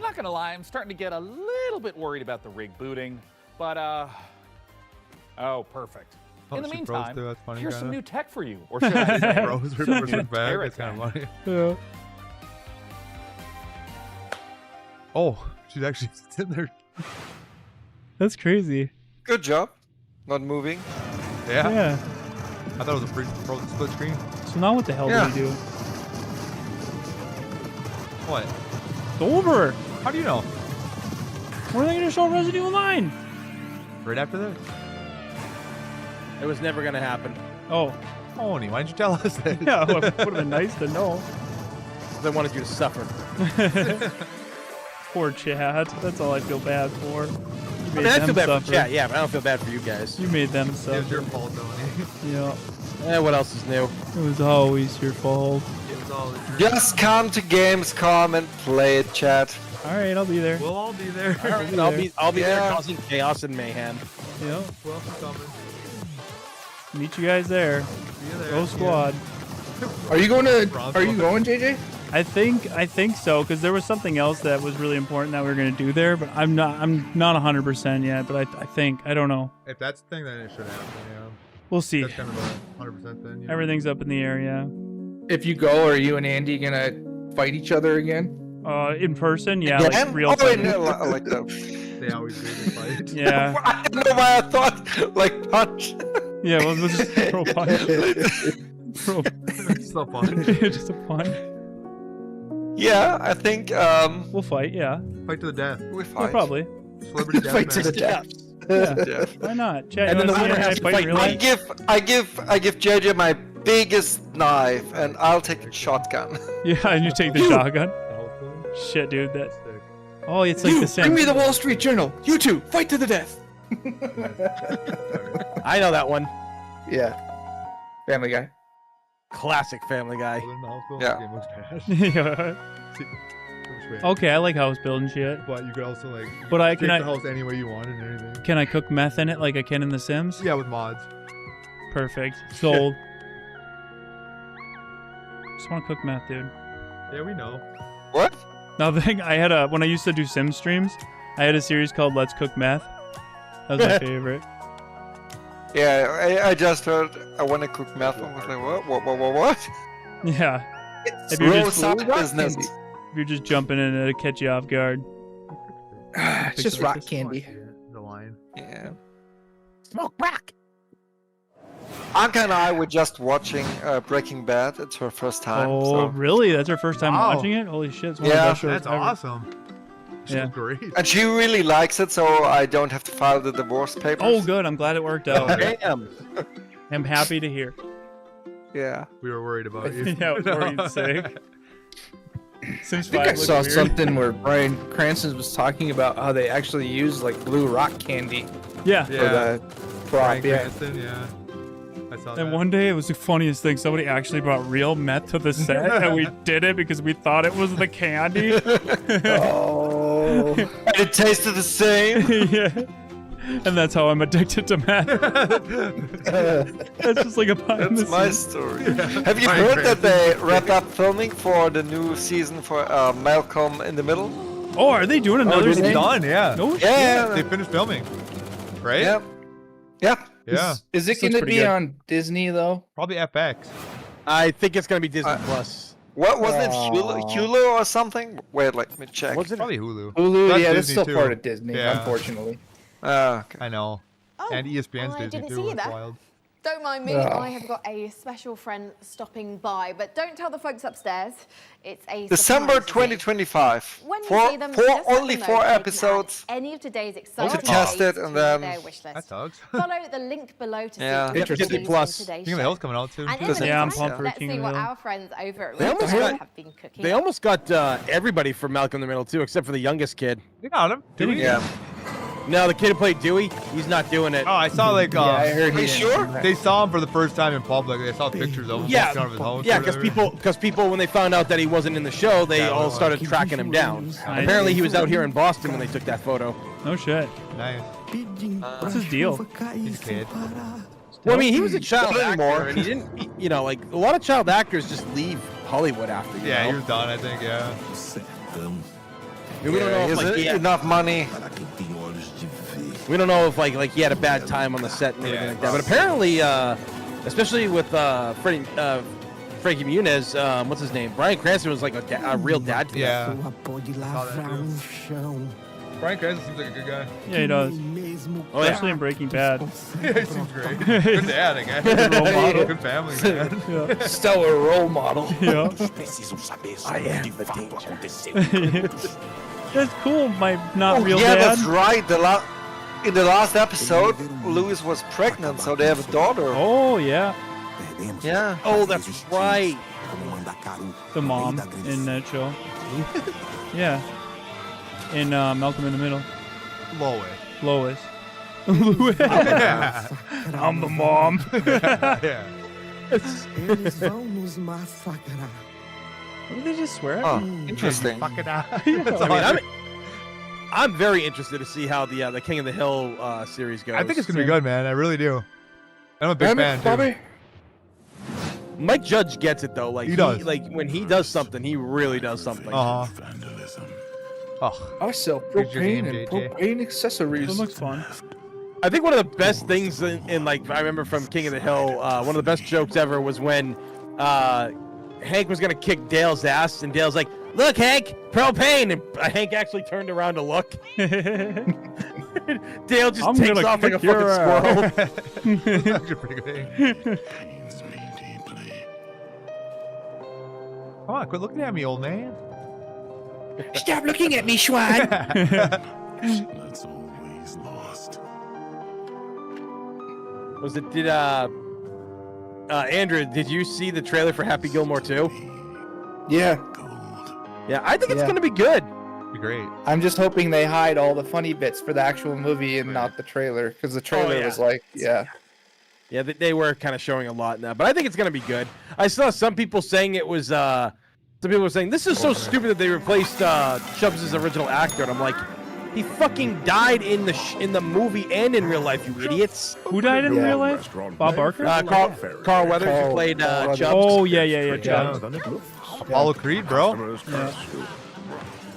Not gonna lie, I'm starting to get a little bit worried about the rig booting, but oh, perfect. Oh, In the she froze meantime, too, that's funny, here's some kinda. new tech for you. Or should I say, Rose some pushing new back. terror It's kind tech. of funny. Yeah. Oh, she's actually sitting there. That's crazy. Good job. Not moving. Yeah. Yeah. I thought it was a frozen split screen. So now what the hell Yeah. do we do? What? It's over. How do you know? When are they going to show Resident Evil 9? Right after this? It was never gonna happen. Oh. Tony, why didn't you tell us that? Yeah, it would have been nice to know. They wanted you to suffer. Poor Chad. That's all I feel bad for. You I made mean, I them feel bad suffer. for chat, yeah, but I don't feel bad for you guys. You made them It was suffer. your fault, Tony. Yeah. What else is new? It was always your fault. It was all Just come to Gamescom and play it, chat. All right, I'll be there. We'll all be there. I'll be there Yeah. causing chaos and mayhem. Yeah. Welcome coming. Meet you guys there. See you there. Go squad. Are you going, JJ? I think so, because there was something else that was really important that we were gonna do there, but I'm not 100% yet. But I think I don't know. If that's the thing, then it should happen. Yeah. We'll see. That's kind of a 100% then. You know? Everything's up in the air. Yeah. If you go, are you and Andy gonna fight each other again? In person, yeah, Again? like real Oh, time. no, I like that. They always do the fight. Yeah. I don't know why I thought, like, punch. Yeah, we'll just throw a punch. Throw. It's so fun. Just a punch. Yeah, I think, We'll fight. Yeah. Fight to the death. we Yeah, fight. probably. Celebrity death Fight to match. the death. Yeah. Why not? Chad, And you then wanna the see winner a has to fight fight in real Mike. life? I give JJ my biggest knife, and I'll take a shotgun. Yeah, and you take the shotgun. Shit, dude. That. Oh, it's like You, the same. bring me the Wall Street Journal. You two, fight to the death. I know that one. Yeah. Family Guy. Classic Family Guy. Yeah. Okay, I like house building shit. But you could also like. But I take can the house any way you wanted and everything. Can I cook meth in it like I can in The Sims? Yeah, with mods. Perfect. Sold. Just want to cook meth, dude. Yeah, we know. What? Nothing. When I used to do Sim streams, I had a series called Let's Cook Meth. That was my favorite. Yeah, I just heard I want to cook meth. I was like, what? Yeah. It's If you're real just side business. if you're just jumping in, it'll catch you off guard. It's just rock candy. The line. Yeah. Smoke crack. Anka and I were just watching Breaking Bad. It's her first time. Oh, so. really? That's her first time Wow. watching it? Holy shit. It's one of the Yeah. best shows That's ever. awesome. Yeah. Great. And she really likes it, so I don't have to file the divorce papers. Oh, good. I'm glad it worked out. Damn. I'm happy to hear. Yeah. We were worried about you. Yeah, I was worried sick. Sims I think 5 I looks saw weird. something where Bryan Cranston was talking about how they actually use like blue rock candy Yeah. for the prop. Bryan Yeah. Cranston, yeah. I saw that. And one day it was the funniest thing. Somebody actually brought real meth to the set, and we did it because we thought it was the candy. Oh. And it tasted the same. Yeah. And that's how I'm addicted to meth. That's just like a behind the That's my scenes. story. Have you heard that they wrapped up filming for the new season for Malcolm in the Middle? Oh, are they doing another It's season? done, yeah. No shit. Yeah. They finished filming. Right? Yep. Yep. Yeah. Is it This looks going to pretty be good. on Disney though? Probably FX. I think it's gonna be Disney Plus. What was it? Hulu or something? Wait, let me check. Was it? Probably Hulu. Hulu, That's yeah, that's Disney still too. part of Disney, Yeah. unfortunately. Okay. I know. Oh, And ESPN's I Disney didn't too. see you It's there. wild. Don't mind me, Oh. I have got a special friend stopping by, but don't tell the folks upstairs. It's a December surprise visit. 2025. When you Four, see them, four, just let only them know 4 they can add episodes. Any of today's exciting to test dates it and to then- their wish list. That sucks. Follow the link below to Yeah. see Interesting. Disney Plus. today's King of the show. Hill's coming out soon. And too. in the Yeah, I'm meantime, pumped for let's King see of the what Hill. our friends over at They Red almost Dot got- have been cooking. They almost got everybody from Malcolm in the Middle too, except for the youngest kid. They got him. Did we? Yeah. No, the kid who played Dewey, he's not doing it. Oh, I saw like. Yeah, I heard Are you he sure? They saw him for the first time in public. They saw pictures of him Yeah, walking out of his house. yeah, or whatever. because people when they found out that he wasn't in the show, they Yeah, all well, started tracking him down. Nice. Apparently, he was out here in Boston when they took that photo. No shit. Nice. What's his deal? He's a kid. Well, I mean, he was a child Not actor, anymore. and he didn't, you know, like a lot of child actors just leave Hollywood after. You Yeah, know? he was done. I think. Yeah. I mean, we don't know if Is like it he had, enough money? we don't know if like he had a bad time on the set and everything Yeah. like that. But apparently, especially with Frankie Muniz, what's his name? Bryan Cranston was like a real dad to him. Yeah. Bryan Cranston seems like a good guy. Yeah, he does. Oh, yeah. Especially in Breaking Bad. Yeah, he seems great. Good dad, I guess. Good role model. Good family, man. Yeah. Stellar role model. Yeah. I am the danger. That's cool. My not real yeah, dad. that's right. In the last episode, Louis was pregnant, so they have a daughter. Oh yeah. Yeah. Oh, that's right. The mom in that show. Yeah. In Malcolm in the Middle. Lois. Lois. Yeah. I'm the mom. Yeah. What did they just swear at? Oh, interesting. Fuck it out. I mean, I'm very interested to see how the King of the Hill series goes. I think it's gonna be good, man. I really do. I'm a big fan too. Mike Judge gets it though. Like He does. Like when he does something, he really does something. Oh. I sell Here's your propane game, and JJ. propane accessories. That looks fun. I think one of the best things in like I remember from King of the Hill, one of the best jokes ever was when Hank was gonna kick Dale's ass, and Dale's like, "Look, Hank, propane," and Hank actually turned around to look. Dale just I'm takes gonna off like a kick your fucking ass. squirrel. That's a pretty good. Come on, quit looking at me, old man. Stop looking at me, Schwan. That's always lost. Was it Andrew, did you see the trailer for Happy Gilmore 2? Yeah. Yeah, I think it's Yeah. gonna be good. Be great. I'm just hoping they hide all the funny bits for the actual movie and not the trailer, because the trailer yeah. was like, yeah. Yeah, they were kind of showing a lot now, but I think it's gonna be good. I saw some people saying it was. Some people were saying this is so stupid that they replaced Chubbs' original actor, and I'm like, he fucking died in the movie and in real life, you idiots. Who died in real life? Bob Barker? Carl Weathers, who played Chubbs. Oh yeah, Chubbs. Apollo Creed, bro.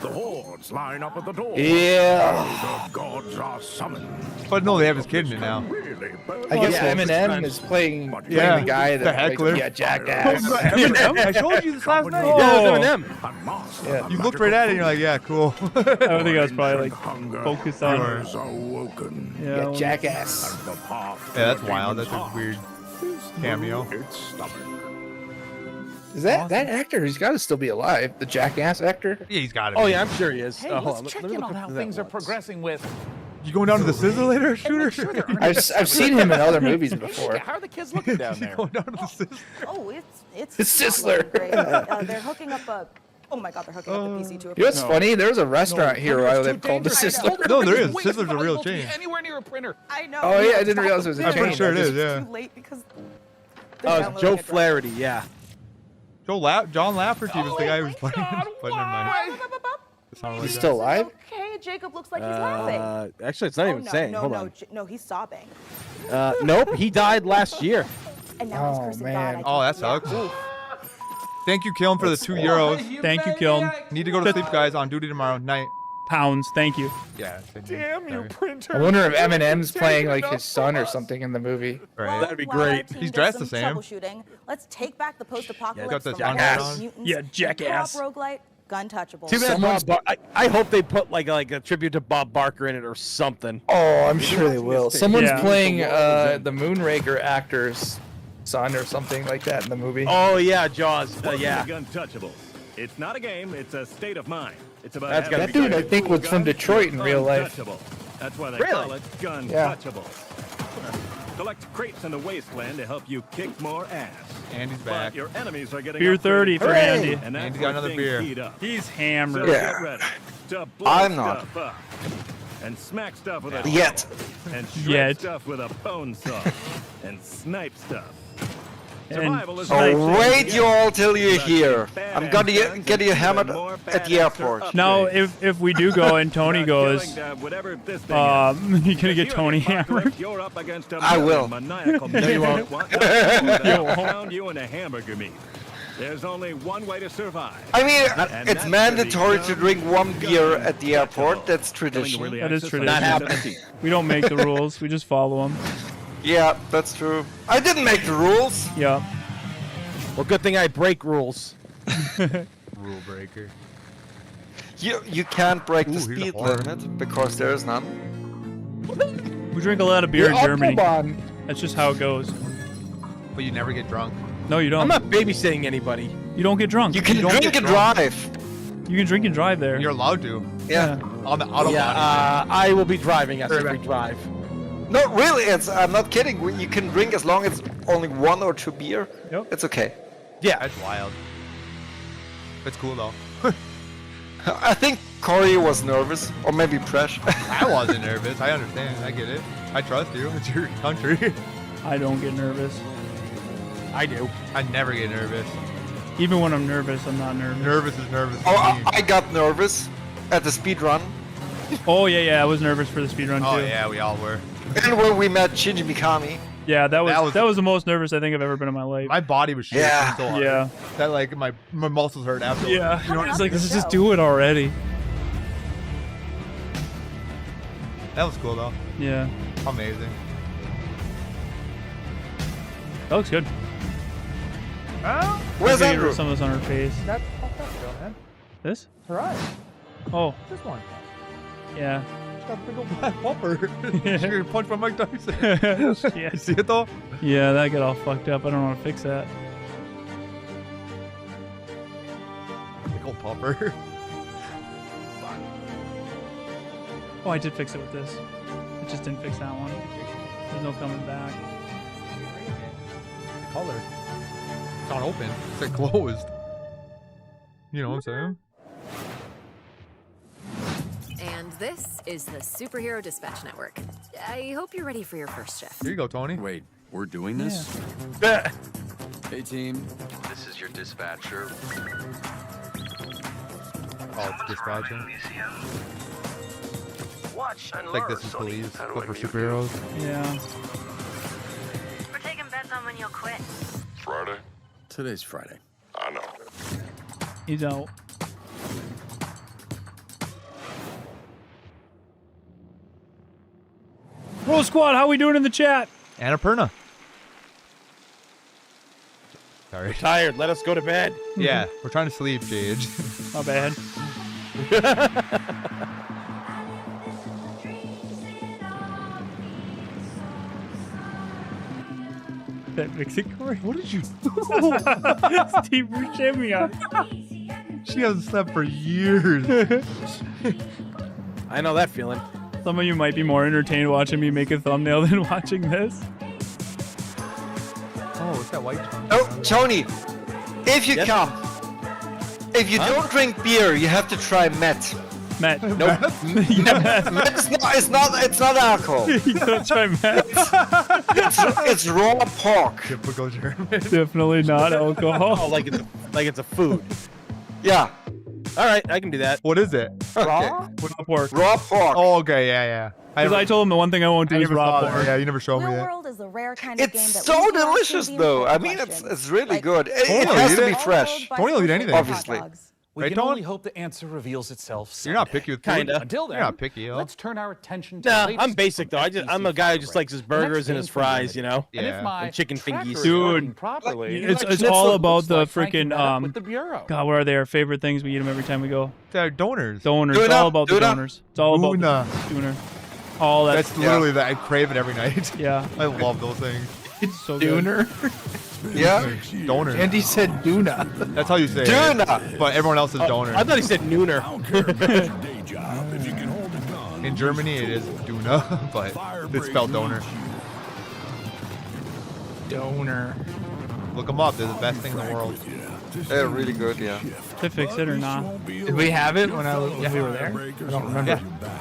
The hordes line up at the door. Yeah. The gods are summoned. But no, they have his kid in it now. I guess Eminem is playing the guy the that heckler. jackass. Eminem? I showed you this last night. Oh. Yeah, it was Eminem. Yeah. You looked right at it and you're like, yeah, cool. I don't think I was probably like focused on. Awoken. Yeah, jackass. Yeah, that's wild. That's a weird cameo. Its stomach. Is that actor? He's got to still be alive. The jackass actor. Yeah, he's got it. Oh yeah, I'm sure he is. Hey, Hold let's on, check let me in look on up how that things are once. progressing with. You going down to the Sizzler shooter? I've seen him in other movies before. How are the kids looking down there? Going down to the Sizzler. Oh, it's It's Sizzler. great. They're hooking up a. Oh my God, they're hooking up the PC to a. You know what's funny? There's a restaurant here where I live called the Sizzler. No, there is. Sizzler's a real chain. Anywhere near a printer. I know. Oh yeah, I didn't realize it was a I'm chain. pretty sure it is. Too Yeah. late because. Oh, it's Joe Flaherty. Yeah. John Lafferty was the guy who was playing. But never mind. It sounded like He's that. still alive? Okay, Jacob looks like he's laughing. Actually, it's not even saying. No, Hold no, on. no, he's sobbing. Nope, he died last year. And now he's cursing God. Oh, that sucks. Thank you, Kiln, for the €2. Thank you, Kiln. Need to go to sleep, guys. On duty tomorrow night. Pounds. Thank you. Yeah. Damn you, printer. I wonder if Eminem's playing like his son or something in the movie. Right. That'd be While our great. team He's does dressed the some same. Troubleshooting. Let's take back the post-apocalypse got the from jackass. robots, mutants, Yeah, jackass. co-op roguelite, gun touchable. Too bad Bob I hope they put like a tribute to Bob Barker in it or something. Oh, I'm sure they will. Someone's Yeah. playing the Moonraker actor's son or something like that in the movie. Oh yeah, Jaws. Yeah. Gun touchable. It's not a game, it's a state of mind. It's about That's having That dude, I cool think, was from guns Detroit in that are real life. untouchable. That's why they Really? call it gun Yeah. touchable. Collect crates in the wasteland to help you kick more ass. Andy's But back. your enemies are getting Beer upgraded 30 for quickly, Andy. And that's Andy got where another things beer. heat up. He's So hammered. get ready to blow I'm not. stuff up. And smack stuff with a Yet. shovel. And shred Yet. stuff with a bone saw. And snipe stuff. And Survival is snipe. Oh, wait you all till you're here. I'm gonna get you hammered at the airport. Now, if we do go and Tony goes, you're gonna get Tony hammered. I will. No, you won't. You won't. Pound you in a hamburger meat. There's only one way to survive. I mean, And it's that's mandatory the to drink one beer at the airport. That's tradition. That is tradition. Not happening. We don't make the rules. We just follow them. Yeah, that's true. I didn't make the rules. Yeah. Well, good thing I break rules. Rule breaker. You can't break the Ooh, here's a speed horn. limit because there is none. We drink a lot of beer in Germany. Autobahn. That's just how it goes. But you never get drunk. No, you don't. I'm not babysitting anybody. You don't get drunk. You can don't drink get and drunk. drive. You can drink and drive there. You're allowed to. Yeah. On the autobahn. Yeah, I will be driving as we drive. No, really, I'm not kidding. You can drink as long as only 1 or 2 beer. Yep. It's okay. Yeah. That's wild. It's cool though. I think Corey was nervous, or maybe Presh. I wasn't nervous. I understand. I get it. I trust you. It's your country. I don't get nervous. I do. I never get nervous. Even when I'm nervous, I'm not nervous. Nervous is nervous. Oh, I got nervous at the speed run. Oh yeah, I was nervous for the speedrun too. Oh yeah, we all were. And when we met Shinji Mikami. Yeah, that was the most nervous I think I've ever been in my life. My body was shaking so hard. Yeah. That like my muscles hurt after. Yeah. You know, It's like, let's just do it already. that was cool though. Yeah. Amazing. That looks good. Oh, Where's I figured Andrew? some of this on her face. that's fucked up, though, man. This? Her eyes. Oh, This one. yeah. She's got a big old black bumper. She's getting punched by Mike Tyson. Yeah. You see it though? Yeah, that got all fucked up. I don't know how to fix that. Big old bumper. Oh, I did fix it with this. It just didn't fix that one. There's no coming back. color. It's not open. It's like closed. You know what I'm saying? And this is the Superhero Dispatch Network. I hope you're ready for your first shift. Here you go, Tony. Wait, we're doing this? Yeah. Hey, team. This is your dispatcher. Oh, it's dispatching. Watch and Like learn, this is Sonny. police, How do but I for mute superheroes. Yeah. We're taking bets on when you'll quit. Friday? Today's Friday. I know. He's out. Roll Squad, how we doing in the chat? Annapurna. Sorry. We're tired. Let us go to bed. Yeah, we're trying to sleep, Gage. My bad. That mixing Corey. What did you do? Steve Buscemi. She hasn't slept for years. I know that feeling. Some of you might be more entertained watching me make a thumbnail than watching this. Oh, it's that white chunk. Oh, Tony, if you come, if you don't drink beer, you have to try Met. Met. Nope. It's not alcohol. You don't try Met. It's raw pork. Typical German. Definitely not alcohol. Oh, like it's a food. Yeah. All right, I can do that. What is it? Raw? Raw pork. Raw pork. Oh, okay, yeah. Because I told him the one thing I won't do is raw pork. Yeah, you never showed me Real that. World is the rare kind of game It's that so leaves you delicious, asking though. I meaningful mean, it's questions. really good. It Tony will has eat to be it. fresh. Tony will eat anything. Obviously. We Right, can Don? only hope the answer reveals itself someday. You're not picky with food. Kinda. Until then, You're not picky, yo. let's turn our attention to Nah, the I'm latest basic though. from I'm a guy who just likes his burgers and his fries, you know. And Yeah. if my And chicken tracker fingies. is Dude. working properly, It's all about the Frankie freaking met up with the bureau. God, what are they? Our favorite things. We eat them every time we go. They're donors. Donors. It's Tuna, all about the tuna. donors. It's all about Tuna. the tuner. All that. That's literally that. I crave it every night. Yeah. I love those things. It's so good. Dooner. Yeah. Donor. Andy said Duna. That's how you say Duna. it. But everyone else is donor. I thought he said nooner. Day job if you can hold a gun. In Germany, it is Duna, but it's spelled donor. Donor. Look them up. They're the best thing in the world. They're really good, yeah. To fix it or not. Did we have it when we were there? I don't remember.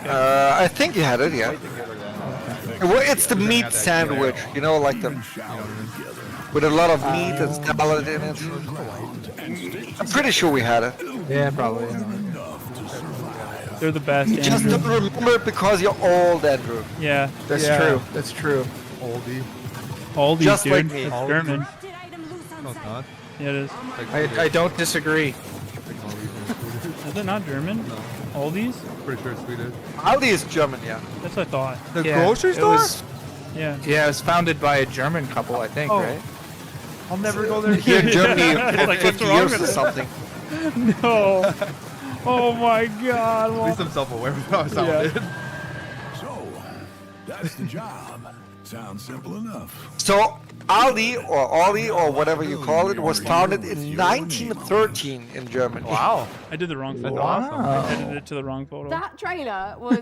I think you had it, yeah. Well, it's the meat sandwich, you know, like the with a lot of meat and salad in it. I'm pretty sure we had it. Yeah, probably. They're the best. You just Andrew. don't remember it because you're old, Andrew. Yeah. That's yeah. true. That's true. Oldie. Aldi's, Just dude. like me. That's German. No, it's not. Yeah, it is. I don't disagree. Is it not German? No. Aldi's? Pretty sure it's Swedish. Aldi is German, yeah. That's what I thought. The Yeah, grocery it store? was- Yeah. Yeah, it was founded by a German couple, I think, Oh. right? I'll never go there Here in again. Germany for Like, 50 what's wrong years with or it? something. No. Oh my God. At least I'm self-aware of how I sounded. So, that's the job. Sounds simple enough. So, Aldi or whatever you call it was founded in 1913 in Germany. Wow. I did the wrong That's photo. awesome. I edited it to the wrong photo. That trailer was.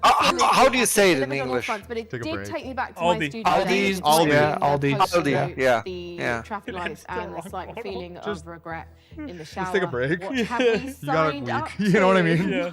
How do you say it in living on all English? fronts, but it Take a did break. take me back to Aldi. my studio. Aldi's. days, Aldi. Yeah, the Aldi's. post-road, Aldi, yeah, The yeah. traffic lights and the slight feeling Just- of regret in the shower. take a break. What have we You got a signed week. up You know what I to? mean? Yeah.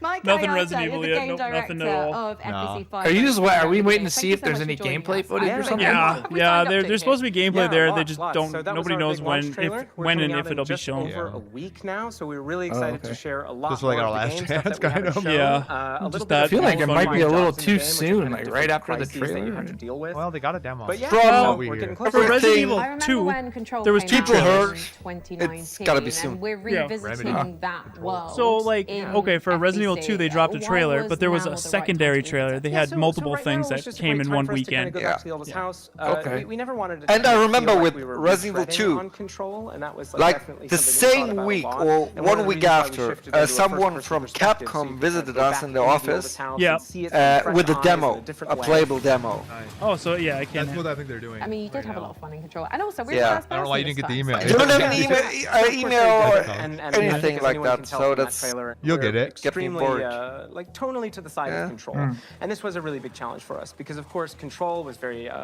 Mike Nothing Gallardo Resident is Evil the yet, game nope, nothing at director all. of FBC 5. Are you just are we waiting to Thank see you if so there's much any for joining gameplay us. footage or something? Yeah, there's supposed to be gameplay there. They just So don't. that was Nobody our knows big launch when, trailer. We're when and coming if out it'll in be just shown. over a week now, so we're really excited to share a lot Just like more our of the last game stuff chance, that we kind haven't of. shown. Yeah. A little Just bit of that I feel like it fun might be a jobs little in the too game, which are soon, kind of like different right after the crises that you trailer. have to deal with. Well, they got a demo. But yeah, Well, we're getting closer. For Resident Evil I remember 2, when Control there was came two out trailers. in 2019, It's gotta be soon. and we're Yeah. revisiting Remedy. that world. So, like, in okay, for Resident Evil 2, they dropped a Why trailer, was but there was now a the right secondary time to trailer. They had multiple right things now, it's that just a came great in time one for us to kinda weekend. go back to the oldest house. Okay. We never wanted to And I feel remember like with we were Resident Evil retreading 2, on Control, and that was like definitely the something we thought same about a week lot. or And one one of the week reasons why we after, shifted into a someone first-person from perspective, so you Capcom can visited go us back in and the view office this house Yeah. and see it from fresh with a eyes demo, in a different a way. playable demo. Oh, so yeah, I can. That's what I think they're doing. I mean, you did have a lot of fun in Control, and also we're Yeah. the first I don't know why you didn't get the email. You don't have an email, or And anything as like anyone can that, tell so from that that's trailer, You'll we're get it. Get me Extremely, bored. like tonally to the side Yeah. of Control, Mm. and this was a really big challenge for us because, of course, Control was very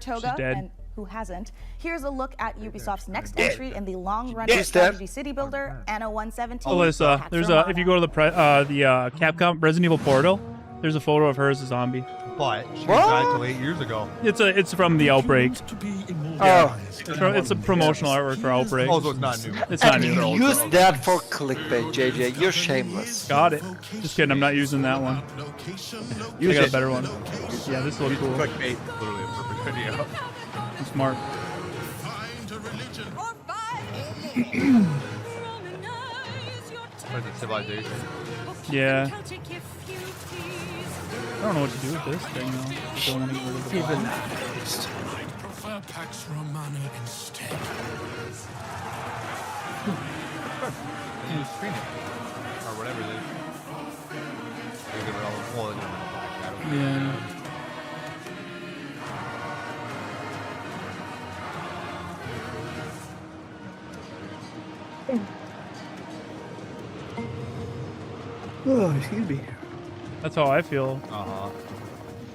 Saratoga, dead. and who hasn't? Here's a look at Ubisoft's next entry in the long-running strategy city builder, Anno 117. Alyssa, there's a if you go to the Capcom Resident Evil Portal, there's a photo of her as a zombie. But she died till 8 years ago. It's from the Outbreak. Oh, it's a promotional artwork for Outbreak. Oh, so it's not new. It's not and new. you use that for clickbait, JJ. You're shameless. Got it. Just kidding. I'm not using that one. I got a better one. Yeah, this looks cool. Clickbait, literally a perfect idea. I'm smart. Civilization. Yeah. I don't know what to do with this thing though. I don't want to get rid of the bottom. I prefer Pax Romana instead. You just screen it. Or whatever it is. You get rid of all the black shadow. Yeah. Oh, excuse me. That's how I feel. Uh-huh.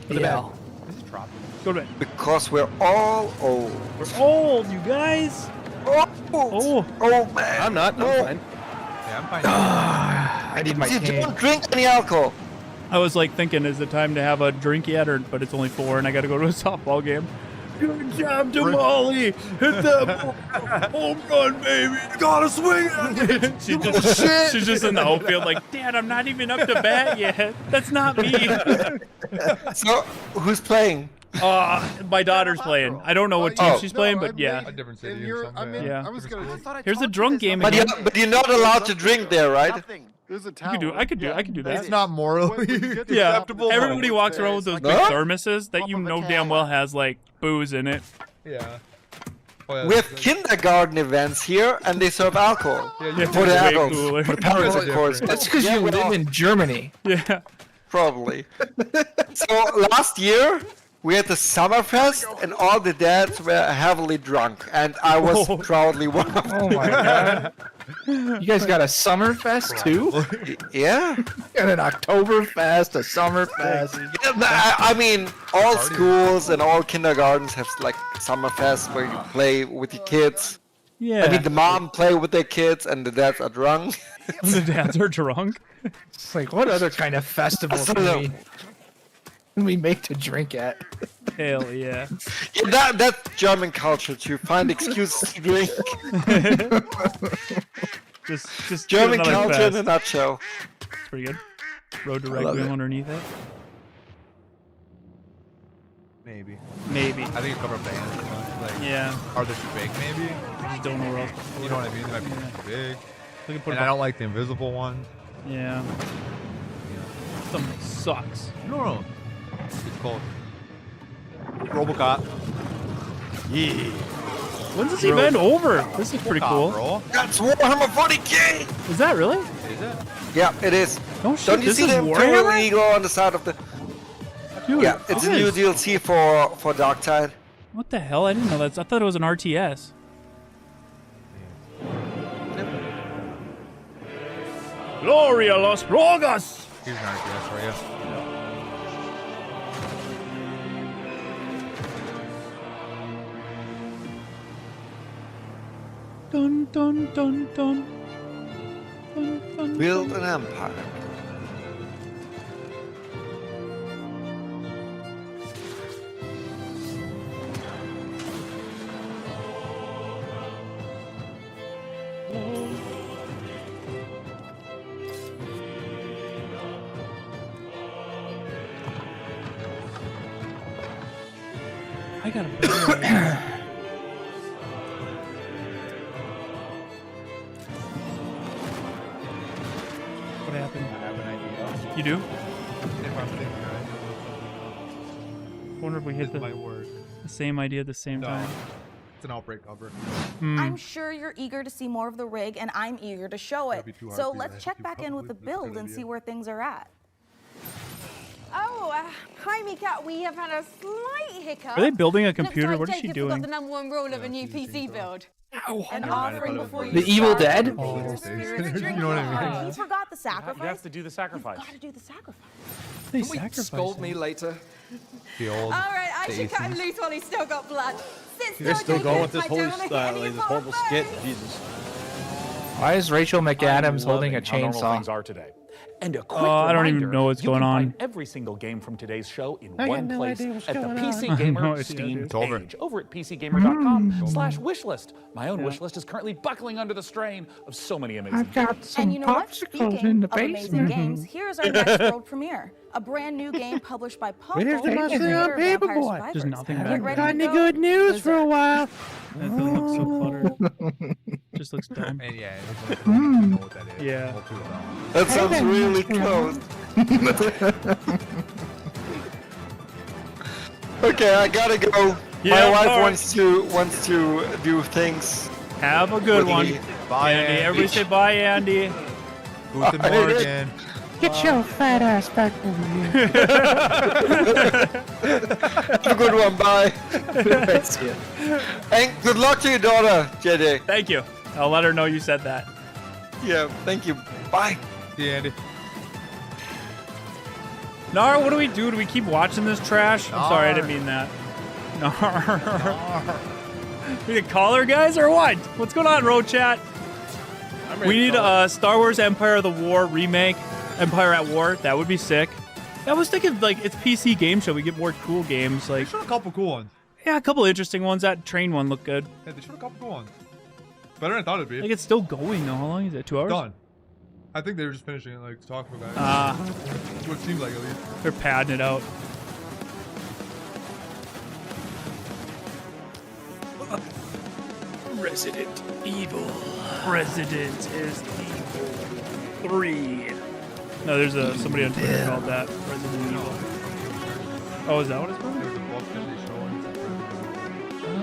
Go to bed. This is tropical. Go to bed. Because we're all old. We're old, you guys. Oh, man. I'm not. I'm fine. Yeah, I'm fine. I need my You cane. don't drink any alcohol. I was like thinking, is it time to have a drink yet? But it's only 4 and I got to go to a softball game. Good job, Jamali. Hit that home run, baby. You gotta swing it. She's just in the outfield like, Dad, I'm not even up to bat yet. That's not me. So, who's playing? My daughter's playing. I don't know what team she's playing, but yeah. A different city. Yeah. I was gonna. Here's a drunk game But again. you're not allowed to drink there, right? There's a I tower. could do that. It's not morally Yeah. acceptable. Everybody walks around with those big No? thermoses that you know damn well has like booze in it. Yeah. Oh, yeah, We have kindergarten events here, and they serve alcohol. Yeah, For the way adults. cooler. For the parents, of course. That's because you we live all- in Germany. Yeah. Probably. So last year we had the Summerfest, and all the dads were heavily drunk, and I was proudly one of them. Oh my god. You guys got a Summerfest too? Yeah. And an Oktoberfest, a Summerfest. Yeah, I mean, all schools and all kindergartens have like Summerfest where you play with your kids. Yeah. I mean, the mom play with their kids, and the dads are drunk. The dads are drunk. It's like, what other kind of festival can we make to drink at? Hell yeah. Yeah, that's German culture to find excuses to drink. Just German get another culture in a fest. nutshell. It's pretty good. Road to love Requiem it. underneath it. Maybe. Maybe. I think it's cover bands. Like, Yeah. Are they too big? Maybe. I just don't know where else. You know what I mean? They might be too big. We can put And it I don't like the invisible ones. Yeah. Something sucks. No. It's called RoboCop. Yeah. When's this event over? This is pretty cool. Bro. That's Warhammer 40K! Is that really? Is it? Yeah, it is. Oh shit, Don't you this see is the Imperial Warhammer? Eagle on the side of the... Dude, Yeah, it's a new DLC for Darktide. What the hell? I didn't know that. I thought it was an RTS. Gloria Los Rogas! Here's an RTS for you. Dun dun dun dun. Dun, dun, Build an empire. I got a better idea. What happened? I have an idea. You do? If I'm thinking right. I wonder if we hit It the might work. same idea at the same No. time. It's an Outbreak cover. I'm sure you're eager to see more of the rig, and I'm eager to show it. That'd be too hard So for you let's guys check to back in with the probably. That's a build good and idea. see where things are at. Oh, hi, Mika. We have had a slight hiccup. Are they building a Looks computer? like What is she Jacob doing? forgot the number one rule of a new PC build. An offering before you The Evil start. Dead? The spirit of You know what I mean? He forgot the sacrifice. You have to do the sacrifice. Gotta do the sacrifice. They Can we sacrificed scold him. me later? The old. All right, I the should cut him Aces. loose while he's still got blood. You guys still going with this horrible skit? Jesus. Why is Rachel McAdams holding a How normal things chainsaw? are today. And a quick I don't even reminder, know what's you going can on. find every single game from today's show in I got one no place idea what's at the going PC on. Gamer No idea, Steam dude. page over at PCGamer.com/wishlist. My own wishlist is currently buckling under the strain of so many amazing I've got games. some And you know what? popsicles Speaking in the of amazing basement. games, here's our next world premiere. A brand new game published by Puzzle. Where's the the monster creator on of Vampire Paperboy? Survivors. There's nothing Get back ready there. to Got any go good news for a while? That doesn't look so cluttered. Just looks dumb. And yeah, I don't know what that is. Yeah. We'll do that. That sounds really close. Okay, I gotta go. Yeah, My wife alright. wants to do things. Have a good with one. me. Bye, Andy. Andy. Everybody say bye, Andy. Guten Morgen. Get your fat ass back over here. Have a good one. Bye. And good luck to your daughter, JJ. Thank you. I'll let her know you said that. Yeah, thank you. Bye. See you, Andy. Nar, what do we do? Do we keep watching this trash? I'm sorry, I didn't Nar. mean that. Nar. We can call her, guys, or what? What's going on, Road Chat? We need a Star Wars Empire of the War remake. Empire at War. That would be sick. I was thinking, like, it's PC game show. We get more cool games. They Like, showed a couple cool ones. yeah, a couple interesting ones. That train one looked good. Yeah, they showed a couple cool ones. Better than I thought it'd be. Like, it's still going, though. How long is it? 2 hours? Done. I think they were just finishing it, like, talking about that. Ah. What it seems like, at least. They're padding it out. Resident Evil. Resident is Evil 3. No, there's somebody on Twitter called that Resident Evil. Oh, is that what it's called? There was a book that they showed.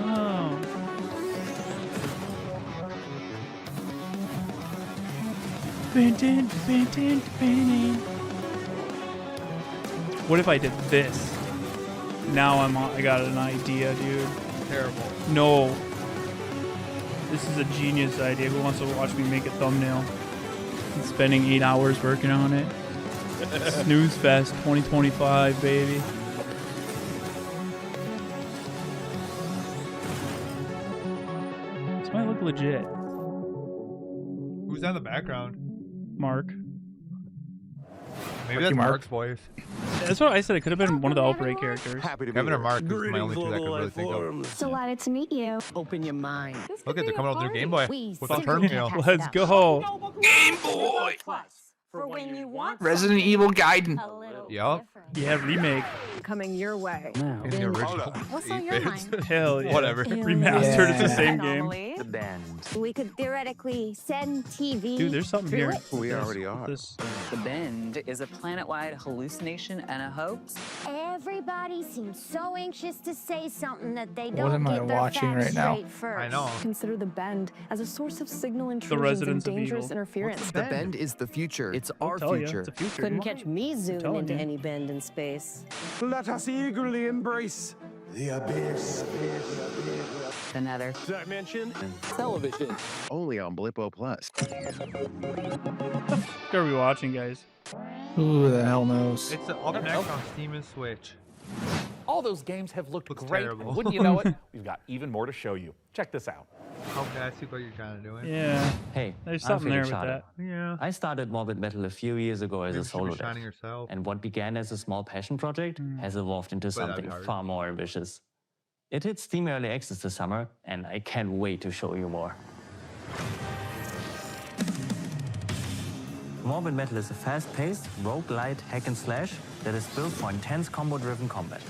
Oh. What if I did this? Now I got an idea, dude. Terrible. No. This is a genius idea. Who wants to watch me make a thumbnail? I'm spending 8 hours working on it. Snooze Fest 2025, baby. This might look legit. Who's that in the background? Mark. Maybe that's Mark's voice. That's what I said. It could have been one of the Outbreak characters. Kevin or Mark is my only two that I could really think of. Delighted to meet you. Open your mind. Look at they're coming out with their Game Boy with a turntable. Let's go. Game Boy. For when you want Resident Evil Gaiden. Yup. Yeah, remake. coming your way. In the original. What's on your mind? Hell yeah. Whatever. Remastered, it's the same game. The Bend. We could theoretically send TV. Dude, there's something here. We already are. The Bend is a planet-wide hallucination and a hoax. Everybody seems so anxious to say something that they don't What am I get their watching facts right now? straight first. I know. Consider the Bend as a source of signal intrusions Residents and of dangerous Evil. interference. The Bend is the future. It's our tell ya, future. it's the future. Couldn't catch me zooming telling into you. any bend in space. Let us eagerly embrace the abyss. Another Dimension. Television. Only on Blippo Plus. What are we watching, guys? Who the hell knows? It's up next on Steam and Switch. All those games have looked Looks great. terrible. And wouldn't you know it? We've got even more to show you. Check this out. Okay, I see what you're trying to do. Yeah. Hey, There's I'm something there Felix with Schade. that. Yeah. I started Morbid Metal a few years ago as Maybe a you should solo be shining dev, yourself. and what began as a small passion project has evolved into But that'd be something hard. far more ambitious. It hit Steam Early Access this summer, and I can't wait to show you more. Morbid Metal is a fast-paced, roguelite hack and slash that is built for intense combo-driven combat.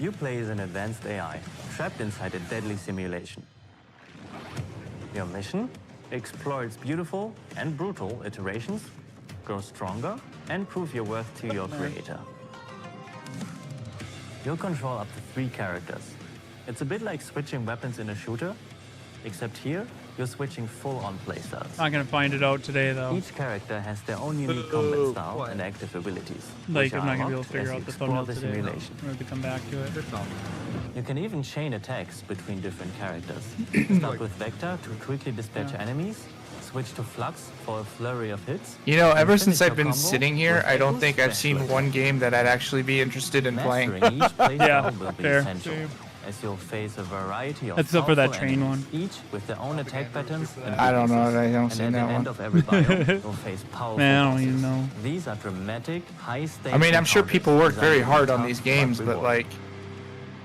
You play as an advanced AI, trapped inside a deadly simulation. Your mission? Explore its beautiful and brutal iterations, grow stronger, and prove your worth to your creator. You'll control up to 3 characters. It's a bit like switching weapons in a shooter, except here, you're switching full-on playstyles. Not gonna find it out today, though. Each character has their own unique combat style and active abilities. Like, which I'm are not gonna be able to unlocked figure as you out the explore thumbnail the today. simulation. I'm gonna have to come back to it. You can even chain attacks between different characters. Start with Vector to quickly dispatch enemies, switch to Flux for a flurry of hits. You know, and ever finish since your I've been combo sitting here, with I don't Echo's think I've Special seen Attack. one game that I'd actually be interested in playing. Mastering each playstyle Yeah, will be fair. essential. as you'll face a variety of That's up for that powerful train enemies, one. each with their own attack patterns and I don't know. weaknesses. I don't And see at the that end one. of every biome, you'll face powerful Man, I don't bosses. even know. These are dramatic, high-stakes I mean, I'm sure encounters people work designed very to be hard on tough these games, but rewarding. like,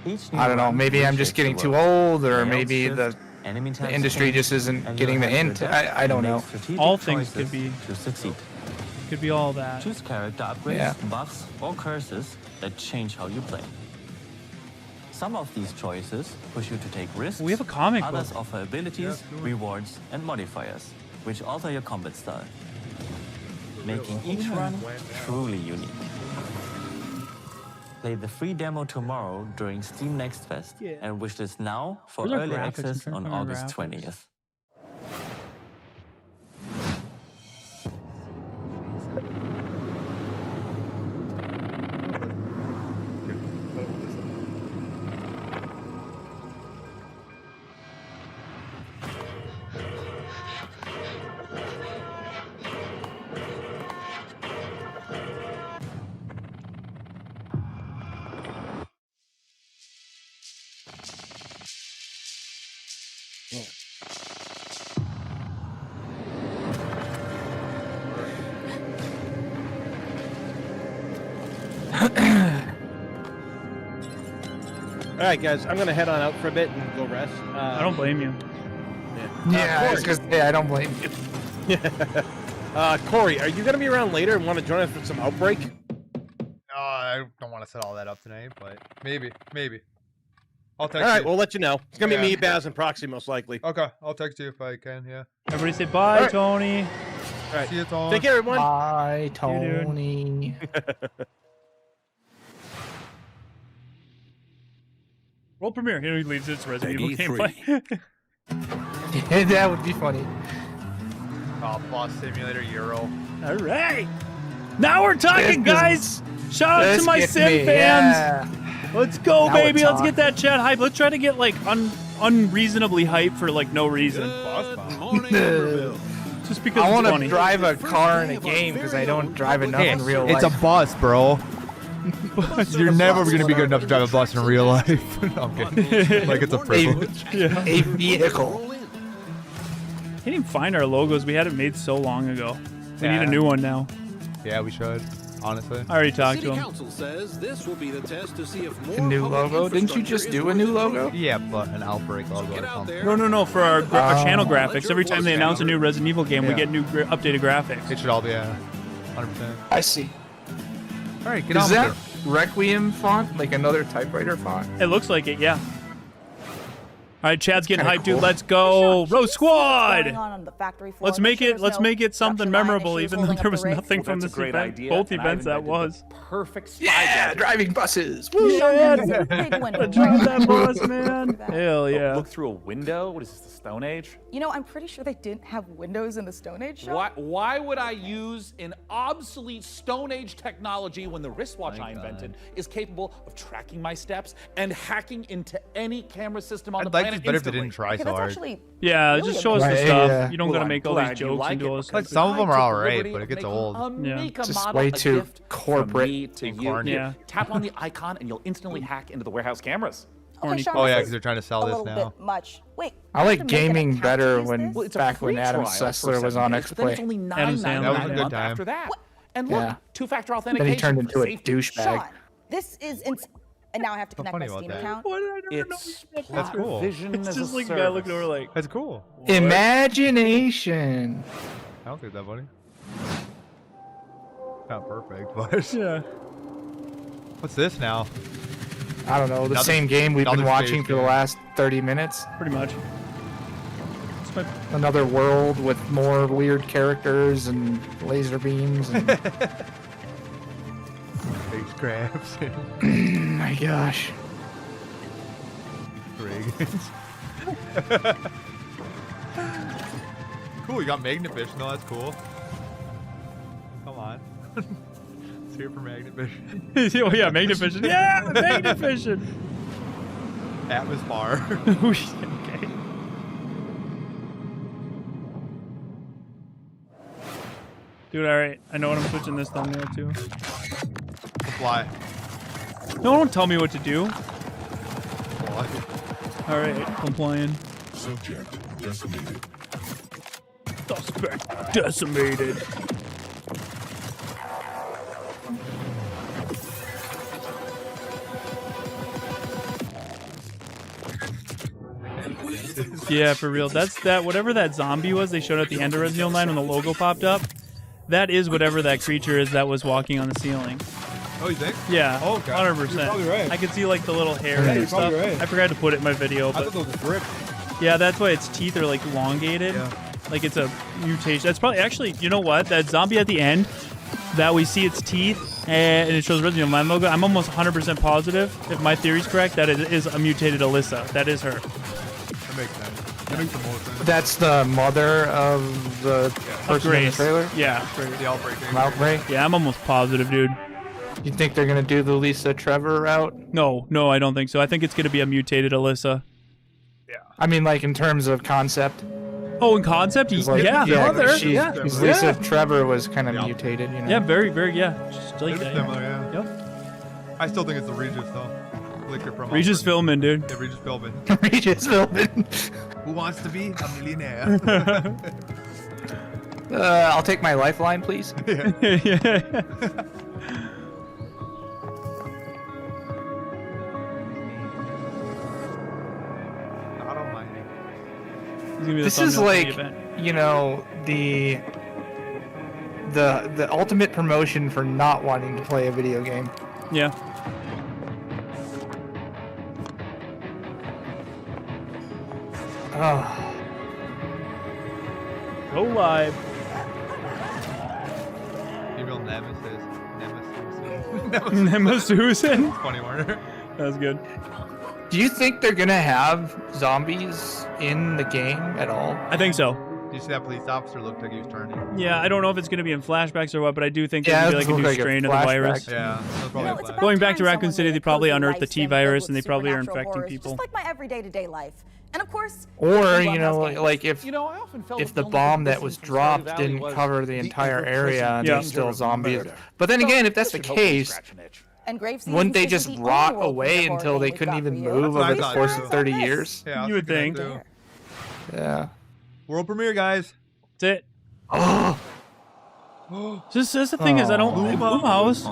Each new I don't know. run Maybe I'm just reshapes getting the too world. old, or Layouts maybe shift, the enemy types industry change, just isn't and getting you'll the have to int. adapt I don't and know. make strategic All things could choices be. to succeed. Could be all that. Choose character upgrades, Yeah. buffs, or curses that change how you play. Some of these choices push you to take risks. We have a comic Others book. offer abilities, rewards, and modifiers, which alter your combat style, making each run truly unique. Play the free demo tomorrow during Steam Next Fest, and wish this now for Where's our early graphics? I'm access trying to on find our August graphics. 20th. All right, guys, I'm gonna head on out for a bit and go rest. I don't blame you. Yeah, I was gonna say I don't blame you. Corey, are you gonna be around later and want to join us for some Outbreak? I don't want to set all that up tonight, but maybe. I'll All text right, you. we'll let you know. It's gonna be Yeah. me, Baz, and Proxy most likely. Okay, I'll text you if I can. Yeah. Everybody say bye, right. Tony. All right, See you, Tom. take care, everyone. Bye, See you, dude. Tony. World premiere. Here he leaves its Resident Evil Peggy gameplay. That would be funny. Boss Simulator Euro. All right. Now we're talking, This- guys. Shout out to this my gets Sim me, fans. yeah. Let's go, Now we're baby. Let's talking. get that chat hype. Let's try to get like unreasonably hype for like no reason. Just because I it's want funny. to drive a car in a game because I don't drive enough in real life. It's a bus, bro. You're never going to be good enough to drive a bus in real life. No, I'm kidding. Like it's a privilege. a vehicle. Can't even find our logos. We had it made so long ago. We need Yeah. a new one now. Yeah, we should. Honestly. I already talked to City him. Council says this will be the test to see if more A new public logo? Didn't you infrastructure just is do a worth new the logo? trouble. Yeah, but an Outbreak logo Get or out something. there. No, for our channel Let graphics. your Every time they voice announce a matter. new Resident Evil game, we Yeah. get new updated graphics. It should all be 100%. I see. All right, get Is on that with it. Requiem font? Like another typewriter font? It looks like it, yeah. All right, Chad's getting Kinda hyped, dude. cool. Let's go, Row Going Squad. on the factory floor. Let's Make make sure it. there's Let's no make it something production line memorable, issues even though holding up there the was rig. nothing Well, from that's this a great event. idea, Both and I events that invented was. the perfect spy Yeah, gadget. driving buses. Yeah, Big window drive right that next bus, to man. that. Hell yeah. Look through a window? What is this, the Stone Age? You know, I'm pretty sure they didn't have windows in the Stone Age show. Why would I use an obsolete Stone Age technology when the wristwatch I invented is capable of tracking my steps and hacking into any camera system on the I'd like planet this better if they instantly? didn't try Okay, so that's hard. actually Yeah, really just show us the amazing. stuff. Yeah. You don't Well, gotta I'm make all these glad you jokes like into it us. because Some of them I are took the alright, liberty but it of gets making old. a Yeah. Make a Just model, way a too gift from corporate me to and you. corny. Yeah. Tap on the icon and you'll instantly hack into the warehouse cameras. Okay, Sean, Oh yeah, this because is they're trying to sell a this little now. bit much. Wait, I you like have to make an gaming account better to use when this? It's a back when free Adam trial for Sessler was 7 on days, but then it's XPlay. only Adam $9.99 Sandler, That was a a good month time. after that. And look, Yeah. two-factor Then authentication. he turned into for a safety. douchebag. Sean, this is and now I have to connect my funny about Steam that? account. What did I never know? It's That's cool. Vision It's as just a like a guy looking service. over like. That's cool. Imagination. I don't think that funny. Not perfect, but Yeah. what's this now? I don't know. The Another- same game we've been another watching space for the game. last 30 minutes. Pretty much. It's my Another world with more weird characters and laser beams. And Face crabs. my gosh. Dragons. Cool, you got Magnifish. No, that's cool. Come on. Let's hear for Magnifish. Oh yeah, Magnification. Yeah, Magnification. Atmosphere. Okay. Dude, all right. I know what I'm switching this thumbnail to. Fly. No, don't tell me what to do. All right, I'm playing. Subject decimated. Suspect decimated. Yeah, for real. That's that. Whatever that zombie was they showed at the end of Resident Evil 9 when the logo popped up. That is whatever that creature is that was walking on the ceiling. Oh, you think? Yeah. Oh, okay. 100%. You're probably right. I can see like the little hair Yeah, and you're stuff. probably right. I forgot to put it in my video, I but thought those were gripped. yeah, that's why its teeth are like elongated. Yeah. Like it's a mutation. That's probably actually. You know what? That zombie at the end, that we see its teeth and it shows Resident Evil 9 logo. I'm almost 100% positive, if my theory's correct, that it is a mutated Alyssa. That is her. That makes sense. That makes the most sense. That's the mother of the person in the trailer? Yeah. The Outbreak. Outbreak? Yeah, I'm almost positive, dude. You think they're going to do the Lisa Trevor route? No, I don't think so. I think it's going to be a mutated Alyssa. I mean, like, in terms of concept. Oh, in concept? Like, Yeah, mother. Because Lisa Trevor was kind of mutated, you know? Yeah, very, yeah. Just like that. Similar, yeah. Yep. I still think it's the Regis, though. Liquor from Regis Philbin, dude. Yeah, Regis Philbin. Regis Philbin. Who wants to be a millionaire? I'll take my lifeline, please. Yeah. This is like, you know, the ultimate promotion for not wanting to play a video game. Yeah. Oh. Go live. Female Nemesusan. Funny word. That's good. Do you think they're gonna have zombies in the game at all? I think so. Did you see that police officer looked like he was turning? Yeah, I don't know if it's going to be in flashbacks or what, but I do think Yeah, there's going to be like a new strain of the virus. Yeah, that's probably a flash. Going back to Raccoon City, they probably unearthed the T Life virus filled and they with probably are supernatural infecting horrors, people. Just like my everyday-to-day life. And of course, Or, you know, like if You know, I often felt if that the only bomb good that was business from Stardew dropped Valley didn't was cover the entire area and Yeah. there's still zombies. But then again, if that's the case, and grave season wouldn't they isn't just the only rot world away premiere until horror they game couldn't we've got even for you. move That's over the what I course thought, of too. 30 years? Yeah, I was You would thinking think. that, too. Yeah. World premiere, guys. That's it. Oh. Just that's the thing is I don't Bloomhouse.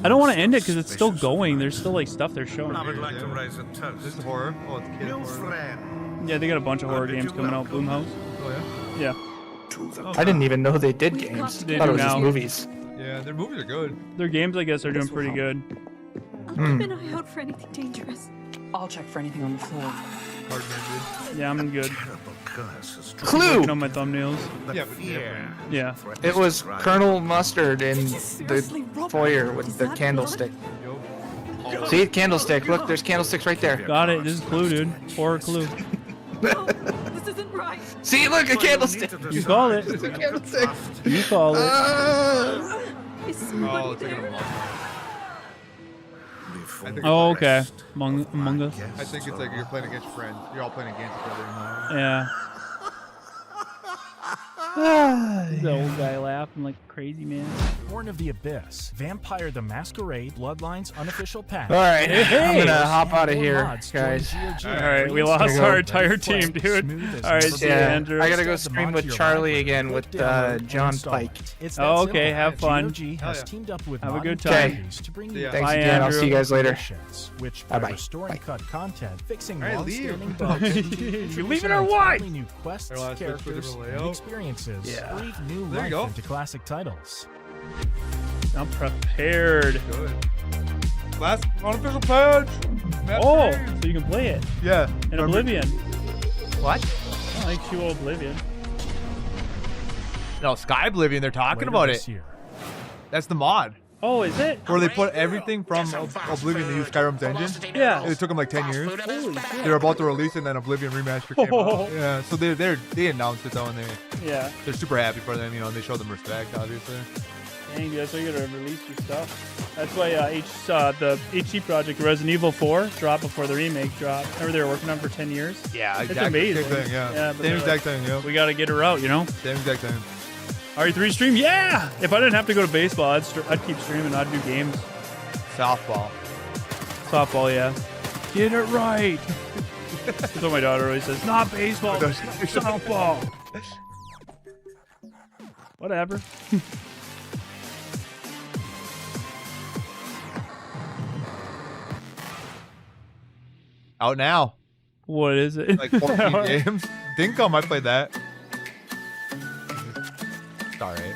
I don't want to end it because it's still going. There's still like stuff they're showing. I would like to raise a toast. This is horror. Oh, it's kids horror. Yeah, they got a bunch of horror games coming out. Bloomhouse. Oh, yeah? Yeah. I didn't even know they did games. They I thought do it was just now. movies. Yeah, their movies are good. Their games, I guess, are doing pretty good. I'll keep an eye out for anything dangerous. I'll check for anything on the floor. Yeah, I'm good. Clue! Looking on my thumbnails. Yeah, but Yeah. It was Colonel Mustard in the foyer with the candlestick. See? Candlestick. Look, there's candlesticks right there. Got it. This is Clue, dude. Horror Clue. This isn't right. See, look, a candlestick. You called it. It's a candlestick. You called it. Is Oh, somebody it's like there? a Oh, okay. Among Us. I think it's like you're playing against friends. You're all playing against each other. Yeah. The old guy laughing like a crazy man. Born of the Abyss, Vampire the Masquerade, Bloodlines unofficial pack. All right, I'm gonna hop out of More here, mods join guys. GOG. All right, we lost our entire team, dude. All right, see you, Andrew. I gotta go stream with Charlie again with John Pike. It's Oh, that okay, simple. have fun. GOG has teamed up with Have a good modern time. companies to bring See you ya. Thanks Bye, again. I'll Andrew. see you guys later. missions, which by Bye-bye. restoring Bye. cut content, fixing All right, long-standing leave. bugs, You're introducing leaving her why? entirely new quests, Here, let's switch to a characters, different and layout. experiences. Yeah. Breathe new There you life go. into classic titles. I'm prepared. Good. Last unofficial page. Oh, so you can play it Yeah. in Oblivion. What? I like you Oblivion. No, Sky Oblivion. They're talking Later about this it. year. That's the mod. Oh, is it? Where they put everything from Oblivion to use Skyrim's engine. Yeah. It took them like 10 years. Holy shit. They were about to release it and then Oblivion remaster came Oh. out. Yeah, so they announced it though and Yeah. they're super happy for them, you know, and they show them respect, obviously. Dang, dude, that's why you gotta release your stuff. That's why the HC project Resident Evil 4 dropped before the remake dropped. Remember they were working on it for 10 years? Yeah, It's exactly. amazing. Same thing, yeah. but Same they're exact thing, yeah. We gotta get her out, you know? Same exact thing. RE3 stream? Yeah! If I didn't have to go to baseball, I'd keep streaming. I'd do games. Softball. Softball, yeah. Get it right. That's what my daughter always says. Not baseball, softball. Whatever. Out now. What is it? Like 14 games. Dinkum, I played that. It's alright.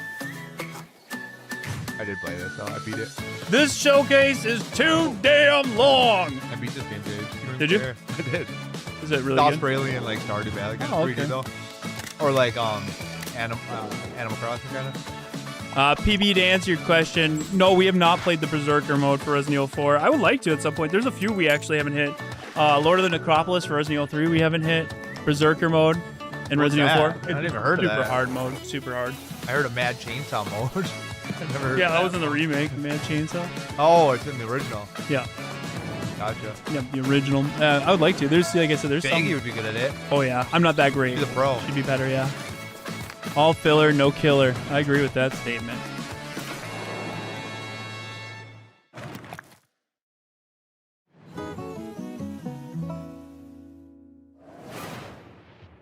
I did play this, so I beat it. This showcase is too damn long. I beat this game, dude. Did you? I did. Is it really Australian, like Stardew Valley. Kind of 3D though. Or like Animal Crossing kind of. PB, to answer your question, no, we have not played the Berserker mode for Resident Evil 4. I would like to at some point. There's a few we actually haven't hit. Lord of the Necropolis for Resident Evil 3 we haven't hit. Berserker mode in Resident Evil 4. I never heard of that. Super hard mode. Super hard. I heard of Mad Chainsaw mode. I never heard Yeah, of that was in the remake, Mad Chainsaw. Oh, it's in the original. Yeah. Gotcha. Yeah, the original. I would like to. There's, like I said, there's Baggy some. would be good at it. Oh yeah, I'm not that great. Be the pro. She'd be better, yeah. All filler, no killer. I agree with that statement.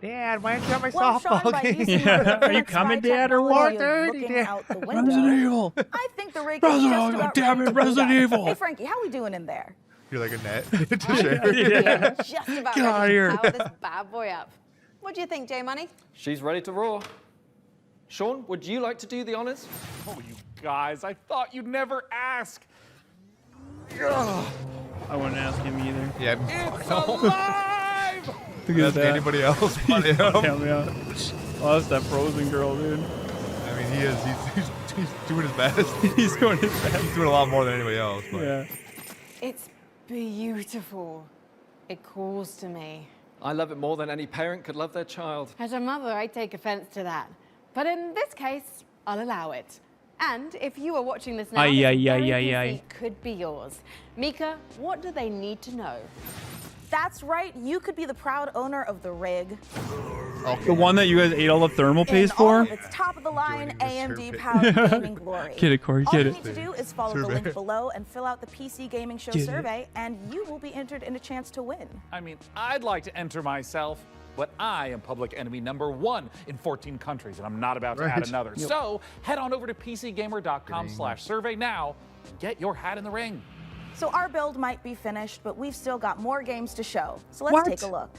Dad, why aren't you at my Well, Sean, softball by game? using Yeah. the Are you advanced coming, spy Dad, or what? technology of looking out the window, Resident Evil. I think the rig is Resident just Evil, about damn ready it, to boot Resident up. Evil. Hey, Frankie, how we doing in there? You're like a net to share. Yeah. Just about Get outta ready here. to power this bad boy up. What do you think, J Money? She's ready to roar. Sean, would you like to do the honors? Oh, you guys, I thought you'd never ask. I wouldn't ask him either. Yeah. It's alive! Look at that. Anybody else on him? Yeah. Oh, that's that frozen girl, dude. I mean, he is. He's doing his best. He's doing his best. He's doing a lot more than anybody else. But. Yeah. It's beautiful. It calls to me. I love it more than any parent could love their child. As a mother, I take offense to that. But in this case, I'll allow it. And if you are watching this now, Aye, this aye, very aye, PC aye. could be yours. Mika, what do they need to know? That's right, you could be the proud owner of the rig. The one that you guys ate all the thermal paste In all for? of its top-of-the-line AMD-powered gaming glory. Get it, Corey, All get you it. need to do is follow the link below and fill out the PC Gaming Show Get it. survey, and you will be entered in a chance to win. I mean, I'd like to enter myself, but I am public enemy #1 in 14 countries, and I'm not about to add another. Yep. So head on over to pcgamer.com/survey now and get your hat in the ring. So our build might be finished, but we've still got more games to show. So let's What? take a look.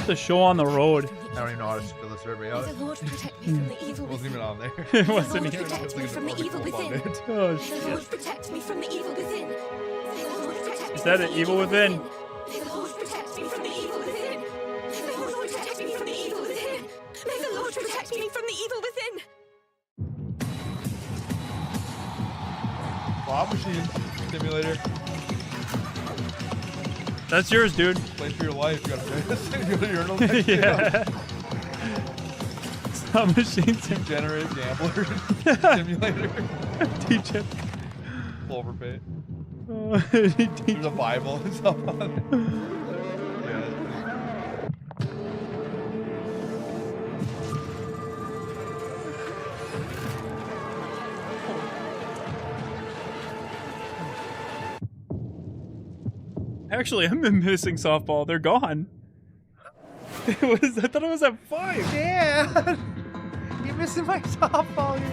The show on the road. I don't even know how to fill the survey out. May the Lord protect me from the evil It wasn't even on there. It May wasn't the Lord even. protect me from the evil within. Oh, May the shit. Lord protect me from the evil within. May the Lord protect me Is that from an the evil within? May the Lord protect me from the evil within. May the Lord protect me from the evil within. May the Lord protect me from the evil within. Claw machine simulator. That's yours, dude. Play for your life. You gotta play this. You go to urinal next to Yeah. Slot machine Degenerate gambler simulator. Teach him. Clover pit. Teach There's a Bible and stuff on it. Yeah, that's pretty. Actually, I'm missing softball. They're gone. I thought it was at 5. Dad! You're missing my softball here.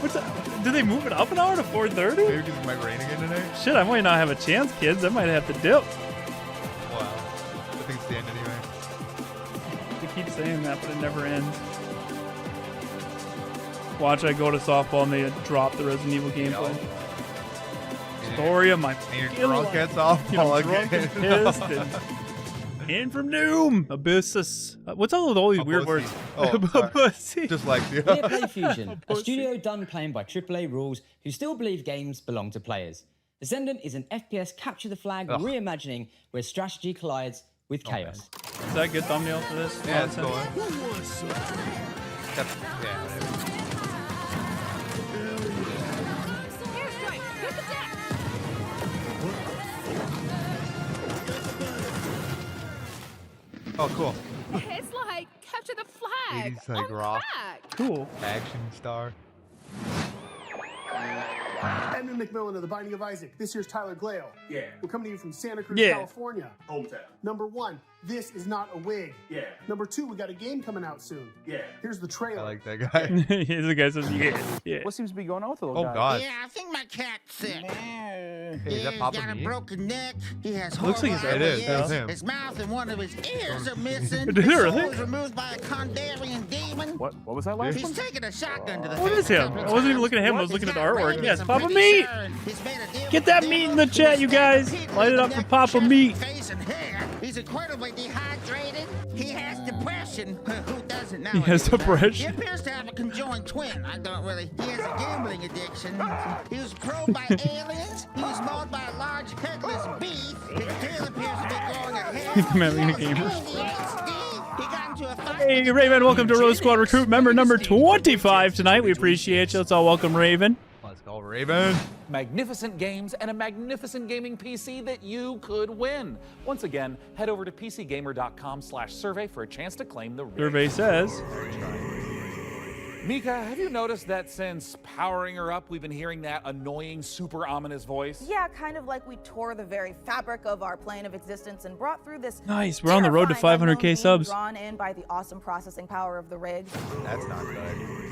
What's that? Did they move it up an hour to 4:30? Maybe because it might rain again today. Shit, I might not have a chance, kids. I might have to dip. Wow. I think it's the end anyway. They keep saying that, but it never ends. Watch, I go to softball and they drop the Resident Evil gameplay. Story of my And you're fucking drunk life. at softball Drunk and again. pissed and from Doom. Abyssus. What's all these weird words? Oh, Pussy. just like you. We're Play Fusion, a studio done playing by AAA rules who still believe games belong to players. Ascendant is an FPS capture the flag reimagining where strategy collides with chaos. Is that a good thumbnail for this? Yeah, it's nonsense? going. Yeah, whatever. Oh, cool. It's like capture the flag. He's like on rock. crack. Cool. Action star. Edmund McMillan of The Binding of Isaac. This here's Tyler Glale. Yeah. We're coming to you from Santa Cruz, Yeah. California. Hometown. Number 1, this is not a wig. Yeah. Number 2, we got a game coming out soon. Yeah. Here's the trailer. I like that guy. He's the guy says yeah. What seems to be going on with the little Oh, guy? God. Yeah, I think my cat's sick. Hey, is that He's Papa got a Me? broken neck. He has Looks like horrible it's- It is. ears. That's him. His mouth and one of his ears are missing. Did it His really? soul was removed by a Kandarian demon. What was that last He's one? taking a shotgun to the What face is a him? couple I wasn't even times. looking at him. I was He's looking at the got artwork. rabies, Yes, I'm Papa pretty Meat. sure. He's made a deal Get with that the meat in devil the to chat, you restore guys. the people Light it with up for neck, Papa chest, Meat. Face and hair. He's incredibly dehydrated. He has depression. Who doesn't know? He has depression. He appears to have a conjoined twin. I don't really. He has a gambling addiction. He was probed by aliens. He was mauled by a large headless beast. His tail appears to be growing a hair. I'm having a gamer. He got into a fight. Hey, Raven, welcome to Rose Squad Recruit member number 25 tonight. We appreciate you. Let's all welcome Raven. Let's go, Raven. Magnificent games and a magnificent gaming PC that you could win. Once again, head over to pcgamer.com/survey for a chance to claim the rig. Survey says. Mika, have you noticed that since powering her up, we've been hearing that annoying, super ominous voice? Yeah, kind of like we tore the very fabric of our plane of existence and brought through this. Nice. We're on the road to terrifying 500K unknown being subs. Drawn in by the awesome processing power of the rig. That's not good.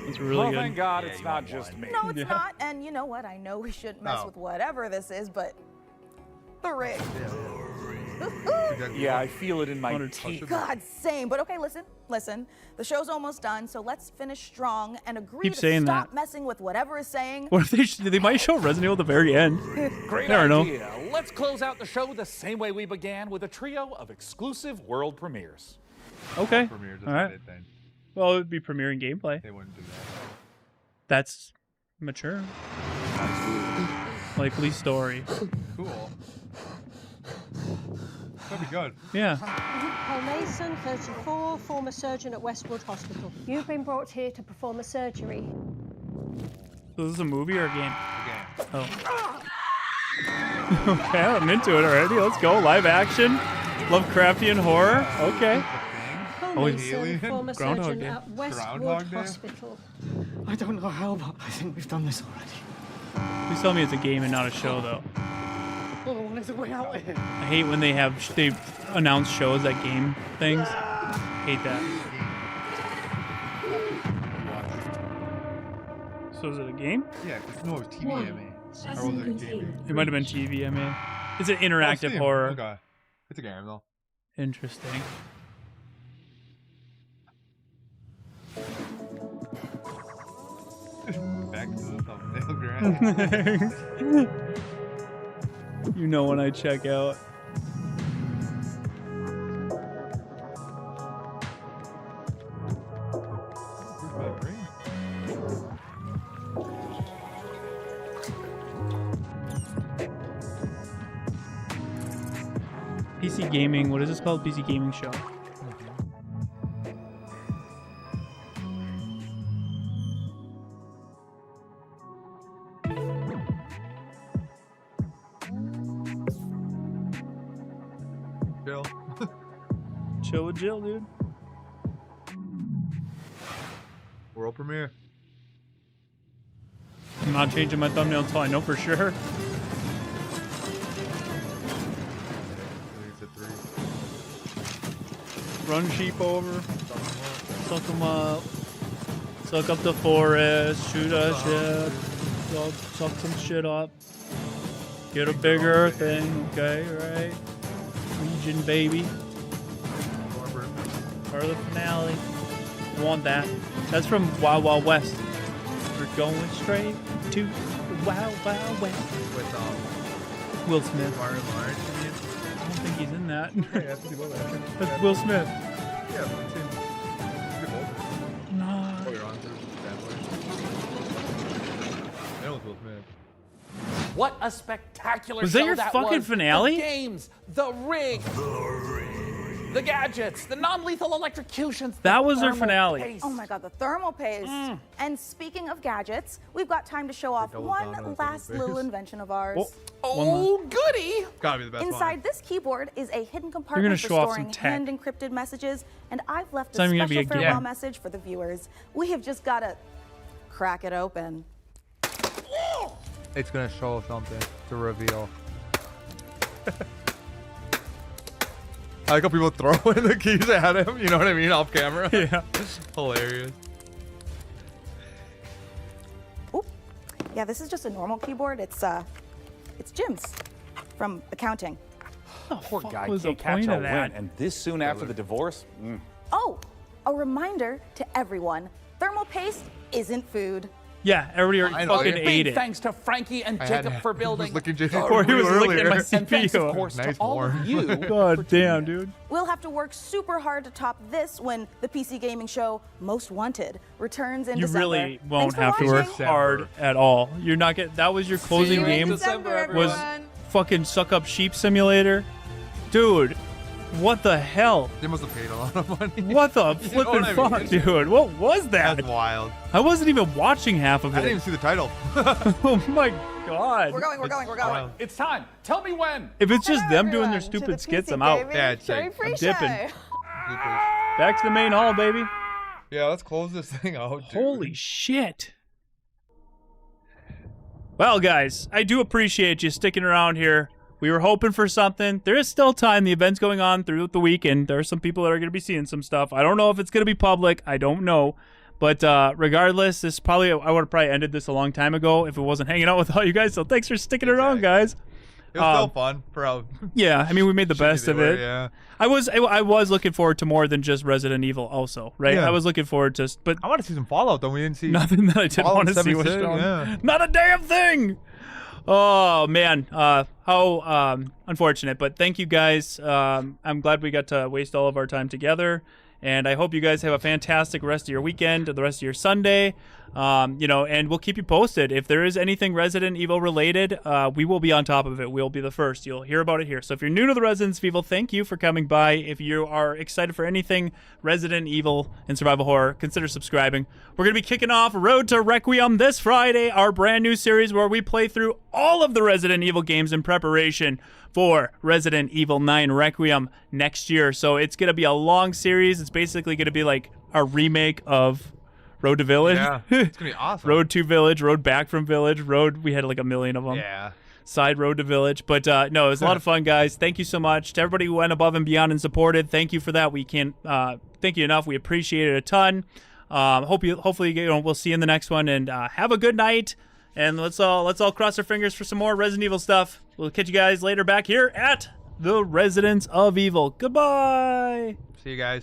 That's really Oh, good. thank God it's not just me. No, it's not. And you know what? I know we shouldn't mess Oh. with whatever this is, but the rig. Yeah, I feel it in my teeth. God, same. But okay, listen. The show's almost done, so let's finish strong and agree Keep to saying stop that. messing with whatever is saying. What if they might show Resident Evil at the very end? Great I don't know. idea. Let's close out the show the same way we began, with a trio of exclusive world premieres. Okay. Premiere just All right. did then. Well, it would be premiering gameplay. They wouldn't do that. That's mature. Likely story. Cool. That'd be good. Yeah. Paul Mason, 34, former surgeon at Westwood Hospital. You've been brought here to perform a surgery. So this is a movie or a game? Again. Oh. Okay, I'm into it already. Let's go. Live action. Lovecraftian horror. Okay. Paul Always Mason, former Groundhog surgeon Day. at Westwood Groundhog Day? Hospital. I don't know how, but I think we've done this already. Please tell me it's a game and not a show, though. All I want is a way out of here. I hate when they announce shows at game things. Hate that. So is it a game? Yeah, because no, it was TVMA. Or was it a game? It might have been TVMA. It's an interactive Steam. horror. Okay. It's a game, though. Interesting. Back to the thumbnail, Grant. You know when I check out. Where's my brain? PC Gaming, what is this called? PC Gaming Show. Jill. Chill with Jill, dude. World premiere. I'm not changing my thumbnail until I know for sure. I think it's a 3. Run sheep over. Suck them up. Suck up the forest. Shoot a shit. Suck some shit up. Get a bigger thing, okay, right? Legion, baby. Part of the finale. I want that. That's from Wild Wild West. We're going straight to the Wild Wild West. With Will Smith. Martin Lawrence. I don't think he's in that. Hey, that's pretty well. That's Will Smith. Yeah, but it's him. No. Oh, you're on to that one. That was Will Smith. What a spectacular Was show that your fucking was. finale? The games, the rig, the gadgets, the non-lethal electrocutions. That the was their thermal finale. pace. Oh my God, the thermal paste. And speaking of gadgets, we've got time to show off double one down on last thermal little paste. invention of ours. Oh, goody! Gotta be the best Inside one. this keyboard is a hidden gonna compartment for show off some storing tech. hand-encrypted messages, and I've left It's a not even gonna be special a game. farewell message for the viewers. We have just got to crack it open. It's gonna show something to reveal. I like how people throw in the keys at him. You know what I mean? Off camera. Yeah. Hilarious. Oop. Yeah, this is just a normal keyboard. It's Jim's from accounting. Poor guy was the can't catch point a of that? win, and this soon after the divorce. Oh, a reminder to everyone: thermal paste isn't food. Yeah, everybody I know, fucking yeah. ate Big it. thanks to Frankie and Jacob for building. Looking Jacob Or he was looking at my earlier. And thanks, of CPU. course, Nice to all warm. of you. God damn, dude. We'll have to work super hard to top this when the PC gaming show Most Wanted returns in You December. really won't Thanks for have to work watching. hard at all. You're not getting. That was your closing you in game. December, Was everyone. fucking suck up sheep simulator, dude. What the hell? They must have paid a lot of money. What the You know flipping what I fuck, mean? dude? What was that? That's wild. I wasn't even watching half of I didn't it. even see the title. Oh my god. We're going. Wild. It's time. Tell me when. If it's just Hello, them doing everyone, their to stupid the skits, PC I'm out. Gaming Yeah, it's Show like- pre-show. dipping. Back to the main hall, baby. Yeah, let's close this thing out. Dude. Holy shit. Well, guys, I do appreciate you sticking around here. We were hoping for something. There is still time. The event's going on throughout the weekend. There are some people that are going to be seeing some stuff. I don't know if it's going to be public. I don't know. But regardless, I would have probably ended this a long time ago if it wasn't hanging out with all you guys. So thanks for sticking around, guys. It was still fun for how Yeah, I mean, we made the best they of were, it. yeah. I was looking forward to more than just Resident Evil also, right? Yeah. I was looking forward to, but I want to see some Fallout though. We didn't see nothing that I didn't Fallout want to see was 76, shown. yeah. Not a damn thing. Oh man, how unfortunate. But thank you guys. I'm glad we got to waste all of our time together, and I hope you guys have a fantastic rest of your weekend, the rest of your Sunday. And we'll keep you posted if there is anything Resident Evil related. We will be on top of it. We'll be the first. You'll hear about it here. So if you're new to the Resident Evil, thank you for coming by. If you are excited for anything Resident Evil and survival horror, consider subscribing. We're gonna be kicking off Road to Requiem this Friday, our brand new series where we play through all of the Resident Evil games in preparation for Resident Evil 9 Requiem next year. So it's gonna be a long series. It's basically gonna be like a remake of Road to Village. Yeah, it's gonna be awesome. Road to Village, Road back from Village, we had like a million of them. Yeah. Side Road to Village. But no, it was a lot of fun, guys. Thank you so much to everybody who went above and beyond and supported. Thank you for that. We can't thank you enough. We appreciate it a ton. Hopefully we'll see you in the next one, and have a good night. And let's all cross our fingers for some more Resident Evil stuff. We'll catch you guys later back here at the Residence of Evil. Goodbye. See you guys.